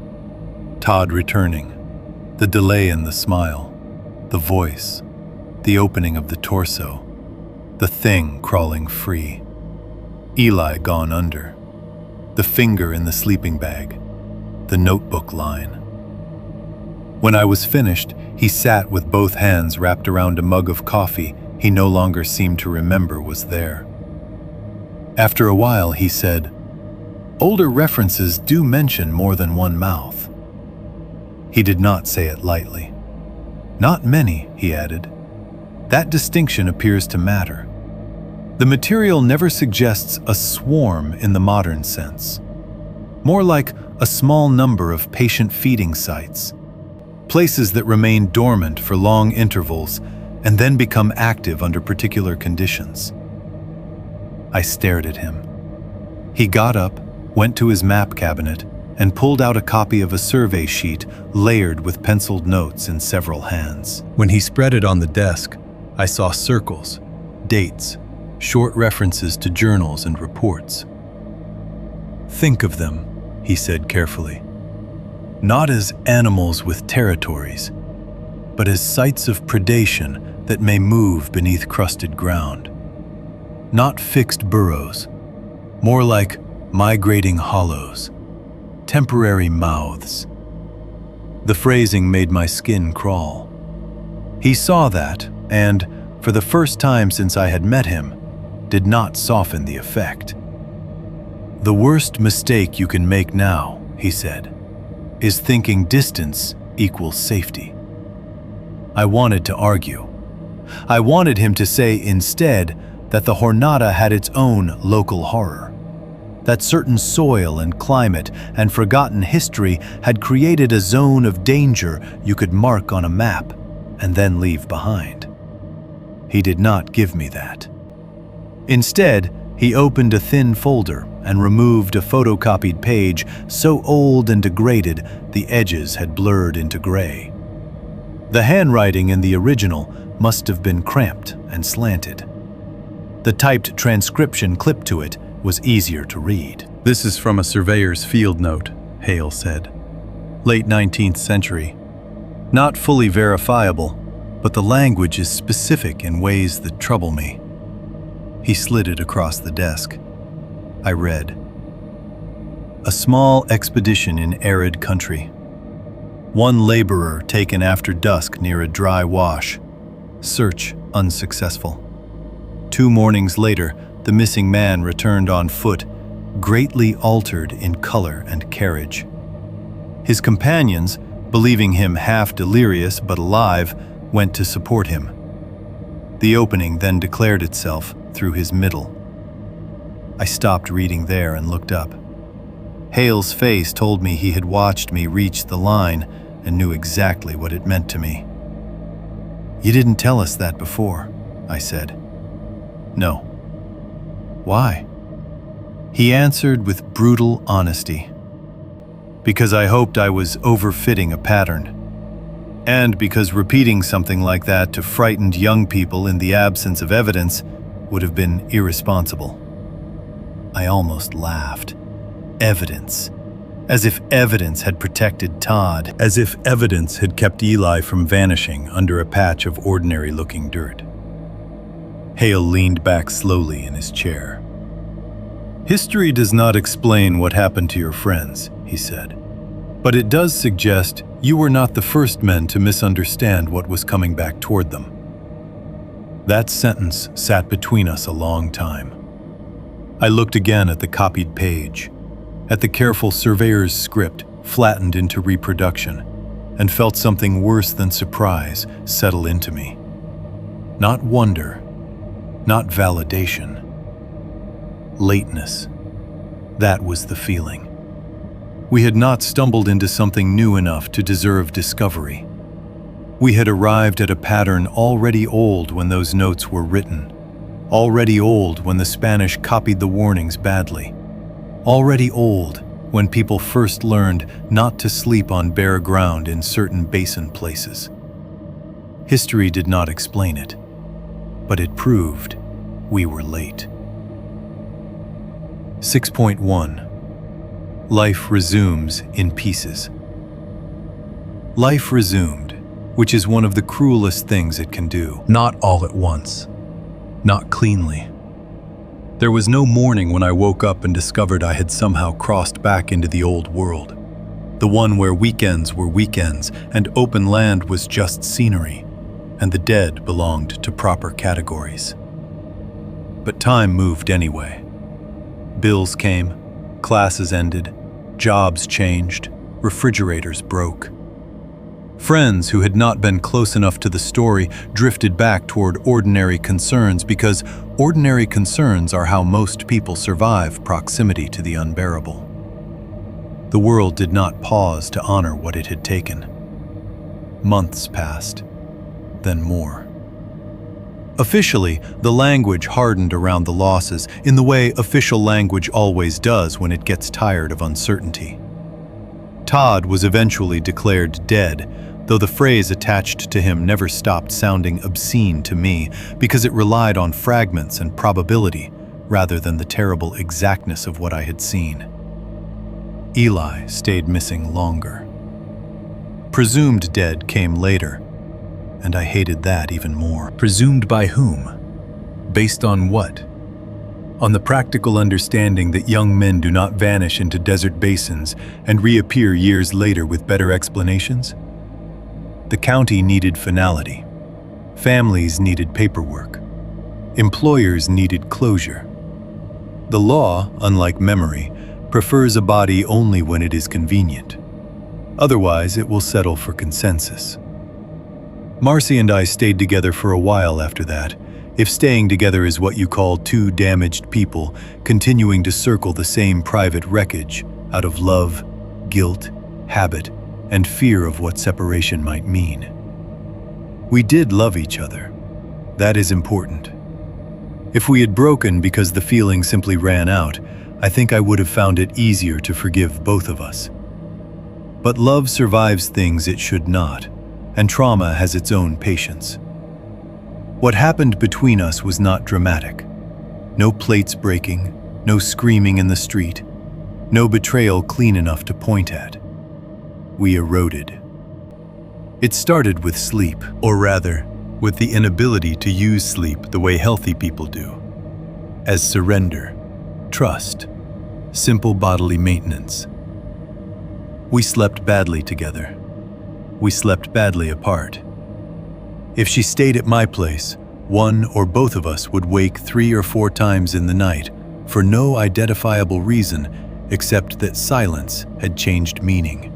Todd returning, the delay in the smile, the voice, the opening of the torso, the thing crawling free. Eli gone under, the finger in the sleeping bag, the notebook line. When I was finished, he sat with both hands wrapped around a mug of coffee he no longer seemed to remember was there. After a while, he said, "Older references do mention more than one mouth." He did not say it lightly. "Not many," he added. "That distinction appears to matter. The material never suggests a swarm in the modern sense. More like a small number of patient feeding sites, places that remain dormant for long intervals and then become active under particular conditions." I stared at him. He got up, went to his map cabinet, and pulled out a copy of a survey sheet layered with penciled notes in several hands. When he spread it on the desk, I saw circles, dates, short references to journals and reports. "Think of them," he said carefully, "not as animals with territories, but as sites of predation that may move beneath crusted ground. Not fixed burrows, more like migrating hollows, temporary mouths." The phrasing made my skin crawl. He saw that and, for the first time since I had met him, did not soften the effect. "The worst mistake you can make now," he said, "is thinking distance equals safety." I wanted to argue. I wanted him to say instead that the Jornada had its own local horror, that certain soil and climate and forgotten history had created a zone of danger you could mark on a map and then leave behind. He did not give me that. Instead, he opened a thin folder and removed a photocopied page so old and degraded the edges had blurred into gray. The handwriting in the original must have been cramped and slanted. The typed transcription clipped to it was easier to read. "This is from a surveyor's field note," Hale said. "Late 19th century. Not fully verifiable, but the language is specific in ways that trouble me." He slid it across the desk. I read. "A small expedition in arid country. One laborer taken after dusk near a dry wash. Search unsuccessful. 2 mornings later, the missing man returned on foot, greatly altered in color and carriage. His companions, believing him half delirious but alive, went to support him. The opening then declared itself through his middle." I stopped reading there and looked up. Hale's face told me he had watched me reach the line and knew exactly what it meant to me. "You didn't tell us that before," I said. "No." "Why?" He answered with brutal honesty. "Because I hoped I was overfitting a pattern. And because repeating something like that to frightened young people in the absence of evidence would have been irresponsible." I almost laughed. Evidence. as if evidence had protected Todd, as if evidence had kept Eli from vanishing under a patch of ordinary-looking dirt. Hale leaned back slowly in his chair. "History does not explain what happened to your friends," he said, "but it does suggest you were not the first men to misunderstand what was coming back toward them." That sentence sat between us a long time. I looked again at the copied page, at the careful surveyor's script flattened into reproduction, and felt something worse than surprise settle into me. Not wonder, not validation. Lateness. That was the feeling. We had not stumbled into something new enough to deserve discovery. We had arrived at a pattern already old when those notes were written, already old when the Spanish copied the warnings badly, already old when people first learned not to sleep on bare ground in certain basin places. History did not explain it, but it proved we were late. 6.1. Life resumes in pieces. Life resumed, which is one of the cruelest things it can do. Not all at once. Not cleanly. There was no morning when I woke up and discovered I had somehow crossed back into the old world. The one where weekends were weekends and open land was just scenery, and the dead belonged to proper categories. But time moved anyway. Bills came, classes ended, jobs changed, refrigerators broke. Friends who had not been close enough to the story drifted back toward ordinary concerns because ordinary concerns are how most people survive proximity to the unbearable. The world did not pause to honor what it had taken. Months passed, then more. Officially, the language hardened around the losses in the way official language always does when it gets tired of uncertainty. Todd was eventually declared dead, though the phrase attached to him never stopped sounding obscene to me because it relied on fragments and probability rather than the terrible exactness of what I had seen. Eli stayed missing longer. Presumed dead came later, and I hated that even more. Presumed by whom? Based on what? On the practical understanding that young men do not vanish into desert basins and reappear years later with better explanations? The county needed finality. Families needed paperwork. Employers needed closure. The law, unlike memory, prefers a body only when it is convenient. Otherwise, it will settle for consensus. Marcy and I stayed together for a while after that, if staying together is what you call two damaged people continuing to circle the same private wreckage out of love, guilt, habit, and fear of what separation might mean. We did love each other. That is important. If we had broken because the feeling simply ran out, I think I would have found it easier to forgive both of us. But love survives things it should not, and trauma has its own patience. What happened between us was not dramatic. No plates breaking, no screaming in the street, no betrayal clean enough to point at. We eroded. It started with sleep, or rather, with the inability to use sleep the way healthy people do, as surrender, trust, simple bodily maintenance. We slept badly together. We slept badly apart. If she stayed at my place, one or both of us would wake 3 or 4 times in the night for no identifiable reason except that silence had changed meaning.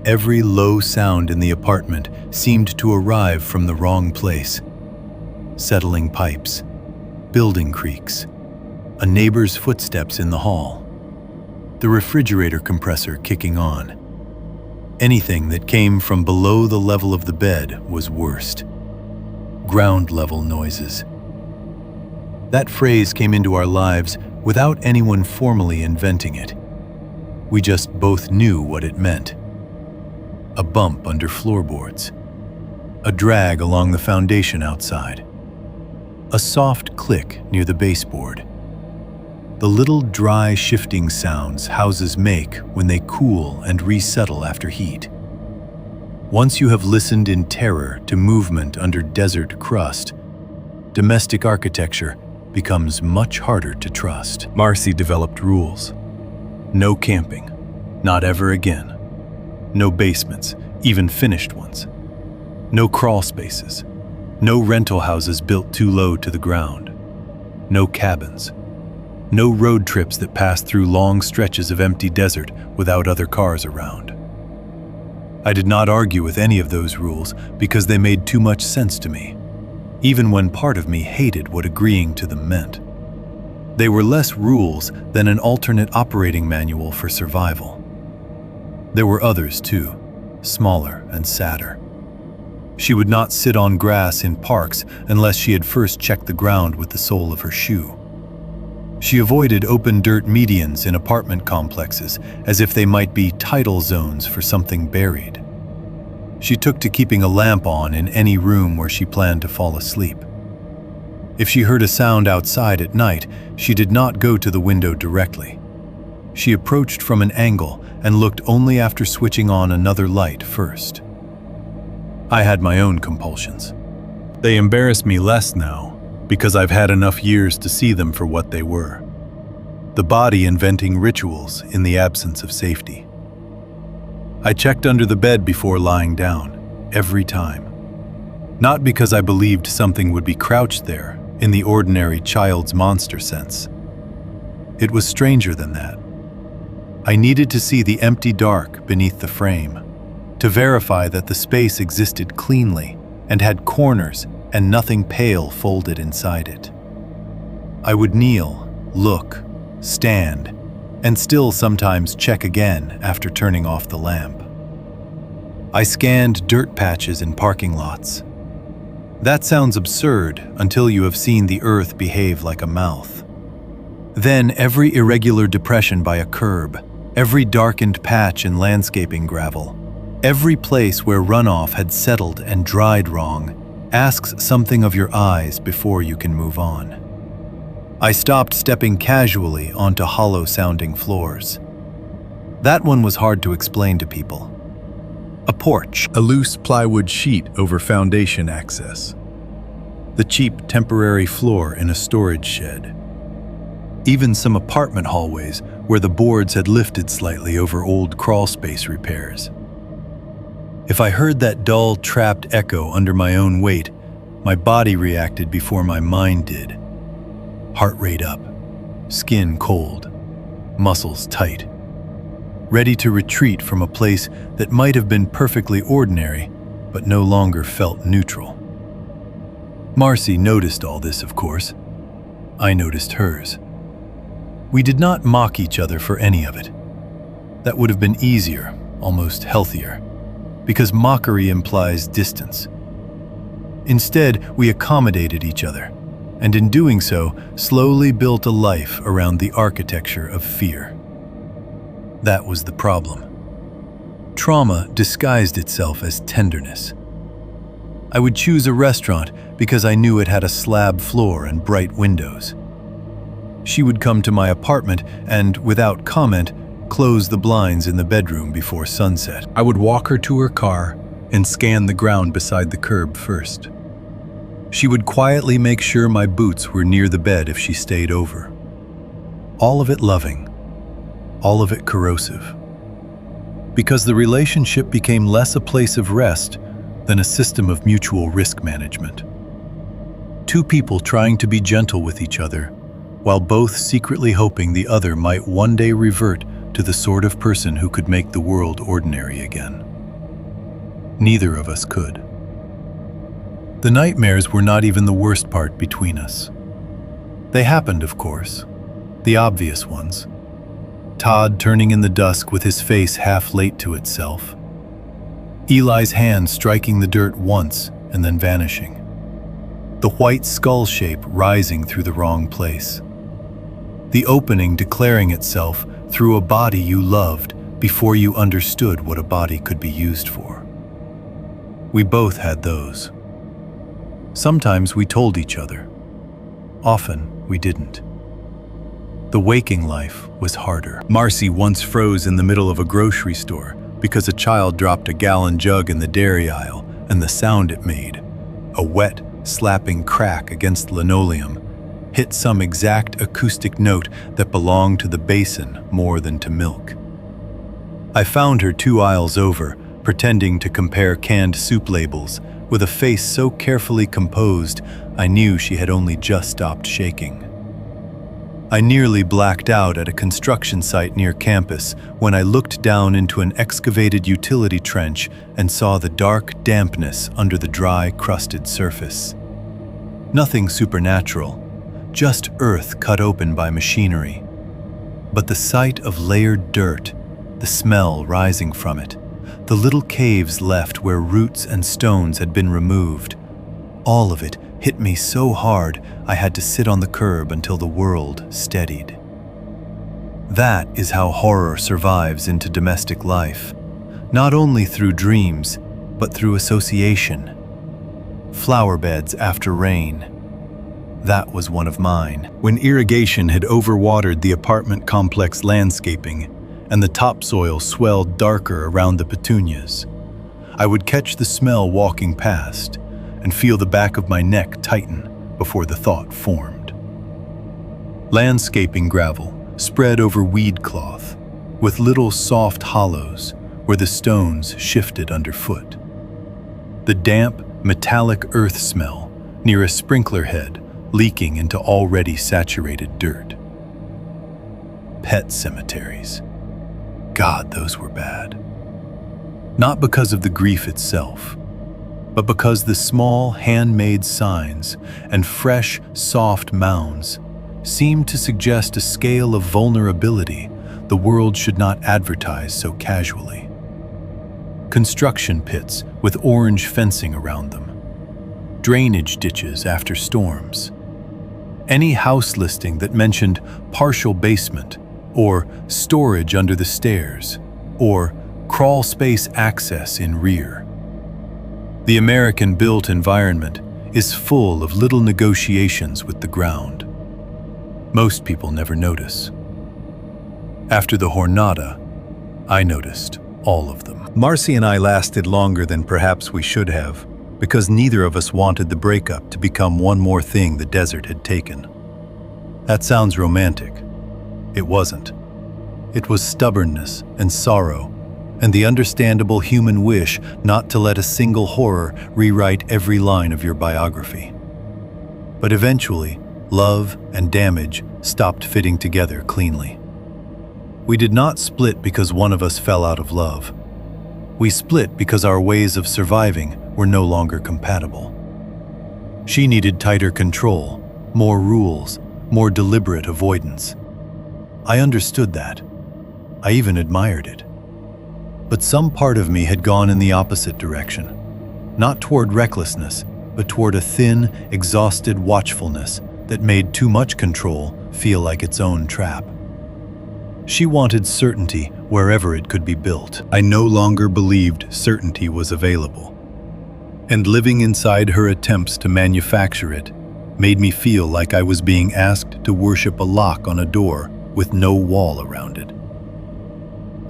Every low sound in the apartment seemed to arrive from the wrong place. Settling pipes, building creaks, a neighbor's footsteps in the hall, the refrigerator compressor kicking on. Anything that came from below the level of the bed was worst. Ground level noises. That phrase came into our lives without anyone formally inventing it. We just both knew what it meant. A bump under floorboards. A drag along the foundation outside. A soft click near the baseboard. the little dry shifting sounds houses make when they cool and resettle after heat. Once you have listened in terror to movement under desert crust, domestic architecture becomes much harder to trust. Marcy developed rules. No camping, not ever again. No basements, even finished ones. No crawl spaces. No rental houses built too low to the ground. No cabins. No road trips that pass through long stretches of empty desert without other cars around. I did not argue with any of those rules because they made too much sense to me, even when part of me hated what agreeing to them meant. They were less rules than an alternate operating manual for survival. There were others too, smaller and sadder. She would not sit on grass in parks unless she had first checked the ground with the sole of her shoe. She avoided open dirt medians in apartment complexes as if they might be tidal zones for something buried. She took to keeping a lamp on in any room where she planned to fall asleep. If she heard a sound outside at night, she did not go to the window directly. She approached from an angle and looked only after switching on another light first. I had my own compulsions. They embarrass me less now, because I've had enough years to see them for what they were. The body inventing rituals in the absence of safety. I checked under the bed before lying down, every time. Not because I believed something would be crouched there, in the ordinary child's monster sense. It was stranger than that. I needed to see the empty dark beneath the frame, to verify that the space existed cleanly and had corners and nothing pale folded inside it. I would kneel, look, stand, and still sometimes check again after turning off the lamp. I scanned dirt patches in parking lots. That sounds absurd until you have seen the earth behave like a mouth. Then every irregular depression by a curb, every darkened patch in landscaping gravel, every place where runoff had settled and dried wrong, asks something of your eyes before you can move on. I stopped stepping casually onto hollow-sounding floors. That one was hard to explain to people. A porch, A loose plywood sheet over foundation access. the cheap temporary floor in a storage shed. Even some apartment hallways where the boards had lifted slightly over old crawlspace repairs. If I heard that dull, trapped echo under my own weight, my body reacted before my mind did. Heart rate up, skin cold, muscles tight, ready to retreat from a place that might have been perfectly ordinary, but no longer felt neutral. Marcy noticed all this, of course. I noticed hers. We did not mock each other for any of it. That would have been easier, almost healthier, because mockery implies distance. Instead, we accommodated each other, and in doing so, slowly built a life around the architecture of fear. That was the problem. Trauma disguised itself as tenderness. I would choose a restaurant because I knew it had a slab floor and bright windows. She would come to my apartment and, without comment, close the blinds in the bedroom before sunset. I would walk her to her car and scan the ground beside the curb first. She would quietly make sure my boots were near the bed if she stayed over. All of it loving, all of it corrosive. Because the relationship became less a place of rest than a system of mutual risk management. Two people trying to be gentle with each other, while both secretly hoping the other might one day revert to the sort of person who could make the world ordinary again. Neither of us could. The nightmares were not even the worst part between us. They happened, of course, the obvious ones. Todd turning in the dusk with his face half late to itself. Eli's hand striking the dirt once and then vanishing. The white skull shape rising through the wrong place. The opening declaring itself through a body you loved before you understood what a body could be used for. We both had those. Sometimes we told each other. Often we didn't. The waking life was harder. Marcy once froze in the middle of a grocery store because a child dropped a gallon jug in the dairy aisle, and the sound it made, a wet, slapping crack against linoleum, hit some exact acoustic note that belonged to the basin more than to milk. I found her 2 aisles over, pretending to compare canned soup labels, with a face so carefully composed I knew she had only just stopped shaking. I nearly blacked out at a construction site near campus when I looked down into an excavated utility trench and saw the dark dampness under the dry, crusted surface. Nothing supernatural, just earth cut open by machinery. But the sight of layered dirt, the smell rising from it, the little caves left where roots and stones had been removed, all of it hit me so hard I had to sit on the curb until the world steadied. That is how horror survives into domestic life, not only through dreams, but through association. Flower beds after rain. That was one of mine. When irrigation had overwatered the apartment complex landscaping and the topsoil swelled darker around the petunias, I would catch the smell walking past and feel the back of my neck tighten before the thought formed. Landscaping gravel spread over weed cloth, with little soft hollows where the stones shifted underfoot. The damp, metallic earth smell near a sprinkler head leaking into already saturated dirt. Pet cemeteries. God, those were bad. Not because of the grief itself, but because the small handmade signs and fresh, soft mounds seemed to suggest a scale of vulnerability the world should not advertise so casually. Construction pits with orange fencing around them, drainage ditches after storms. Any house listing that mentioned partial basement, or storage under the stairs, or crawl space access in rear. The American built environment is full of little negotiations with the ground. Most people never notice. After the Jornada, I noticed all of them. Marcy and I lasted longer than perhaps we should have, because neither of us wanted the breakup to become one more thing the desert had taken. That sounds romantic. It wasn't. It was stubbornness and sorrow, and the understandable human wish not to let a single horror rewrite every line of your biography. But eventually, love and damage stopped fitting together cleanly. We did not split because one of us fell out of love. We split because our ways of surviving were no longer compatible. She needed tighter control, more rules, more deliberate avoidance. I understood that. I even admired it. But some part of me had gone in the opposite direction, not toward recklessness, but toward a thin, exhausted watchfulness that made too much control feel like its own trap. She wanted certainty wherever it could be built. I no longer believed certainty was available. And living inside her attempts to manufacture it made me feel like I was being asked to worship a lock on a door with no wall around it.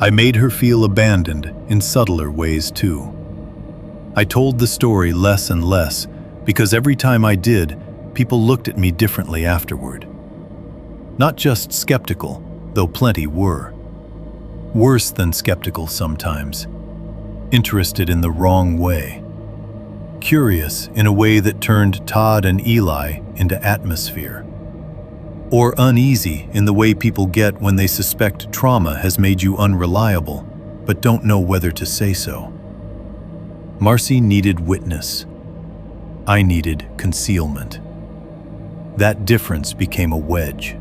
I made her feel abandoned in subtler ways too. I told the story less and less because every time I did, people looked at me differently afterward. Not just skeptical, though plenty were. Worse than skeptical sometimes. Interested in the wrong way. Curious in a way that turned Todd and Eli into atmosphere. Or uneasy in the way people get when they suspect trauma has made you unreliable, but don't know whether to say so. Marcy needed witness. I needed concealment. That difference became a wedge.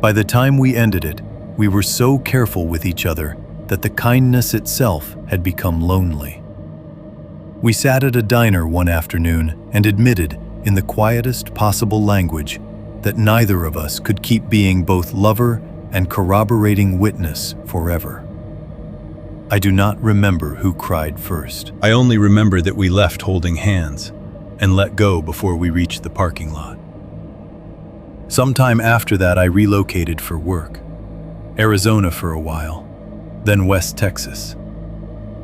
By the time we ended it, we were so careful with each other that the kindness itself had become lonely. We sat at a diner one afternoon and admitted, in the quietest possible language, that neither of us could keep being both lover and corroborating witness forever. I do not remember who cried first. I only remember that we left holding hands and let go before we reached the parking lot. Sometime after that, I relocated for work. Arizona for a while, then West Texas.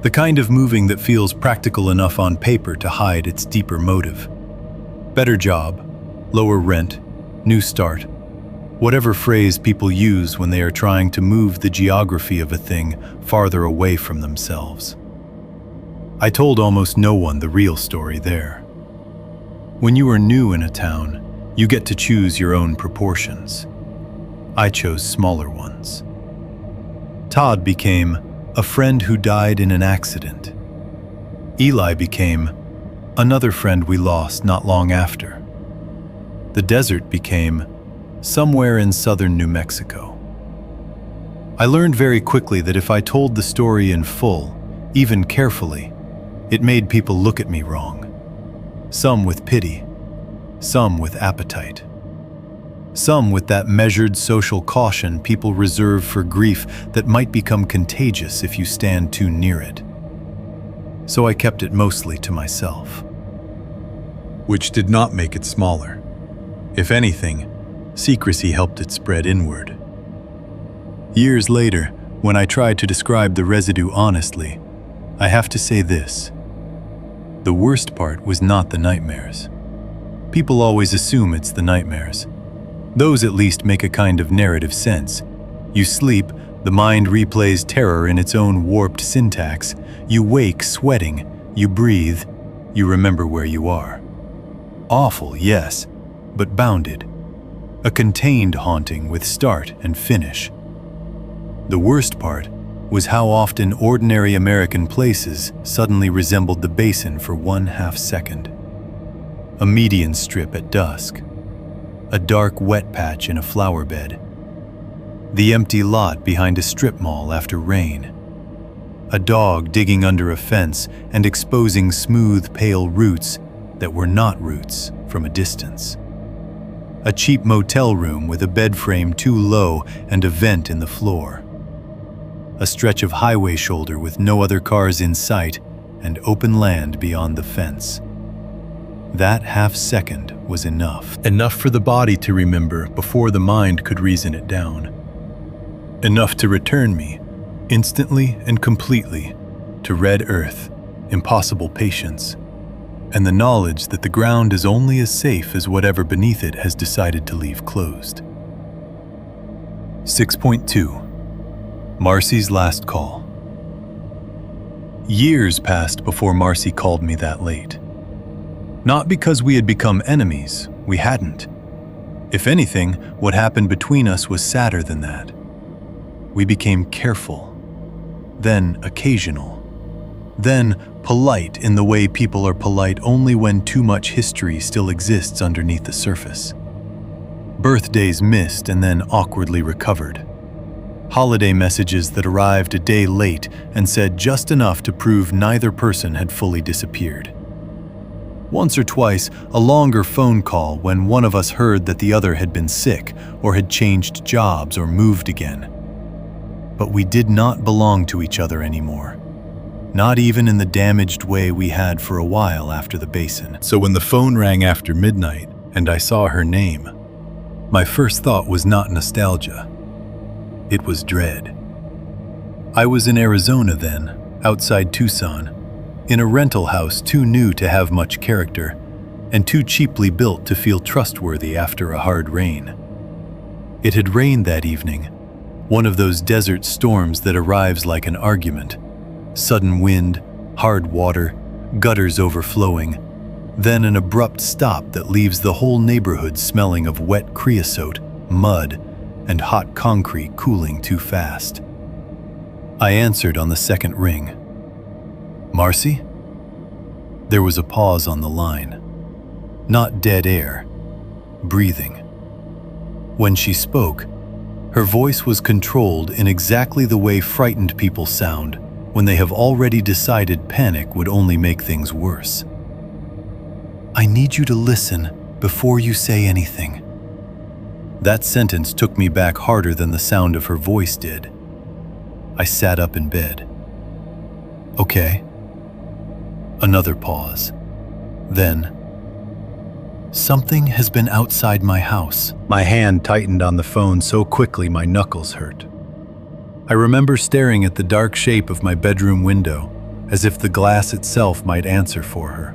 The kind of moving that feels practical enough on paper to hide its deeper motive. Better job, lower rent, new start, whatever phrase people use when they are trying to move the geography of a thing farther away from themselves. I told almost no one the real story there. When you are new in a town, you get to choose your own proportions. I chose smaller ones. Todd became a friend who died in an accident. Eli became another friend we lost not long after. The desert became somewhere in southern New Mexico. I learned very quickly that if I told the story in full, even carefully, it made people look at me wrong. Some with pity, some with appetite. Some with that measured social caution people reserve for grief that might become contagious if you stand too near it. So I kept it mostly to myself. Which did not make it smaller. If anything, secrecy helped it spread inward. Years later, when I tried to describe the residue honestly, I have to say this. The worst part was not the nightmares. People always assume it's the nightmares. Those at least make a kind of narrative sense. You sleep, the mind replays terror in its own warped syntax. You wake sweating, you breathe, you remember where you are. Awful, yes, but bounded. A contained haunting with start and finish. The worst part was how often ordinary American places suddenly resembled the basin for 1/2 second. A median strip at dusk. A dark wet patch in a flower bed. The empty lot behind a strip mall after rain. A dog digging under a fence and exposing smooth, pale roots that were not roots from a distance. A cheap motel room with a bed frame too low and a vent in the floor. A stretch of highway shoulder with no other cars in sight and open land beyond the fence. That 1/2 second was enough. Enough for the body to remember before the mind could reason it down. Enough to return me, instantly and completely, to red earth, impossible patience, and the knowledge that the ground is only as safe as whatever beneath it has decided to leave closed. 6.2. Marcy's last call. Years passed before Marcy called me that late. Not because we had become enemies, we hadn't. If anything, what happened between us was sadder than that. We became careful, then occasional, then polite in the way people are polite only when too much history still exists underneath the surface. Birthdays missed and then awkwardly recovered. Holiday messages that arrived a day late and said just enough to prove neither person had fully disappeared. Once or twice, a longer phone call when one of us heard that the other had been sick or had changed jobs or moved again. But we did not belong to each other anymore. Not even in the damaged way we had for a while after the basin. So when the phone rang after midnight and I saw her name, my first thought was not nostalgia. It was dread. I was in Arizona then, outside Tucson, in a rental house too new to have much character, and too cheaply built to feel trustworthy after a hard rain. It had rained that evening, one of those desert storms that arrives like an argument. Sudden wind, hard water, gutters overflowing, then an abrupt stop that leaves the whole neighborhood smelling of wet creosote, mud, and hot concrete cooling too fast. I answered on the second ring. Marcy? There was a pause on the line. Not dead air, breathing. When she spoke, her voice was controlled in exactly the way frightened people sound when they have already decided panic would only make things worse. I need you to listen before you say anything. That sentence took me back harder than the sound of her voice did. I sat up in bed. Okay. Another pause. Then, Something has been outside my house. My hand tightened on the phone so quickly my knuckles hurt. I remember staring at the dark shape of my bedroom window, as if the glass itself might answer for her.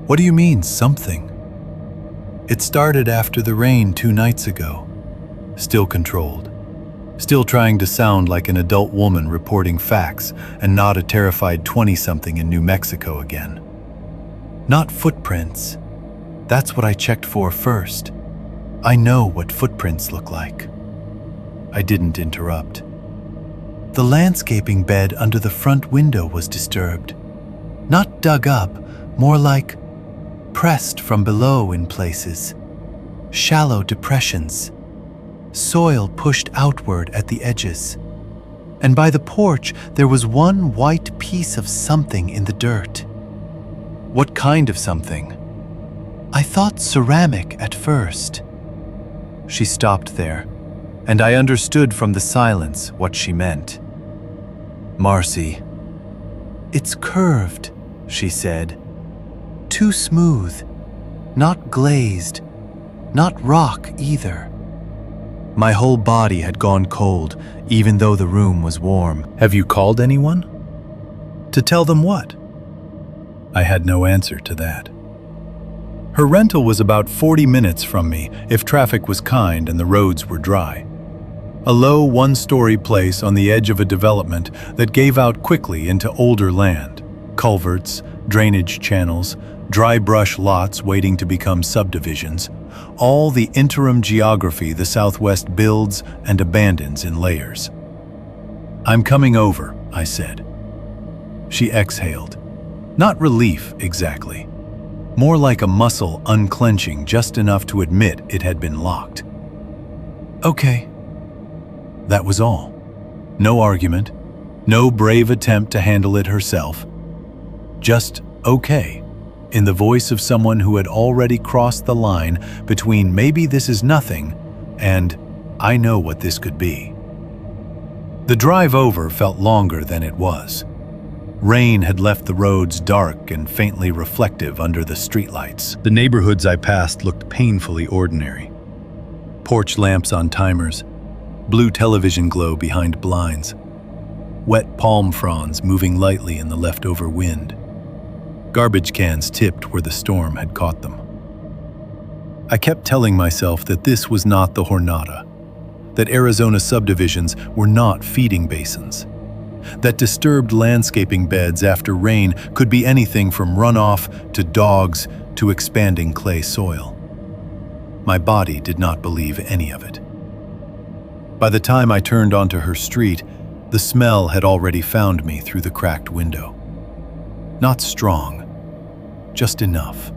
What do you mean, something? It started after the rain 2 nights ago. Still controlled. Still trying to sound like an adult woman reporting facts and not a terrified 20-something in New Mexico again. Not footprints. That's what I checked for first. I know what footprints look like. I didn't interrupt. The landscaping bed under the front window was disturbed. Not dug up, more like pressed from below in places. Shallow depressions. Soil pushed outward at the edges. And by the porch, there was one white piece of something in the dirt. What kind of something? I thought ceramic at first. She stopped there, and I understood from the silence what she meant. Marcy. It's curved, she said. Too smooth. Not glazed. Not rock either. My whole body had gone cold, even though the room was warm. Have you called anyone? To tell them what? I had no answer to that. Her rental was about 40 minutes from me if traffic was kind and the roads were dry. A low one-story place on the edge of a development that gave out quickly into older land, culverts, drainage channels, dry brush lots waiting to become subdivisions, all the interim geography the Southwest builds and abandons in layers. I'm coming over, I said. She exhaled. Not relief, exactly. More like a muscle unclenching just enough to admit it had been locked. Okay. That was all. No argument, no brave attempt to handle it herself. Just okay, in the voice of someone who had already crossed the line between maybe this is nothing and I know what this could be. The drive over felt longer than it was. Rain had left the roads dark and faintly reflective under the streetlights. The neighborhoods I passed looked painfully ordinary. Porch lamps on timers, blue television glow behind blinds, wet palm fronds moving lightly in the leftover wind, garbage cans tipped where the storm had caught them. I kept telling myself that this was not the Jornada, that Arizona subdivisions were not feeding basins, that disturbed landscaping beds after rain could be anything from runoff to dogs to expanding clay soil. My body did not believe any of it. By the time I turned onto her street, the smell had already found me through the cracked window. Not strong, just enough.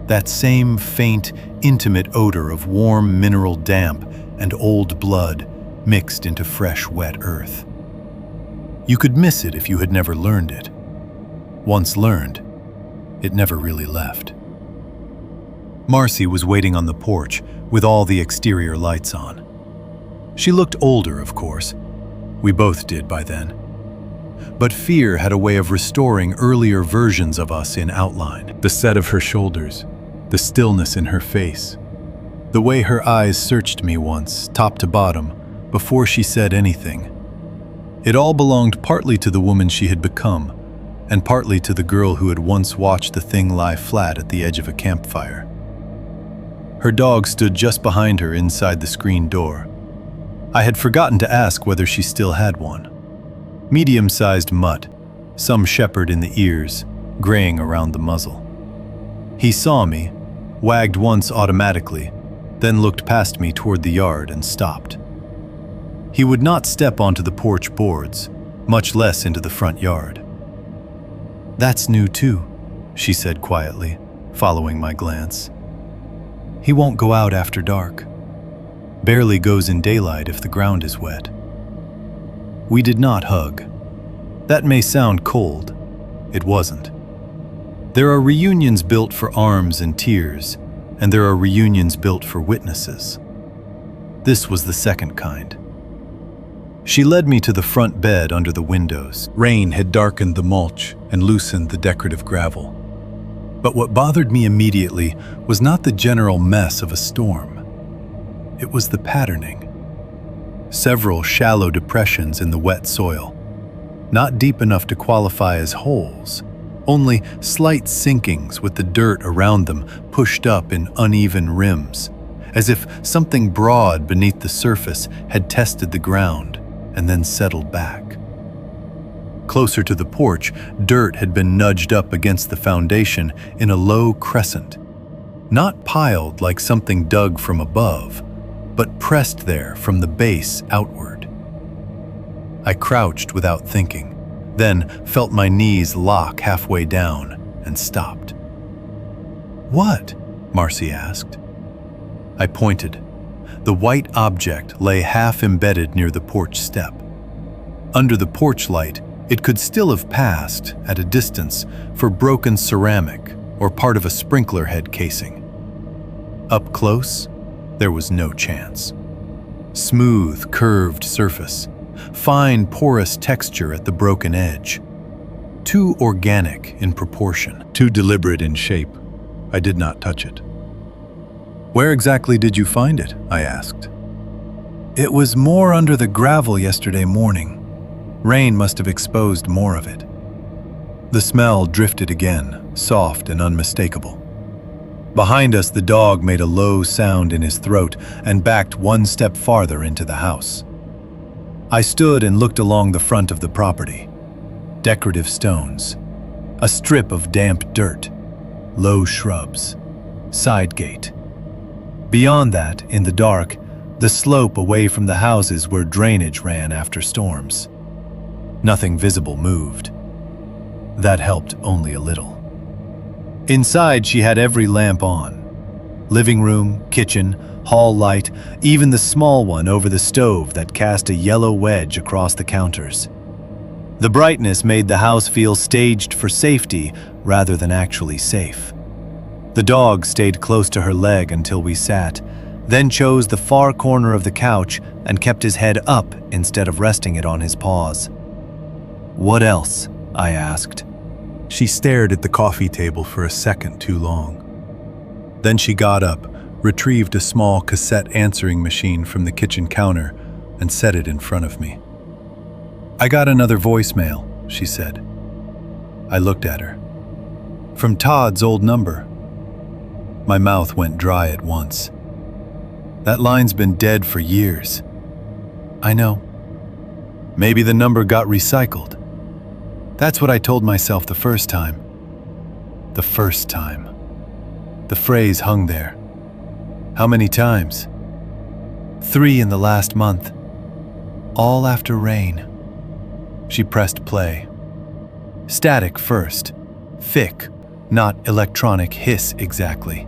That same faint, intimate odor of warm mineral damp and old blood mixed into fresh, wet earth. You could miss it if you had never learned it. Once learned, it never really left. Marcy was waiting on the porch with all the exterior lights on. She looked older, of course. We both did by then. But fear had a way of restoring earlier versions of us in outline. The set of her shoulders, the stillness in her face, the way her eyes searched me once, top to bottom, before she said anything. It all belonged partly to the woman she had become, and partly to the girl who had once watched the thing lie flat at the edge of a campfire. Her dog stood just behind her inside the screen door. I had forgotten to ask whether she still had one. Medium-sized mutt, some shepherd in the ears, graying around the muzzle. He saw me, wagged once automatically, then looked past me toward the yard and stopped. He would not step onto the porch boards, much less into the front yard. "That's new too," she said quietly, following my glance. "He won't go out after dark. Barely goes in daylight if the ground is wet." We did not hug. That may sound cold. It wasn't. There are reunions built for arms and tears, and there are reunions built for witnesses. This was the second kind. She led me to the front bed under the windows. Rain had darkened the mulch and loosened the decorative gravel. But what bothered me immediately was not the general mess of a storm. It was the patterning. Several shallow depressions in the wet soil, not deep enough to qualify as holes, only slight sinkings with the dirt around them pushed up in uneven rims, as if something broad beneath the surface had tested the ground and then settled back. Closer to the porch, dirt had been nudged up against the foundation in a low crescent, not piled like something dug from above, but pressed there from the base outward. I crouched without thinking, then felt my knees lock halfway down and stopped. "What?" Marcy asked. I pointed. The white object lay half embedded near the porch step. Under the porch light, it could still have passed, at a distance, for broken ceramic or part of a sprinkler head casing. Up close, there was no chance. Smooth, curved surface, fine, porous texture at the broken edge. Too organic in proportion, too deliberate in shape. I did not touch it. "Where exactly did you find it?" I asked. "It was more under the gravel yesterday morning. Rain must have exposed more of it." The smell drifted again, soft and unmistakable. Behind us, the dog made a low sound in his throat and backed one step farther into the house. I stood and looked along the front of the property. Decorative stones, a strip of damp dirt, low shrubs, side gate. Beyond that, in the dark, the slope away from the houses where drainage ran after storms. Nothing visible moved. That helped only a little. Inside, she had every lamp on. Living room, kitchen, hall light, even the small one over the stove that cast a yellow wedge across the counters. The brightness made the house feel staged for safety rather than actually safe. The dog stayed close to her leg until we sat, then chose the far corner of the couch and kept his head up instead of resting it on his paws. "What else?" I asked. She stared at the coffee table for a second too long. Then she got up, retrieved a small cassette answering machine from the kitchen counter, and set it in front of me. "I got another voicemail," she said. I looked at her. "From Todd's old number." My mouth went dry at once. "That line's been dead for years." "I know." "Maybe the number got recycled." That's what I told myself the first time. The first time. The phrase hung there. "How many times?" "3 in the last month. All after rain." She pressed play. Static first. Thick, not electronic hiss exactly.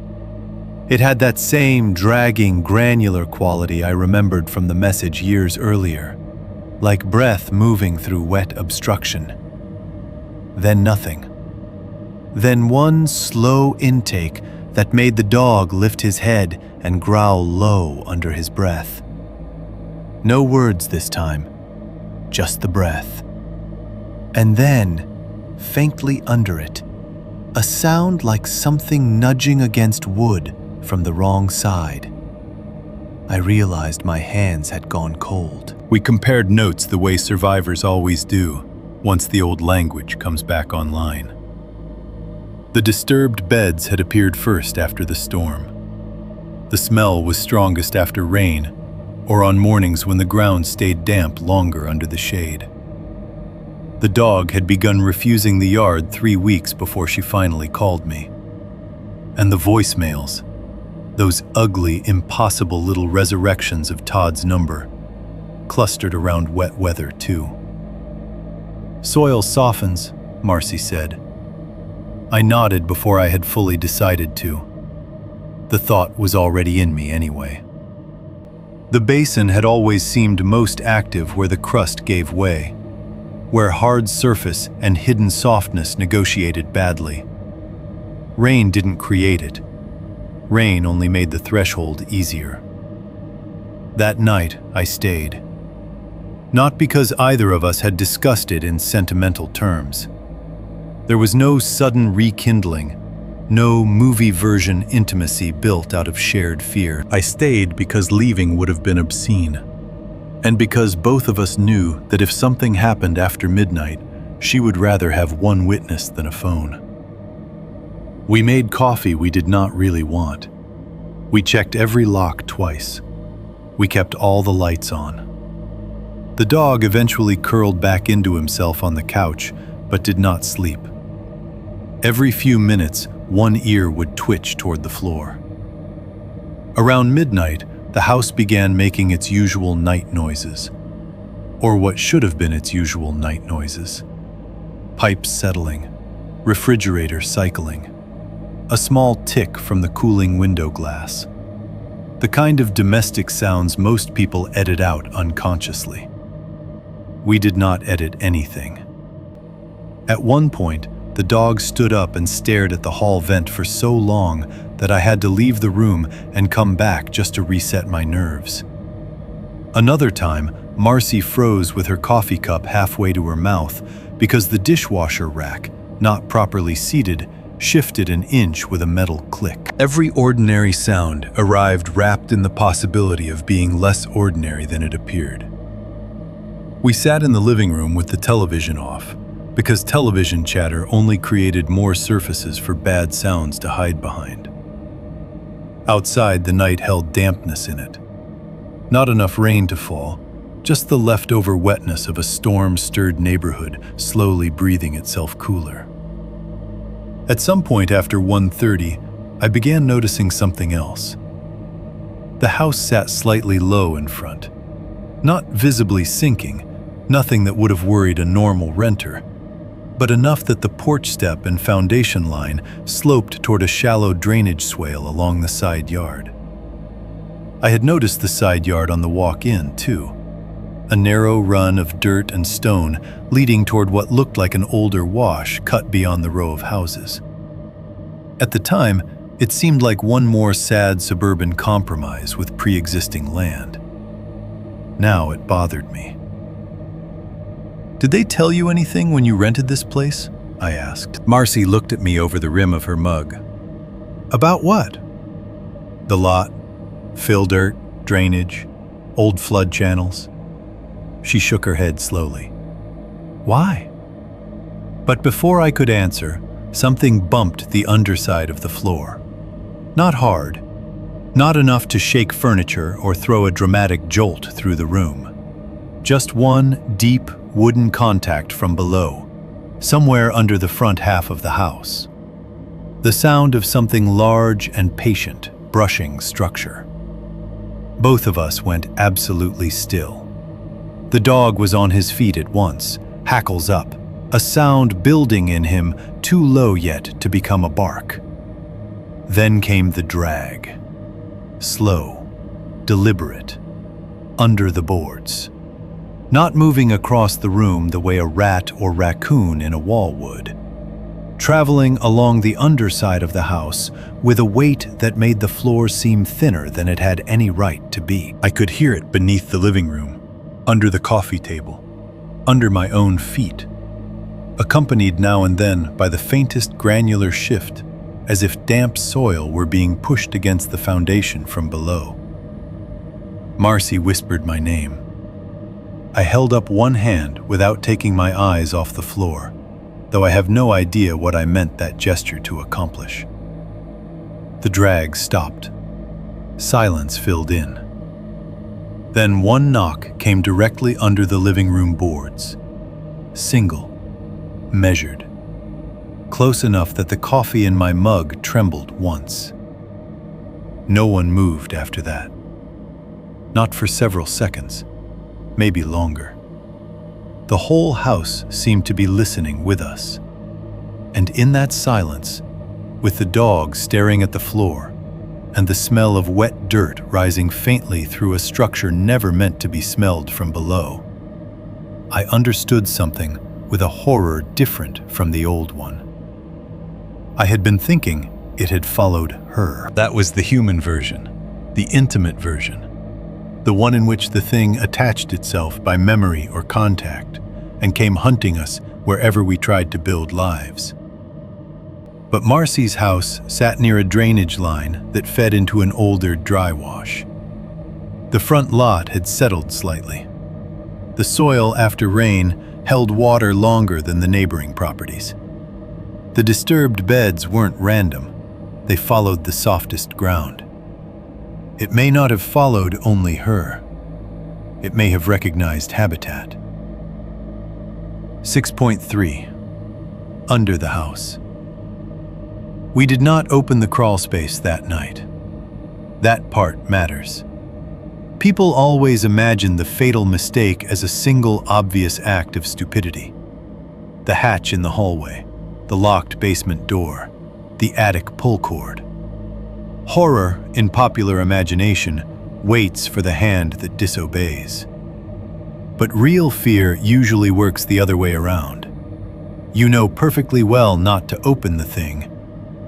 It had that same dragging, granular quality I remembered from the message years earlier, like breath moving through wet obstruction. Then nothing. Then one slow intake that made the dog lift his head and growl low under his breath. No words this time, just the breath. And then, faintly under it, a sound like something nudging against wood from the wrong side. I realized my hands had gone cold. We compared notes the way survivors always do, once the old language comes back online. The disturbed beds had appeared first after the storm. The smell was strongest after rain, or on mornings when the ground stayed damp longer under the shade. The dog had begun refusing the yard 3 weeks before she finally called me. And the voicemails, those ugly, impossible little resurrections of Todd's number, clustered around wet weather too. "Soil softens," Marcy said. I nodded before I had fully decided to. The thought was already in me anyway. The basin had always seemed most active where the crust gave way, where hard surface and hidden softness negotiated badly. Rain didn't create it. Rain only made the threshold easier. That night, I stayed. Not because either of us had discussed it in sentimental terms. There was no sudden rekindling, No movie version intimacy built out of shared fear. I stayed because leaving would have been obscene. And because both of us knew that if something happened after midnight, she would rather have one witness than a phone. We made coffee we did not really want. We checked every lock twice. We kept all the lights on. The dog eventually curled back into himself on the couch, but did not sleep. Every few minutes, one ear would twitch toward the floor. Around midnight, the house began making its usual night noises, or what should have been its usual night noises. Pipes settling, refrigerator cycling, a small tick from the cooling window glass. The kind of domestic sounds most people edit out unconsciously. We did not edit anything. At one point, the dog stood up and stared at the hall vent for so long that I had to leave the room and come back just to reset my nerves. Another time, Marcy froze with her coffee cup halfway to her mouth because the dishwasher rack, not properly seated, shifted an inch with a metal click. Every ordinary sound arrived wrapped in the possibility of being less ordinary than it appeared. We sat in the living room with the television off, because television chatter only created more surfaces for bad sounds to hide behind. Outside, the night held dampness in it. Not enough rain to fall, just the leftover wetness of a storm-stirred neighborhood slowly breathing itself cooler. At some point after 1:30, I began noticing something else. The house sat slightly low in front, not visibly sinking, nothing that would have worried a normal renter, but enough that the porch step and foundation line sloped toward a shallow drainage swale along the side yard. I had noticed the side yard on the walk-in, too. A narrow run of dirt and stone leading toward what looked like an older wash cut beyond the row of houses. At the time, it seemed like one more sad suburban compromise with pre-existing land. Now it bothered me. "Did they tell you anything when you rented this place?" I asked. Marcy looked at me over the rim of her mug. "About what?" "The lot, fill dirt, drainage, old flood channels." She shook her head slowly. "Why?" But before I could answer, something bumped the underside of the floor. Not hard, not enough to shake furniture or throw a dramatic jolt through the room. Just one deep, wooden contact from below, somewhere under the front half of the house. The sound of something large and patient brushing structure. Both of us went absolutely still. The dog was on his feet at once, hackles up, a sound building in him too low yet to become a bark. Then came the drag. Slow, deliberate, under the boards. Not moving across the room the way a rat or raccoon in a wall would. Traveling along the underside of the house with a weight that made the floor seem thinner than it had any right to be. I could hear it beneath the living room, under the coffee table, under my own feet, accompanied now and then by the faintest granular shift, as if damp soil were being pushed against the foundation from below. Marcy whispered my name. I held up one hand without taking my eyes off the floor, though I have no idea what I meant that gesture to accomplish. The drag stopped. Silence filled in. Then one knock came directly under the living room boards. Single, measured, close enough that the coffee in my mug trembled once. No one moved after that. Not for several seconds. Maybe longer. The whole house seemed to be listening with us. And in that silence, with the dog staring at the floor, and the smell of wet dirt rising faintly through a structure never meant to be smelled from below, I understood something with a horror different from the old one. I had been thinking it had followed her. That was the human version, the intimate version. The one in which the thing attached itself by memory or contact and came hunting us wherever we tried to build lives. But Marcy's house sat near a drainage line that fed into an older dry wash. The front lot had settled slightly. The soil after rain held water longer than the neighboring properties. The disturbed beds weren't random. They followed the softest ground. It may not have followed only her. It may have recognized habitat. 6.3. Under the house. We did not open the crawl space that night. That part matters. People always imagine the fatal mistake as a single obvious act of stupidity. The hatch in the hallway, the locked basement door, the attic pull cord. Horror, in popular imagination, waits for the hand that disobeys. But real fear usually works the other way around. You know perfectly well not to open the thing,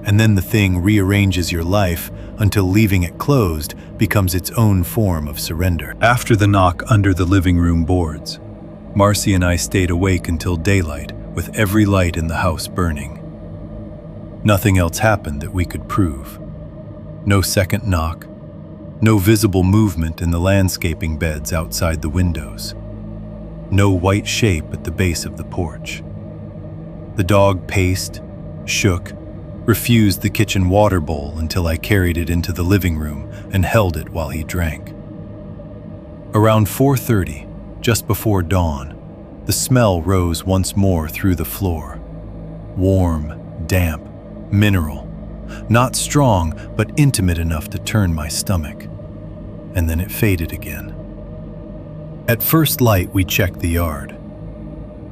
and then the thing rearranges your life until leaving it closed becomes its own form of surrender. After the knock under the living room boards, Marcy and I stayed awake until daylight with every light in the house burning. Nothing else happened that we could prove. No second knock, no visible movement in the landscaping beds outside the windows, no white shape at the base of the porch. The dog paced, shook, refused the kitchen water bowl until I carried it into the living room and held it while he drank. Around 4:30, just before dawn, the smell rose once more through the floor. Warm, damp, mineral. Not strong, but intimate enough to turn my stomach. And then it faded again. At first light, we checked the yard.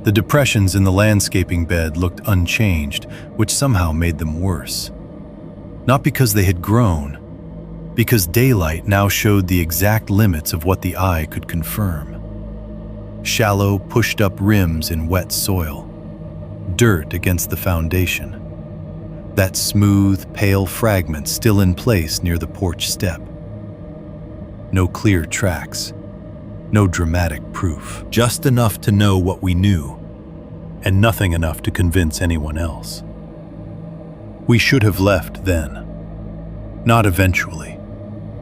The depressions in the landscaping bed looked unchanged, which somehow made them worse. Not because they had grown, because daylight now showed the exact limits of what the eye could confirm. Shallow, pushed-up rims in wet soil. Dirt against the foundation. That smooth, pale fragment still in place near the porch step. No clear tracks. No dramatic proof. Just enough to know what we knew, and nothing enough to convince anyone else. We should have left then. Not eventually.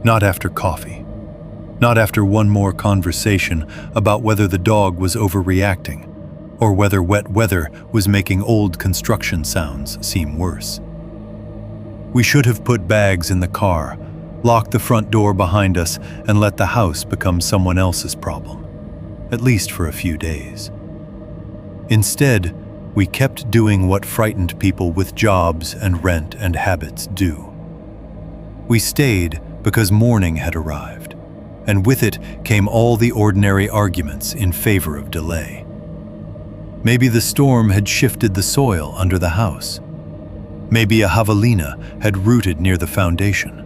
Not after coffee. Not after one more conversation about whether the dog was overreacting, or whether wet weather was making old construction sounds seem worse. We should have put bags in the car, locked the front door behind us, and let the house become someone else's problem, at least for a few days. Instead, we kept doing what frightened people with jobs and rent and habits do. We stayed because morning had arrived, and with it came all the ordinary arguments in favor of delay. Maybe the storm had shifted the soil under the house. Maybe a javelina had rooted near the foundation.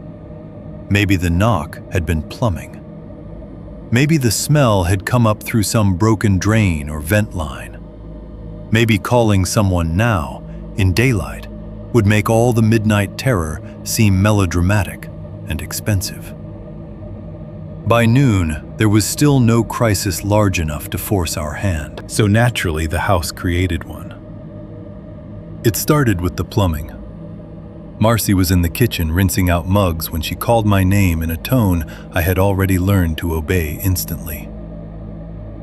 Maybe the knock had been plumbing. Maybe the smell had come up through some broken drain or vent line. Maybe calling someone now, in daylight, would make all the midnight terror seem melodramatic and expensive. By noon, there was still no crisis large enough to force our hand, so naturally the house created one. It started with the plumbing. Marcy was in the kitchen rinsing out mugs when she called my name in a tone I had already learned to obey instantly.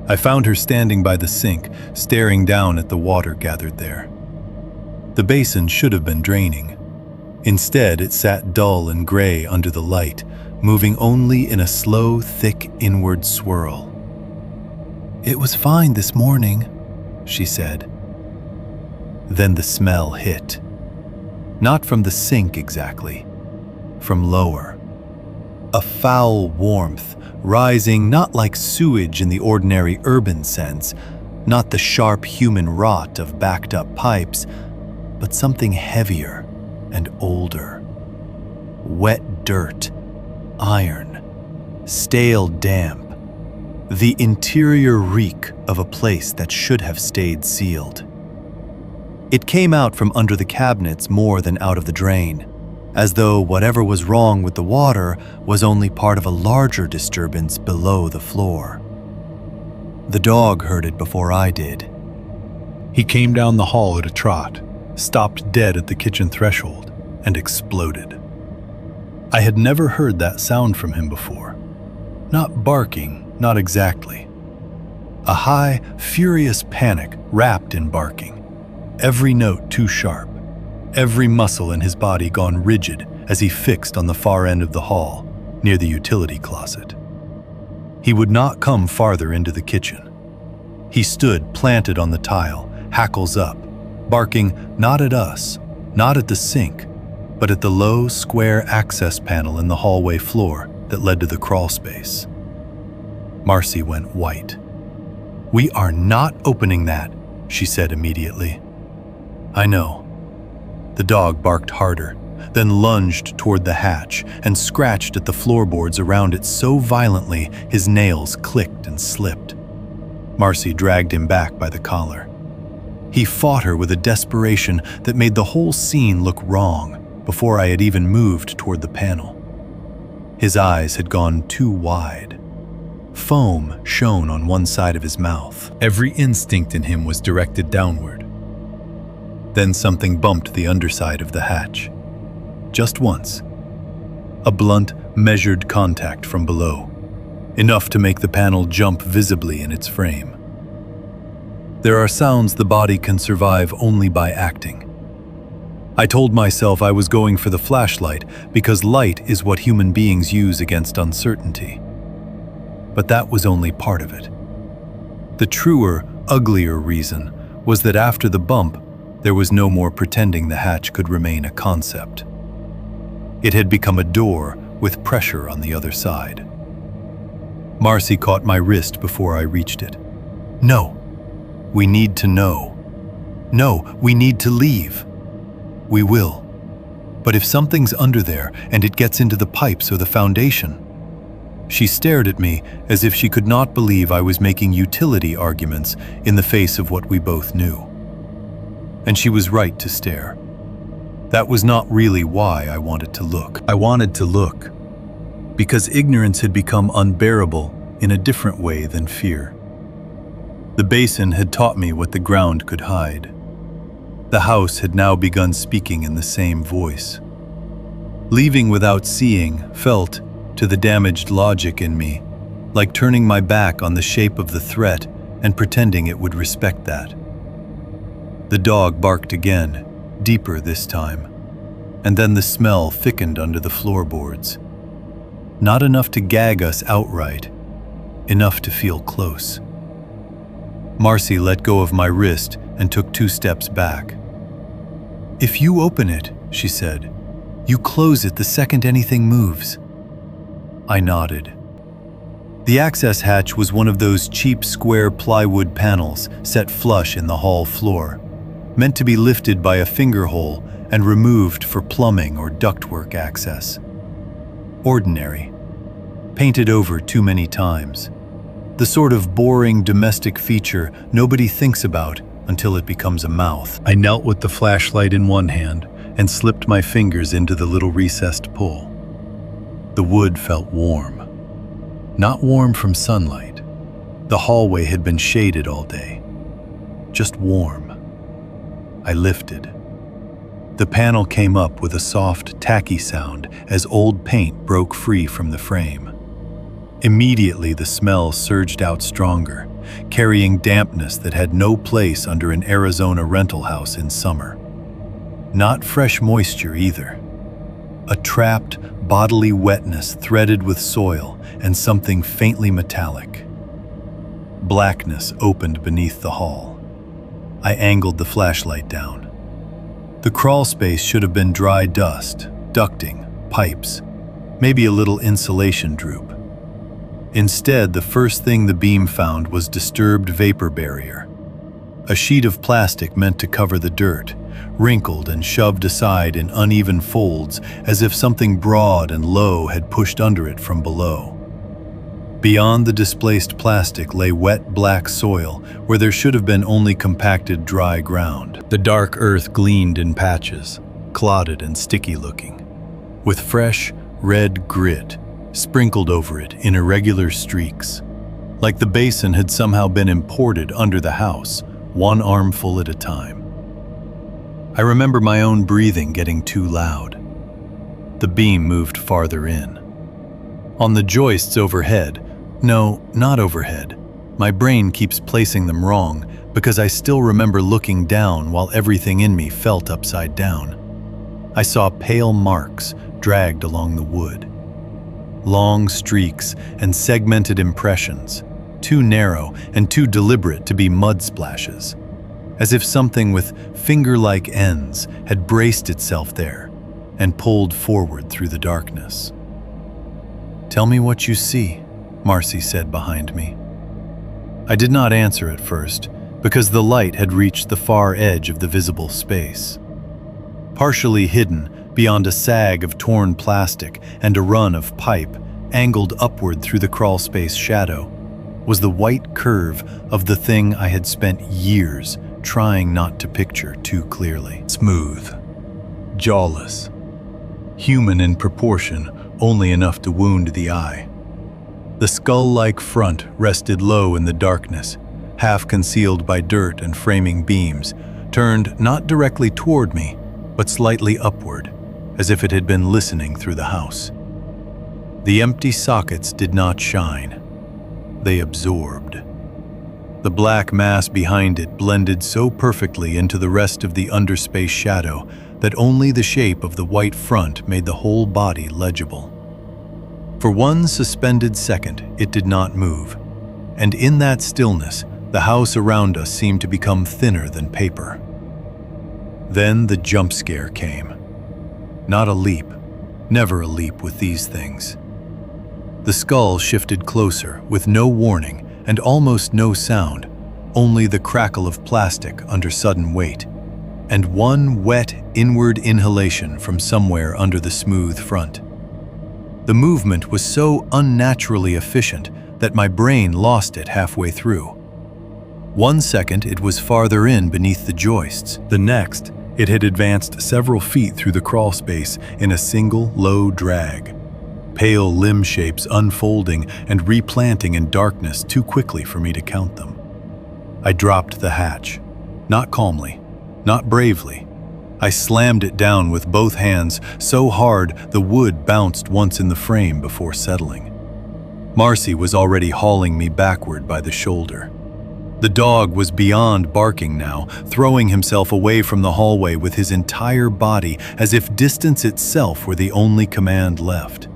I found her standing by the sink, staring down at the water gathered there. The basin should have been draining. Instead, it sat dull and gray under the light, moving only in a slow, thick inward swirl. "It was fine this morning," she said. Then the smell hit. Not from the sink exactly, from lower. A foul warmth, rising not like sewage in the ordinary urban sense, not the sharp human rot of backed-up pipes, but something heavier and older. Wet dirt, iron, stale damp, the interior reek of a place that should have stayed sealed. It came out from under the cabinets more than out of the drain, as though whatever was wrong with the water was only part of a larger disturbance below the floor. The dog heard it before I did. He came down the hall at a trot, stopped dead at the kitchen threshold, and exploded. I had never heard that sound from him before. Not barking, not exactly. A high, furious panic wrapped in barking. Every note too sharp. Every muscle in his body gone rigid as he fixed on the far end of the hall, near the utility closet. He would not come farther into the kitchen. He stood planted on the tile, hackles up, barking not at us, not at the sink, but at the low, square access panel in the hallway floor that led to the crawl space. Marcy went white. "We are not opening that," she said immediately. "I know." The dog barked harder, then lunged toward the hatch and scratched at the floorboards around it so violently his nails clicked and slipped. Marcy dragged him back by the collar. He fought her with a desperation that made the whole scene look wrong before I had even moved toward the panel. His eyes had gone too wide. Foam shone on one side of his mouth. Every instinct in him was directed downward. Then something bumped the underside of the hatch. Just once. A blunt, measured contact from below. Enough to make the panel jump visibly in its frame. There are sounds the body can survive only by acting. I told myself I was going for the flashlight because light is what human beings use against uncertainty. But that was only part of it. The truer, uglier reason was that after the bump, there was no more pretending the hatch could remain a concept. It had become a door with pressure on the other side. Marcy caught my wrist before I reached it. "No, we need to know. No, we need to leave. We will. But if something's under there and it gets into the pipes or the foundation..." She stared at me as if she could not believe I was making utility arguments in the face of what we both knew. And she was right to stare. That was not really why I wanted to look. I wanted to look because ignorance had become unbearable in a different way than fear. The basin had taught me what the ground could hide. The house had now begun speaking in the same voice. Leaving without seeing felt, to the damaged logic in me, like turning my back on the shape of the threat and pretending it would respect that. The dog barked again, deeper this time, and then the smell thickened under the floorboards. Not enough to gag us outright, enough to feel close. Marcy let go of my wrist and took 2 steps back. "If you open it," she said, "you close it the second anything moves." I nodded. The access hatch was one of those cheap square plywood panels set flush in the hall floor, meant to be lifted by a finger hole and removed for plumbing or ductwork access. Ordinary. Painted over too many times. The sort of boring domestic feature nobody thinks about until it becomes a mouth. I knelt with the flashlight in one hand and slipped my fingers into the little recessed pull. The wood felt warm. Not warm from sunlight. The hallway had been shaded all day. Just warm. I lifted. The panel came up with a soft, tacky sound as old paint broke free from the frame. Immediately the smell surged out stronger, carrying dampness that had no place under an Arizona rental house in summer. Not fresh moisture either. A trapped, bodily wetness threaded with soil and something faintly metallic. Blackness opened beneath the hall. I angled the flashlight down. The crawl space should have been dry dust, ducting, pipes, maybe a little insulation droop. Instead, the first thing the beam found was disturbed vapor barrier. A sheet of plastic meant to cover the dirt, wrinkled and shoved aside in uneven folds as if something broad and low had pushed under it from below. Beyond the displaced plastic lay wet black soil where there should have been only compacted dry ground. The dark earth gleamed in patches, clotted and sticky looking, with fresh, red grit sprinkled over it in irregular streaks, like the basin had somehow been imported under the house, one armful at a time. I remember my own breathing getting too loud. The beam moved farther in. On the joists overhead, no, not overhead, my brain keeps placing them wrong because I still remember looking down while everything in me felt upside down. I saw pale marks dragged along the wood. Long streaks and segmented impressions, too narrow and too deliberate to be mud splashes, as if something with finger-like ends had braced itself there and pulled forward through the darkness. "Tell me what you see," Marcy said behind me. I did not answer at first because the light had reached the far edge of the visible space. Partially hidden beyond a sag of torn plastic and a run of pipe angled upward through the crawlspace shadow was the white curve of the thing I had spent years trying not to picture too clearly. Smooth, jawless, human in proportion, only enough to wound the eye. The skull-like front rested low in the darkness, half concealed by dirt and framing beams, turned not directly toward me, but slightly upward, as if it had been listening through the house. The empty sockets did not shine. They absorbed. The black mass behind it blended so perfectly into the rest of the underspace shadow that only the shape of the white front made the whole body legible. For one suspended second, it did not move, and in that stillness, the house around us seemed to become thinner than paper. Then the jump scare came. Not a leap, never a leap with these things. The skull shifted closer with no warning and almost no sound, only the crackle of plastic under sudden weight, and one wet inward inhalation from somewhere under the smooth front. The movement was so unnaturally efficient that my brain lost it halfway through. 1 second it was farther in beneath the joists. The next, it had advanced several feet through the crawl space in a single low drag, pale limb shapes unfolding and replanting in darkness too quickly for me to count them. I dropped the hatch, not calmly, not bravely. I slammed it down with both hands so hard the wood bounced once in the frame before settling. Marcy was already hauling me backward by the shoulder. The dog was beyond barking now, throwing himself away from the hallway with his entire body as if distance itself were the only command left.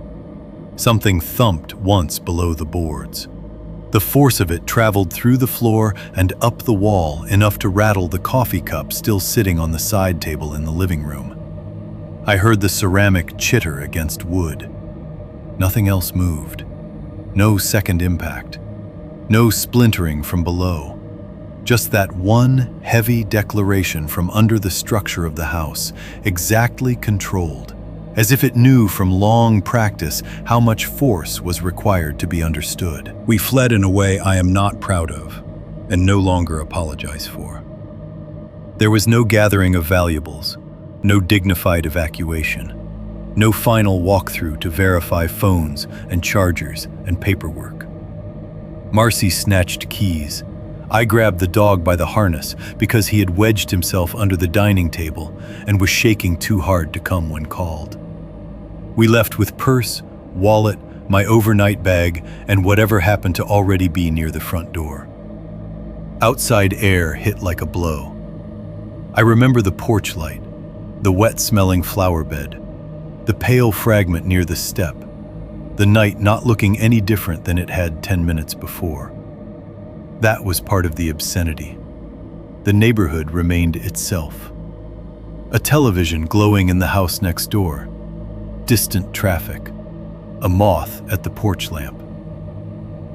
Something thumped once below the boards. The force of it traveled through the floor and up the wall enough to rattle the coffee cup still sitting on the side table in the living room. I heard the ceramic chitter against wood. Nothing else moved. No second impact. No splintering from below. Just that one heavy declaration from under the structure of the house, exactly controlled, as if it knew from long practice how much force was required to be understood. We fled in a way I am not proud of, and no longer apologize for. There was no gathering of valuables, no dignified evacuation, no final walkthrough to verify phones and chargers and paperwork. Marcy snatched keys. I grabbed the dog by the harness because he had wedged himself under the dining table and was shaking too hard to come when called. We left with purse, wallet, my overnight bag, and whatever happened to already be near the front door. Outside air hit like a blow. I remember the porch light, the wet-smelling flower bed, the pale fragment near the step, the night not looking any different than it had 10 minutes before. That was part of the obscenity. The neighborhood remained itself. A television glowing in the house next door. Distant traffic. A moth at the porch lamp.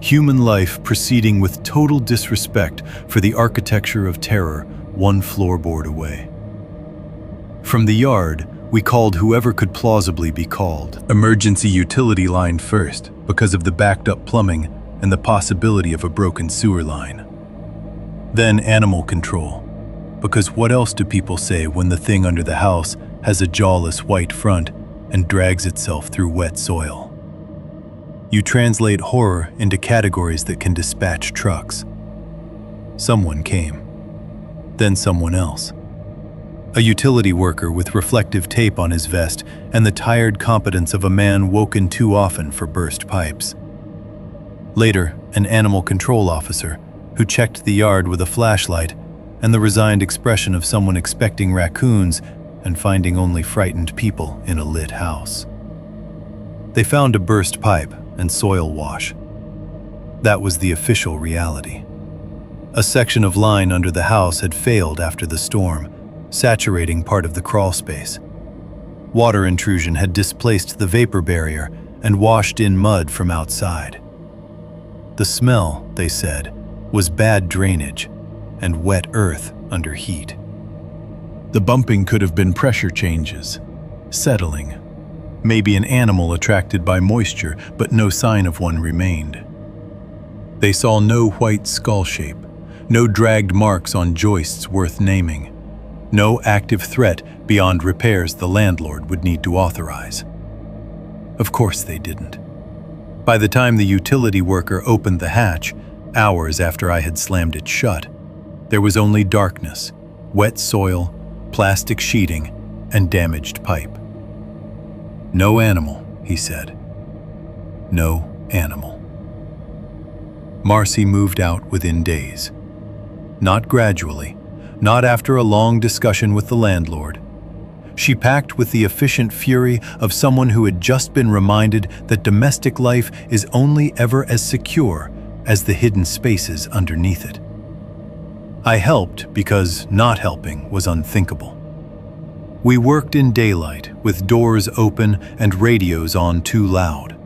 Human life proceeding with total disrespect for the architecture of terror one floorboard away. From the yard, we called whoever could plausibly be called. Emergency utility line first, because of the backed up plumbing and the possibility of a broken sewer line. Then animal control, because what else do people say when the thing under the house has a jawless white front and drags itself through wet soil? You translate horror into categories that can dispatch trucks. Someone came. Then someone else. A utility worker with reflective tape on his vest and the tired competence of a man woken too often for burst pipes. Later, an animal control officer who checked the yard with a flashlight and the resigned expression of someone expecting raccoons and finding only frightened people in a lit house. They found a burst pipe and soil wash. That was the official reality. A section of line under the house had failed after the storm, saturating part of the crawl space. Water intrusion had displaced the vapor barrier and washed in mud from outside. The smell, they said, was bad drainage and wet earth under heat. The bumping could have been pressure changes, settling. Maybe an animal attracted by moisture, but no sign of one remained. They saw no white skull shape, no dragged marks on joists worth naming, no active threat beyond repairs the landlord would need to authorize. Of course they didn't. By the time the utility worker opened the hatch, hours after I had slammed it shut, there was only darkness, wet soil, plastic sheeting, and damaged pipe. No animal, he said. No animal. Marcy moved out within days. Not gradually, not after a long discussion with the landlord. She packed with the efficient fury of someone who had just been reminded that domestic life is only ever as secure as the hidden spaces underneath it. I helped because not helping was unthinkable. We worked in daylight with doors open and radios on too loud.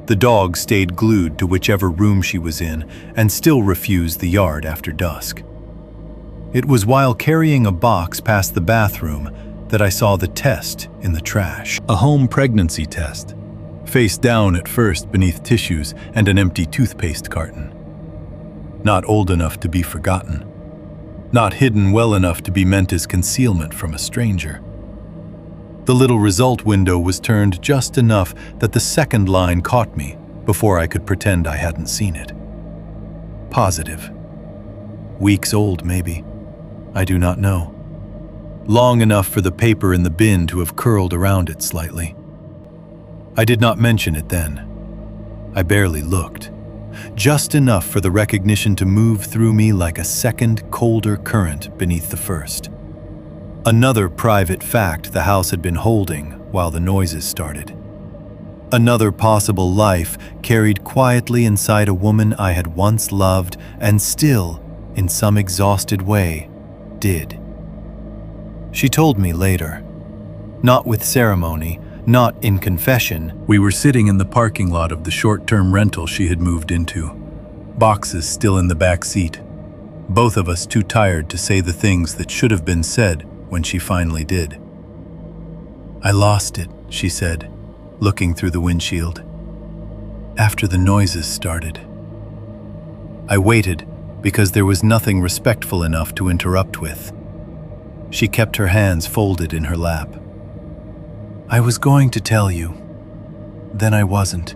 The dog stayed glued to whichever room she was in and still refused the yard after dusk. It was while carrying a box past the bathroom that I saw the test in the trash. A home pregnancy test, face down at first beneath tissues and an empty toothpaste carton. Not old enough to be forgotten. Not hidden well enough to be meant as concealment from a stranger. The little result window was turned just enough that the second line caught me before I could pretend I hadn't seen it. Positive. Weeks old, maybe. I do not know. Long enough for the paper in the bin to have curled around it slightly. I did not mention it then. I barely looked. Just enough for the recognition to move through me like a second, colder current beneath the first. Another private fact the house had been holding while the noises started. Another possible life carried quietly inside a woman I had once loved and still, in some exhausted way, did. She told me later. Not with ceremony, not in confession. We were sitting in the parking lot of the short-term rental she had moved into. Boxes still in the back seat. Both of us too tired to say the things that should have been said when she finally did. "I lost it," she said, looking through the windshield. "After the noises started." I waited because there was nothing respectful enough to interrupt with. She kept her hands folded in her lap. "I was going to tell you. Then I wasn't.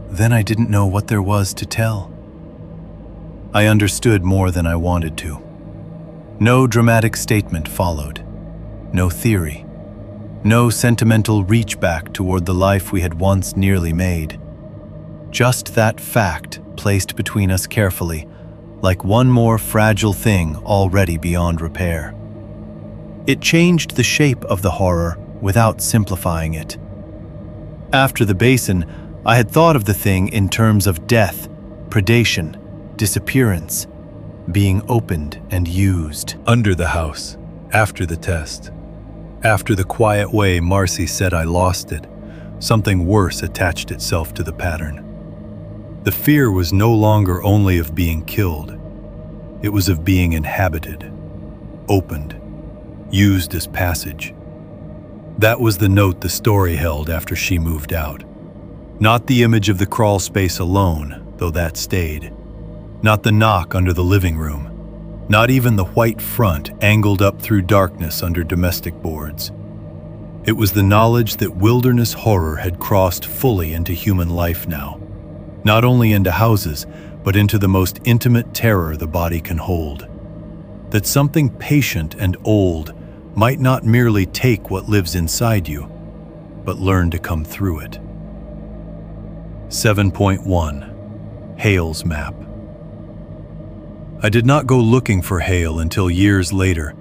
Then I didn't know what there was to tell." I understood more than I wanted to. No dramatic statement followed. No theory. No sentimental reach back toward the life we had once nearly made. Just that fact placed between us carefully, like one more fragile thing already beyond repair. It changed the shape of the horror without simplifying it. After the basin, I had thought of the thing in terms of death, predation, disappearance, being opened and used. Under the house, after the test, after the quiet way Marcy said I lost it, something worse attached itself to the pattern. The fear was no longer only of being killed. It was of being inhabited, opened, used as passage. That was the note the story held after she moved out. Not the image of the crawl space alone, though that stayed. Not the knock under the living room. Not even the white front angled up through darkness under domestic boards. It was the knowledge that wilderness horror had crossed fully into human life now. Not only into houses, but into the most intimate terror the body can hold. That something patient and old might not merely take what lives inside you, but learn to come through it. 7.1 Hale's Map. I did not go looking for Hale until years later,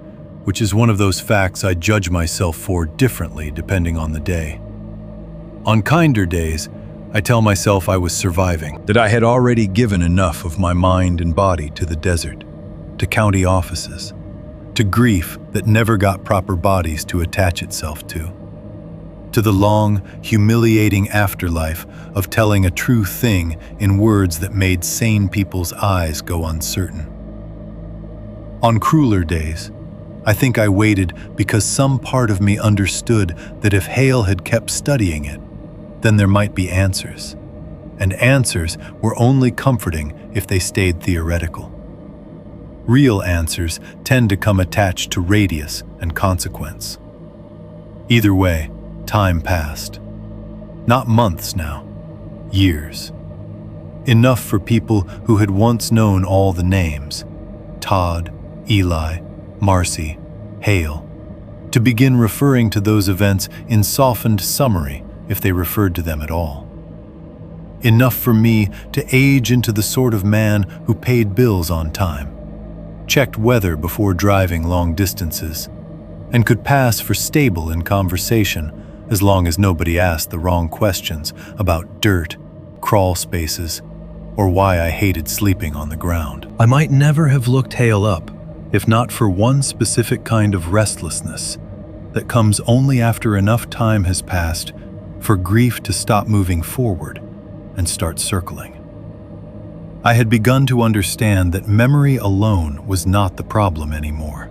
which is one of those facts I judge myself for differently depending on the day. On kinder days, I tell myself I was surviving, that I had already given enough of my mind and body to the desert, to county offices, to grief that never got proper bodies to attach itself to the long, humiliating afterlife of telling a true thing in words that made sane people's eyes go uncertain. On crueler days, I think I waited because some part of me understood that if Hale had kept studying it, then there might be answers. And answers were only comforting if they stayed theoretical. Real answers tend to come attached to radius and consequence. Either way, time passed. Not months now, years. Enough for people who had once known all the names, Todd, Eli, Marcy, Hale, to begin referring to those events in softened summary if they referred to them at all. Enough for me to age into the sort of man who paid bills on time, checked weather before driving long distances, and could pass for stable in conversation as long as nobody asked the wrong questions about dirt, crawl spaces, or why I hated sleeping on the ground. I might never have looked Hale up if not for one specific kind of restlessness that comes only after enough time has passed for grief to stop moving forward and start circling. I had begun to understand that memory alone was not the problem anymore.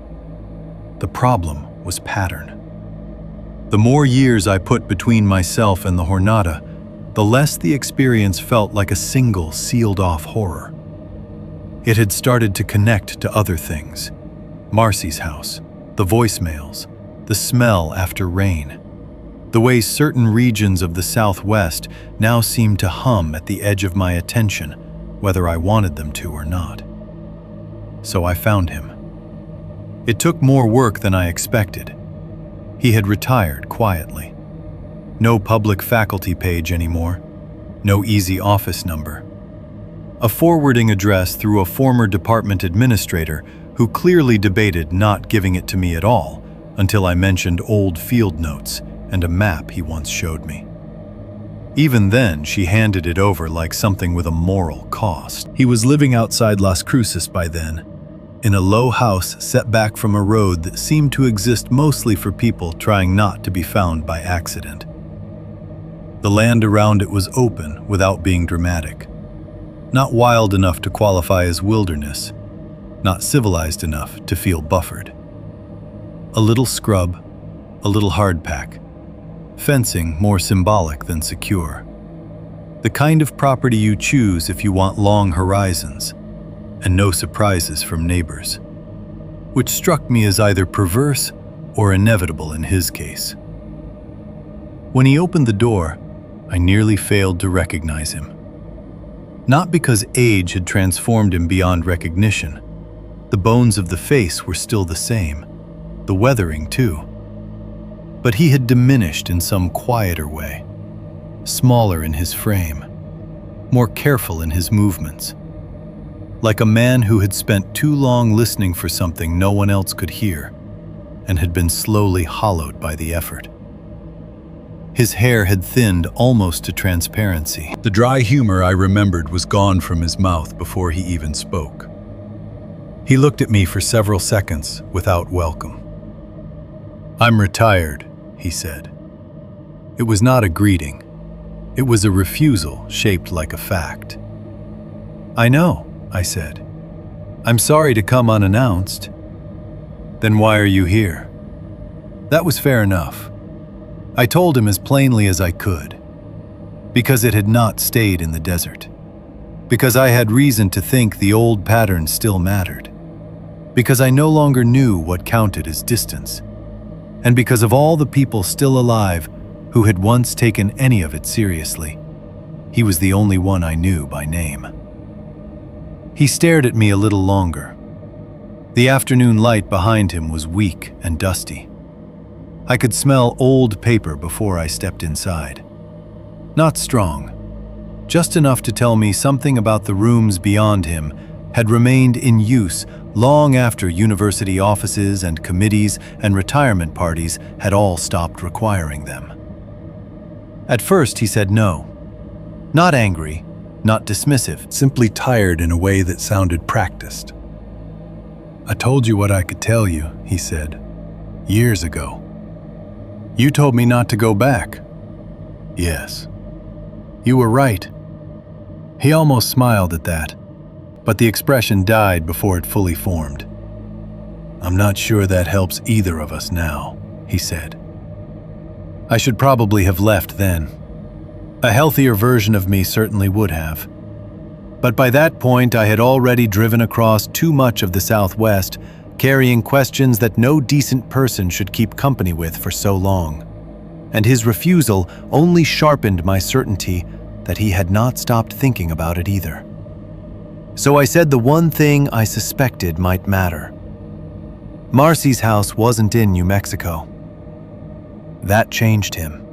The problem was pattern. The more years I put between myself and the Jornada, the less the experience felt like a single sealed-off horror. It had started to connect to other things. Marcy's house, the voicemails, the smell after rain, the way certain regions of the Southwest now seemed to hum at the edge of my attention, whether I wanted them to or not. So I found him. It took more work than I expected. He had retired quietly. No public faculty page anymore. No easy office number. A forwarding address through a former department administrator who clearly debated not giving it to me at all until I mentioned old field notes and a map he once showed me. Even then, she handed it over like something with a moral cost. He was living outside Las Cruces by then, in a low house set back from a road that seemed to exist mostly for people trying not to be found by accident. The land around it was open without being dramatic. Not wild enough to qualify as wilderness, not civilized enough to feel buffered. A little scrub, a little hardpack, fencing more symbolic than secure. The kind of property you choose if you want long horizons and no surprises from neighbors, which struck me as either perverse or inevitable in his case. When he opened the door, I nearly failed to recognize him. Not because age had transformed him beyond recognition. The bones of the face were still the same, the weathering too. But he had diminished in some quieter way, smaller in his frame, more careful in his movements. Like a man who had spent too long listening for something no one else could hear and had been slowly hollowed by the effort. His hair had thinned almost to transparency. The dry humor I remembered was gone from his mouth before he even spoke. He looked at me for several seconds without welcome. "I'm retired," he said. It was not a greeting. It was a refusal shaped like a fact. "I know," I said. "I'm sorry to come unannounced." "Then why are you here?" That was fair enough. I told him as plainly as I could. Because it had not stayed in the desert. Because I had reason to think the old pattern still mattered. Because I no longer knew what counted as distance. And because of all the people still alive who had once taken any of it seriously, he was the only one I knew by name. He stared at me a little longer. The afternoon light behind him was weak and dusty. I could smell old paper before I stepped inside. Not strong, just enough to tell me something about the rooms beyond him had remained in use long after university offices and committees and retirement parties had all stopped requiring them. At first, he said no. Not angry, not dismissive, Simply tired in a way that sounded practiced. I told you what I could tell you, he said, years ago. You told me not to go back. Yes. You were right. He almost smiled at that, but the expression died before it fully formed. I'm not sure that helps either of us now, he said. I should probably have left then. A healthier version of me certainly would have. But by that point, I had already driven across too much of the Southwest, carrying questions that no decent person should keep company with for so long. And his refusal only sharpened my certainty that he had not stopped thinking about it either. So I said the one thing I suspected might matter. Marcy's house wasn't in New Mexico. That changed him.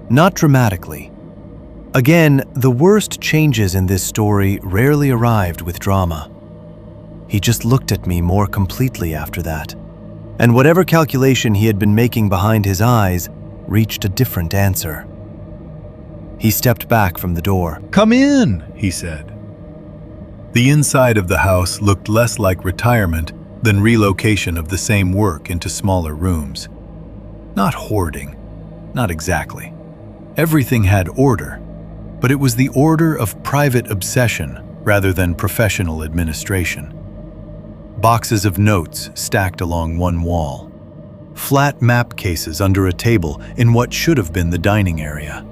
Not dramatically. Again, the worst changes in this story rarely arrived with drama. He just looked at me more completely after that, and whatever calculation he had been making behind his eyes reached a different answer. He stepped back from the door. Come in, he said. The inside of the house looked less like retirement than relocation of the same work into smaller rooms. Not hoarding, not exactly. Everything had order, but it was the order of private obsession rather than professional administration. Boxes of notes stacked along one wall. Flat map cases under a table in what should have been the dining area.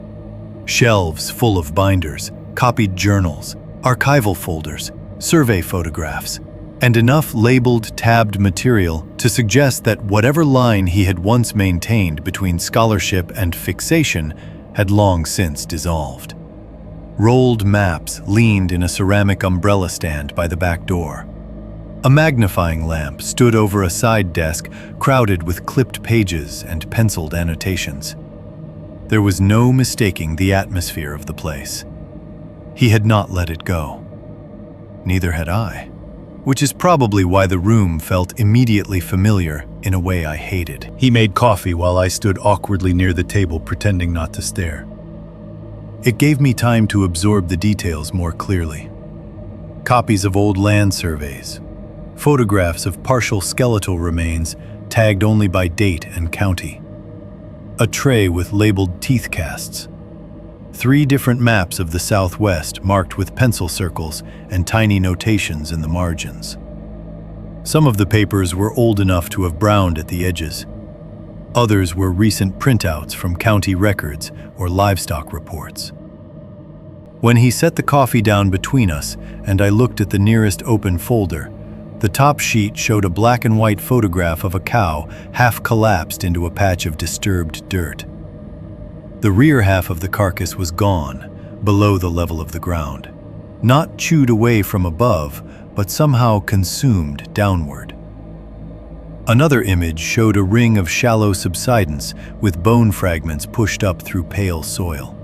Shelves full of binders, copied journals, archival folders, survey photographs, and enough labeled, tabbed material to suggest that whatever line he had once maintained between scholarship and fixation had long since dissolved. Rolled maps leaned in a ceramic umbrella stand by the back door. A magnifying lamp stood over a side desk crowded with clipped pages and penciled annotations. There was no mistaking the atmosphere of the place. He had not let it go. Neither had I, which is probably why the room felt immediately familiar in a way I hated. He made coffee while I stood awkwardly near the table, pretending not to stare. It gave me time to absorb the details more clearly. Copies of old land surveys, photographs of partial skeletal remains tagged only by date and county, a tray with labeled teeth casts, 3 different maps of the Southwest marked with pencil circles and tiny notations in the margins. Some of the papers were old enough to have browned at the edges. Others were recent printouts from county records or livestock reports. When he set the coffee down between us and I looked at the nearest open folder, the top sheet showed a black and white photograph of a cow half collapsed into a patch of disturbed dirt. The rear half of the carcass was gone, below the level of the ground. Not chewed away from above, but somehow consumed downward. Another image showed a ring of shallow subsidence with bone fragments pushed up through pale soil.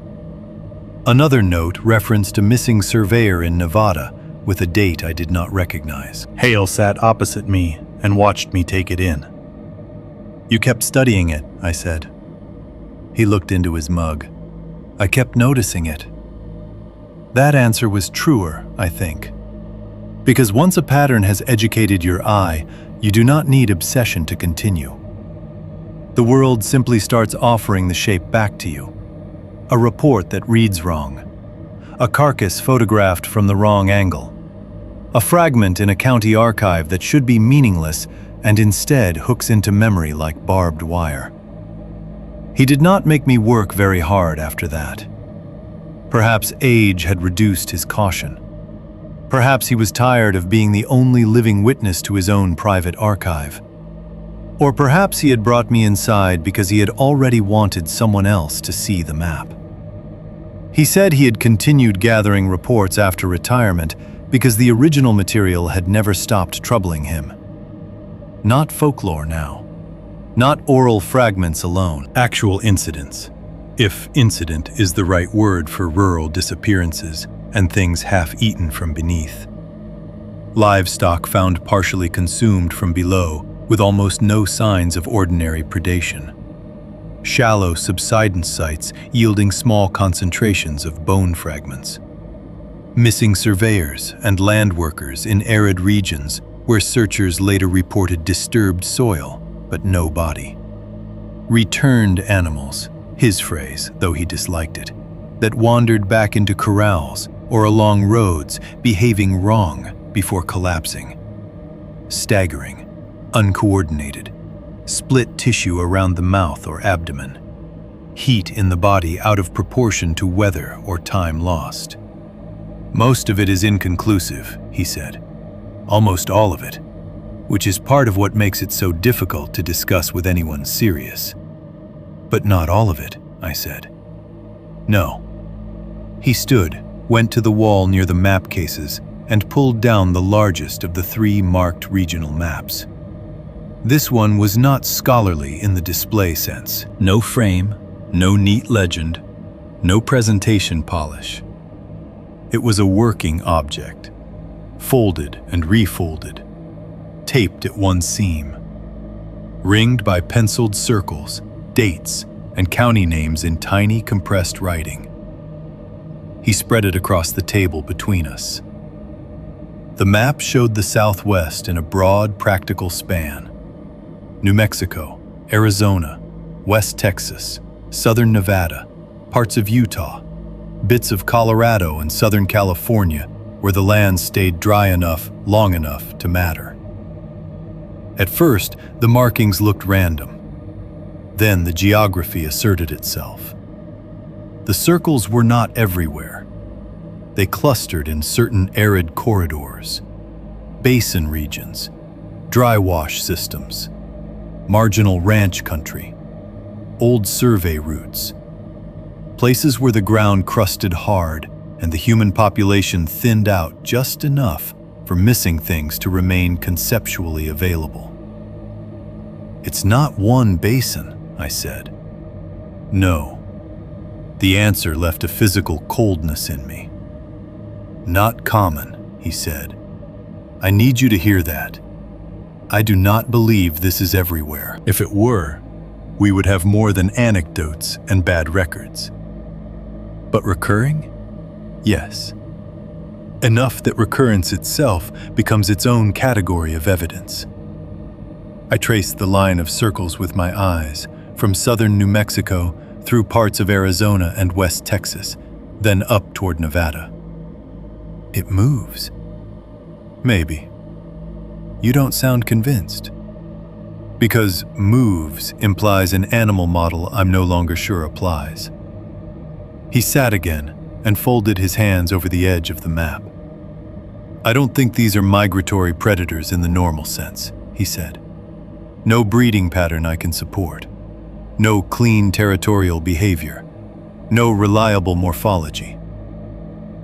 Another note referenced a missing surveyor in Nevada with a date I did not recognize. Hale sat opposite me and watched me take it in. "You kept studying it," I said. He looked into his mug. "I kept noticing it." That answer was truer, I think. Because once a pattern has educated your eye, you do not need obsession to continue. The world simply starts offering the shape back to you. A report that reads wrong. A carcass photographed from the wrong angle. A fragment in a county archive that should be meaningless and instead hooks into memory like barbed wire. He did not make me work very hard after that. Perhaps age had reduced his caution. Perhaps he was tired of being the only living witness to his own private archive. Or perhaps he had brought me inside because he had already wanted someone else to see the map. He said he had continued gathering reports after retirement because the original material had never stopped troubling him. Not folklore now. Not oral fragments alone, actual incidents. If incident is the right word for rural disappearances and things half-eaten from beneath. Livestock found partially consumed from below, with almost no signs of ordinary predation. Shallow subsidence sites yielding small concentrations of bone fragments. Missing surveyors and land workers in arid regions where searchers later reported disturbed soil, but no body. Returned animals, his phrase, though he disliked it, that wandered back into corrals or along roads, behaving wrong before collapsing. Staggering, uncoordinated, split tissue around the mouth or abdomen. Heat in the body out of proportion to weather or time lost. Most of it is inconclusive, he said. Almost all of it, which is part of what makes it so difficult to discuss with anyone serious. But not all of it, I said. No. He stood, went to the wall near the map cases, and pulled down the largest of the 3 marked regional maps. This one was not scholarly in the display sense. No frame, no neat legend, no presentation polish. It was a working object, folded and refolded, taped at one seam, ringed by penciled circles, dates, and county names in tiny compressed writing. He spread it across the table between us. The map showed the Southwest in a broad, practical span. New Mexico, Arizona, West Texas, Southern Nevada, parts of Utah, bits of Colorado and Southern California where the land stayed dry enough, long enough to matter. At first, the markings looked random. Then the geography asserted itself. The circles were not everywhere. They clustered in certain arid corridors, basin regions, dry wash systems, marginal ranch country, old survey routes, places where the ground crusted hard and the human population thinned out just enough for missing things to remain conceptually available. It's not one basin, I said. No. The answer left a physical coldness in me. Not common, he said. I need you to hear that. I do not believe this is everywhere. If it were, we would have more than anecdotes and bad records. But recurring? Yes. Enough that recurrence itself becomes its own category of evidence. I traced the line of circles with my eyes, from southern New Mexico through parts of Arizona and West Texas, then up toward Nevada. It moves. Maybe. You don't sound convinced. Because moves implies an animal model I'm no longer sure applies. He sat again and folded his hands over the edge of the map. I don't think these are migratory predators in the normal sense, he said. No breeding pattern I can support. No clean territorial behavior. No reliable morphology.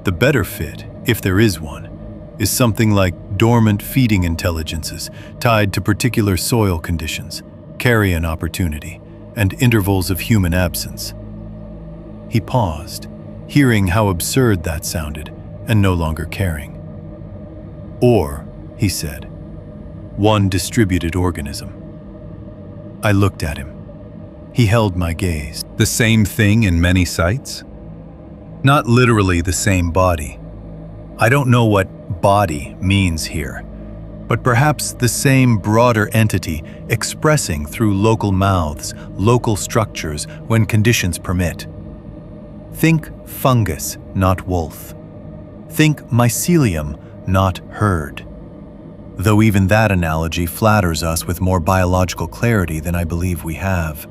The better fit, if there is one, is something like dormant feeding intelligences tied to particular soil conditions, carrion opportunity, and intervals of human absence. He paused, hearing how absurd that sounded, and no longer caring. Or, he said, one distributed organism. I looked at him. He held my gaze. The same thing in many sites? Not literally the same body. I don't know what body means here, but perhaps the same broader entity expressing through local mouths, local structures when conditions permit. Think fungus, not wolf. Think mycelium, not herd. Though even that analogy flatters us with more biological clarity than I believe we have.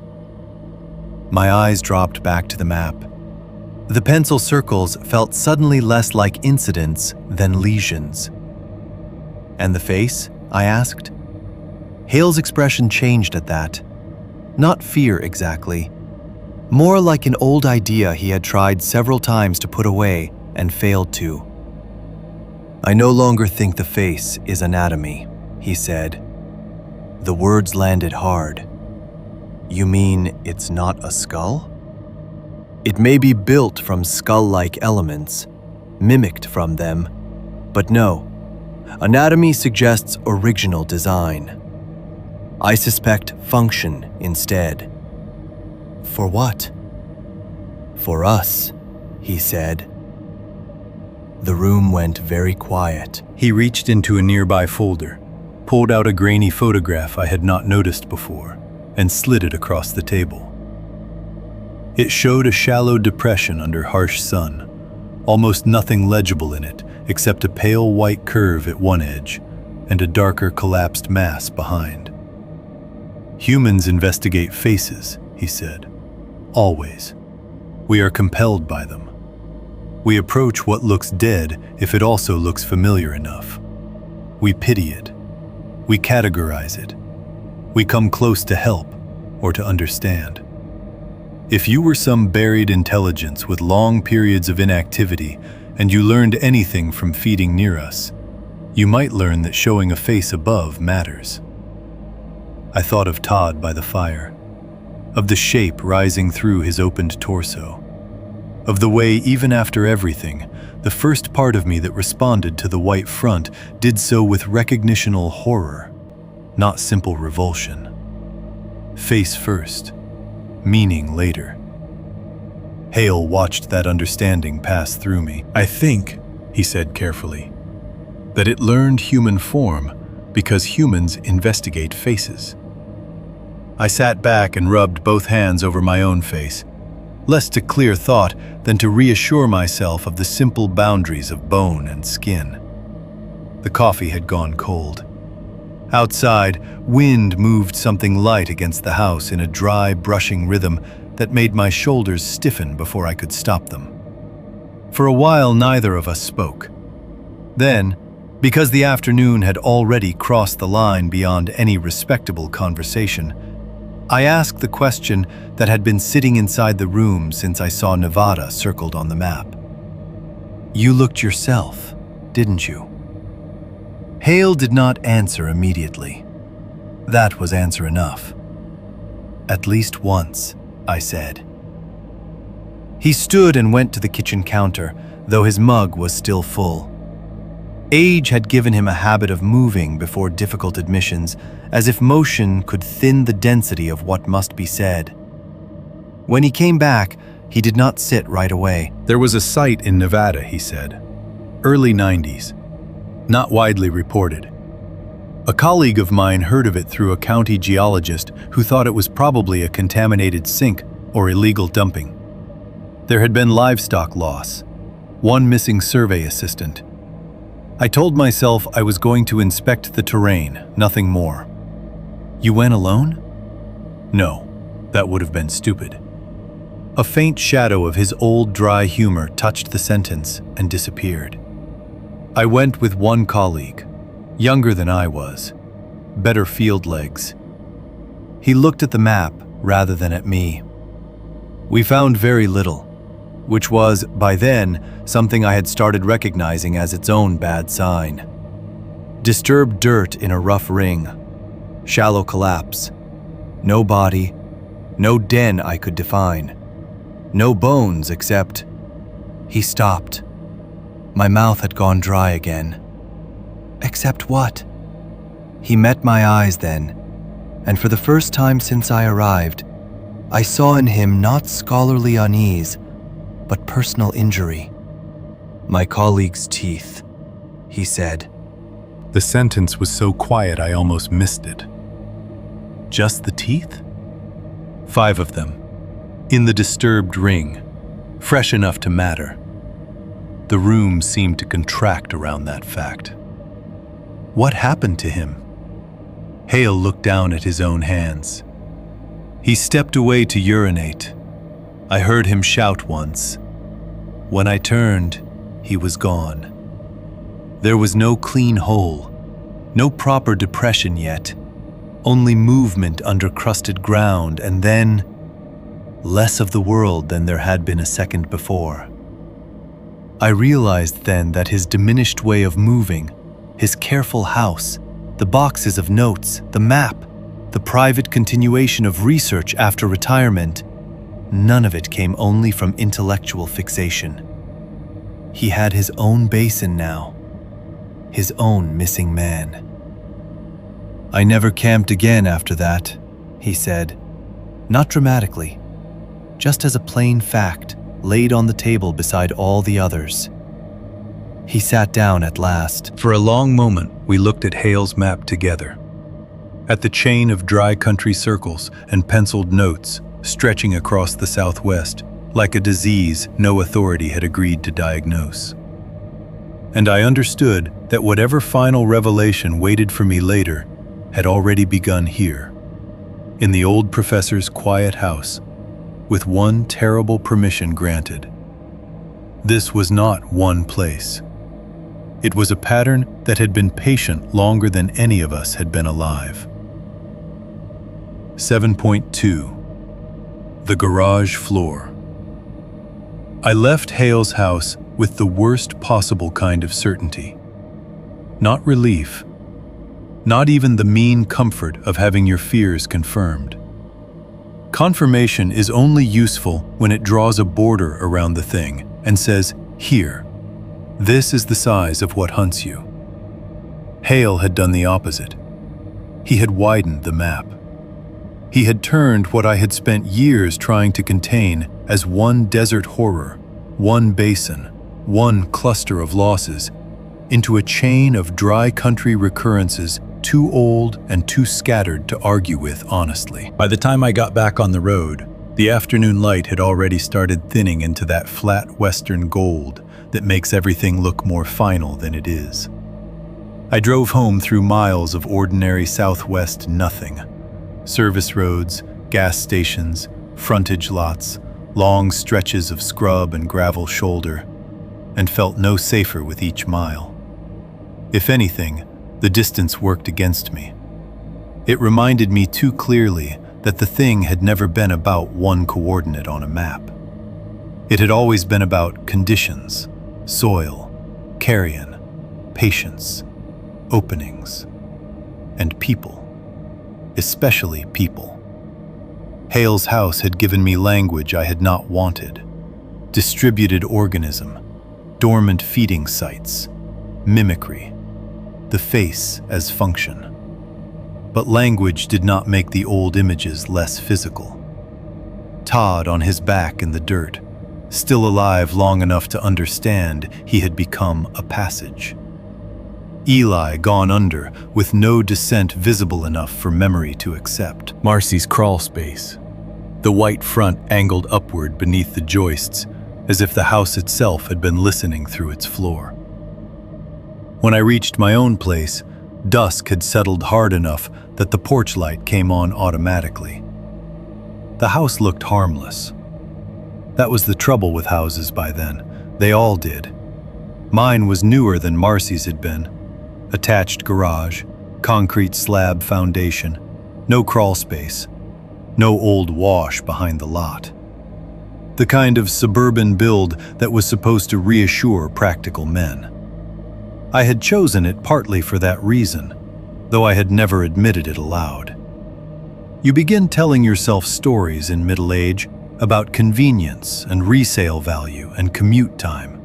My eyes dropped back to the map. The pencil circles felt suddenly less like incidents than lesions. And the face? I asked. Hale's expression changed at that. Not fear exactly. More like an old idea he had tried several times to put away and failed to. I no longer think the face is anatomy, he said. The words landed hard. You mean it's not a skull? It may be built from skull-like elements, mimicked from them, but no. Anatomy suggests original design. I suspect function instead. For what? For us, he said. The room went very quiet. He reached into a nearby folder, pulled out a grainy photograph I had not noticed before, and slid it across the table. It showed a shallow depression under harsh sun, almost nothing legible in it except a pale white curve at one edge and a darker collapsed mass behind. Humans investigate faces, he said. Always. We are compelled by them. We approach what looks dead if it also looks familiar enough. We pity it. We categorize it. We come close to help or to understand. If you were some buried intelligence with long periods of inactivity and you learned anything from feeding near us, you might learn that showing a face above matters. I thought of Todd by the fire, of the shape rising through his opened torso, of the way even after everything, the first part of me that responded to the white front did so with recognitional horror, not simple revulsion. Face first, meaning later. Hale watched that understanding pass through me. I think, he said carefully, that it learned human form because humans investigate faces. I sat back and rubbed both hands over my own face, less to clear thought than to reassure myself of the simple boundaries of bone and skin. The coffee had gone cold. Outside, wind moved something light against the house in a dry, brushing rhythm that made my shoulders stiffen before I could stop them. For a while, neither of us spoke. Then, because the afternoon had already crossed the line beyond any respectable conversation, I asked the question that had been sitting inside the room since I saw Nevada circled on the map. You looked yourself, didn't you? Hale did not answer immediately. That was answer enough. At least once, I said. He stood and went to the kitchen counter, though his mug was still full. Age had given him a habit of moving before difficult admissions, as if motion could thin the density of what must be said. When he came back, he did not sit right away. There was a site in Nevada, he said. Early 90s. Not widely reported. A colleague of mine heard of it through a county geologist who thought it was probably a contaminated sink or illegal dumping. There had been livestock loss, one missing survey assistant. I told myself I was going to inspect the terrain, nothing more. You went alone? No, that would have been stupid. A faint shadow of his old dry humor touched the sentence and disappeared. I went with one colleague, younger than I was, better field legs. He looked at the map rather than at me. We found very little, which was, by then, something I had started recognizing as its own bad sign. Disturbed dirt in a rough ring, shallow collapse, no body, no den I could define, no bones except... He stopped. My mouth had gone dry again. Except what? He met my eyes then, and for the first time since I arrived, I saw in him not scholarly unease, but personal injury. My colleague's teeth, he said. The sentence was so quiet I almost missed it. Just the teeth? 5 of them, in the disturbed ring, fresh enough to matter. The room seemed to contract around that fact. What happened to him? Hale looked down at his own hands. He stepped away to urinate. I heard him shout once. When I turned, he was gone. There was no clean hole, no proper depression yet, only movement under crusted ground, and then less of the world than there had been a second before. I realized then that his diminished way of moving, his careful house, the boxes of notes, the map, the private continuation of research after retirement, none of it came only from intellectual fixation. He had his own basin now, his own missing man. "I never camped again after that," he said, not dramatically, just as a plain fact laid on the table beside all the others. He sat down at last. For a long moment, we looked at Hale's map together. At the chain of dry country circles and penciled notes stretching across the southwest, like a disease no authority had agreed to diagnose. And I understood that whatever final revelation waited for me later had already begun here, in the old professor's quiet house, with one terrible permission granted. This was not one place. It was a pattern that had been patient longer than any of us had been alive. 7.2. The garage floor. I left Hale's house with the worst possible kind of certainty. Not relief, not even the mean comfort of having your fears confirmed. Confirmation is only useful when it draws a border around the thing and says, "Here, this is the size of what hunts you." Hale had done the opposite. He had widened the map. He had turned what I had spent years trying to contain as one desert horror, one basin, one cluster of losses, into a chain of dry country recurrences too old and too scattered to argue with honestly. By the time I got back on the road, the afternoon light had already started thinning into that flat western gold that makes everything look more final than it is. I drove home through miles of ordinary southwest nothing. Service roads, gas stations, frontage lots, long stretches of scrub and gravel shoulder, and felt no safer with each mile. If anything, the distance worked against me. It reminded me too clearly that the thing had never been about one coordinate on a map. It had always been about conditions, soil, carrion, patience, openings, and people. Especially people. Hale's house had given me language I had not wanted. Distributed organism, dormant feeding sites, mimicry, the face as function. But language did not make the old images less physical. Todd on his back in the dirt, still alive long enough to understand he had become a passage. Eli gone under, with no descent visible enough for memory to accept. Marcy's crawl space, the white front angled upward beneath the joists, as if the house itself had been listening through its floor. When I reached my own place, dusk had settled hard enough that the porch light came on automatically. The house looked harmless. That was the trouble with houses by then. They all did. Mine was newer than Marcy's had been. Attached garage, concrete slab foundation, no crawl space, no old wash behind the lot. The kind of suburban build that was supposed to reassure practical men. I had chosen it partly for that reason, though I had never admitted it aloud. You begin telling yourself stories in middle age about convenience and resale value and commute time,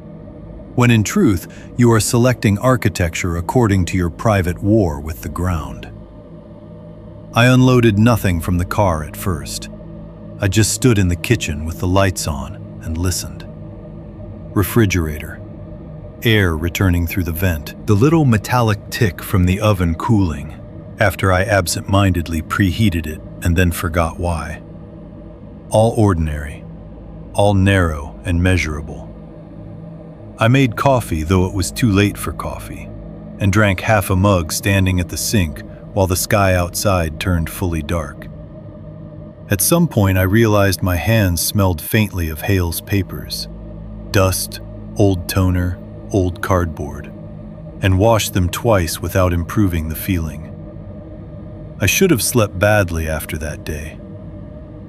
when in truth you are selecting architecture according to your private war with the ground. I unloaded nothing from the car at first. I just stood in the kitchen with the lights on and listened. Refrigerator. Air returning through the vent. The little metallic tick from the oven cooling after I absent-mindedly preheated it and then forgot why. All ordinary. All narrow and measurable. I made coffee, though it was too late for coffee, and drank half a mug standing at the sink while the sky outside turned fully dark. At some point, I realized my hands smelled faintly of Hale's papers, dust, old toner, old cardboard, and washed them twice without improving the feeling. I should have slept badly after that day.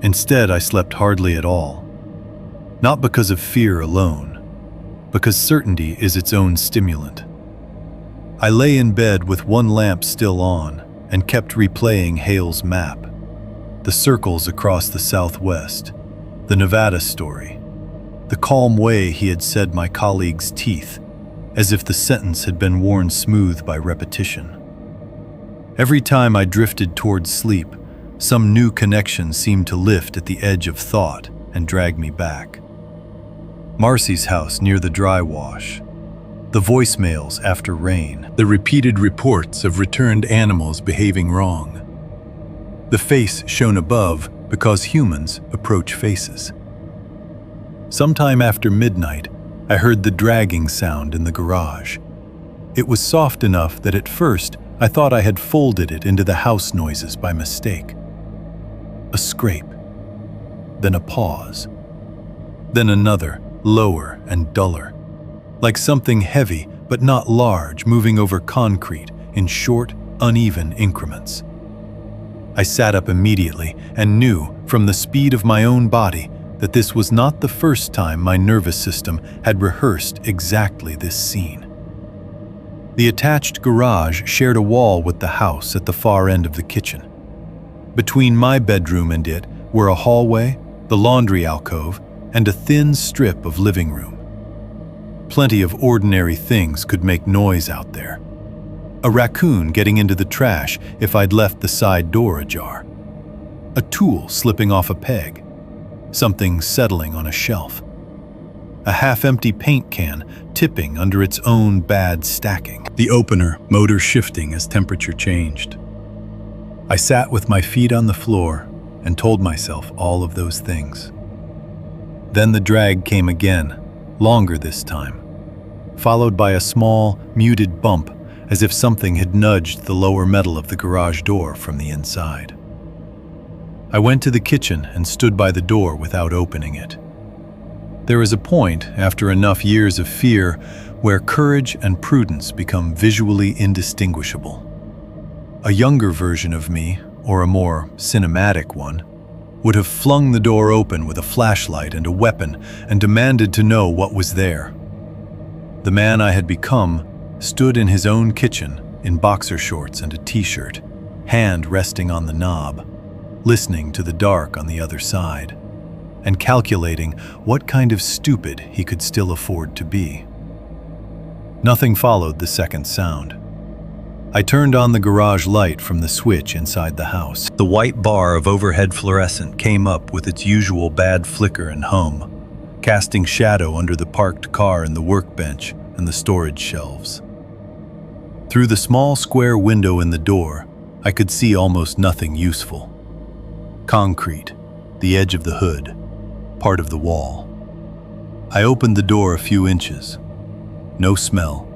Instead, I slept hardly at all. Not because of fear alone, because certainty is its own stimulant. I lay in bed with one lamp still on and kept replaying Hale's map. The circles across the southwest, the Nevada story, the calm way he had said my colleague's teeth, as if the sentence had been worn smooth by repetition. Every time I drifted towards sleep, some new connection seemed to lift at the edge of thought and drag me back. Marcy's house near the dry wash, the voicemails after rain, The repeated reports of returned animals behaving wrong. The face shown above because humans approach faces. Sometime after midnight, I heard the dragging sound in the garage. It was soft enough that at first I thought I had folded it into the house noises by mistake. A scrape, then a pause, then another, lower and duller, like something heavy but not large moving over concrete in short, uneven increments. I sat up immediately and knew from the speed of my own body that this was not the first time my nervous system had rehearsed exactly this scene. The attached garage shared a wall with the house at the far end of the kitchen. Between my bedroom and it were a hallway, the laundry alcove, and a thin strip of living room. Plenty of ordinary things could make noise out there. A raccoon getting into the trash if I'd left the side door ajar. A tool slipping off a peg. Something settling on a shelf. A half-empty paint can tipping under its own bad stacking. The opener, motor shifting as temperature changed. I sat with my feet on the floor and told myself all of those things. Then the drag came again, longer this time, followed by a small, muted bump as if something had nudged the lower metal of the garage door from the inside. I went to the kitchen and stood by the door without opening it. There is a point, after enough years of fear, where courage and prudence become visually indistinguishable. A younger version of me, or a more cinematic one, would have flung the door open with a flashlight and a weapon and demanded to know what was there. The man I had become stood in his own kitchen in boxer shorts and a t-shirt, hand resting on the knob, listening to the dark on the other side, and calculating what kind of stupid he could still afford to be. Nothing followed the second sound. I turned on the garage light from the switch inside the house. The white bar of overhead fluorescent came up with its usual bad flicker and hum, casting shadow under the parked car and the workbench and the storage shelves. Through the small square window in the door, I could see almost nothing useful. Concrete, the edge of the hood, part of the wall. I opened the door a few inches. No smell,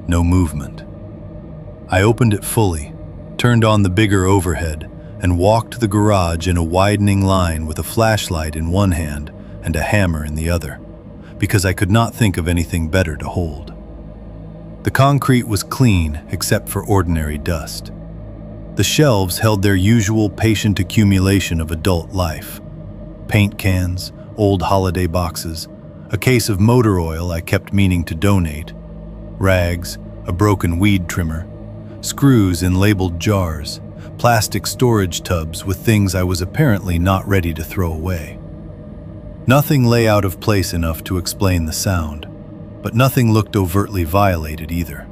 no movement. I opened it fully, turned on the bigger overhead, and walked the garage in a widening line with a flashlight in one hand and a hammer in the other, because I could not think of anything better to hold. The concrete was clean except for ordinary dust. The shelves held their usual patient accumulation of adult life. Paint cans, old holiday boxes, a case of motor oil I kept meaning to donate, rags, a broken weed trimmer, screws in labeled jars, plastic storage tubs with things I was apparently not ready to throw away. Nothing lay out of place enough to explain the sound, but nothing looked overtly violated either.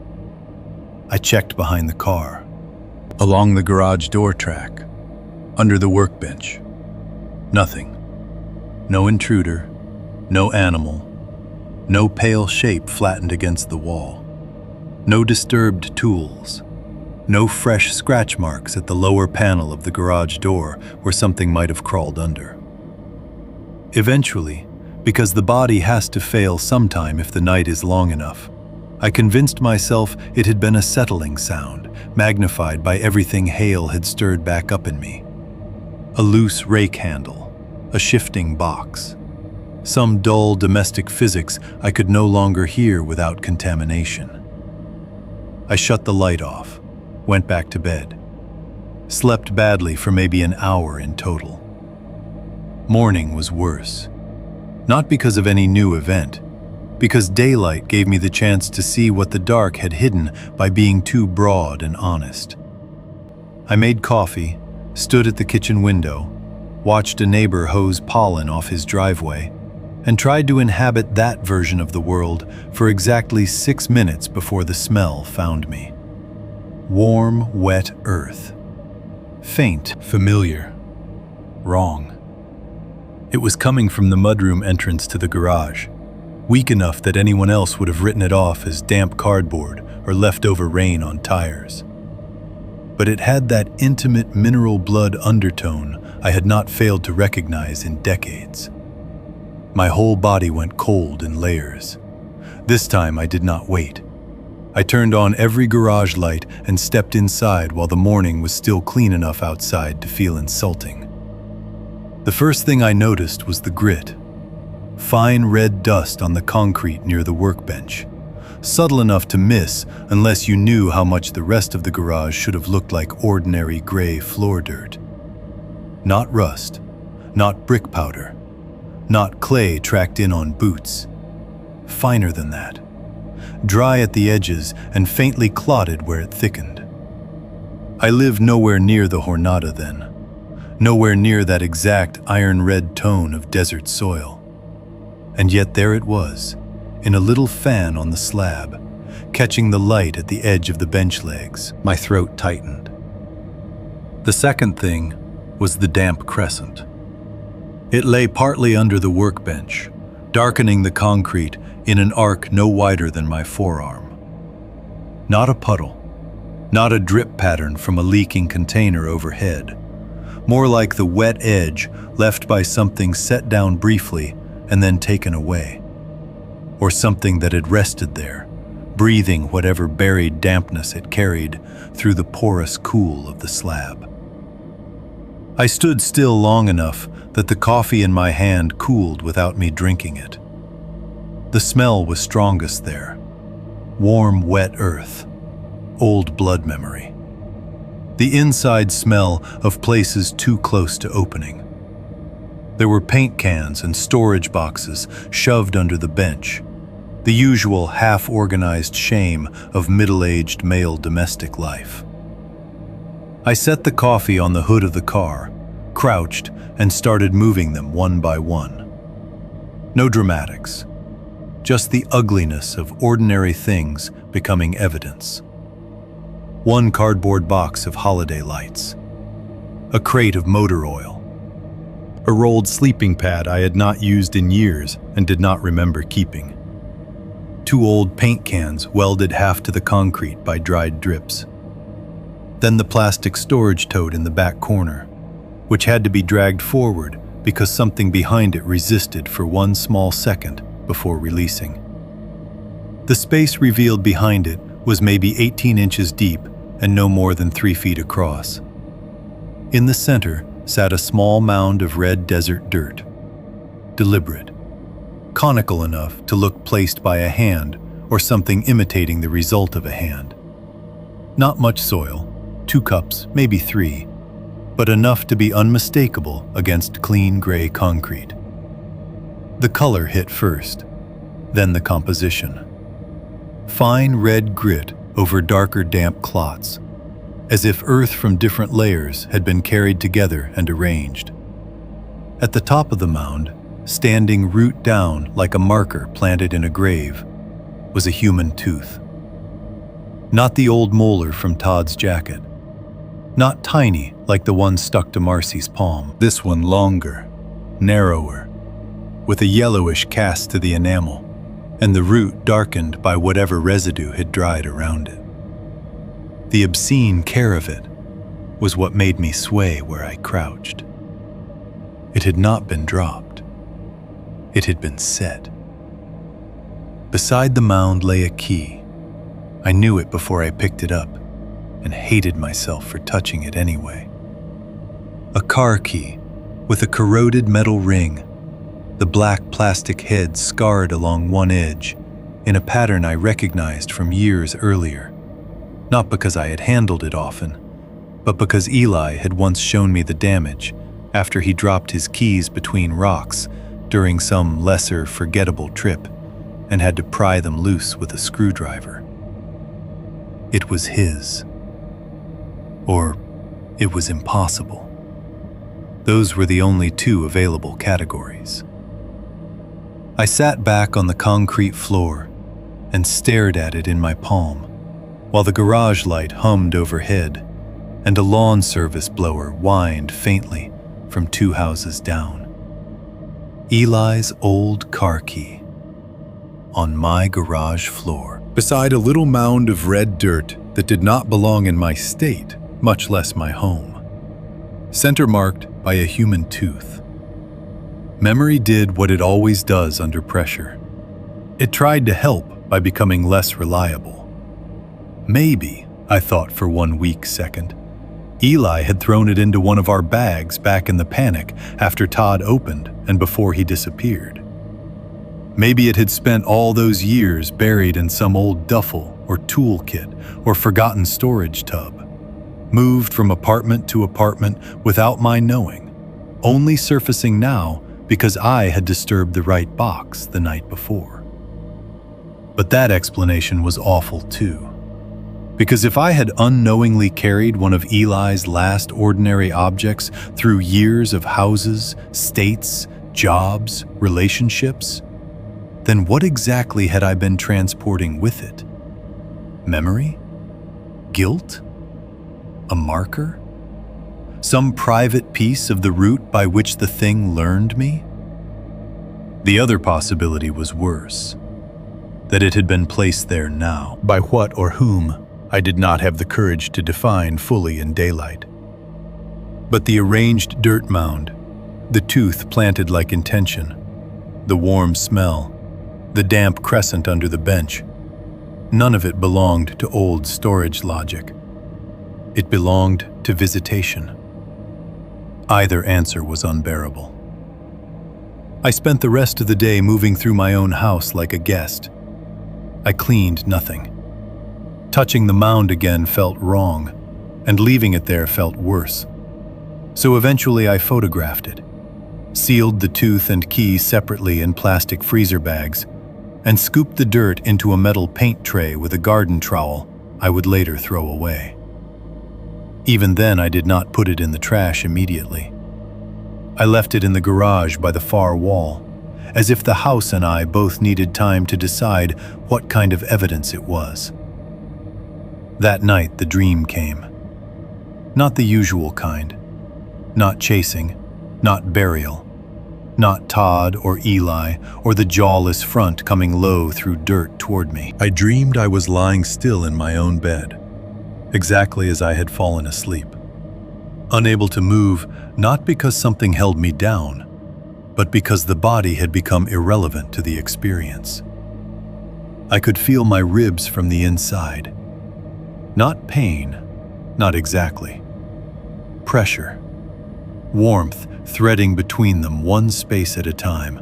I checked behind the car. Along the garage door track, under the workbench. Nothing. No intruder, no animal, no pale shape flattened against the wall, no disturbed tools, no fresh scratch marks at the lower panel of the garage door where something might have crawled under. Eventually, because the body has to fail sometime if the night is long enough, I convinced myself it had been a settling sound, magnified by everything Hale had stirred back up in me. A loose rake handle, a shifting box, some dull domestic physics I could no longer hear without contamination. I shut the light off, went back to bed, slept badly for maybe an hour in total. Morning was worse, not because of any new event, because daylight gave me the chance to see what the dark had hidden by being too broad and honest. I made coffee, stood at the kitchen window, watched a neighbor hose pollen off his driveway, and tried to inhabit that version of the world for exactly 6 minutes before the smell found me. Warm, wet earth. Faint, familiar. Wrong. It was coming from the mudroom entrance to the garage, weak enough that anyone else would have written it off as damp cardboard or leftover rain on tires. But it had that intimate mineral blood undertone I had not failed to recognize in decades. My whole body went cold in layers. This time I did not wait. I turned on every garage light and stepped inside while the morning was still clean enough outside to feel insulting. The first thing I noticed was the grit. Fine red dust on the concrete near the workbench. Subtle enough to miss unless you knew how much the rest of the garage should have looked like ordinary gray floor dirt. Not rust, not brick powder, not clay tracked in on boots. Finer than that. Dry at the edges and faintly clotted where it thickened. I lived nowhere near the Jornada then. Nowhere near that exact iron-red tone of desert soil. And yet there it was, in a little fan on the slab, catching the light at the edge of the bench legs. My throat tightened. The second thing was the damp crescent. It lay partly under the workbench, darkening the concrete in an arc no wider than my forearm. Not a puddle, not a drip pattern from a leaking container overhead. More like the wet edge left by something set down briefly and then taken away. Or something that had rested there, breathing whatever buried dampness it carried through the porous cool of the slab. I stood still long enough that the coffee in my hand cooled without me drinking it. The smell was strongest there. Warm, wet earth. Old blood memory. The inside smell of places too close to opening. There were paint cans and storage boxes shoved under the bench. The usual half-organized shame of middle-aged male domestic life. I set the coffee on the hood of the car, crouched, and started moving them one by one. No dramatics. Just the ugliness of ordinary things becoming evidence. One cardboard box of holiday lights. A crate of motor oil. A rolled sleeping pad I had not used in years and did not remember keeping. 2 old paint cans welded half to the concrete by dried drips. Then the plastic storage tote in the back corner, which had to be dragged forward because something behind it resisted for one small second before releasing. The space revealed behind it was maybe 18 inches deep and no more than 3 feet across. In the center sat a small mound of red desert dirt. Deliberate. Conical enough to look placed by a hand or something imitating the result of a hand. Not much soil, 2 cups, maybe 3, but enough to be unmistakable against clean gray concrete. The color hit first, then the composition. Fine red grit over darker damp clots, as if earth from different layers had been carried together and arranged. At the top of the mound, standing root down like a marker planted in a grave, was a human tooth. Not the old molar from Todd's jacket. Not tiny like the one stuck to Marcy's palm. This one longer, narrower, with a yellowish cast to the enamel, and the root darkened by whatever residue had dried around it. The obscene care of it was what made me sway where I crouched. It had not been dropped. It had been set. Beside the mound lay a key. I knew it before I picked it up, and hated myself for touching it anyway. A car key with a corroded metal ring, the black plastic head scarred along one edge, in a pattern I recognized from years earlier. Not because I had handled it often, but because Eli had once shown me the damage after he dropped his keys between rocks during some lesser forgettable trip and had to pry them loose with a screwdriver. It was his. Or It was impossible. Those were the only two available categories. I sat back on the concrete floor and stared at it in my palm, while the garage light hummed overhead and a lawn service blower whined faintly from 2 houses down. Eli's old car key on my garage floor, beside a little mound of red dirt that did not belong in my state, much less my home. Center marked by a human tooth. Memory did what it always does under pressure. It tried to help by becoming less reliable. Maybe, I thought for 1 weak second, Eli had thrown it into one of our bags back in the panic after Todd opened and before he disappeared. Maybe it had spent all those years buried in some old duffel or toolkit or forgotten storage tub, moved from apartment to apartment without my knowing, only surfacing now because I had disturbed the right box the night before. But that explanation was awful too. Because if I had unknowingly carried one of Eli's last ordinary objects through years of houses, states, jobs, relationships, then what exactly had I been transporting with it? Memory? Guilt? A marker? Some private piece of the route by which the thing learned me? The other possibility was worse. That it had been placed there now. By what or whom, I did not have the courage to define fully in daylight. But the arranged dirt mound, the tooth planted like intention, the warm smell, the damp crescent under the bench, none of it belonged to old storage logic. It belonged to visitation. Either answer was unbearable. I spent the rest of the day moving through my own house like a guest. I cleaned nothing. Touching the mound again felt wrong, and leaving it there felt worse. So eventually I photographed it, sealed the tooth and key separately in plastic freezer bags, and scooped the dirt into a metal paint tray with a garden trowel I would later throw away. Even then, I did not put it in the trash immediately. I left it in the garage by the far wall, as if the house and I both needed time to decide what kind of evidence it was. That night, the dream came. Not the usual kind. Not chasing, not burial, not Todd or Eli or the jawless front coming low through dirt toward me. I dreamed I was lying still in my own bed, exactly as I had fallen asleep. Unable to move, not because something held me down, but because the body had become irrelevant to the experience. I could feel my ribs from the inside. Not pain, not exactly. Pressure. Warmth threading between them one space at a time,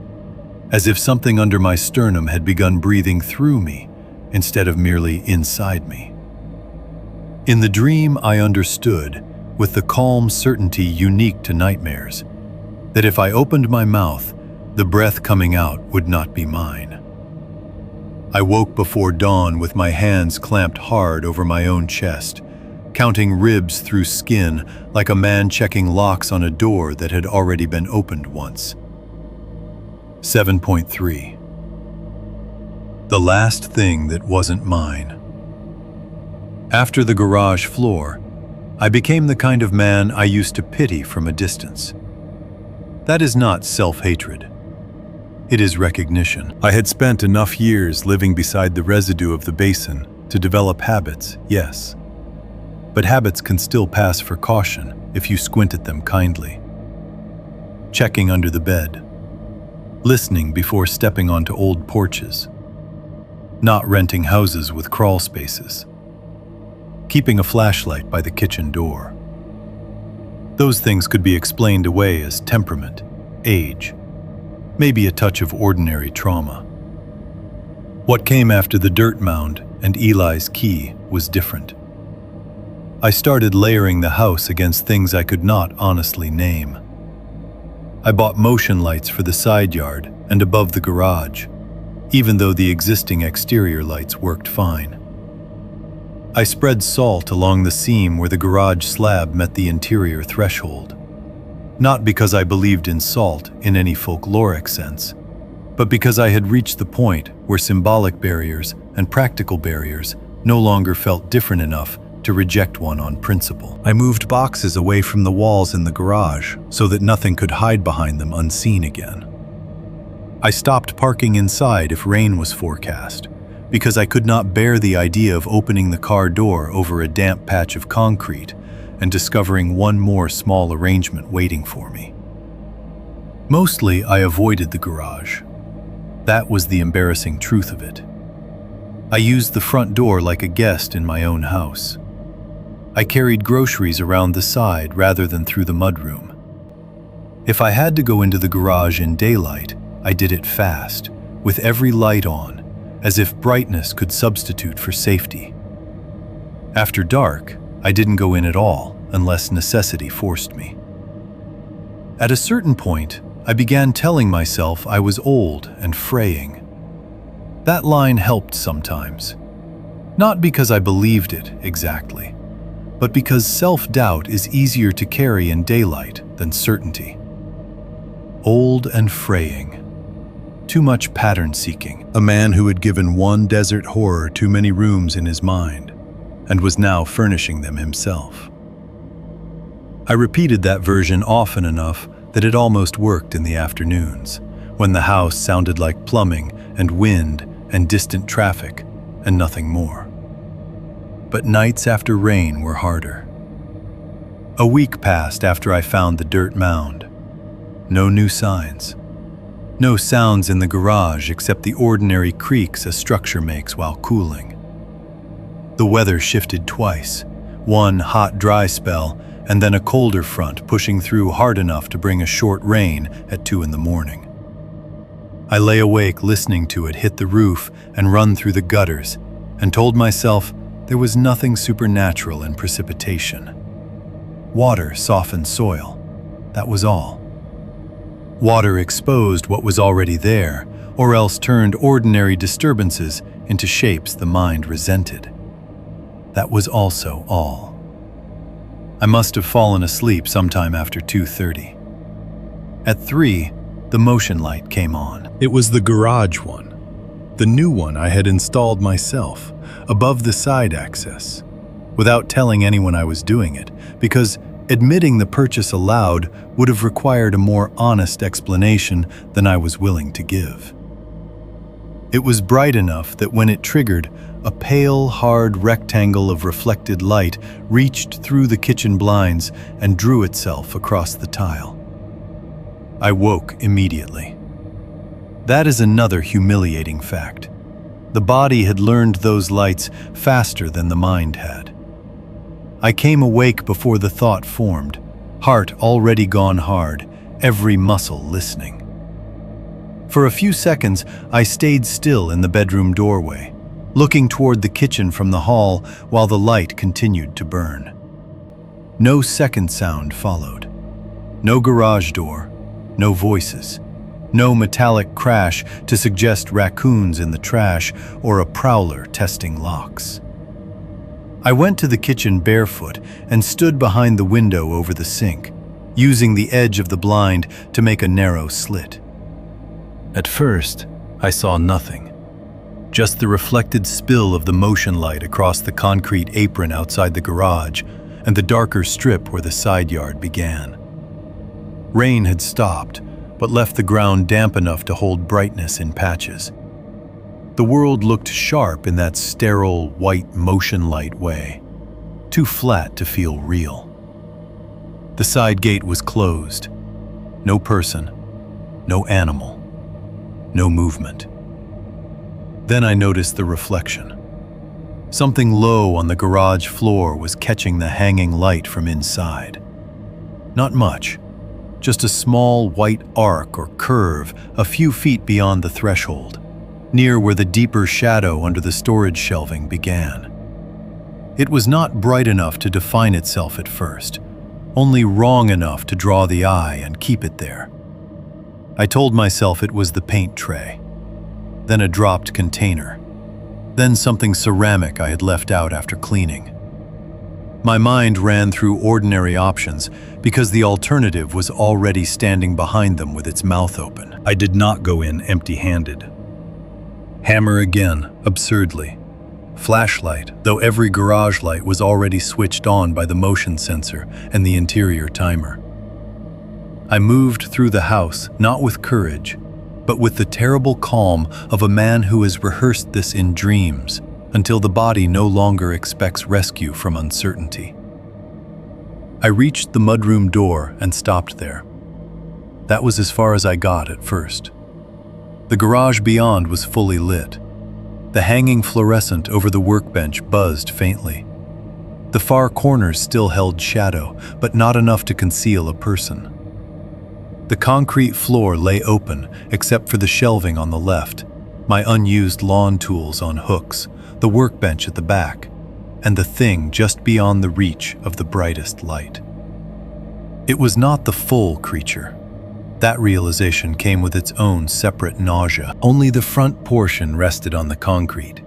as if something under my sternum had begun breathing through me instead of merely inside me. In the dream, I understood, with the calm certainty unique to nightmares, that if I opened my mouth, the breath coming out would not be mine. I woke before dawn with my hands clamped hard over my own chest, counting ribs through skin like a man checking locks on a door that had already been opened once. 7.3. The last thing that wasn't mine. After the garage floor, I became the kind of man I used to pity from a distance. That is not self-hatred. It is recognition. I had spent enough years living beside the residue of the basin to develop habits, yes. But habits can still pass for caution if you squint at them kindly. Checking under the bed. Listening before stepping onto old porches. Not renting houses with crawl spaces. Keeping a flashlight by the kitchen door. Those things could be explained away as temperament, age, maybe a touch of ordinary trauma. What came after the dirt mound and Eli's key was different. I started layering the house against things I could not honestly name. I bought motion lights for the side yard and above the garage, even though the existing exterior lights worked fine. I spread salt along the seam where the garage slab met the interior threshold. Not because I believed in salt in any folkloric sense, but because I had reached the point where symbolic barriers and practical barriers no longer felt different enough to reject one on principle. I moved boxes away from the walls in the garage so that nothing could hide behind them unseen again. I stopped parking inside if rain was forecast, because I could not bear the idea of opening the car door over a damp patch of concrete and discovering one more small arrangement waiting for me. Mostly, I avoided the garage. That was the embarrassing truth of it. I used the front door like a guest in my own house. I carried groceries around the side rather than through the mudroom. If I had to go into the garage in daylight, I did it fast, with every light on, as if brightness could substitute for safety. After dark, I didn't go in at all unless necessity forced me. At a certain point, I began telling myself I was old and fraying. That line helped sometimes. Not because I believed it exactly, but because self-doubt is easier to carry in daylight than certainty. Old and fraying. Too much pattern-seeking. A man who had given one desert horror too many rooms in his mind, and was now furnishing them himself. I repeated that version often enough that it almost worked in the afternoons, when the house sounded like plumbing and wind and distant traffic, and nothing more. But nights after rain were harder. A week passed after I found the dirt mound. No new signs. No sounds in the garage except the ordinary creaks a structure makes while cooling. The weather shifted twice, one hot, dry spell, and then a colder front pushing through hard enough to bring a short rain at 2 a.m. I lay awake listening to it hit the roof and run through the gutters, and told myself there was nothing supernatural in precipitation. Water softened soil, that was all. Water exposed what was already there, or else turned ordinary disturbances into shapes the mind resented. That was also all. I must have fallen asleep sometime after 2:30. At 3, the motion light came on. It was the garage one, the new one I had installed myself, above the side access, without telling anyone I was doing it, because admitting the purchase aloud would have required a more honest explanation than I was willing to give. It was bright enough that when it triggered, a pale, hard rectangle of reflected light reached through the kitchen blinds and drew itself across the tile. I woke immediately. That is another humiliating fact. The body had learned those lights faster than the mind had. I came awake before the thought formed, heart already gone hard, every muscle listening. For a few seconds, I stayed still in the bedroom doorway, looking toward the kitchen from the hall while the light continued to burn. No second sound followed. No garage door, no voices, no metallic crash to suggest raccoons in the trash or a prowler testing locks. I went to the kitchen barefoot and stood behind the window over the sink, using the edge of the blind to make a narrow slit. At first, I saw nothing, just the reflected spill of the motion light across the concrete apron outside the garage and the darker strip where the side yard began. Rain had stopped, but left the ground damp enough to hold brightness in patches. The world looked sharp in that sterile, white motion light way, too flat to feel real. The side gate was closed. No person, no animal, no movement. Then I noticed the reflection. Something low on the garage floor was catching the hanging light from inside. Not much, just a small white arc or curve a few feet beyond the threshold, near where the deeper shadow under the storage shelving began. It was not bright enough to define itself at first, only wrong enough to draw the eye and keep it there. I told myself it was the paint tray, then a dropped container, then something ceramic I had left out after cleaning. My mind ran through ordinary options because the alternative was already standing behind them with its mouth open. I did not go in empty-handed. Hammer again, absurdly. Flashlight, though every garage light was already switched on by the motion sensor and the interior timer. I moved through the house, not with courage, but with the terrible calm of a man who has rehearsed this in dreams until the body no longer expects rescue from uncertainty. I reached the mudroom door and stopped there. That was as far as I got at first. The garage beyond was fully lit. The hanging fluorescent over the workbench buzzed faintly. The far corners still held shadow, but not enough to conceal a person. The concrete floor lay open, except for the shelving on the left, my unused lawn tools on hooks, the workbench at the back, and the thing just beyond the reach of the brightest light. It was not the full creature. That realization came with its own separate nausea. Only the front portion rested on the concrete.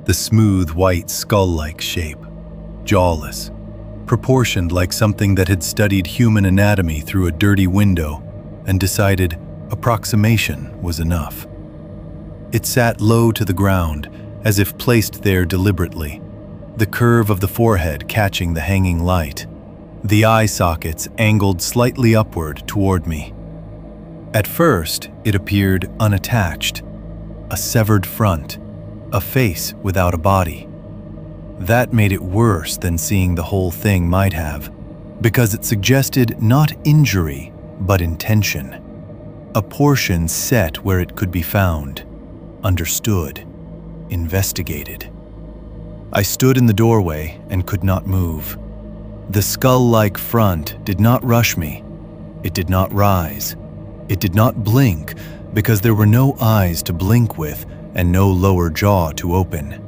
The smooth, white, skull-like shape, jawless, proportioned like something that had studied human anatomy through a dirty window and decided approximation was enough. It sat low to the ground, as if placed there deliberately, the curve of the forehead catching the hanging light, the eye sockets angled slightly upward toward me. At first, it appeared unattached, a severed front, a face without a body. That made it worse than seeing the whole thing might have, because it suggested not injury, but intention. A portion set where it could be found, understood, investigated. I stood in the doorway and could not move. The skull-like front did not rush me. It did not rise. It did not blink because there were no eyes to blink with and no lower jaw to open.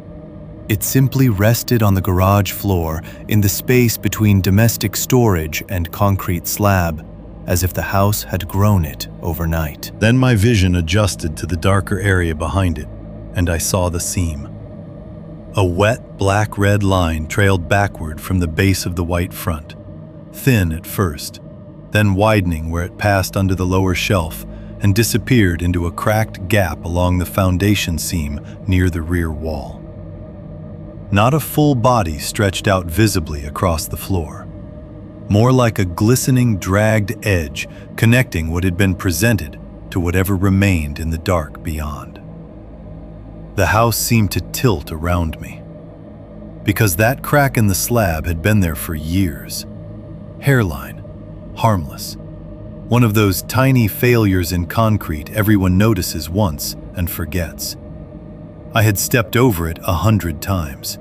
It simply rested on the garage floor in the space between domestic storage and concrete slab, as if the house had grown it overnight. Then my vision adjusted to the darker area behind it, and I saw the seam. A wet, black-red line trailed backward from the base of the white front, thin at first, then widening where it passed under the lower shelf and disappeared into a cracked gap along the foundation seam near the rear wall. Not a full body stretched out visibly across the floor, more like a glistening, dragged edge connecting what had been presented to whatever remained in the dark beyond. The house seemed to tilt around me, because that crack in the slab had been there for years. Hairline, harmless. One of those tiny failures in concrete everyone notices once and forgets. I had stepped over it 100 times.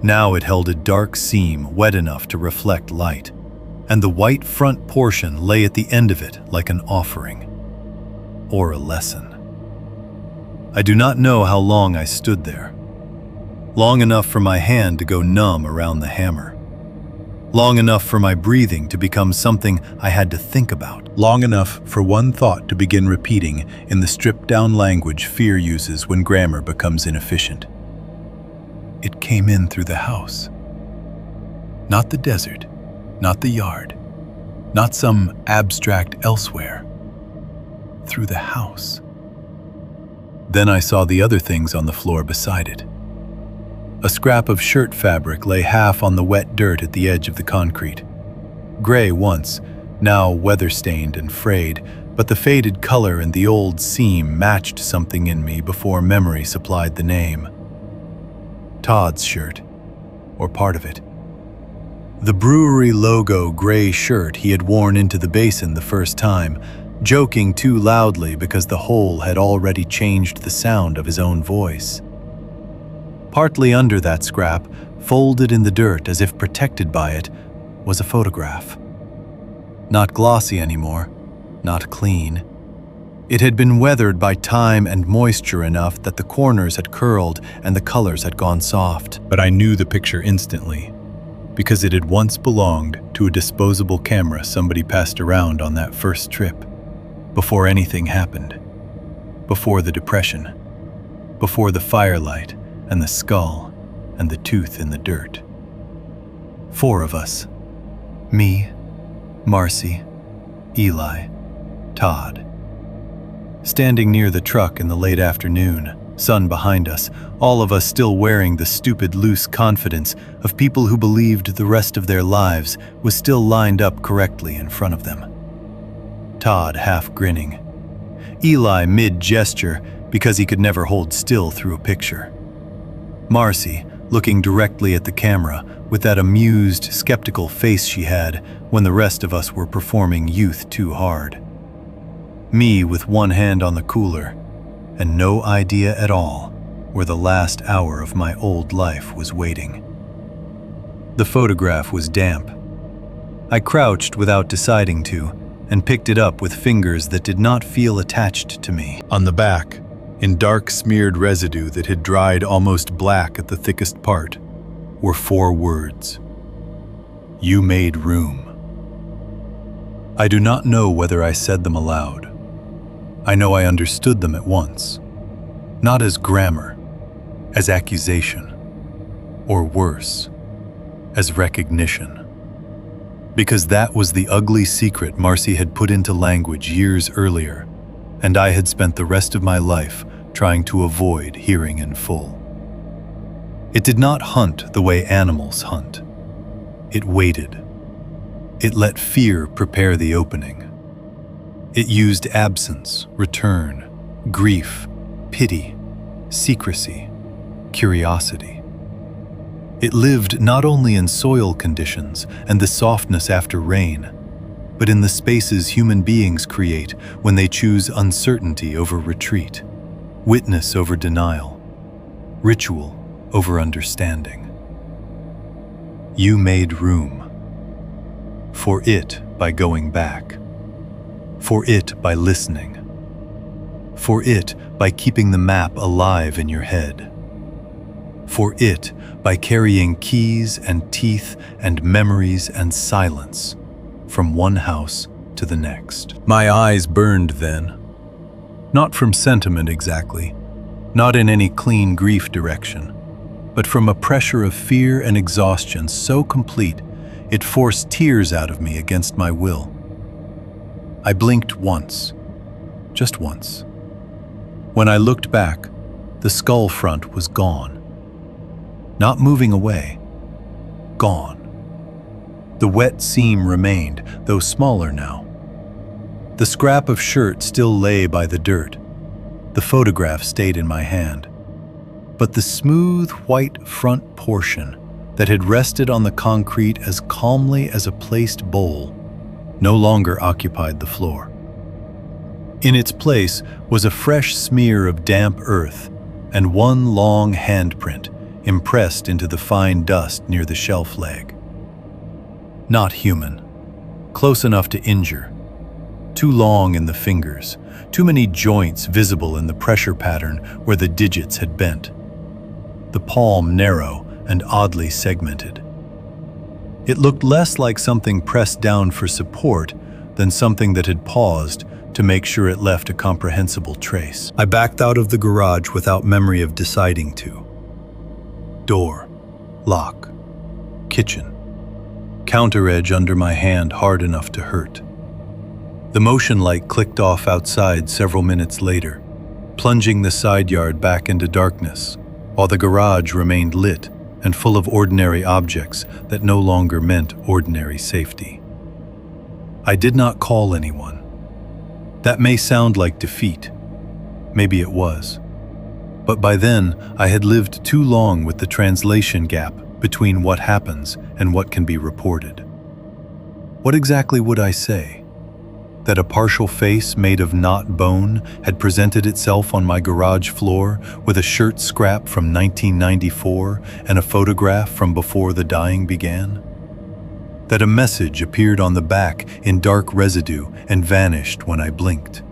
Now it held a dark seam wet enough to reflect light, and the white front portion lay at the end of it like an offering, or a lesson. I do not know how long I stood there. Long enough for my hand to go numb around the hammer. Long enough for my breathing to become something I had to think about. Long enough for one thought to begin repeating in the stripped-down language fear uses when grammar becomes inefficient. It came in through the house. Not the desert, not the yard, not some abstract elsewhere. Through the house. Then I saw the other things on the floor beside it. A scrap of shirt fabric lay half on the wet dirt at the edge of the concrete. Gray once, now weather-stained and frayed, but the faded color and the old seam matched something in me before memory supplied the name. Todd's shirt, or part of it. The brewery logo gray shirt he had worn into the basin the first time, joking too loudly because the hole had already changed the sound of his own voice. Partly under that scrap, folded in the dirt as if protected by it, was a photograph. Not glossy anymore, not clean. It had been weathered by time and moisture enough that the corners had curled and the colors had gone soft. But I knew the picture instantly, because it had once belonged to a disposable camera somebody passed around on that first trip, before anything happened, before the Depression, before the firelight and the skull and the tooth in the dirt. 4 of us. Me, Marcy, Eli, Todd. Standing near the truck in the late afternoon, sun behind us, all of us still wearing the stupid, loose confidence of people who believed the rest of their lives was still lined up correctly in front of them. Todd half grinning. Eli mid-gesture because he could never hold still through a picture. Marcy looking directly at the camera with that amused, skeptical face she had when the rest of us were performing Youth Too Hard. Me with one hand on the cooler and no idea at all where the last hour of my old life was waiting. The photograph was damp. I crouched without deciding to and picked it up with fingers that did not feel attached to me. On the back, in dark smeared residue that had dried almost black at the thickest part, were 4 words. You made room. I do not know whether I said them aloud. I know I understood them at once, not as grammar, as accusation, or worse, as recognition. Because that was the ugly secret Marcy had put into language years earlier, and I had spent the rest of my life trying to avoid hearing in full. It did not hunt the way animals hunt. It waited. It let fear prepare the opening. It used absence, return, grief, pity, secrecy, curiosity. It lived not only in soil conditions and the softness after rain, but in the spaces human beings create when they choose uncertainty over retreat, witness over denial, ritual over understanding. You made room. For it by going back. For it by listening. For it by keeping the map alive in your head. For it by carrying keys and teeth and memories and silence from one house to the next. My eyes burned then. Not from sentiment exactly, not in any clean grief direction, but from a pressure of fear and exhaustion so complete it forced tears out of me against my will. I blinked once, just once. When I looked back, the skull front was gone. Not moving away, gone. The wet seam remained, though smaller now. The scrap of shirt still lay by the dirt. The photograph stayed in my hand. But the smooth, white front portion that had rested on the concrete as calmly as a placed bowl no longer occupied the floor. In its place was a fresh smear of damp earth and one long handprint impressed into the fine dust near the shelf leg. Not human, close enough to injure, too long in the fingers, too many joints visible in the pressure pattern where the digits had bent. The palm narrow and oddly segmented. It looked less like something pressed down for support than something that had paused to make sure it left a comprehensible trace. I backed out of the garage without memory of deciding to. Door, lock, kitchen, counter edge under my hand hard enough to hurt. The motion light clicked off outside several minutes later, plunging the side yard back into darkness, while the garage remained lit and full of ordinary objects that no longer meant ordinary safety. I did not call anyone. That may sound like defeat. Maybe it was. But by then, I had lived too long with the translation gap between what happens and what can be reported. What exactly would I say? That a partial face made of not bone had presented itself on my garage floor with a shirt scrap from 1994 and a photograph from before the dying began? That a message appeared on the back in dark residue and vanished when I blinked?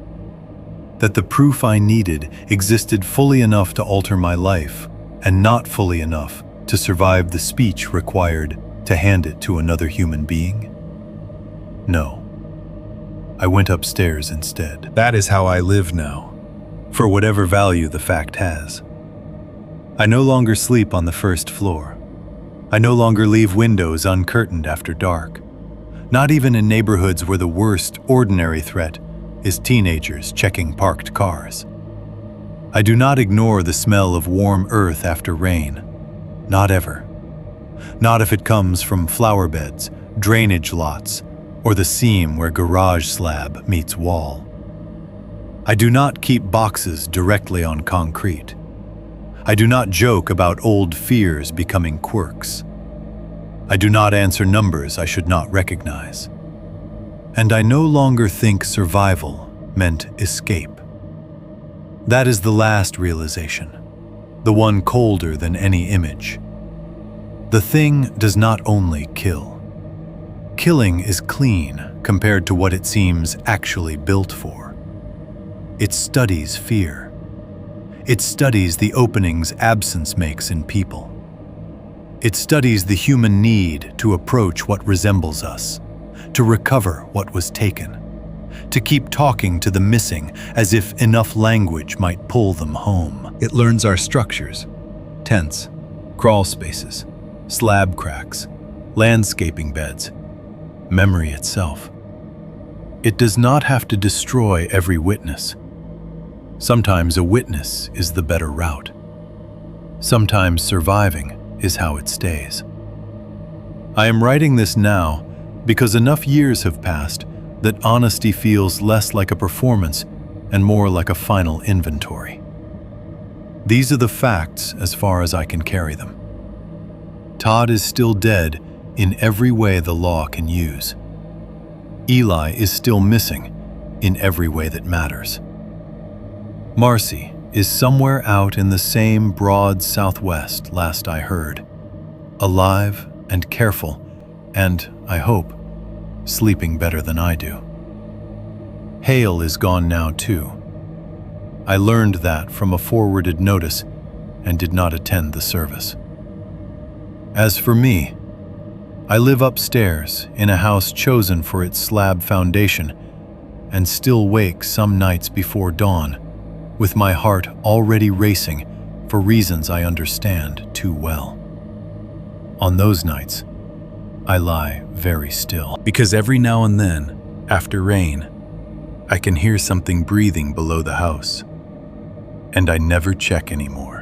That the proof I needed existed fully enough to alter my life and not fully enough to survive the speech required to hand it to another human being? No. I went upstairs instead. That is how I live now, for whatever value the fact has. I no longer sleep on the first floor. I no longer leave windows uncurtained after dark, not even in neighborhoods where the worst ordinary threat is teenagers checking parked cars. I do not ignore the smell of warm earth after rain. Not ever. Not if it comes from flower beds, drainage lots, or the seam where garage slab meets wall. I do not keep boxes directly on concrete. I do not joke about old fears becoming quirks. I do not answer numbers I should not recognize. And I no longer think survival meant escape. That is the last realization, the one colder than any image. The thing does not only kill. Killing is clean compared to what it seems actually built for. It studies fear. It studies the openings absence makes in people. It studies the human need to approach what resembles us, to recover what was taken, to keep talking to the missing as if enough language might pull them home. It learns our structures, tents, crawl spaces, slab cracks, landscaping beds, memory itself. It does not have to destroy every witness. Sometimes a witness is the better route. Sometimes surviving is how it stays. I am writing this now because enough years have passed that honesty feels less like a performance and more like a final inventory. These are the facts as far as I can carry them. Todd is still dead in every way the law can use. Eli is still missing in every way that matters. Marcy is somewhere out in the same broad southwest last I heard, alive and careful and, I hope, sleeping better than I do. Hale is gone now too. I learned that from a forwarded notice and did not attend the service. As for me, I live upstairs in a house chosen for its slab foundation and still wake some nights before dawn with my heart already racing for reasons I understand too well. On those nights, I lie very still. Because every now and then, after rain, I can hear something breathing below the house, and I never check anymore.